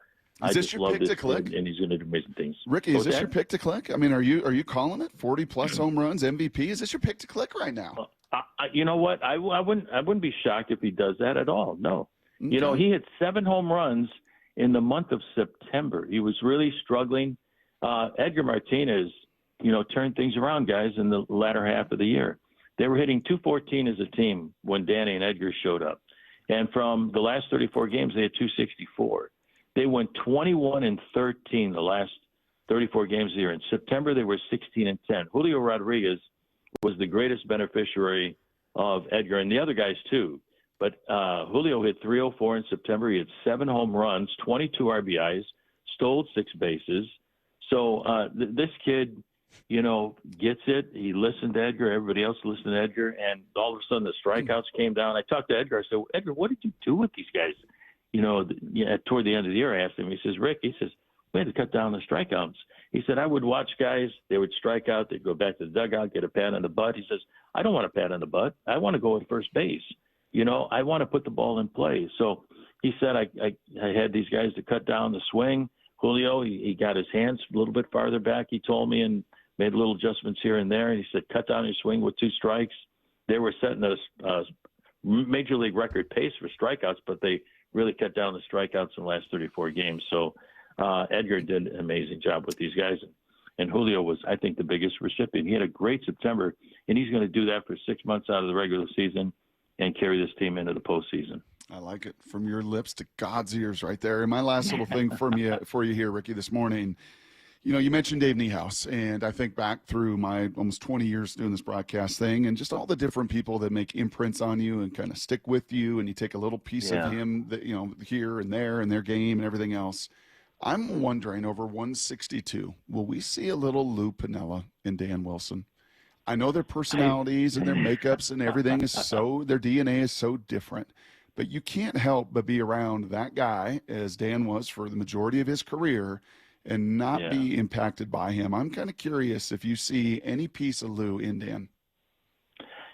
Is this your pick to click? And he's going to do amazing things. Ricky, is this your pick to click? I mean, are you calling it 40+ home runs, MVP? Is this your pick to click right now? You know what? I wouldn't be shocked if he does that at all. No. Okay. He hit 7 home runs in the month of September. He was really struggling. Edgar Martinez turned things around, guys, in the latter half of the year. They were hitting 214 as a team when Danny and Edgar showed up. And from the last 34 games, they had 264. They went 21-13 the last 34 games of the year. In September, they were 16-10. Julio Rodriguez was the greatest beneficiary of Edgar and the other guys too. But Julio hit 304 in September. He had 7 home runs, 22 RBIs, stole 6 bases. So this kid, gets it. He listened to Edgar. Everybody else listened to Edgar. And all of a sudden the strikeouts came down. I talked to Edgar. I said, Edgar, what did you do with these guys? Toward the end of the year, I asked him. He says, Rick, we had to cut down the strikeouts. He said, I would watch guys. They would strike out. They'd go back to the dugout, get a pat on the butt. He says, I don't want a pat on the butt. I want to go at first base. I want to put the ball in play. So he said, I had these guys to cut down the swing. Julio, he got his hands a little bit farther back, he told me, and made little adjustments here and there. And he said, cut down your swing with 2 strikes. They were setting a major league record pace for strikeouts, but they really cut down the strikeouts in the last 34 games. So Edgar did an amazing job with these guys. And Julio was, I think, the biggest recipient. He had a great September, and he's going to do that for 6 months out of the regular season and carry this team into the postseason. I like it. From your lips to God's ears right there. And my last little thing for you here, Ricky, this morning, you mentioned Dave Niehaus, and I think back through my almost 20 years doing this broadcast thing and just all the different people that make imprints on you and kind of stick with you, and you take a little piece of him that, here and there in their game and everything else. I'm wondering, over 162, will we see a little Lou Piniella and Dan Wilson? I know their personalities and their makeups and everything their DNA is so different, but you can't help but be around that guy, as Dan was for the majority of his career, and not be impacted by him. I'm kind of curious if you see any piece of Lou in Dan.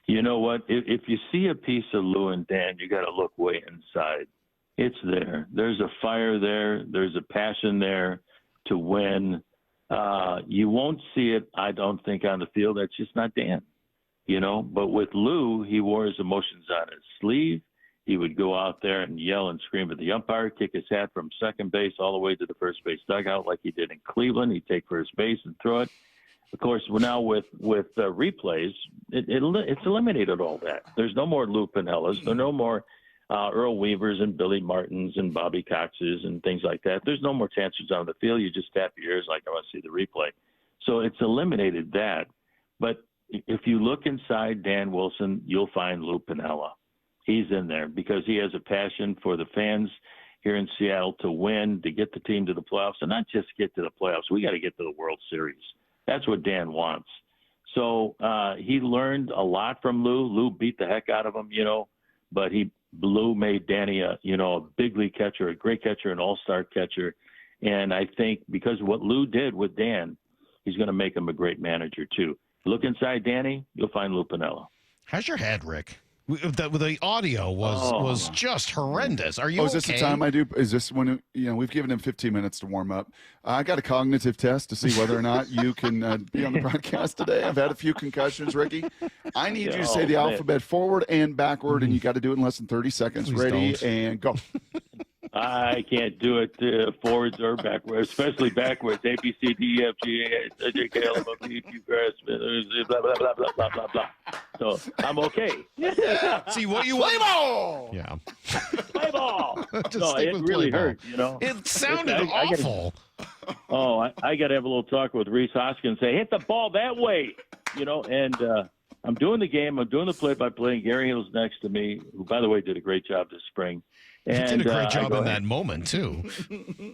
You know what? If you see a piece of Lou and Dan, you got to look way inside. It's there. There's a fire there. There's a passion there to win. You won't see it, I don't think, on the field. That's just not Dan, But with Lou, he wore his emotions on his sleeve. He would go out there and yell and scream at the umpire, kick his hat from second base all the way to the first base dugout like he did in Cleveland. He'd take first base and throw it. Of course, now with replays, it's eliminated all that. There's no more Lou Piniellas. There's no more Earl Weavers and Billy Martins and Bobby Coxes and things like that. There's no more chances on the field. You just tap your ears like, I want to see the replay. So it's eliminated that. But if you look inside Dan Wilson, you'll find Lou Piniella. He's in there because he has a passion for the fans here in Seattle to win, to get the team to the playoffs, and not just get to the playoffs. We got to get to the World Series. That's what Dan wants. So he learned a lot from Lou. Lou beat the heck out of him, but Lou made Danny a big league catcher, a great catcher, an all-star catcher. And I think because of what Lou did with Dan, he's going to make him a great manager too. Look inside Danny, you'll find Lou Piniella. How's your head, Rick? The audio was just horrendous. Are you okay? Is this the time I do? Is this when, we've given him 15 minutes to warm up. I got a cognitive test to see whether or not you can be on the broadcast today. I've had a few concussions, Ricky. I need you to say the alphabet forward and backward, and you got to do it in less than 30 seconds. Please Ready, don't. and go. I can't do it forwards or backwards, especially backwards. A, B, C, D, E, F, G, H, I, J, K, L, M, N, O, P, Q, R, S, blah, blah, blah, blah, blah, blah, blah. So I'm okay. See what you play ball. Yeah. Play ball. No, it really hurt, It sounded awful. I got to have a little talk with Rizzs Hoskins. Say, hit the ball that way, and I'm doing the game. I'm doing the play-by-play. And Gary Hill's next to me, who, by the way, did a great job this spring. He did a great job in that moment, too.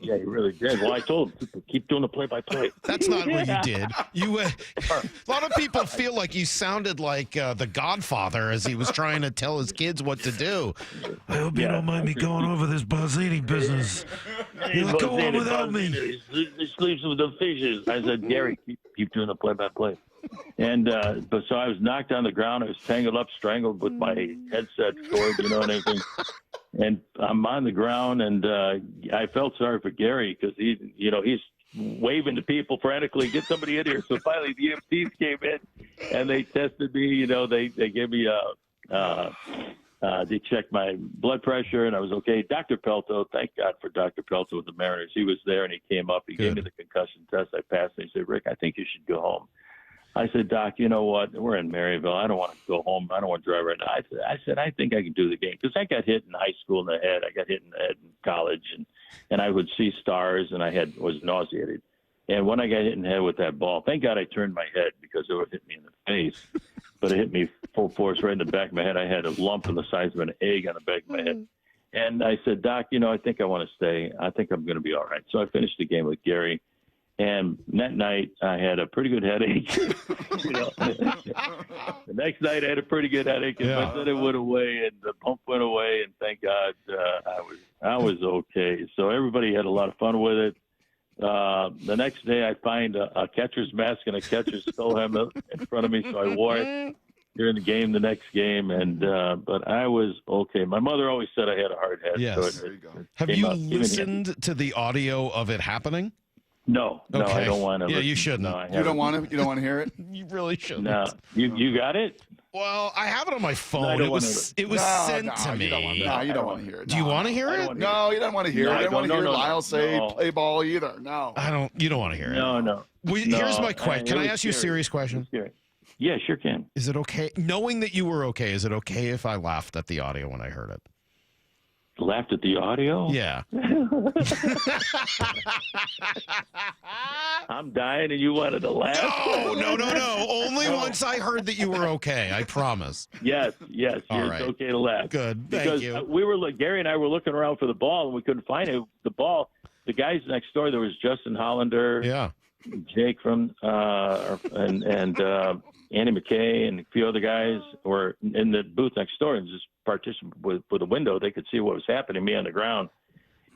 Yeah, he really did. Well, I told him, keep doing the play-by-play. That's not what you did. A lot of people feel like you sounded like the Godfather as he was trying to tell his kids what to do. I hope you don't mind me going over this Barzini business. You'll go on without me. He sleeps with the fishes. I said, Gary, keep doing the play-by-play. And but so I was knocked on the ground. I was tangled up, strangled with my headset cord, and everything. And I'm on the ground, and I felt sorry for Gary because he's waving to people frantically, get somebody in here. So finally, the EMTs came in, and they tested me. They gave me they checked my blood pressure, and I was okay. Dr. Pelto, thank God for Dr. Pelto with the Mariners. He was there, and he came up. He gave me the concussion test. I passed, and he said, Rick, I think you should go home. I said, Doc, you know what? We're in Maryville. I don't want to go home. I don't want to drive right now. I said, I think I can do the game because I got hit in high school in the head. I got hit in the head in college, and I would see stars, and was nauseated. And when I got hit in the head with that ball, thank God I turned my head because it would hit me in the face. But it hit me full force right in the back of my head. I had a lump in the size of an egg on the back of my head. And I said, Doc, I think I want to stay. I think I'm going to be all right. So I finished the game with Gary. And that night, I had a pretty good headache. The next night, I had a pretty good headache, but then it went away, and the pump went away, and thank God I was okay. So everybody had a lot of fun with it. The next day, I find a catcher's mask and a catcher's skull helmet in front of me, so I wore it during the game, the next game, and but I was okay. My mother always said I had a hard head. Yes. So there you go. Have you listened to the audio of it happening? No, okay. I don't want to. Yeah, you shouldn't. No, you don't want to. You don't want to hear it. You really shouldn't. No, you got it. Well, I have it on my phone. It was sent to me. You don't want to hear it. Do you want to hear it? No, you don't want to hear it. I don't want to hear Lyle say play ball either. No. You don't want to hear it. No. Here's my question. Can I ask you a serious question? Yeah, sure can. Is it okay? Knowing that you were okay, is it okay if I laughed at the audio when I heard it? Laughed at the audio? Yeah. I'm dying and you wanted to laugh? No. Only once I heard that you were okay. I promise. Yes. All right. It's okay to laugh. Good. Because Thank you. Gary and I were looking around for the ball and we couldn't find it. The ball, the guys next door, there was Justin Hollander. Yeah. Jake from and Andy McKay and a few other guys were in the booth next door and just partitioned with a window. They could see what was happening, me on the ground.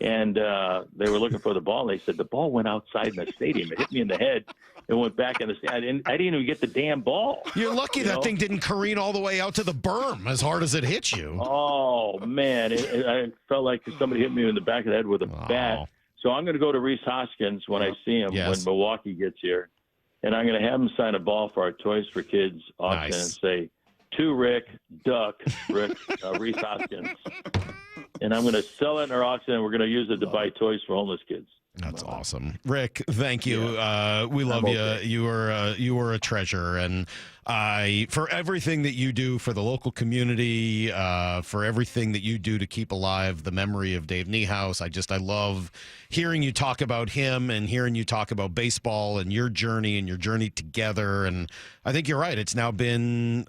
And they were looking for the ball. They said the ball went outside in the stadium. It hit me in the head. It went back in the stadium. I didn't even get the damn ball. You're lucky that thing didn't careen all the way out to the berm as hard as it hit you. Oh, man. I felt like somebody hit me in the back of the head with a bat. So I'm going to go to Rizzs Hoskins when I see him when Milwaukee gets here. And I'm going to have him sign a ball for our Toys for Kids auction and say, to Rick, Duck, Rizzs Hoskins. And I'm going to sell it in our auction, and we're going to use it to buy toys for homeless kids. That's awesome. Rick, thank you. We love you. You were a treasure. And for everything that you do for the local community, for everything that you do to keep alive the memory of Dave Niehaus, I love hearing you talk about him and hearing you talk about baseball and your journey together. And I think you're right. It's now been,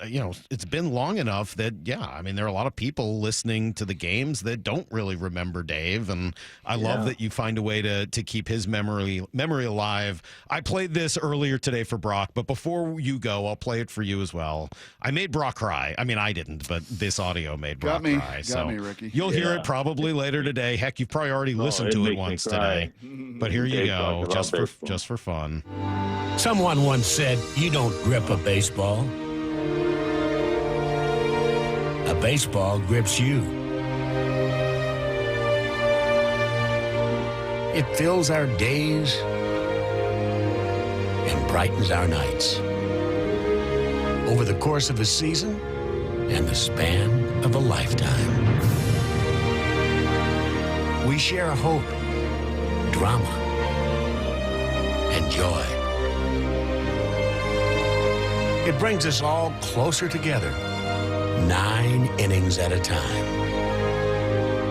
it's been long enough that, there are a lot of people listening to the games that don't really remember Dave. And I love that you find a way to keep his memory alive. I played this earlier today for Brock, but before you go, I'll play it for you as well. I made Brock cry. I mean, I didn't, but this audio made Brock cry. Got me, Ricky. You'll hear it probably later today. Heck, you've probably already listened to it once today. But here you go, just for fun. Someone once said, you don't grip a baseball. A baseball grips you. It fills our days and brightens our nights. Over the course of a season and the span of a lifetime. We share hope, drama, and joy. It brings us all closer together, 9 innings at a time.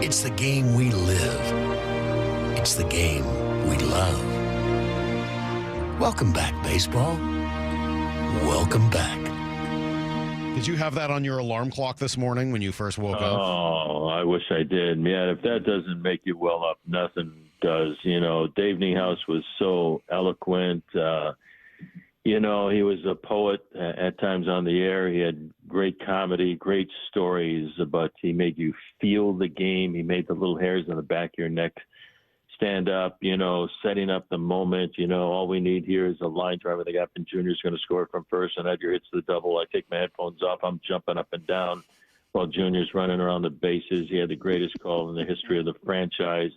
It's the game we live. It's the game we love. Welcome back, baseball. Welcome back. Did you have that on your alarm clock this morning when you first woke up? Oh, I wish I did. Man, if that doesn't make you well up, nothing does. Dave Niehaus was so eloquent. He was a poet at times on the air. He had great comedy, great stories, but he made you feel the game. He made the little hairs on the back of your neck stand up, setting up the moment. All we need here is a line drive. I think Upton Jr. is going to score from first, and Edgar hits the double. I take my headphones off. I'm jumping up and down while Junior's running around the bases. He had the greatest call in the history of the franchise.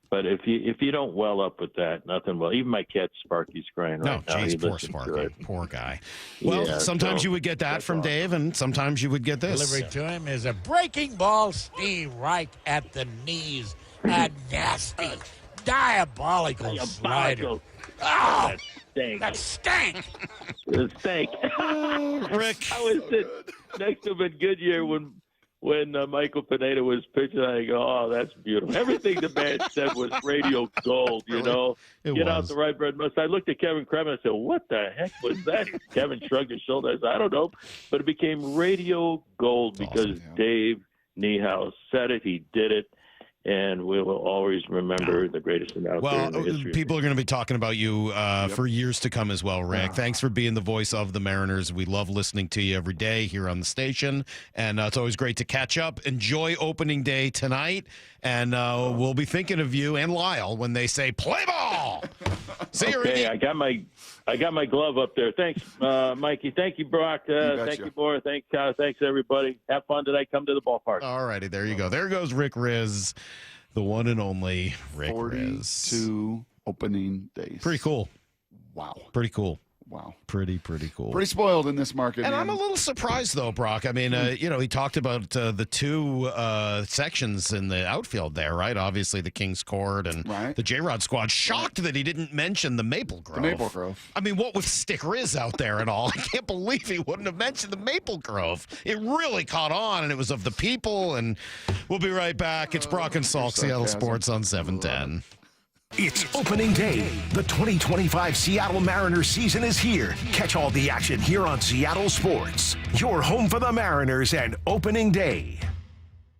But if you don't well up with that, nothing will. Even my cat Sparky's crying right now. Geez, poor Sparky. Poor guy. Well, sometimes you would get that from Dave, and sometimes you would get this. Delivery to him is a breaking ball, Steve, right at the knees. A nasty, diabolical slider. Oh, that stank. That stank. Stank. Rick. I was sitting next to him in Goodyear when Michael Pineda was pitching. I go, oh, that's beautiful. Everything the man said was radio gold, you know. Get out the right bread must. I looked at Kevin Kremen and I said, what the heck was that? Kevin shrugged his shoulders. I don't know. But it became radio gold because Dave Niehaus said it. He did it. And we will always remember the greatest announcer in the history. People are going to be talking about you for years to come as well, Rick. Thanks for being the voice of the Mariners. We love listening to you every day here on the station, and it's always great to catch up. Enjoy opening day tonight, and we'll be thinking of you and Lyle when they say play ball. See you, Okay, Ricky. I got my glove up there. Thanks, Mikey. Thank you, Brock. Thank you, Bora. Thanks, everybody. Have fun tonight. Come to the ballpark. All righty, there you go. There goes Rick Rizzs, the one and only Rick Rizzs. 42 opening days. Pretty cool. Wow. Pretty cool. Wow. Pretty cool. Pretty spoiled in this market. And man. I'm a little surprised, though, Brock. I mean, he talked about the two sections in the outfield there, right? Obviously, the King's Court and the J-Rod squad. Shocked that he didn't mention the Maple Grove. The Maple Grove. I mean, what with Stick Riz out there and all, I can't believe he wouldn't have mentioned the Maple Grove. It really caught on, and it was of the people. And we'll be right back. It's Brock and Salk, Seattle Sports on 710. It's opening day. The 2025 Seattle Mariners season is here. Catch all the action here on Seattle Sports. Your home for the Mariners and opening day.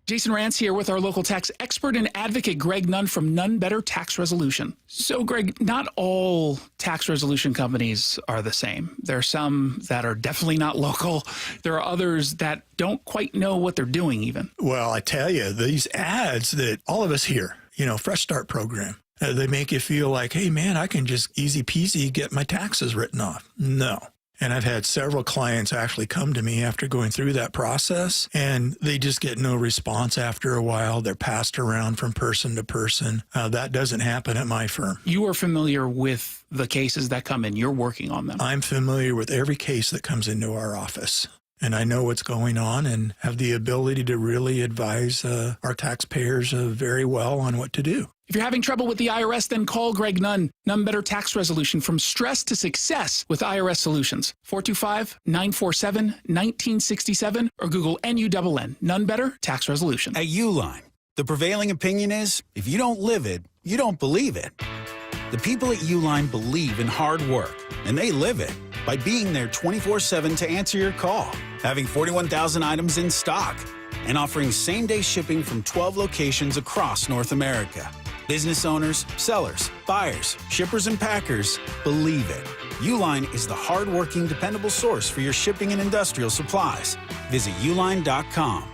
Jason Rance here with our local tax expert and advocate Greg Nunn from None Better Tax Resolution. So, Greg, not all tax resolution companies are the same. There are some that are definitely not local. There are others that don't quite know what they're doing even. Well, I tell you, these ads that all of us hear, Fresh Start program, they make you feel like, hey, man, I can just easy peasy get my taxes written off. No. And I've had several clients actually come to me after going through that process, and they just get no response after a while. They're passed around from person to person. That doesn't happen at my firm. You are familiar with the cases that come in. You're working on them. I'm familiar with every case that comes into our office. And I know what's going on and have the ability to really advise our taxpayers very well on what to do. If you're having trouble with the IRS, then call Greg Nunn. None Better Tax Resolution, from stress to success with IRS Solutions. 425-947-1967 or Google NUNN. None Better Tax Resolution. At Uline, the prevailing opinion is, if you don't live it, you don't believe it. The people at Uline believe in hard work, and they live it by being there 24/7 to answer your call, having 41,000 items in stock, and offering same-day shipping from 12 locations across North America. Business owners, sellers, buyers, shippers, and packers believe it. Uline is the hard-working, dependable source for your shipping and industrial supplies. Visit uline.com.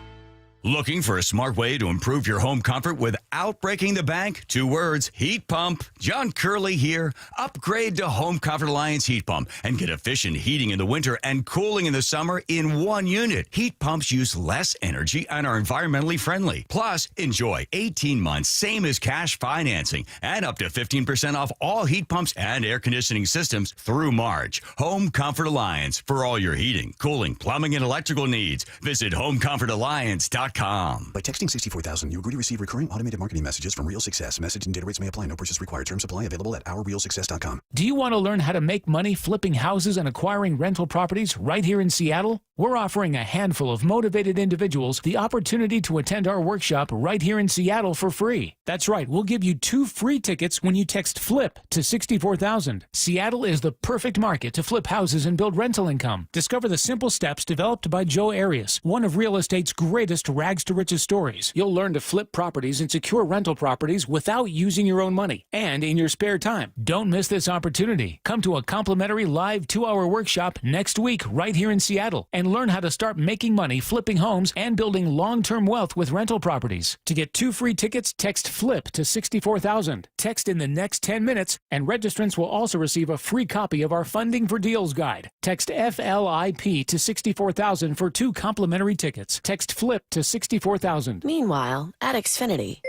Looking for a smart way to improve your home comfort without breaking the bank? 2 words, heat pump. John Curley here. Upgrade to Home Comfort Alliance Heat Pump and get efficient heating in the winter and cooling in the summer in one unit. Heat pumps use less energy and are environmentally friendly. Plus, enjoy 18 months, same as cash financing, and up to 15% off all heat pumps and air conditioning systems through March. Home Comfort Alliance for all your heating, cooling, plumbing, and electrical needs. Visit homecomfortalliance.com. By texting 64,000, you agree to receive recurring automated marketing messages from Real Success. Message and data rates may apply. No purchase required. Terms apply. Available at ourrealsuccess.com. Do you want to learn how to make money flipping houses and acquiring rental properties right here in Seattle? We're offering a handful of motivated individuals the opportunity to attend our workshop right here in Seattle for free. That's right, we'll give you 2 free tickets when you text FLIP to 64,000. Seattle is the perfect market to flip houses and build rental income. Discover the simple steps developed by Joe Arias, one of real estate's greatest rags to riches stories. You'll learn to flip properties and secure rental properties without using your own money and in your spare time. Don't miss this opportunity. Come to a complimentary live 2-hour workshop next week right here in Seattle and learn how to start making money flipping homes and building long-term wealth with rental properties. To get 2 free tickets, text FLIP to 64,000. Text in the next 10 minutes, and registrants will also receive a free copy of our Funding for Deals guide. Text FLIP to 64,000 for 2 complimentary tickets. Text FLIP to 64,000. Meanwhile, at Xfinity.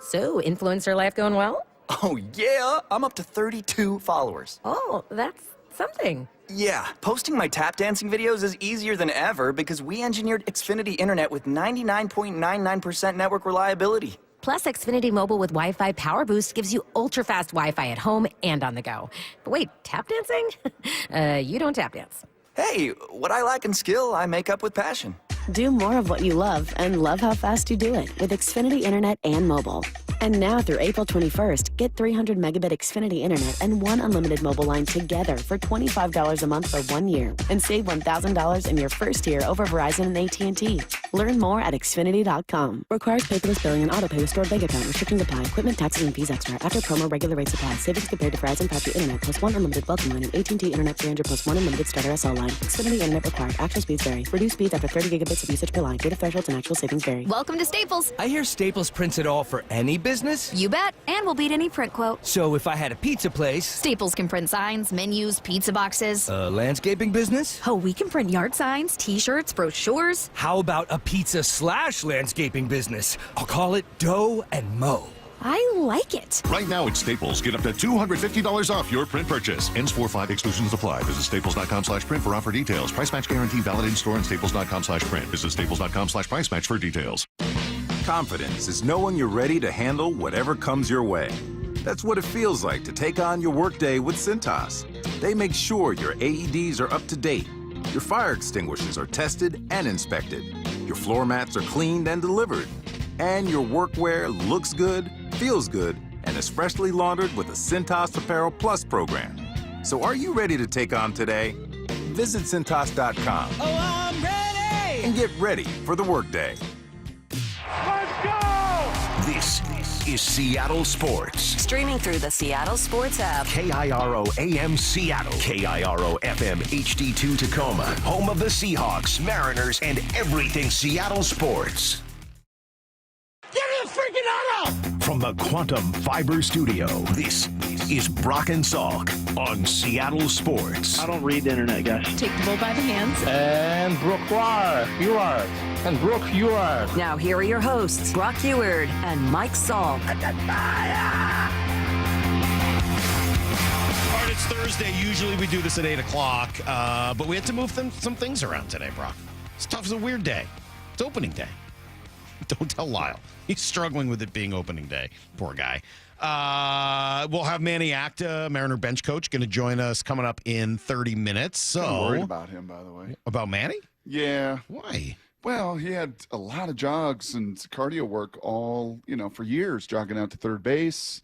So, influencer life going well? Oh, yeah. I'm up to 32 followers. Oh, that's something. Yeah, posting my tap dancing videos is easier than ever because we engineered Xfinity Internet with 99.99% network reliability. Plus, Xfinity Mobile with Wi-Fi Power Boost gives you ultra-fast Wi-Fi at home and on the go. But wait, tap dancing? You don't tap dance. Hey, what I lack in skill, I make up with passion. Do more of what you love and love how fast you do it with Xfinity Internet and mobile. And now through April 21st, get 300 megabit Xfinity Internet and one unlimited mobile line together for $25 a month for 1 year. And save $1,000 in your first year over Verizon and AT&T. Learn more at Xfinity.com. Requires paperless billing and autopay with stored bank account. Restrictions apply. Equipment, taxes, and fees extra. After promo, regular rates apply. Savings compared to Verizon 5G Internet plus one unlimited welcome line and AT&T Internet 300 plus one unlimited starter SL line. Xfinity Internet required. Actual speeds vary. Reduced speeds after 30 gigabits of usage per line. Data thresholds and actual savings vary. Welcome to Staples. I hear Staples prints it all for any business. You bet. And we'll beat any print quote. So if I had a pizza place... Staples can print signs, menus, pizza boxes. A landscaping business? Oh, we can print yard signs, T-shirts, brochures. How about a pizza/landscaping business? I'll call it Dough and Mo. I like it. Right now at Staples, get up to $250 off your print purchase. Ends 4/5, exclusions apply. Visit staples.com/print for offer details. Price match guarantee valid in store and staples.com/print. Visit staples.com/price match for details. Confidence is knowing you're ready to handle whatever comes your way. That's what it feels like to take on your workday with Cintas. They make sure your AEDs are up to date, your fire extinguishers are tested and inspected, your floor mats are cleaned and delivered, and your workwear looks good, feels good, and is freshly laundered with the Cintas Apparel Plus program. So are you ready to take on today? Visit Cintas.com. Oh, I'm ready! And get ready for the workday. Let's go! This is Seattle Sports. Streaming through the Seattle Sports app. KIRO AM Seattle. KIRO FM HD2 Tacoma. Home of the Seahawks, Mariners, and everything Seattle sports. Get the freaking auto! From the Quantum Fiber Studio, this is Brock and Salk on Seattle Sports. I don't read the internet, guys. Take the bull by the hands. And Brooke, you are. And Brooke, you are. Now here are your hosts, Brock Eward and Mike Salk. All right, it's Thursday. Usually we do this at 8 o'clock, but we had to move some things around today, Brock. It's tough. It's a weird day. It's opening day. Don't tell Lyle. He's struggling with it being opening day. Poor guy. We'll have Manny Acta, Mariner bench coach, going to join us coming up in 30 minutes. So I'm worried about him, by the way. About Manny? Yeah. Why? Well, he had a lot of jogs and cardio work all, for years, jogging out to third base.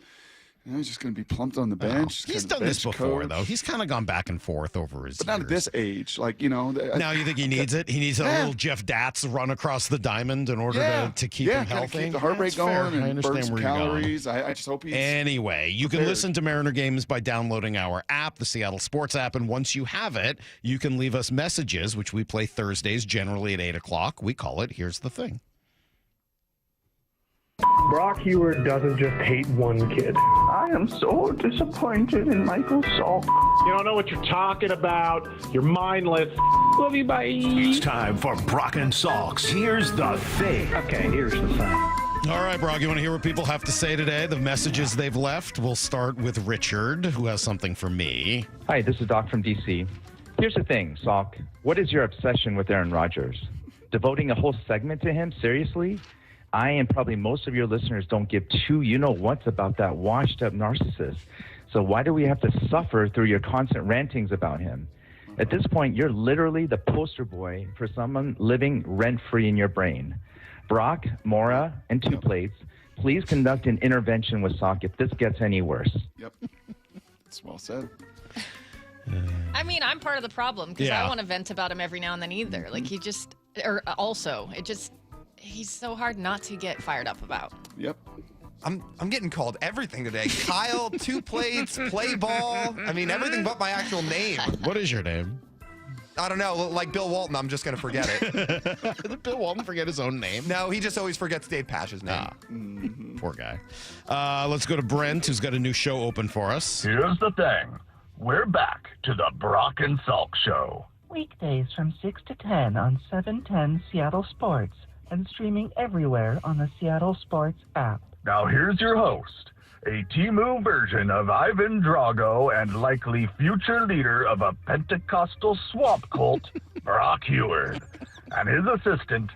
He's just going to be plumped on the bench. He's done this before, though. He's kind of gone back and forth over his But not years. at this age. Now you think he needs it? He needs a little Jeff Datz run across the diamond in order to keep him healthy? Keep the heart rate going I and burn understand some where you're going. calories. I just hope he's Anyway, you can prepared. listen to Mariner games by downloading our app, the Seattle Sports app, and once you have it, you can leave us messages, which we play Thursdays, generally at 8 o'clock. We call it Here's the Thing. Brock Eward doesn't just hate one kid. I am so disappointed in Michael Salk. You don't know what you're talking about. You're mindless. Love you, bye. It's time for Brock and Salk's Here's the Thing. Okay, here's the thing. All right, Brock, you want to hear what people have to say today? The messages they've left. We'll start with Richard, who has something for me. Hi, this is Doc from D.C. Here's the thing, Salk. What is your obsession with Aaron Rodgers? Devoting a whole segment to him? Seriously? I and probably most of your listeners don't give two you-know-whats about that washed-up narcissist. So why do we have to suffer through your constant rantings about him? At this point, you're literally the poster boy for someone living rent-free in your brain. Brock, Mora, and Two Plates, please conduct an intervention with Salk if this gets any worse. Yep. That's well said. I mean, I'm part of the problem because Yeah. I want to vent about him every now and then either. Like he's so hard not to get fired up about. Yep. I'm getting called everything today. Kyle, Two Plates, Play Ball. I mean, everything but my actual name. What is your name? I don't know. Like Bill Walton, I'm just going to forget it. Did Bill Walton forget his own name? No, he just always forgets Dave Pash's name. Poor guy. Let's go to Brent, who's got a new show open for us. Here's the thing. We're back to the Brock and Salk Show. Weekdays from 6 to 10 on 710 Seattle Sports and streaming everywhere on the Seattle Sports app. Now here's your host, a Timu version of Ivan Drago and likely future leader of a Pentecostal swamp cult, Brock Eward, and his assistant,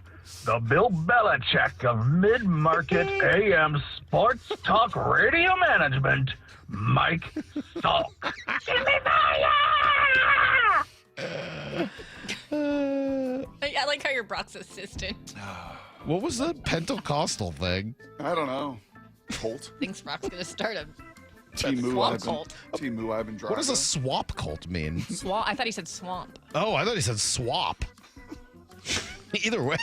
the Bill Belichick of mid-market AM sports talk radio management, Mike Salk. I like how you're Brock's assistant. What was the Pentecostal thing? I don't know. Cult? Thinks Brock's going to start a Swamp cult. Team Ivan Drago. What does a swap cult mean? Swamp. I thought he said swamp. Oh, I thought he said swap. Either way,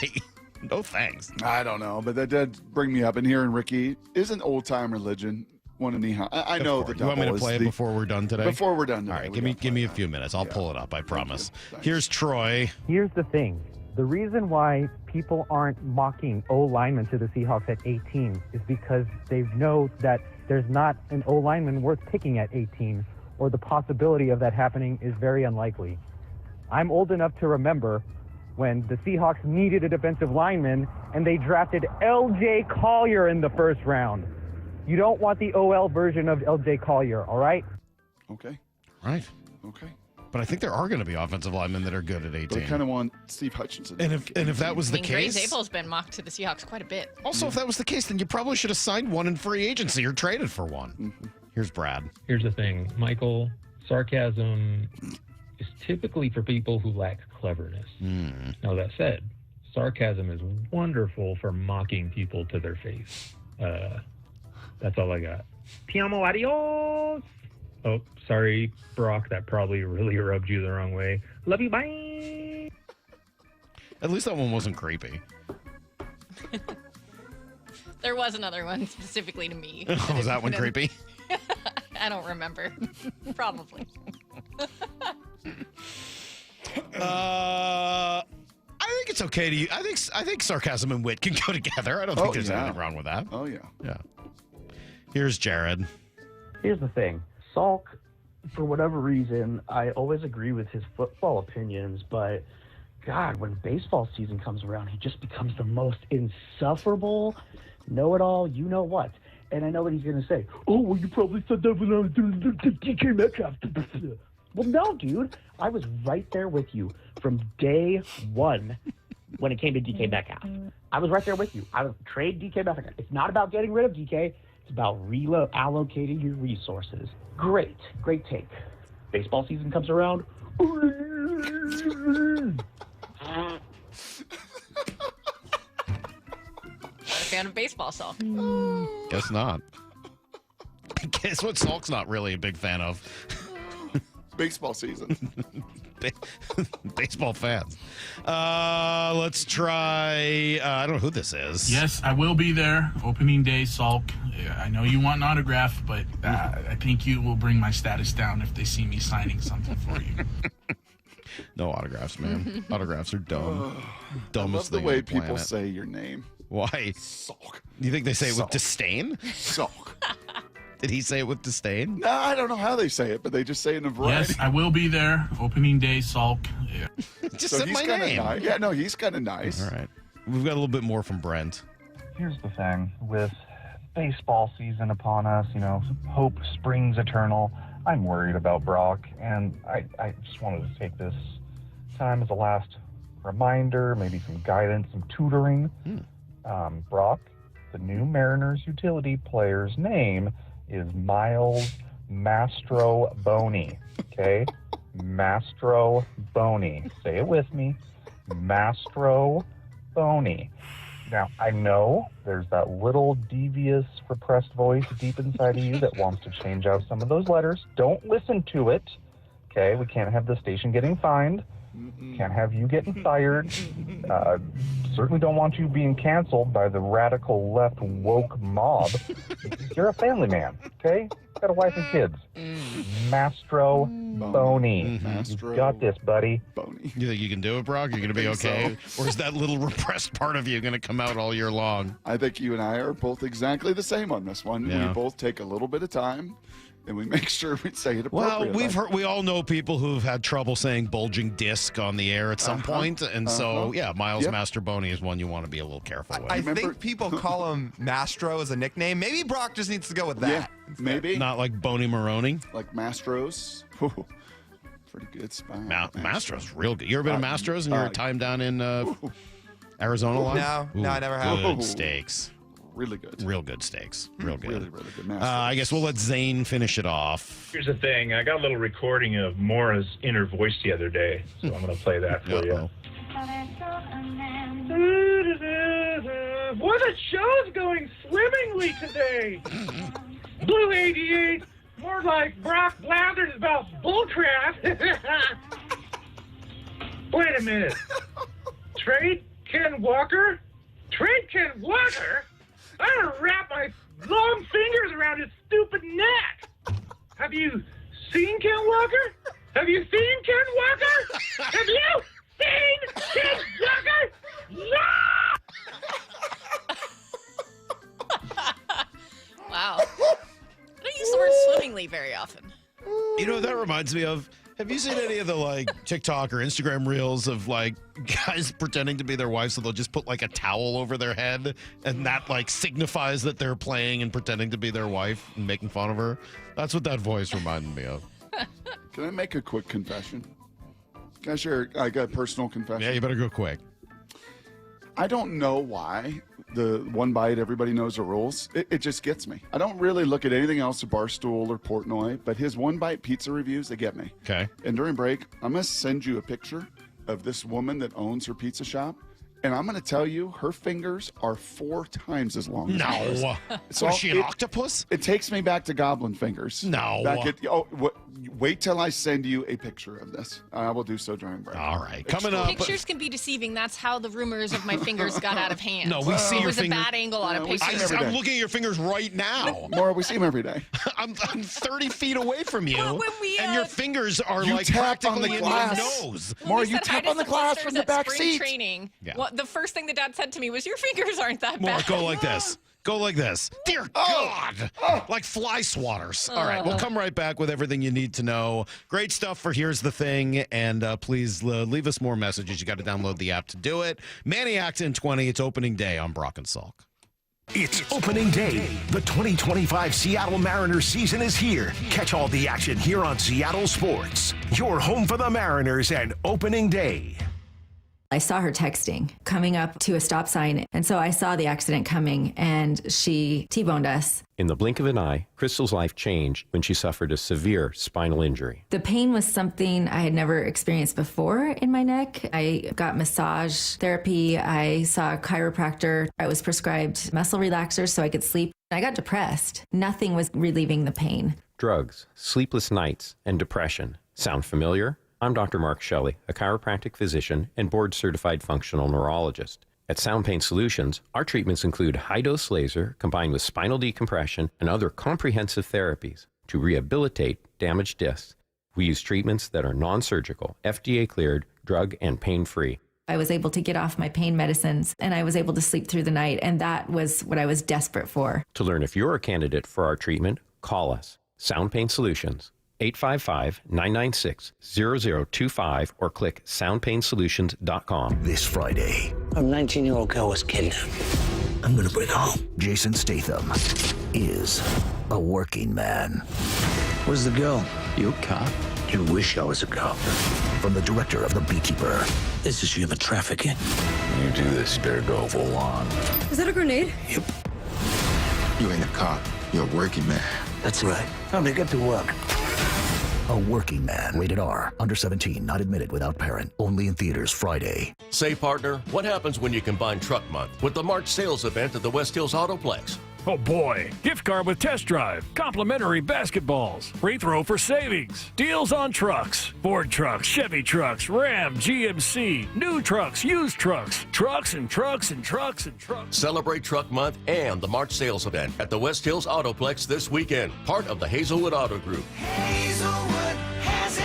no thanks. I don't know, but that did bring me up. And hearing Ricky is an old-time religion. One in the I know the You want me to play it before we're done today? Before we're done today. All right, give me a few minutes. I'll pull it up, I promise. Here's Troy. Here's the thing. The reason why people aren't mocking O-linemen to the Seahawks at 18 is because they know that there's not an O-lineman worth picking at 18, or the possibility of that happening is very unlikely. I'm old enough to remember when the Seahawks needed a defensive lineman and they drafted L.J. Collier in the first round. You don't want the OL version of L.J. Collier, all right? Okay. Right. Okay. But I think there are going to be offensive linemen that are good at 18. But I kind of want Steve Hutchinson. And if that was the Gray case, Zabel's been mocked to the Seahawks quite a bit. Also, if that was the case, then you probably should have signed one in free agency or traded for one. Here's Brad. Here's the thing, Michael. Sarcasm is typically for people who lack cleverness. Now, that said, sarcasm is wonderful for mocking people to their face. That's all I got. Ti amo, adios. Oh, sorry, Brock. That probably really rubbed you the wrong way. Love you, bye. At least that one wasn't creepy. There was another one specifically to me. Oh, was that one creepy? I don't remember. Probably. I think it's okay to. I think sarcasm and wit can go together. I don't think there's anything wrong with that. Oh yeah. Yeah. Here's Jared. Here's the thing. Salk, for whatever reason, I always agree with his football opinions, but God, when baseball season comes around, he just becomes the most insufferable, know-it-all, you-know-what. And I know what he's going to say. Oh, well, you probably said that when I was doing the DK Metcalf. Well, no, dude. I was right there with you from day one when it came to DK Metcalf. I was right there with you. I would trade DK Metcalf. It's not about getting rid of DK. It's about reallocating your resources. Great take. Baseball season comes around. Not a fan of baseball, Salk. Guess not. Guess what Salk's not really a big fan of? Baseball season. Baseball fans. Let's try. I don't know who this is. Yes, I will be there. Opening day, Salk. I know you want an autograph, but I think you will bring my status down if they see me signing something for you. No autographs, man. Autographs are dumb. Dumbest I love the thing way on the people planet. say your name. Why? Salk. You think they say it with Salk. disdain? Salk. Did he say it with disdain? No, I don't know how they say it, but they just say it in a variety. Yes, I will be there. Opening day, Salk. Yeah. Just So said he's my kinda name. nice. Yeah, no, he's kind of nice. All right. We've got a little bit more from Brent. Here's the thing. With baseball season upon us, hope springs eternal. I'm worried about Brock, and I just wanted to take this time as a last reminder, maybe some guidance, some tutoring. Brock, the new Mariners utility player's name is Miles Mastro Boney. Okay? Mastro Boney. Say it with me. Mastro Boney. Now, I know there's that little devious, repressed voice deep inside of you that wants to change out some of those letters. Don't listen to it. Okay? We can't have the station getting fined. Can't have you getting fired. Certainly don't want you being canceled by the radical left woke mob. You're a family man, okay? Got a wife and kids. Mastro Boney. You got this, buddy. Boney. You think you can do it, Brock? You're going to be I okay? think Or is that little repressed part of you going to come out all year long? I think you and I are both exactly the same on this one. Yeah. We both take a little bit of time, and we make sure we say it appropriately. Well, we all know people who've had trouble saying bulging disc on the air at some point, and so Miles Masterboni is one you want to be a little careful with. I think people call him Mastro as a nickname. Maybe Brock just needs to go with that. Yeah, maybe. Not like Boney Maroney. Like Mastros. Ooh, pretty good spot. Mastro's real good. You ever been to Mastro's and your time down in Arizona line? No, I never have. Good steaks. Really good. Real good steaks. Real good. Really, really good. I guess we'll let Zane finish it off. Here's the thing. I got a little recording of Maura's inner voice the other day, so I'm going to play that for you. Boy, the show's going swimmingly today. Blue 88, more like Brock Blathers about bullcrap. Wait a minute. Trade Ken Walker? Trade Ken Walker? I'm gonna wrap my long fingers around his stupid neck. Have you seen Ken Walker? Have you seen Ken Walker? Have you seen Ken Walker? Yeah! Wow. I don't use the word swimmingly very often. You know what that reminds me of? Have you seen any of the TikTok or Instagram reels of guys pretending to be their wives, so they'll just put a towel over their head and that signifies that they're playing and pretending to be their wife and making fun of her? That's what that voice reminded me of. Can I make a quick confession? Can I share a personal confession? Yeah, you better go quick. I don't know why the one bite, everybody knows the rules. It just gets me. I don't really look at anything else at Barstool or Portnoy, but his one bite pizza reviews, they get me. Okay. And during break, I'm going to send you a picture of this woman that owns her pizza shop. And I'm going to tell you, her fingers are 4 times as long as ours. No. So is she an octopus? It takes me back to goblin fingers. No. Wait till I send you a picture of this. I will do so during break. All right. Coming up. Pictures can be deceiving. That's how the rumors of my fingers got out of hand. No, we see it your was finger. a bad angle on a picture. I'm looking at your fingers right now. Maura, we see them every day. I'm 30 feet away from you, Well, when we, and your fingers are You tap on practically the in glass. your nose. When Maura, we you said hi tap to on the some glass listeners from the at back spring seat. training. Yeah. Well, the first thing the dad said to me was, "Your fingers aren't that More, bad." go like this. Go like this. Dear God. Like fly swatters. All right. We'll come right back with everything you need to know. Great stuff for Here's the Thing. And please leave us more messages. You got to download the app to do it. Manny Acta in 20. It's opening day on Brock and Salk. It's opening day. The 2025 Seattle Mariners season is here. Catch all the action here on Seattle Sports. Your home for the Mariners and opening day. I saw her texting coming up to a stop sign, and so I saw the accident coming, and she T-boned us. In the blink of an eye, Crystal's life changed when she suffered a severe spinal injury. The pain was something I had never experienced before in my neck. I got massage therapy. I saw a chiropractor. I was prescribed muscle relaxers so I could sleep. I got depressed. Nothing was relieving the pain. Drugs, sleepless nights, and depression. Sound familiar? I'm Dr. Mark Shelley, a chiropractic physician and board-certified functional neurologist. At Sound Pain Solutions, our treatments include high-dose laser combined with spinal decompression and other comprehensive therapies to rehabilitate damaged discs. We use treatments that are non-surgical, FDA-cleared, drug and pain-free. I was able to get off my pain medicines, and I was able to sleep through the night, and that was what I was desperate for. To learn if you're a candidate for our treatment, call us. Sound Pain Solutions. 855-996-0025 or click soundpainsolutions.com. This Friday, a 19-year-old girl was kidnapped. I'm gonna bring her home. Jason Statham is a working man. Where's the girl? You a cop? You wish I was a cop. From the director of The Beekeeper. This is human trafficking. You do this, better go full on. Is that a grenade? Yep. You ain't a cop. You're a working man. That's right. Time to get to work. A Working Man. Rated R. Under 17. Not admitted without parent. Only in theaters Friday. Say, partner, what happens when you combine Truck Month with the March sales event at the West Hills Autoplex? Oh boy, gift card with test drive, complimentary basketballs, free throw for savings, deals on trucks, Ford trucks, Chevy trucks, Ram, GMC, new trucks, used trucks, trucks and trucks and trucks and trucks. Celebrate Truck Month and the March sales event at the West Hills Autoplex this weekend, part of the Hazelwood Auto Group. Hazelwood has it!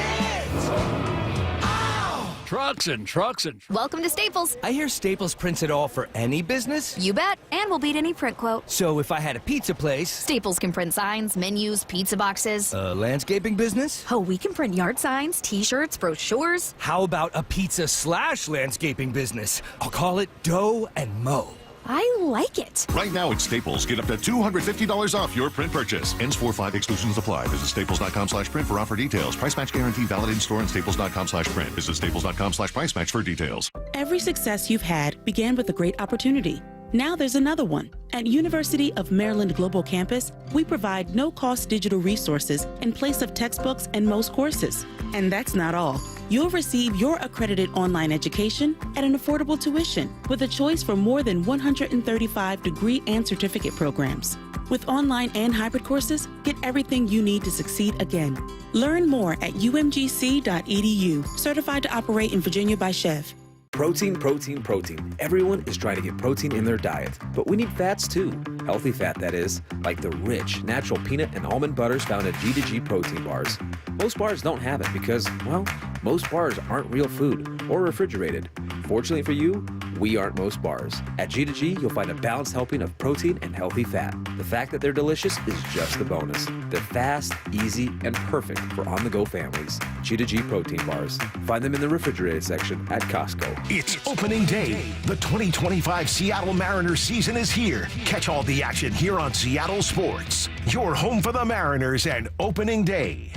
Trucks and trucks and trucks. Welcome to Staples. I hear Staples prints it all for any business. You bet. And we'll beat any print quote. So if I had a pizza place... Staples can print signs, menus, pizza boxes. A landscaping business? Oh, we can print yard signs, T-shirts, brochures. How about a pizza/landscaping business? I'll call it Dough and Mo. I like it. Right now at Staples, get up to $250 off your print purchase. Ends 4/5 exclusions apply. Visit staples.com/print for offer details. Price match guarantee valid in store and staples.com/print. Visit staples.com/price match for details. Every Every success you've had began with a great opportunity. Now there's another one. At University of Maryland Global Campus, we provide no-cost digital resources in place of textbooks and most courses. And that's not all. You'll receive your accredited online education at an affordable tuition with a choice from more than 135 degree and certificate programs. With online and hybrid courses, get everything you need to succeed again. Learn more at umgc.edu, certified to operate in Virginia by Chev. Protein, protein, protein. Everyone is trying to get protein in their diet, but we need fats too. Healthy fat, that is, like the rich, natural peanut and almond butters found at G2G protein bars. Most bars don't have it because, well, most bars aren't real food or refrigerated. Fortunately for you, we aren't most bars. At G2G, you'll find a balanced helping of protein and healthy fat. The fact that they're delicious is just the bonus. They're fast, easy, and perfect for on-the-go families. G2G protein bars. Find them in the refrigerated section at Costco. It's opening day. The 2025 Seattle Mariners season is here. Catch all the action here on Seattle Sports. Your home for the Mariners and opening day.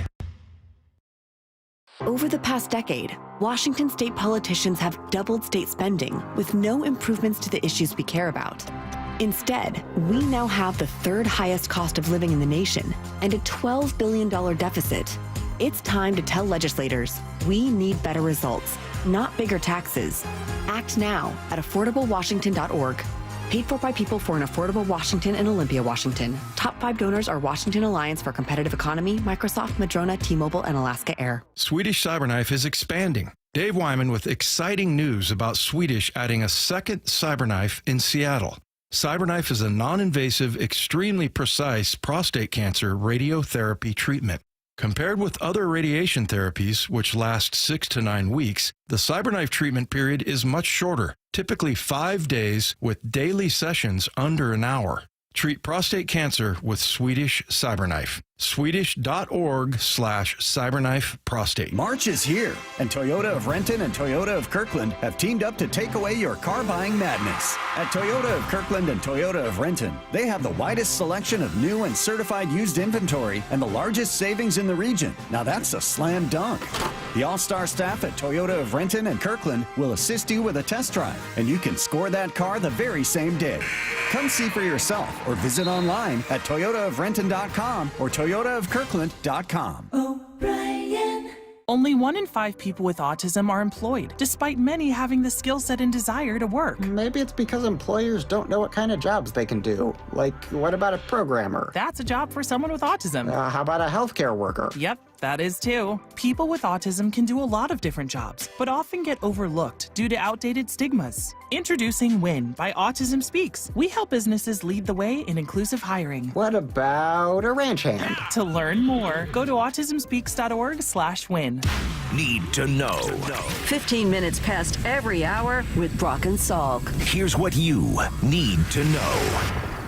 Over the past decade, Washington state politicians have doubled state spending with no improvements to the issues we care about. Instead, we now have the third highest cost of living in the nation and a $12 billion deficit. It's time to tell legislators we need better results, not bigger taxes. Act now at affordablewashington.org. Paid for by people for an affordable Washington and Olympia, Washington. Top 5 donors are Washington Alliance for Competitive Economy, Microsoft, Madrona, T-Mobile, and Alaska Air. Swedish Cyberknife is expanding. Dave Wyman with exciting news about Swedish adding a second Cyberknife in Seattle. Cyberknife is a non-invasive, extremely precise prostate cancer radiotherapy treatment. Compared with other radiation therapies, which last 6 to 9 weeks, the Cyberknife treatment period is much shorter, typically 5 days with daily sessions under an hour. Treat prostate cancer with Swedish Cyberknife. Swedish.org/cyberknifeprostate. March is here, and Toyota of Renton and Toyota of Kirkland have teamed up to take away your car buying madness. At Toyota of Kirkland and Toyota of Renton, they have the widest selection of new and certified used inventory and the largest savings in the region. Now that's a slam dunk. The all-star staff at Toyota of Renton and Kirkland will assist you with a test drive, and you can score that car the very same day. Come see for yourself or visit online at toyotaofrenton.com or toyotaofkirkland.com. Only 1 in 5 people with autism are employed, despite many having the skill set and desire to work. Maybe it's because employers don't know what kind of jobs they can do. Like, what about a programmer? That's a job for someone with autism. How about a healthcare worker? Yep, that is too. People with autism can do a lot of different jobs, but often get overlooked due to outdated stigmas. Introducing WIN by Autism Speaks. We help businesses lead the way in inclusive hiring. What about a ranch hand? To learn more, go to autismspeaks.org/win. Need to know. 15 minutes past every hour with Brock and Salk. Here's what you need to know.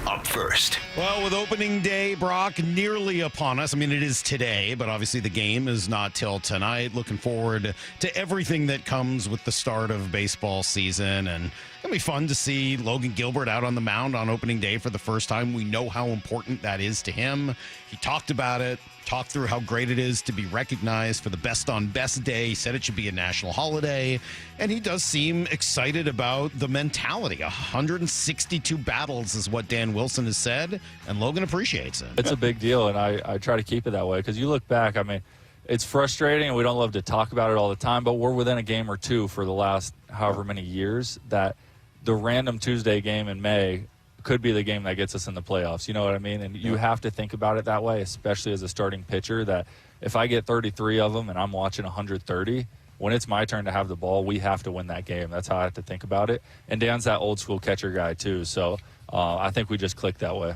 Up first. Well, with opening day, Brock, nearly upon us. I mean, it is today, but obviously the game is not till tonight. Looking forward to everything that comes with the start of baseball season. And it'll be fun to see Logan Gilbert out on the mound on opening day for the first time. We know how important that is to him. He talked about it, talked through how great it is to be recognized for the best on best day. He said it should be a national holiday. And he does seem excited about the mentality. 162 battles is what Dan Wilson has said, and Logan appreciates it. It's a big deal, and I try to keep it that way because you look back, I mean, it's frustrating, and we don't love to talk about it all the time, but we're within a game or two for the last however many years that the random Tuesday game in May could be the game that gets us in the playoffs. You know what I mean? And you have to think about it that way, especially as a starting pitcher, that if I get 33 of them and I'm watching 130, when it's my turn to have the ball, we have to win that game. That's how I have to think about it. And Dan's that old school catcher guy too. So I think we just click that way.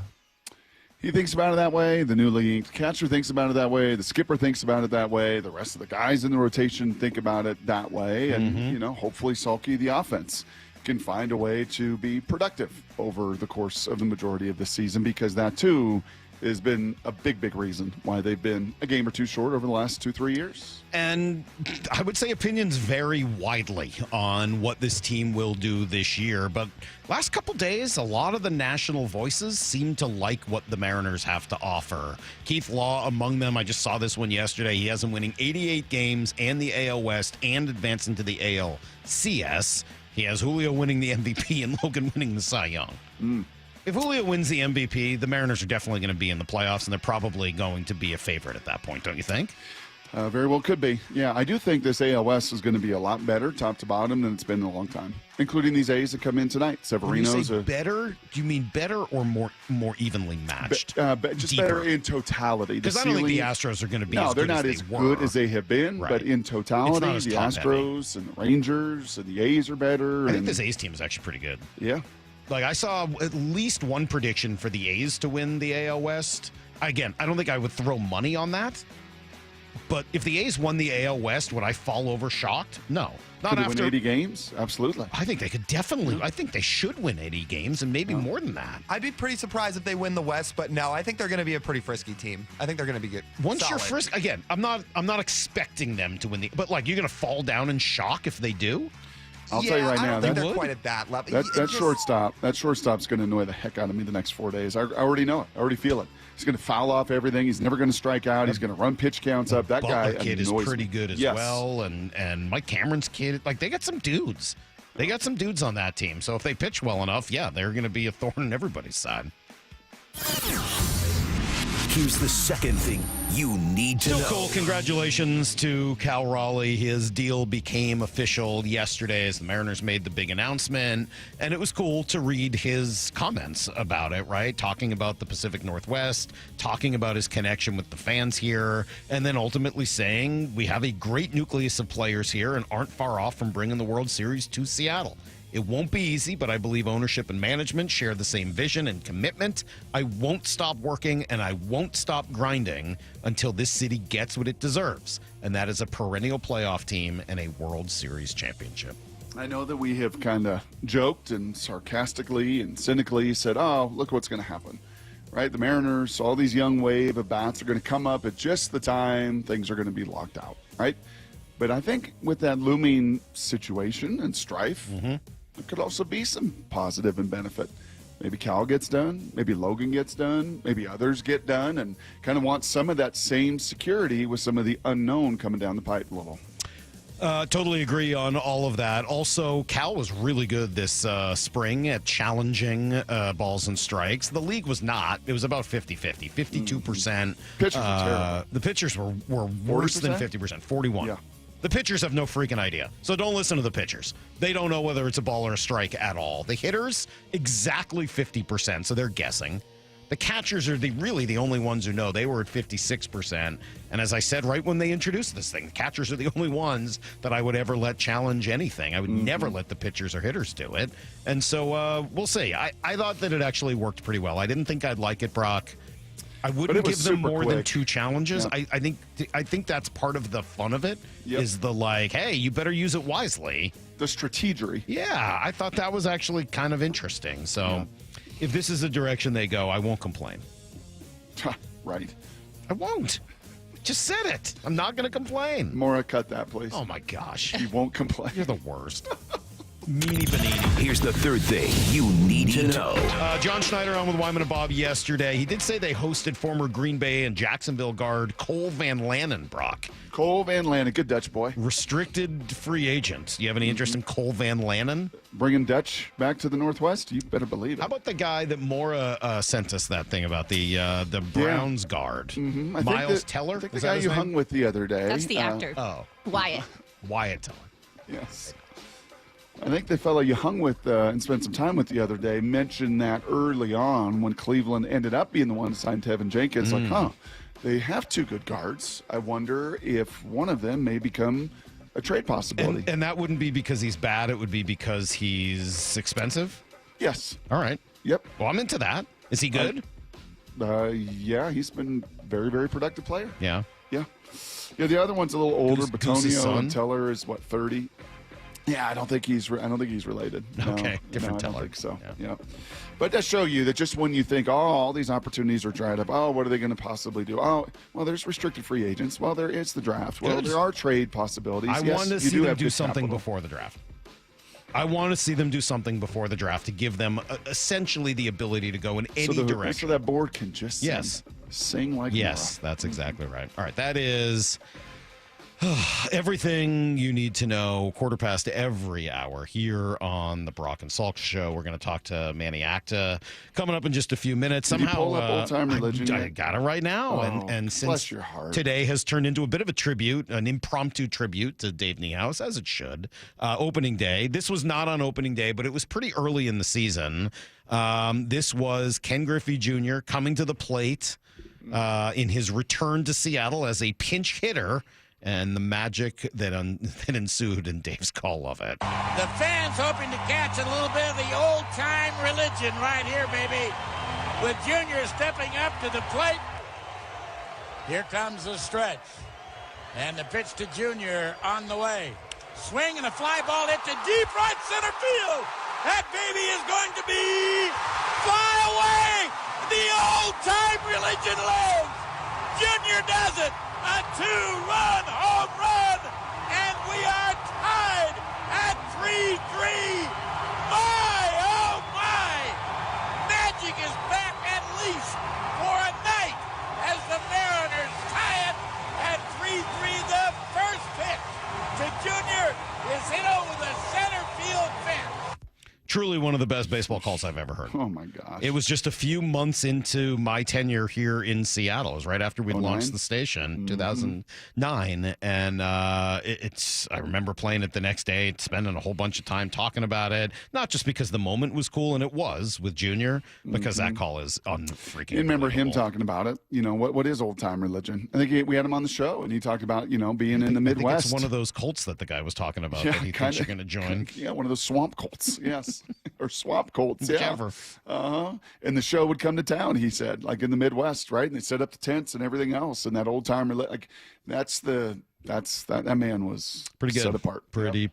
He thinks about it that way. The newly inked catcher thinks about it that way. The skipper thinks about it that way. The rest of the guys in the rotation think about it that way. And, you know, hopefully Salky, the offense, can find a way to be productive over the course of the majority of the season, because that, too, has been a big, big reason why they've been a game or two short over the last 2-3 years. And I would say opinions vary widely on what this team will do this year. But last couple days, a lot of the national voices seem to like what the Mariners have to offer. Keith Law among them. I just saw this one yesterday. He has them winning 88 games and the AL West and advancing to the ALCS. He has Julio winning the MVP and Logan winning the Cy Young. If Julio wins the MVP, the Mariners are definitely going to be in the playoffs, and they're probably going to be a favorite at that point, don't you think? Very well could be. Yeah, I do think this AL West is going to be a lot better, top to bottom, than it's been in a long time, including these A's that come in tonight. Severino's. When you say better, do you mean better or more evenly matched? Just Deeper? better in totality. Because I don't think the Astros are going to be no, as they're good not as as they good were. as they have been, Right. but in totality, It's the not as Astros and the Rangers and the A's are better. I think and- this A's team is actually pretty good. Yeah. Like, I saw at least one prediction for the A's to win the AL West. Again, I don't think I would throw money on that. But if the A's won the AL West, would I fall over shocked? No. Not Could they after win 80 games? Absolutely. I think they could definitely. I think they should win 80 games and maybe more than that. I'd be pretty surprised if they win the West, but no, I think they're going to be a pretty frisky team. I think they're going to be good. Once solid. you're frisk, again, I'm not expecting them to win the. But like, you're going to fall down in shock if they do. I'll tell you right I now, don't think that- they're quite at that level. That shortstop's going to annoy the heck out of me the next 4 days. I already know it. I already feel it. He's going to foul off everything. He's never going to strike out. He's going to run pitch counts up. That guy Butler kid is annoys pretty me. good as Yes. well, and Mike Cameron's kid. Like, they got some dudes. They got some dudes on that team. So if they pitch well enough, yeah, they're going to be a thorn in everybody's side. Here's the second thing you need to Still know. cool. Congratulations to Cal Raleigh. His deal became official yesterday as the Mariners made the big announcement. And it was cool to read his comments about it, right? Talking about the Pacific Northwest, talking about his connection with the fans here, and then ultimately saying we have a great nucleus of players here and aren't far off from bringing the World Series to Seattle. It won't be easy, but I believe ownership and management share the same vision and commitment. I won't stop working and I won't stop grinding until this city gets what it deserves, and that is a perennial playoff team and a World Series championship. I know that we have kind of joked and sarcastically and cynically said, oh, look what's going to happen. Right? The Mariners, all these young wave of bats are going to come up at just the time things are going to be locked out. Right? But I think with that looming situation and strife, there could also be some positive and benefit. Maybe Cal gets done, maybe Logan gets done, maybe others get done, and kind of want some of that same security with some of the unknown coming down the pipe a little. Totally agree on all of that. Also, Cal was really good this spring at challenging balls and strikes. The league was not. It was about 50-50, 52%. Pitchers were terrible. The pitchers were worse than 40%? 50%, 41. Yeah. The pitchers have no freaking idea. So don't listen to the pitchers. They don't know whether it's a ball or a strike at all. The hitters, exactly 50%, so they're guessing. The catchers are really the only ones who know. They were at 56%. And as I said right when they introduced this thing, the catchers are the only ones that I would ever let challenge anything. I would never let the pitchers or hitters do it. And so we'll see. I thought that it actually worked pretty well. I didn't think I'd like it, Brock. I wouldn't give them more than 2 challenges. Yeah. I think that's part of the fun of it, is the like, hey, you better use it wisely. The strategery. Yeah, I thought that was actually kind of interesting. So if this is the direction they go, I won't complain. Right. I won't. Just said it. I'm not going to complain. Maura, cut that, please. Oh, my gosh. You won't complain. You're the worst. Meanie Benini. Here's the third thing you need to know. John Schneider on with Wyman and Bob yesterday. He did say they hosted former Green Bay and Jacksonville guard Cole Van Lanen, Brock. Cole Van Lanen, good Dutch boy. Restricted free agent. Do you have any interest in Cole Van Lanen? Bringing Dutch back to the Northwest? You better believe it. How about the guy that Maura sent us that thing about, the Browns guard? I Miles think Teller? I think the Is that guy his you name? hung with the other day. That's the actor. Wyatt. Wyatt Teller. Yes. I think the fellow you hung with and spent some time with the other day mentioned that early on when Cleveland ended up being the one to sign Tevin Jenkins. Like, they have 2 good guards. I wonder if one of them may become a trade possibility. And that wouldn't be because he's bad. It would be because he's expensive? Yes. All right. Yep. Well, I'm into that. Is he good? Yeah, he's been very, very productive player. Yeah. Yeah. Yeah, the other one's a little older. Goose's Batonio son? and Teller is, 30? Yeah, I don't think he's related. No, Okay, different I don't Teller. think so. Yeah. But that show you that just when you think, all these opportunities are dried up, what are they going to possibly do? Oh, well, there's restricted free agents. Well, there is the draft. Well, Good. there are trade possibilities. I Yes, want to you see do them have do good something capital. before the draft. I want to see them do something before the draft to give them essentially the ability to go in any direction. So that board can just Yes. sing like Yes, that's exactly right. All right, that is Everything you need to know, 1/4 every hour here on the Brock and Salk Show. We're going to talk to Manny Acta coming up in just a few minutes. Did Somehow, you pull up old-time religion? I got it right now. And since bless your heart. today has turned into a bit of a tribute, an impromptu tribute to Dave Niehaus, as it should. Opening day. This was not on opening day, but it was pretty early in the season. This was Ken Griffey Jr. coming to the plate in his return to Seattle as a pinch hitter. And the magic that ensued in Dave's call of it. The fans hoping to catch a little bit of the old-time religion right here, baby. With Junior stepping up to the plate. Here comes the stretch. And the pitch to Junior on the way. Swing and a fly ball hit to deep right center field. That baby is going to be fly away. The old-time religion lives. Junior does it. A 2-run home run, and we are tied at 3-3. My, oh my, magic is back at least for a night as the Mariners tie it at 3-3. The first pitch to Junior is hit over the center field fence. Truly one of the best baseball calls I've ever heard. Oh, my gosh. It was just a few months into my tenure here in Seattle. It was right after we'd launched the station, 2009. And I remember playing it the next day, spending a whole bunch of time talking about it. Not just because the moment was cool, and it was with Junior, because that call is unfreaking. You remember him talking about it. You know, what is old-time religion? I think we had him on the show, and he talked about, being in the Midwest. I think it's one of those cults that the guy was talking about that he thinks you're going to join. Yeah, one of those swamp cults, yes. Or swamp colts, Whichever. And the show would come to town, he said, like in the Midwest, right? And they set up the tents and everything else. And that old timer, like that man was pretty good, set apart. Pretty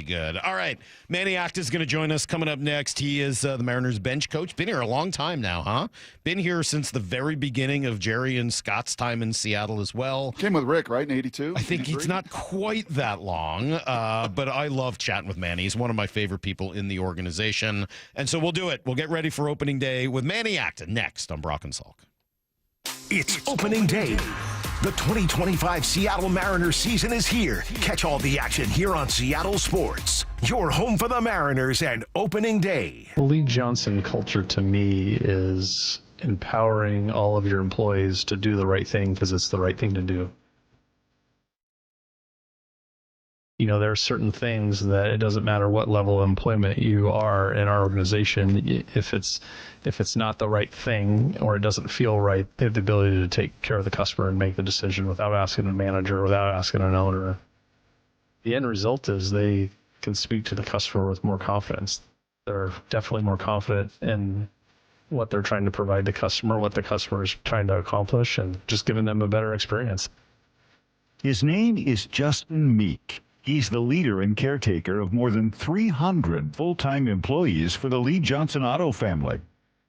good. All right, Manny Acta is going to join us coming up next. He is the Mariners bench coach. Been here a long time now, huh? Been here since the very beginning of Jerry and Scott's time in Seattle as well. Came with Rick, right, in '82. I think it's not quite that long, but I love chatting with Manny. He's one of my favorite people in the organization, and so we'll do it. We'll get ready for opening day with Manny Acta next on Brock and Salk. It's opening day. The 2025 Seattle Mariners season is here. Catch all the action here on Seattle Sports. Your home for the Mariners and opening day. The Lee Johnson culture to me is empowering all of your employees to do the right thing because it's the right thing to do. There are certain things that it doesn't matter what level of employment you are in our organization. If it's not the right thing or it doesn't feel right, they have the ability to take care of the customer and make the decision without asking a manager, without asking an owner. The end result is they can speak to the customer with more confidence. They're definitely more confident in what they're trying to provide the customer, what the customer is trying to accomplish, and just giving them a better experience. His name is Justin Meek. He's the leader and caretaker of more than 300 full-time employees for the Lee Johnson Auto family.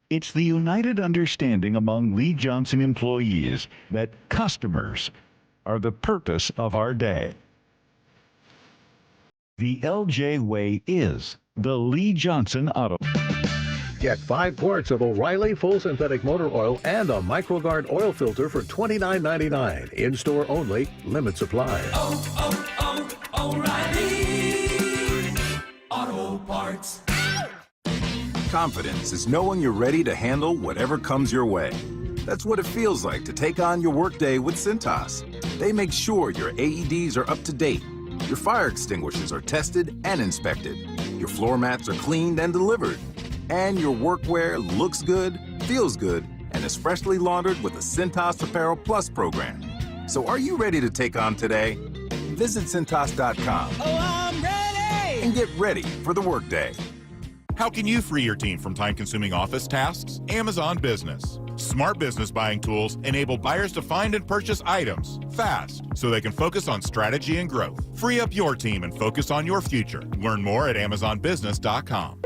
It's the united understanding among Lee Johnson employees that customers are the purpose of our day. The LJ way is the Lee Johnson Auto. Get 5 quarts of O'Reilly Full Synthetic Motor Oil and a MicroGuard oil filter for $29.99. In-store only. Limit supply. O'Reilly Auto Parts. Confidence is knowing you're ready to handle whatever comes your way. That's what it feels like to take on your workday with Cintas. They make sure your AEDs are up to date, your fire extinguishers are tested and inspected, your floor mats are cleaned and delivered, and your workwear looks good, feels good, and is freshly laundered with the Cintas Apparel Plus program. So are you ready to take on today? Visit Cintas.com. Oh, I'm ready! And get ready for the workday. How can you free your team from time-consuming office tasks? Amazon Business. Smart business buying tools enable buyers to find and purchase items fast so they can focus on strategy and growth. Free up your team and focus on your future. Learn more at AmazonBusiness.com.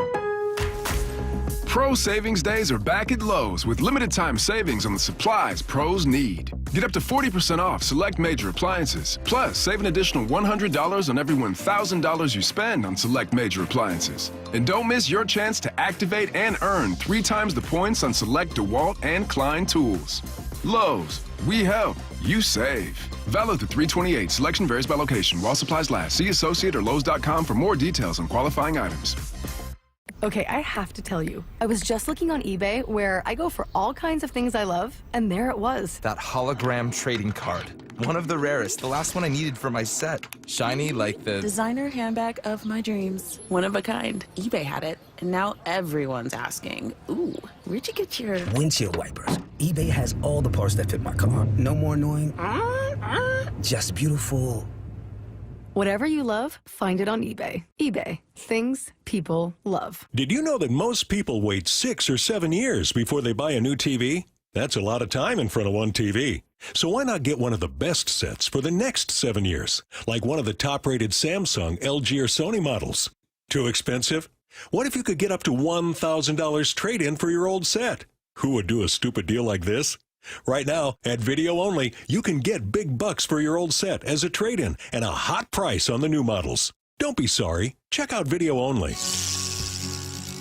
Pro Savings Days are back at Lowe's with limited time savings on the supplies pros need. Get up to 40% off select major appliances. Plus, save an additional $100 on every $1,000 you spend on select major appliances. And don't miss your chance to activate and earn 3 times the points on select DeWalt and Klein tools. Lowe's, we help, you save. Valid through 3/28. Selection varies by location. While supplies last. See associate or Lowe's.com for more details on qualifying items. Okay, I have to tell you, I was just looking on eBay where I go for all kinds of things I love, and there it was. That hologram trading card. One of the rarest. The last one I needed for my set. Shiny like the... Designer handbag of my dreams. One of a kind. eBay had it, and now everyone's asking, ooh, where'd you get your... Windshield wipers. eBay has all the parts that fit my car. No more annoying. Just beautiful. Whatever you love, find it on eBay. eBay. Things people love. Did you know that most people wait 6 or 7 years before they buy a new TV? That's a lot of time in front of one TV. So why not get one of the best sets for the next 7 years? Like one of the top-rated Samsung, LG, or Sony models. Too expensive? What if you could get up to $1,000 trade-in for your old set? Who would do a stupid deal like this? Right now, at Video Only, you can get big bucks for your old set as a trade-in and a hot price on the new models. Don't be sorry. Check out Video Only.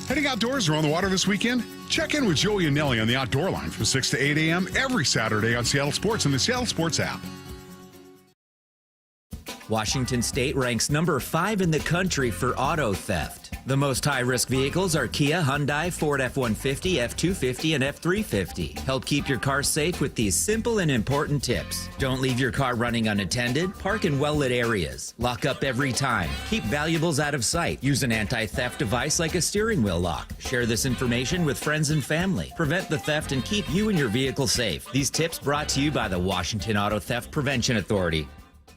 Heading outdoors or on the water this weekend? Check in with Joey and Nelly on the Outdoor Line from 6 to 8 a.m. every Saturday on Seattle Sports and the Seattle Sports app. Washington State ranks number 5 in the country for auto theft. The most high-risk vehicles are Kia, Hyundai, Ford F-150, F-250, and F-350. Help keep your car safe with these simple and important tips. Don't leave your car running unattended. Park in well-lit areas. Lock up every time. Keep valuables out of sight. Use an anti-theft device like a steering wheel lock. Share this information with friends and family. Prevent the theft and keep you and your vehicle safe. These tips brought to you by the Washington Auto Theft Prevention Authority.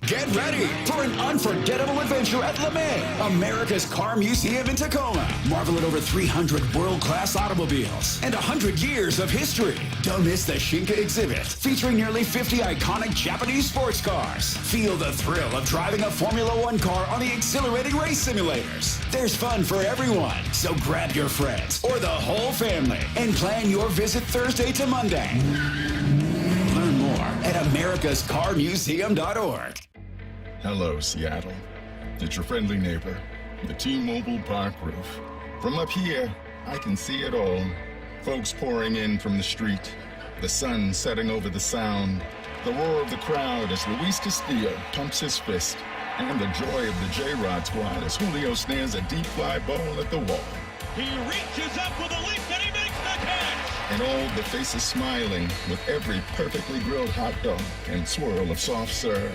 Get ready for an unforgettable adventure at LeMay, America's car museum in Tacoma. Marvel at over 300 world-class automobiles and 100 years of history. Don't miss the Shinka exhibit, featuring nearly 50 iconic Japanese sports cars. Feel the thrill of driving a Formula One car on the exhilarating race simulators. There's fun for everyone, so grab your friends or the whole family and plan your visit Thursday to Monday. Learn more at americascarmuseum.org. Hello, Seattle. It's your friendly neighbor, the T-Mobile Park roof. From up here, I can see it all. Folks pouring in from the street, the sun setting over the sound, the roar of the crowd as Luis Castillo pumps his fist, and the joy of the J-Rod squad as Julio snares a deep fly ball at the wall. He reaches up with a leap and he makes the catch! And all the faces smiling with every perfectly grilled hot dog and swirl of soft serve.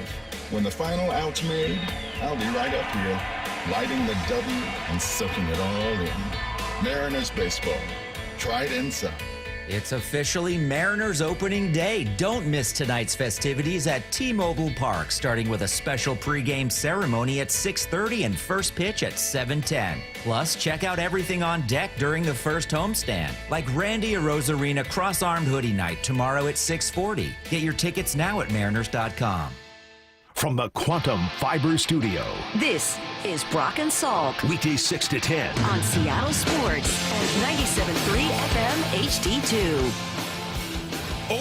When the final out's made, I'll be right up here, lighting the W and soaking it all in. Mariners baseball. Try it and some. It's officially Mariners opening day. Don't miss tonight's festivities at T-Mobile Park, starting with a special pregame ceremony at 6:30 and first pitch at 7:10. Plus, check out everything on deck during the first homestand, like Randy Arozarena Cross-Armed Hoodie Night tomorrow at 6:40. Get your tickets now at mariners.com. From the Quantum Fiber Studio. This is Brock and Salk. Weekdays 6 to 10. On Seattle Sports and 97.3 FM HD2.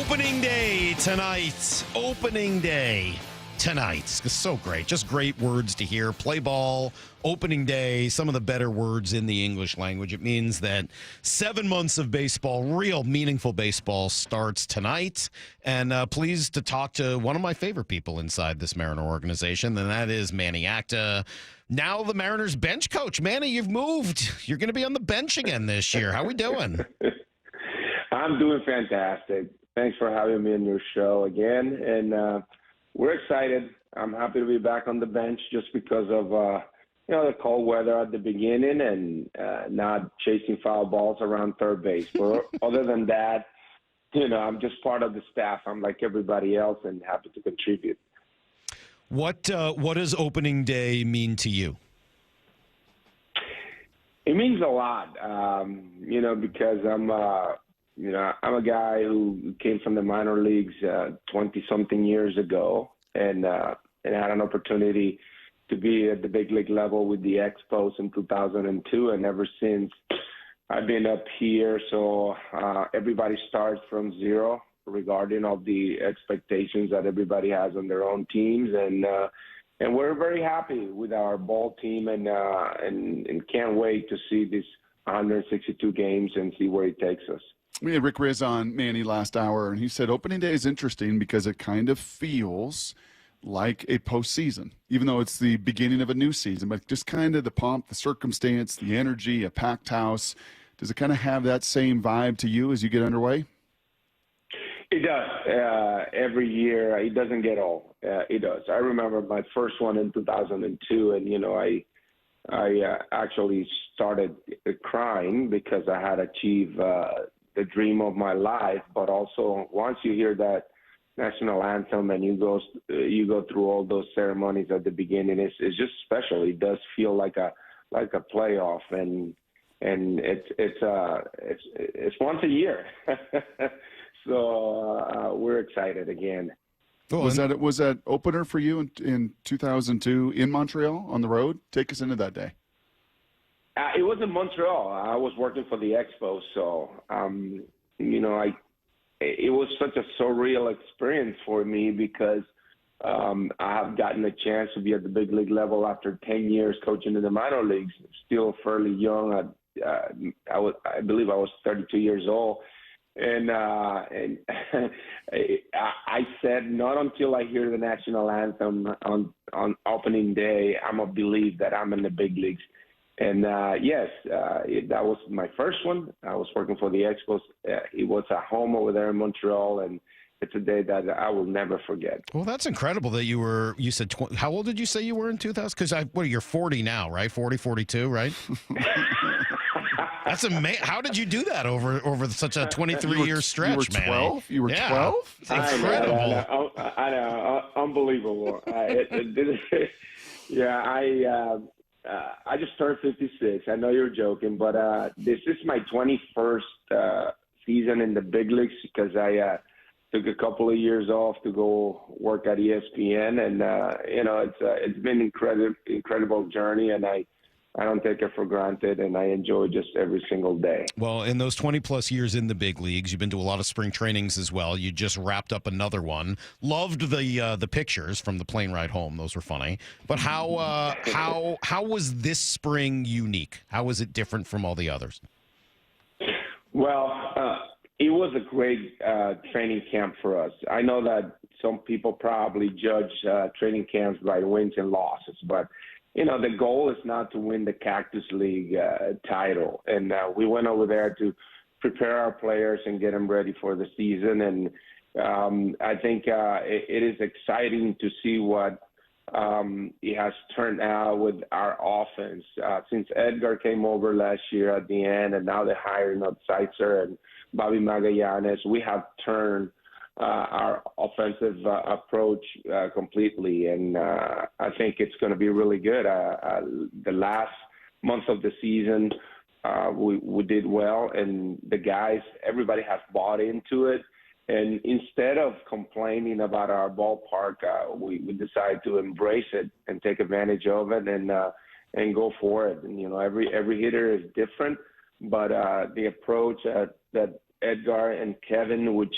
Opening day tonight. Opening day tonight. It's so great. Just great words to hear. Play ball, opening day, some of the better words in the English language. It means that 7 months of baseball, real meaningful baseball, starts tonight. And pleased to talk to one of my favorite people inside this Mariner organization, and that is Manny Acta. Now the Mariners bench coach. Manny, you've moved. You're going to be on the bench again this year. How we doing? I'm doing fantastic. Thanks for having me on your show again. And we're excited. I'm happy to be back on the bench just because of, the cold weather at the beginning and not chasing foul balls around third base. But other than that, I'm just part of the staff. I'm like everybody else and happy to contribute. What does opening day mean to you? It means a lot, because I'm a guy who came from the minor leagues 20-something years ago and had an opportunity to be at the big league level with the Expos in 2002. And ever since, I've been up here. So everybody starts from zero regarding all the expectations that everybody has on their own teams. And we're very happy with our ball team and can't wait to see these 162 games and see where it takes us. We had Rick Rizzs on Manny last hour, and he said opening day is interesting because it kind of feels like a postseason, even though it's the beginning of a new season. But just kind of the pomp, the circumstance, the energy, a packed house. Does it kind of have that same vibe to you as you get underway? It does. Every year, it doesn't get old. It does. I remember my first one in 2002, and I actually started crying because I had achieved the dream of my life. But also, once you hear that national anthem and you go through all those ceremonies at the beginning, it's just special. It does feel like a playoff, and it's once a year. So we're excited again. Was that opener for you in 2002 in Montreal on the road? Take us into that day. It was in Montreal. I was working for the Expo, so it was such a surreal experience for me because I've gotten a chance to be at the big league level after 10 years coaching in the minor leagues. Still fairly young. I believe I was 32 years old. And I said, not until I hear the national anthem on opening day, I'm going to believe that I'm in the big leagues. And yes, that was my first one. I was working for the Expos. It was at home over there in Montreal, and it's a day that I will never forget. Well, that's incredible that you said, how old did you say you were in 2000? Because you're 40 now, right? 40, 42, right? That's amazing. How did you do that over such a 23-year stretch, man? You were 12? It's incredible. I know. Unbelievable. I just turned 56. I know you're joking, but this is my 21st season in the big leagues because I took a couple of years off to go work at ESPN, and it's been incredible journey, and I don't take it for granted, and I enjoy just every single day. Well, in those 20-plus years in the big leagues, you've been to a lot of spring trainings as well. You just wrapped up another one. Loved the pictures from the plane ride home. Those were funny. But how was this spring unique? How was it different from all the others? Well, it was a great training camp for us. I know that some people probably judge training camps by wins and losses, but the goal is not to win the Cactus League title. And we went over there to prepare our players and get them ready for the season. And I think it is exciting to see what it has turned out with our offense. Since Edgar came over last year at the end, and now they're hiring up Seitzer and Bobby Magallanes, we have turned our offensive approach completely, and I think it's going to be really good. The last month of the season, we did well, and the guys, everybody has bought into it. And instead of complaining about our ballpark, we decided to embrace it and take advantage of it and go for it. And every hitter is different, but the approach that Edgar and Kevin, which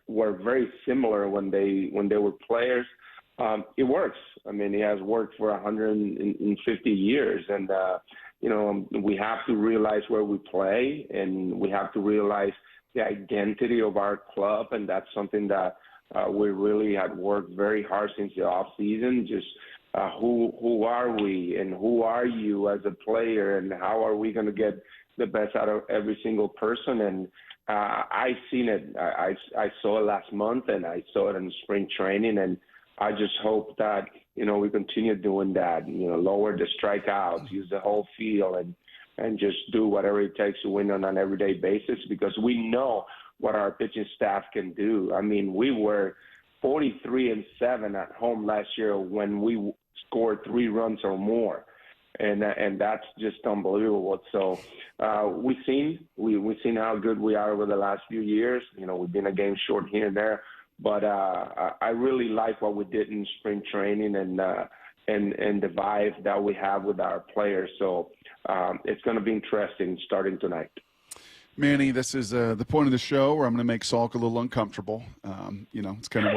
were very similar when they were players. It works. I mean, it has worked for 150 years, and we have to realize where we play, and we have to realize the identity of our club, and that's something that we really had worked very hard since the off season. Just who are we, and who are you as a player, and how are we going to get the best out of every single person? And I've seen it. I saw it last month, and I saw it in spring training, and I just hope that, we continue doing that, lower the strikeouts, use the whole field, and just do whatever it takes to win on an everyday basis, because we know what our pitching staff can do. I mean, we were 43-7 at home last year when we scored 3 runs or more. And that's just unbelievable. So we've seen how good we are over the last few years. We've been a game short here and there, but I really like what we did in spring training and the vibe that we have with our players. So it's going to be interesting starting tonight. Manny, this is the point of the show where I'm going to make Salk a little uncomfortable. It's kind of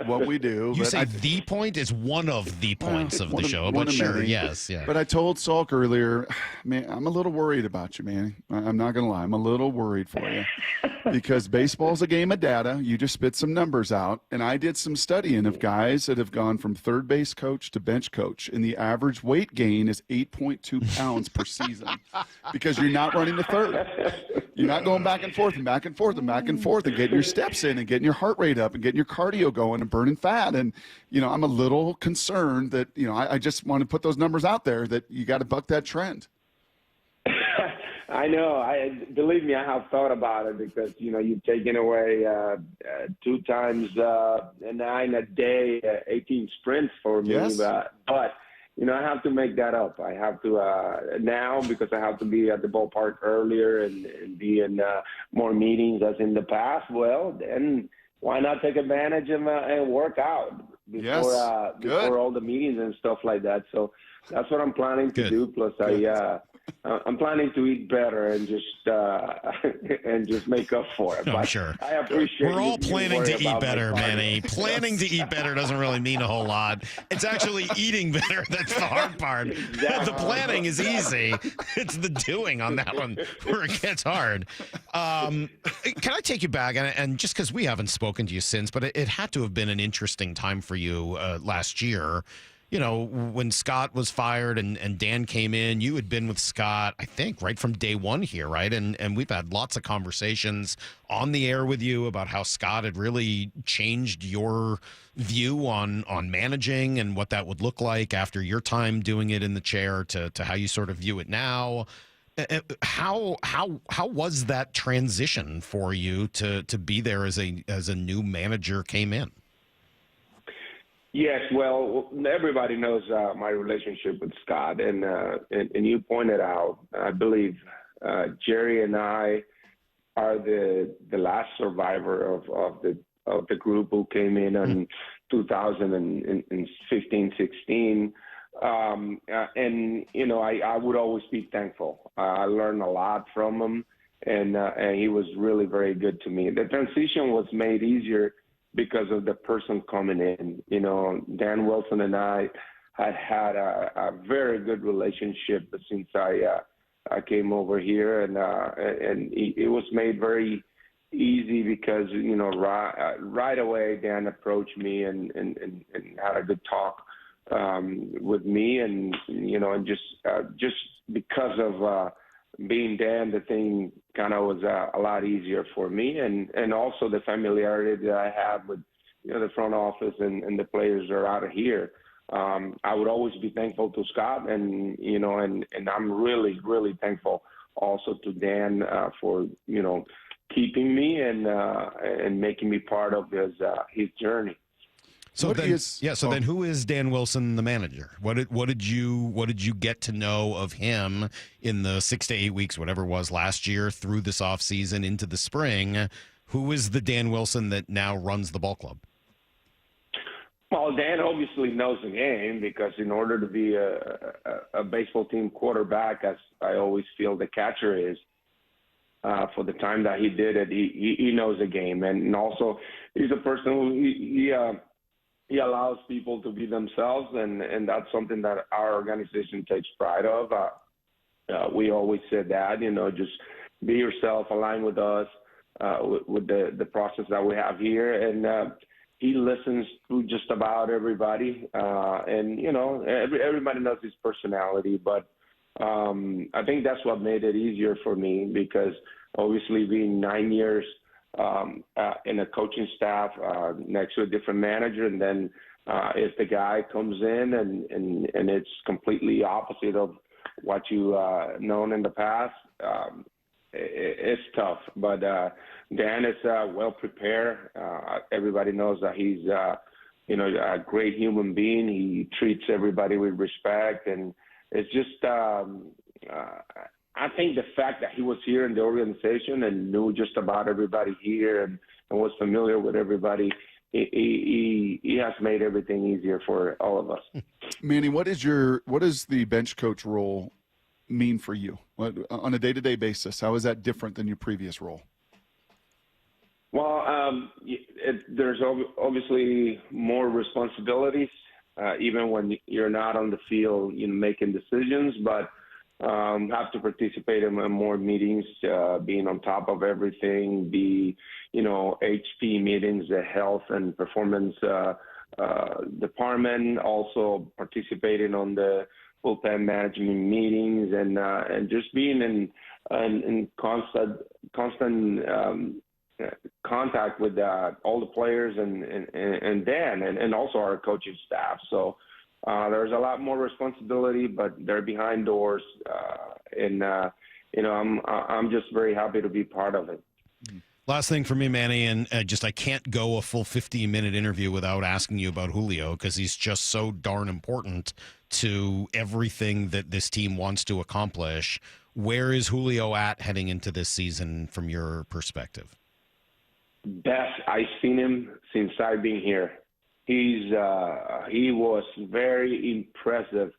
what we do. You but say the point is one of the points of the show, but sure, many. yes, yeah. But I told Salk earlier, man, I'm a little worried about you, Manny. I'm not going to lie. I'm a little worried for you because baseball's a game of data. You just spit some numbers out, and I did some studying of guys that have gone from third base coach to bench coach, and the average weight gain is 8.2 pounds per season because you're not running the third. You're not going back and forth and back and forth and back and forth and getting your steps in and getting your heart rate up and getting your cardio going and burning fat. And, I'm a little concerned that, I just want to put those numbers out there that you got to buck that trend. I know. Believe me, I have thought about it because, you've taken away 2 times 9 a day, 18 sprints for me. Yes. But I have to make that up. I have to now because I have to be at the ballpark earlier and be in more meetings as in the past. Well, then why not take advantage and work out before all the meetings and stuff like that? So that's what I'm planning to do. Plus, I'm planning to eat better and just make up for it. I'm sure. I appreciate. We're all planning to eat better, Manny. Planning to eat better doesn't really mean a whole lot. It's actually eating better that's the hard part. Exactly. The planning is easy. It's the doing on that one where it gets hard. Can I take you back? And just because we haven't spoken to you since, but it had to have been an interesting time for you last year. When Scott was fired and Dan came in, you had been with Scott, I think, right from day one here, right? And we've had lots of conversations on the air with you about how Scott had really changed your view on managing and what that would look like after your time doing it in the chair to how you sort of view it now. How was that transition for you to be there as a new manager came in? Yes, well, everybody knows my relationship with Scott, and you pointed out, I believe Jerry and I are the last survivor of the group who came in 2015, 16. And I would always be thankful. I learned a lot from him, and he was really very good to me. The transition was made easier because of the person coming in. Dan Wilson and I had a very good relationship since I came over here, and it was made very easy because right away Dan approached me and had a good talk with me, and just because of being Dan, the thing kind of was a lot easier for me, and also the familiarity that I have with the front office and the players that are out of here. I would always be thankful to Scott, and I'm really, really thankful also to Dan for keeping me and making me part of his journey. So then who is Dan Wilson, the manager? What did you get to know of him in the 6 to 8 weeks, whatever it was last year, through this offseason into the spring? Who is the Dan Wilson that now runs the ball club? Well, Dan obviously knows the game because in order to be a baseball team quarterback, as I always feel the catcher is, for the time that he did it, he knows the game, and also he's a person who he allows people to be themselves, and that's something that our organization takes pride of. We always said that, just be yourself, align with us, with the process that we have here. And he listens to just about everybody. And, everybody knows his personality. But I think that's what made it easier for me because obviously being 9 years in a coaching staff next to a different manager, and then if the guy comes in and it's completely opposite of what you known in the past, it's tough. But Dan is well prepared. Everybody knows that he's a great human being. He treats everybody with respect, and it's just I think the fact that he was here in the organization and knew just about everybody here and was familiar with everybody, he has made everything easier for all of us. Manny, what is the bench coach role mean for you? What, on a day-to-day basis, how is that different than your previous role? Well, there's obviously more responsibilities, even when you're not on the field, making decisions, but have to participate in more meetings, being on top of everything, HP meetings, the health and performance department, also participating on the bullpen management meetings, and just being in constant contact with all the players and Dan and also our coaching staff. So there's a lot more responsibility, but they're behind doors, and I'm just very happy to be part of it. Last thing for me, Manny, and I can't go a full 15-minute interview without asking you about Julio, because he's just so darn important to everything that this team wants to accomplish. Where is Julio at heading into this season from your perspective? Best I've seen him since I've been here. He was very impressive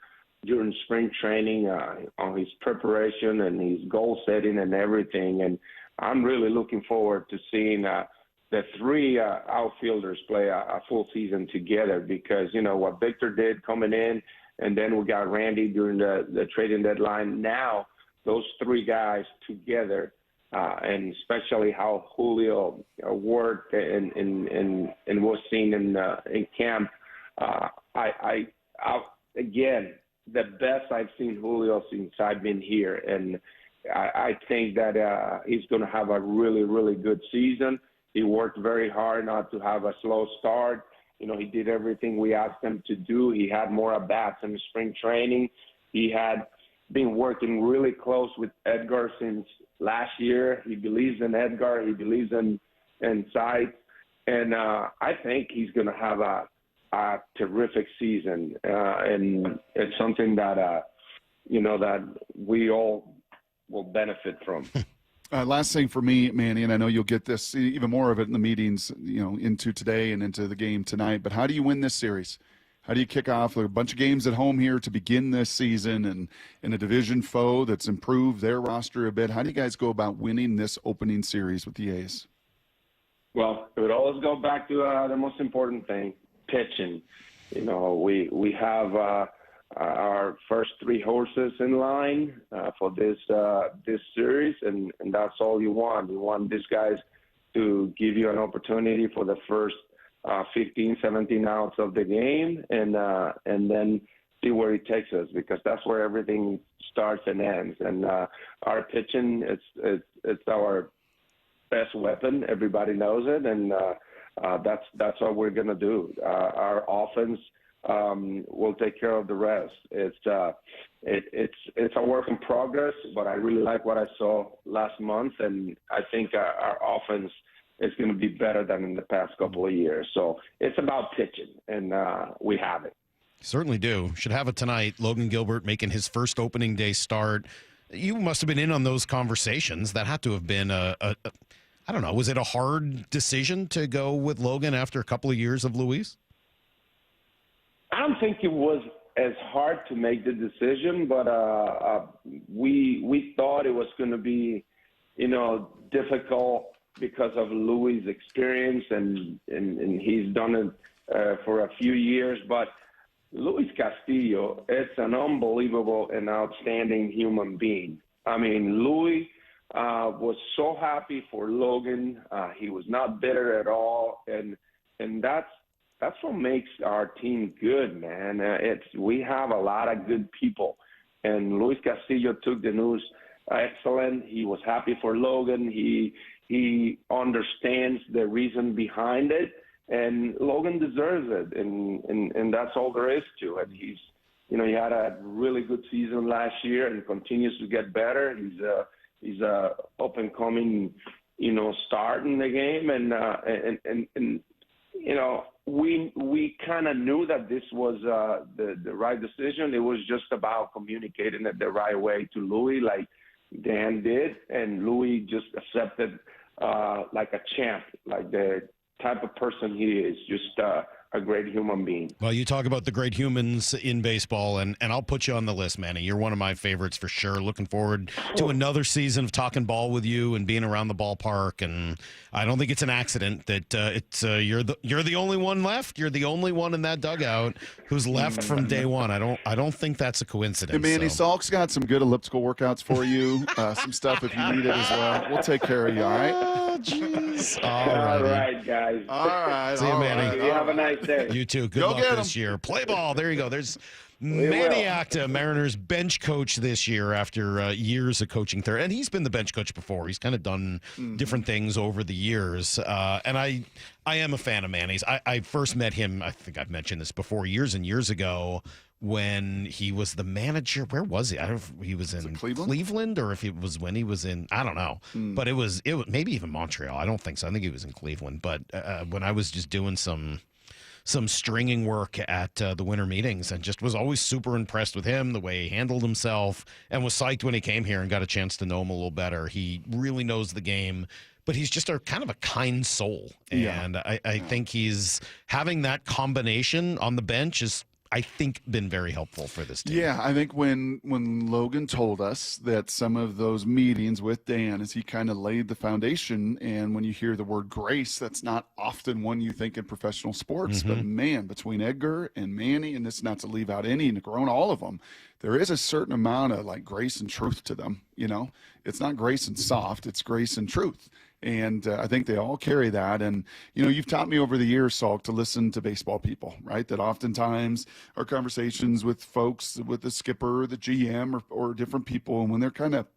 during spring training on his preparation and his goal setting and everything. And I'm really looking forward to seeing the three outfielders play a full season together, because what Victor did coming in, and then we got Randy during the trading deadline. Now those three guys together. And especially how Julio worked and was seen in camp. Again, the best I've seen Julio since I've been here, and I think that he's going to have a really, really good season. He worked very hard not to have a slow start. He did everything we asked him to do. He had more at-bats in spring training. He had been working really close with Edgar since last year. He believes in Edgar. He believes in Sides. And I think he's going to have a terrific season. And it's something that, that we all will benefit from. Last thing for me, Manny, and I know you'll get this, even more of it in the meetings, into today and into the game tonight, but how do you win this series? How do you kick off a bunch of games at home here to begin this season, and in a division foe that's improved their roster a bit? How do you guys go about winning this opening series with the A's? Well, it would always go back to the most important thing, pitching. We have our first three horses in line for this series, and that's all you want. You want these guys to give you an opportunity for the first 15, 17 outs of the game, and then see where it takes us, because that's where everything starts and ends. And our pitching, it's our best weapon. Everybody knows it, and that's what we're gonna do. Our offense will take care of the rest. It's a work in progress, but I really like what I saw last month, and I think our offense is going to be better than in the past couple of years. So it's about pitching, and we have it. Certainly do. Should have it tonight. Logan Gilbert making his first opening day start. You must have been in on those conversations. That had to have been I don't know, was it a hard decision to go with Logan after a couple of years of Luis? I don't think it was as hard to make the decision, but we thought it was going to be, difficult because of Luis' experience, and he's done it for a few years. But Luis Castillo is an unbelievable and outstanding human being. I mean, Luis was so happy for Logan. He was not bitter at all, and that's what makes our team good, man. We have a lot of good people, and Luis Castillo took the news excellent. He was happy for Logan. He understands the reason behind it, and Logan deserves it, and that's all there is to it. He had a really good season last year and continues to get better. He's a up and coming, star in the game, and we kind of knew that this was the right decision. It was just about communicating it the right way to Louis, like Dan did, and Louis just accepted like a champ, like the type of person he is, just a great human being. Well, you talk about the great humans in baseball, and I'll put you on the list, Manny. You're one of my favorites for sure. Looking forward to another season of talking ball with you and being around the ballpark. And I don't think it's an accident that you're the only one left. You're the only one in that dugout who's left from day one. I don't think that's a coincidence. Hey, Manny, Salk's got some good elliptical workouts for you. Some stuff if you need it as well. We'll take care of you, all right? Oh, jeez. All right, guys. All right. See you, Manny. You have a nice day. You too. Good Go luck get this 'em. year. Play ball. There you go. There's will. Manny Acta, Mariners bench coach this year after years of coaching there. And he's been the bench coach before. He's kind of done different things over the years. And I am a fan of Manny's. I first met him, I think I've mentioned this before, years and years ago when he was the manager. Where was he? I don't know if he was in Cleveland or if it was when he was in, I don't know. But it was maybe even Montreal. I don't think so. I think he was in Cleveland. But when I was just doing some stringing work at the winter meetings and just was always super impressed with him, the way he handled himself, and was psyched when he came here and got a chance to know him a little better. He really knows the game, but he's just a kind of a kind soul. And I think he's having that combination on the bench is, I think, been very helpful for this team. Yeah, I think when Logan told us that some of those meetings with Dan is he kind of laid the foundation, and when you hear the word grace, that's not often one you think in professional sports. But man, between Edgar and Manny, and this not to leave out any, Negron, all of them, there is a certain amount of like grace and truth to them. You know, it's not grace and soft, it's grace and truth. And I think they all carry that. And, you know, you've taught me over the years, Salk, to listen to baseball people, right? That oftentimes our conversations with folks, with the skipper, the GM, or different people, and when they're kind of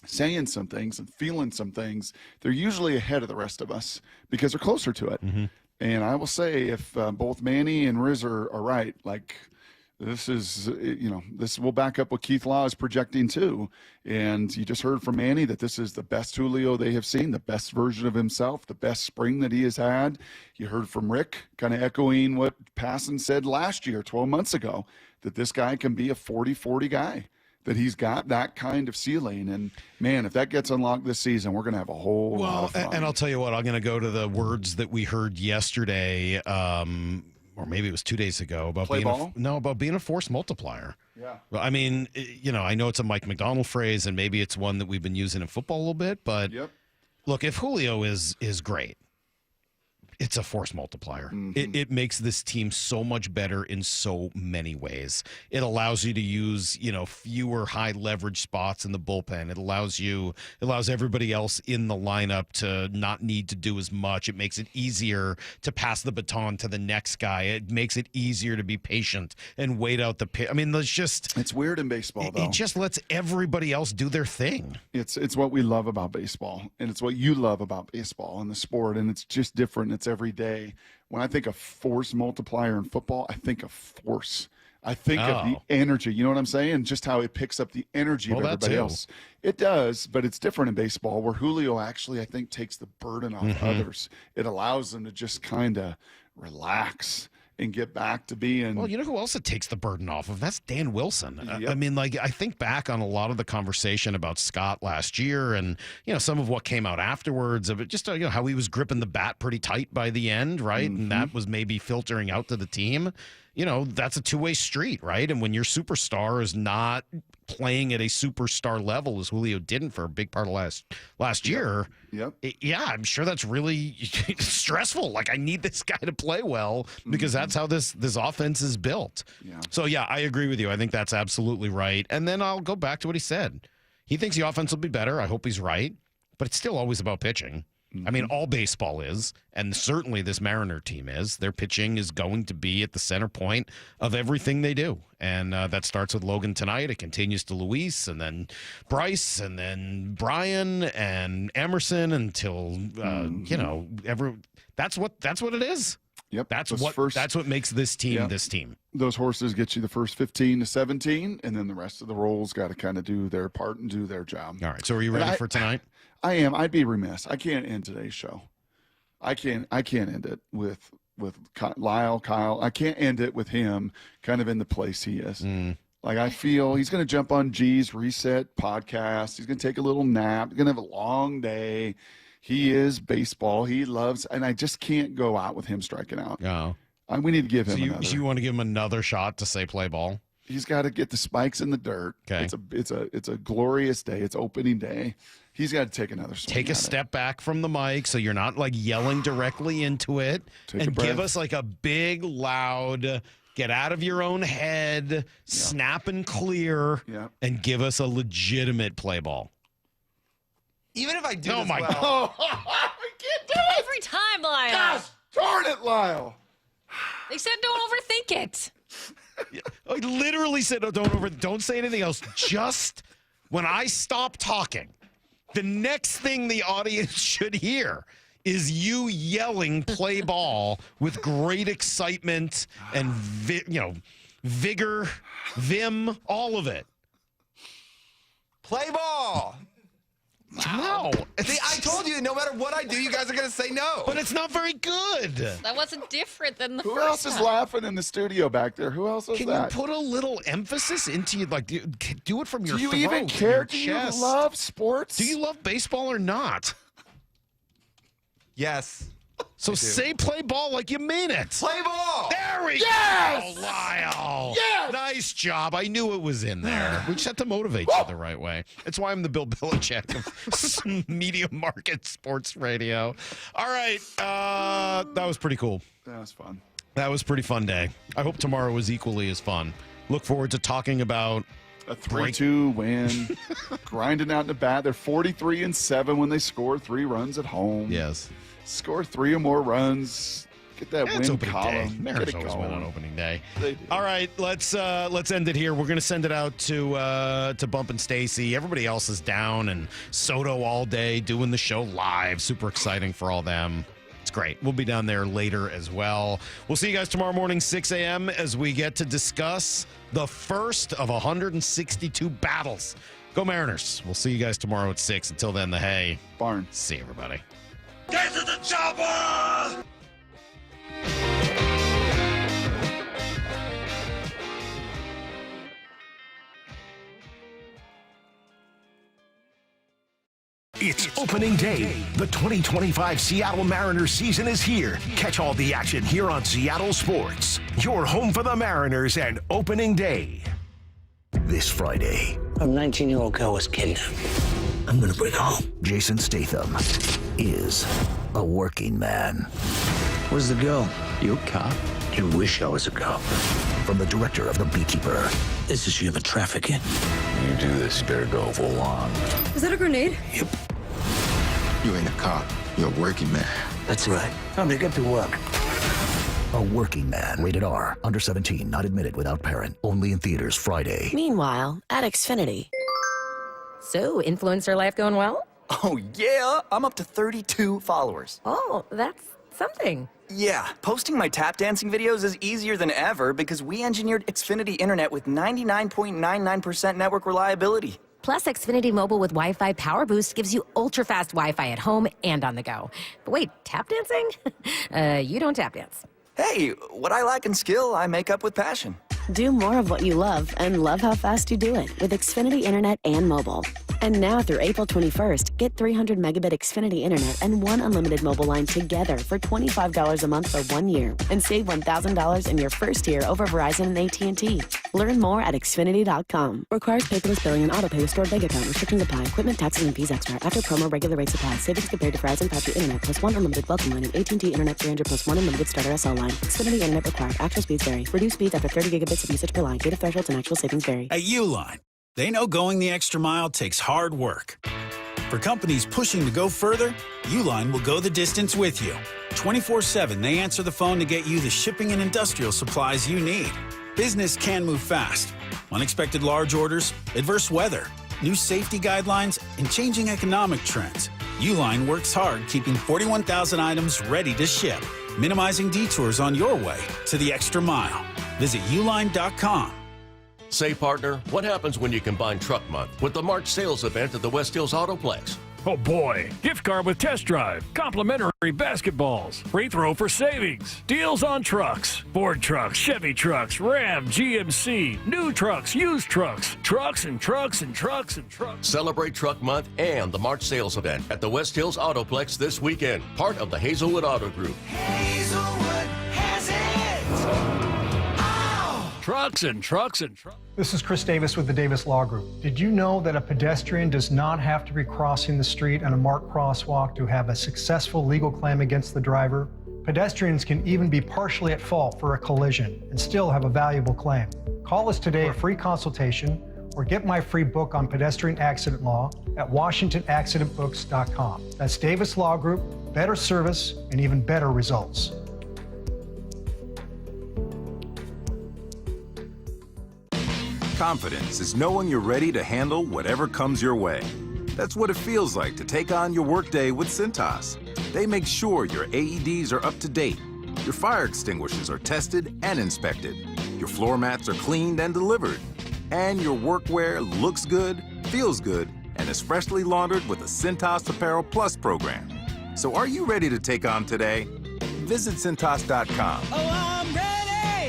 saying some things and feeling some things, they're usually ahead of the rest of us because they're closer to it. And I will say, if both Manny and Rizzs are right, like, this is, you know, this will back up what Keith Law is projecting too. And you just heard from Manny that this is the best Julio they have seen, the best version of himself, the best spring that he has had. You heard from Rick kind of echoing what Passan said last year, 12 months ago, that this guy can be a 40-40 guy, that he's got that kind of ceiling. And man, if that gets unlocked this season, we're going to have a whole lot of fun. And I'll tell you what, I'm going to go to the words that we heard yesterday, or maybe it was 2 days ago, about being a force multiplier. Yeah. Well, I mean, you know, I know it's a Mike McDonald phrase, and maybe it's one that we've been using in football a little bit, but look, if Julio is great, it's a force multiplier. It makes this team so much better in so many ways. It allows you to use, you know, fewer high leverage spots in the bullpen. It allows everybody else in the lineup to not need to do as much. It makes it easier to pass the baton to the next guy. It makes it easier to be patient and wait out the pitch. I mean, it's weird in baseball, though. It just lets everybody else do their thing. It's what we love about baseball, and it's what you love about baseball and the sport, and it's just different. It's every day. When I think of force multiplier in football, I think of force. I think of the energy. You know what I'm saying? Just how it picks up the energy of everybody else. It does, but it's different in baseball, where Julio actually, I think, takes the burden off others. It allows them to just kind of relax and get back to being. Well, you know who else it takes the burden off of? That's Dan Wilson. I mean, like, I think back on a lot of the conversation about Scott last year, and you know, some of what came out afterwards of it, just you know, how he was gripping the bat pretty tight by the end, right? And that was maybe filtering out to the team. You know, that's a two-way street, right? And when your superstar is not playing at a superstar level, as Julio didn't for a big part of last year, I'm sure that's really stressful. Like, I need this guy to play well because that's how this offense is built. So, yeah, I agree with you. I think that's absolutely right. And then I'll go back to what he said. He thinks the offense will be better. I hope he's right. But it's still always about pitching. I mean, all baseball is, and certainly this Mariner team is. Their pitching is going to be at the center point of everything they do. And that starts with Logan tonight. It continues to Luis, and then Bryce, and then Brian, and Emerson until, you know, that's what it is. Yep. That's what makes this team this team. Those horses get you the first 15 to 17, and then the rest of the roles got to kind of do their part and do their job. All right. So are you ready for tonight? I am. I'd be remiss. I can't end today's show. I can't end it with Kyle. I can't end it with him kind of in the place he is. Like, I feel he's going to jump on G's Reset podcast. He's going to take a little nap. He's going to have a long day. He is baseball. He loves, and I just can't go out with him striking out. No. We need to give him So another. you want to give him another shot to say play ball? He's got to get the spikes in the dirt. Okay. It's a glorious day. It's opening day. He's got to take another swing. Take a step back from the mic so you're not like yelling directly into it, and give us like a big, loud, get out of your own head, snap and clear, and give us a legitimate play ball. Even if I do Oh this my well. God. I can't do it. Every time, Lyle. Gosh darn it, Lyle. They said don't overthink it. I literally said, don't say anything else. Just when I stop talking, the next thing the audience should hear is you yelling play ball with great excitement and, vigor, vim, all of it. Play ball. No. See, I told you, no matter what I do, you guys are going to say no. But it's not very good. That wasn't different than the Who first else is time. laughing in the studio back there? Who else is Can that? you put a little emphasis into like do it from your Do you throat, even and care? your Do you chest? love sports? Do you love baseball or not? Yes. So say play ball like you mean it. Play ball. There we Yes! go, Lyle. Yes! Nice job. I knew it was in there. We just have to motivate you the right way. That's why I'm the Bill Belichick of media market sports radio. All right. That was pretty cool. That was fun. That was a pretty fun day. I hope tomorrow is equally as fun. Look forward to talking about a 3-2 win, grinding out in the bat. They're 43-7 when they score 3 runs at home. Yes. Score 3 or more runs. Get that It's win opening column. day. Get Mariners it always win on going. opening day. They do. All right, let's end it here. We're gonna send it out to Bump and Stacy. Everybody else is down, and Soto all day doing the show live. Super exciting for all them. It's great. We'll be down there later as well. We'll see you guys tomorrow morning, 6 a.m., as we get to discuss the first of 162 battles. Go Mariners. We'll see you guys tomorrow at 6. Until then, the hay. Barn. See everybody. Get to the chopper! It's opening day. The 2025 Seattle Mariners season is here. Catch all the action here on Seattle Sports. Your home for the Mariners and opening day. This Friday, a 19-year-old girl was kidnapped. I'm gonna bring her home. Jason Statham is a working man. Where's the girl? You a cop? You wish I was a cop. From the director of The Beekeeper. This is human trafficking. You do this, you better go full on. Is that a grenade? Yep. You ain't a cop. You're a working man. That's right. Time to get to work. A working man. Rated R. Under 17. Not admitted without parent. Only in theaters Friday. Meanwhile, at Xfinity. So, influencer life going well? Oh, yeah. I'm up to 32 followers. Oh, that's something. Yeah, posting my tap dancing videos is easier than ever because we engineered Xfinity Internet with 99.99% network reliability. Plus, Xfinity Mobile with Wi-Fi Power Boost gives you ultra-fast Wi-Fi at home and on the go. But wait, tap dancing? You don't tap dance. Hey, what I lack in skill, I make up with passion. Do more of what you love and love how fast you do it with Xfinity Internet and mobile. And now through April 21st, get 300 megabit Xfinity Internet and 1 unlimited mobile line together for $25 a month for 1 year. And save $1,000 in your first year over Verizon and AT&T. Learn more at Xfinity.com. Requires paperless billing and autopay with stored bank account. Restrictions apply. Equipment, taxes, and fees extra. After promo, regular rates apply. Savings compared to Verizon 5G Internet plus 1 unlimited welcome line and AT&T Internet 300 plus 1 unlimited starter SL line. Xfinity Internet required. Actual speeds vary. Reduced speeds after 30 gigabits of usage per line. Data thresholds and actual savings vary. At Uline, they know going the extra mile takes hard work. For companies pushing to go further, Uline will go the distance with you. 24/7, they answer the phone to get you the shipping and industrial supplies you need. Business can move fast. Unexpected large orders, adverse weather, new safety guidelines, and changing economic trends. Uline works hard keeping 41,000 items ready to ship, minimizing detours on your way to the extra mile. Visit uline.com. Say, partner, what happens when you combine Truck Month with the March sales event at the West Hills Autoplex? Oh boy, gift card with test drive, complimentary basketballs, free throw for savings, deals on trucks, Ford trucks, Chevy trucks, Ram, GMC, new trucks, used trucks, trucks and trucks and trucks and trucks. Celebrate Truck Month and the March sales event at the West Hills Autoplex this weekend, part of the Hazelwood Auto Group. Hazelwood has it. trucks and trucks and trucks. This is Chris Davis with the Davis Law Group. Did you know that a pedestrian does not have to be crossing the street on a marked crosswalk to have a successful legal claim against the driver? Pedestrians can even be partially at fault for a collision and still have a valuable claim. Call us today for a free consultation or get my free book on pedestrian accident law at WashingtonAccidentBooks.com. That's Davis Law Group, better service and even better results. Confidence is knowing you're ready to handle whatever comes your way. That's what it feels like to take on your workday with Cintas. They make sure your AEDs are up to date, your fire extinguishers are tested and inspected, your floor mats are cleaned and delivered, and your workwear looks good, feels good, and is freshly laundered with the Cintas Apparel Plus program. So are you ready to take on today? Visit Cintas.com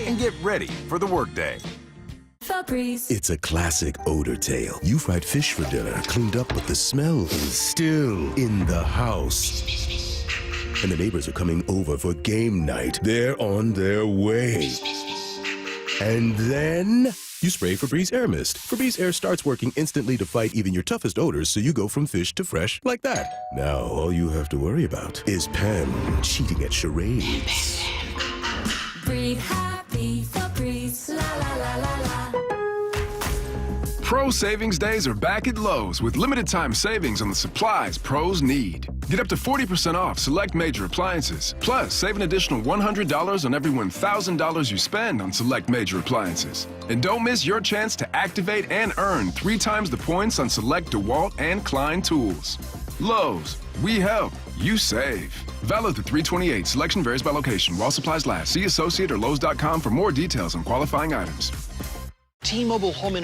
and get ready for the workday. It's a classic odor tale. You fried fish for dinner, cleaned up, but the smell is still in the house. And the neighbors are coming over for game night. They're on their way. And then you spray Febreze Air Mist. Febreze Air starts working instantly to fight even your toughest odors, so you go from fish to fresh like that. Now all you have to worry about is Pam cheating at charades. Breathe happy, Febreze, la la la la la. Pro Savings Days are back at Lowe's with limited time savings on the supplies pros need. Get up to 40% off select major appliances. Plus, save an additional $100 on every $1,000 you spend on select major appliances. And don't miss your chance to activate and earn 3 times the points on select DeWalt and Klein tools. Lowe's, we help, you save. Valid through 3/28. Selection varies by location. While supplies last. See associate or Lowe's.com for more details on qualifying items. T-Mobile Home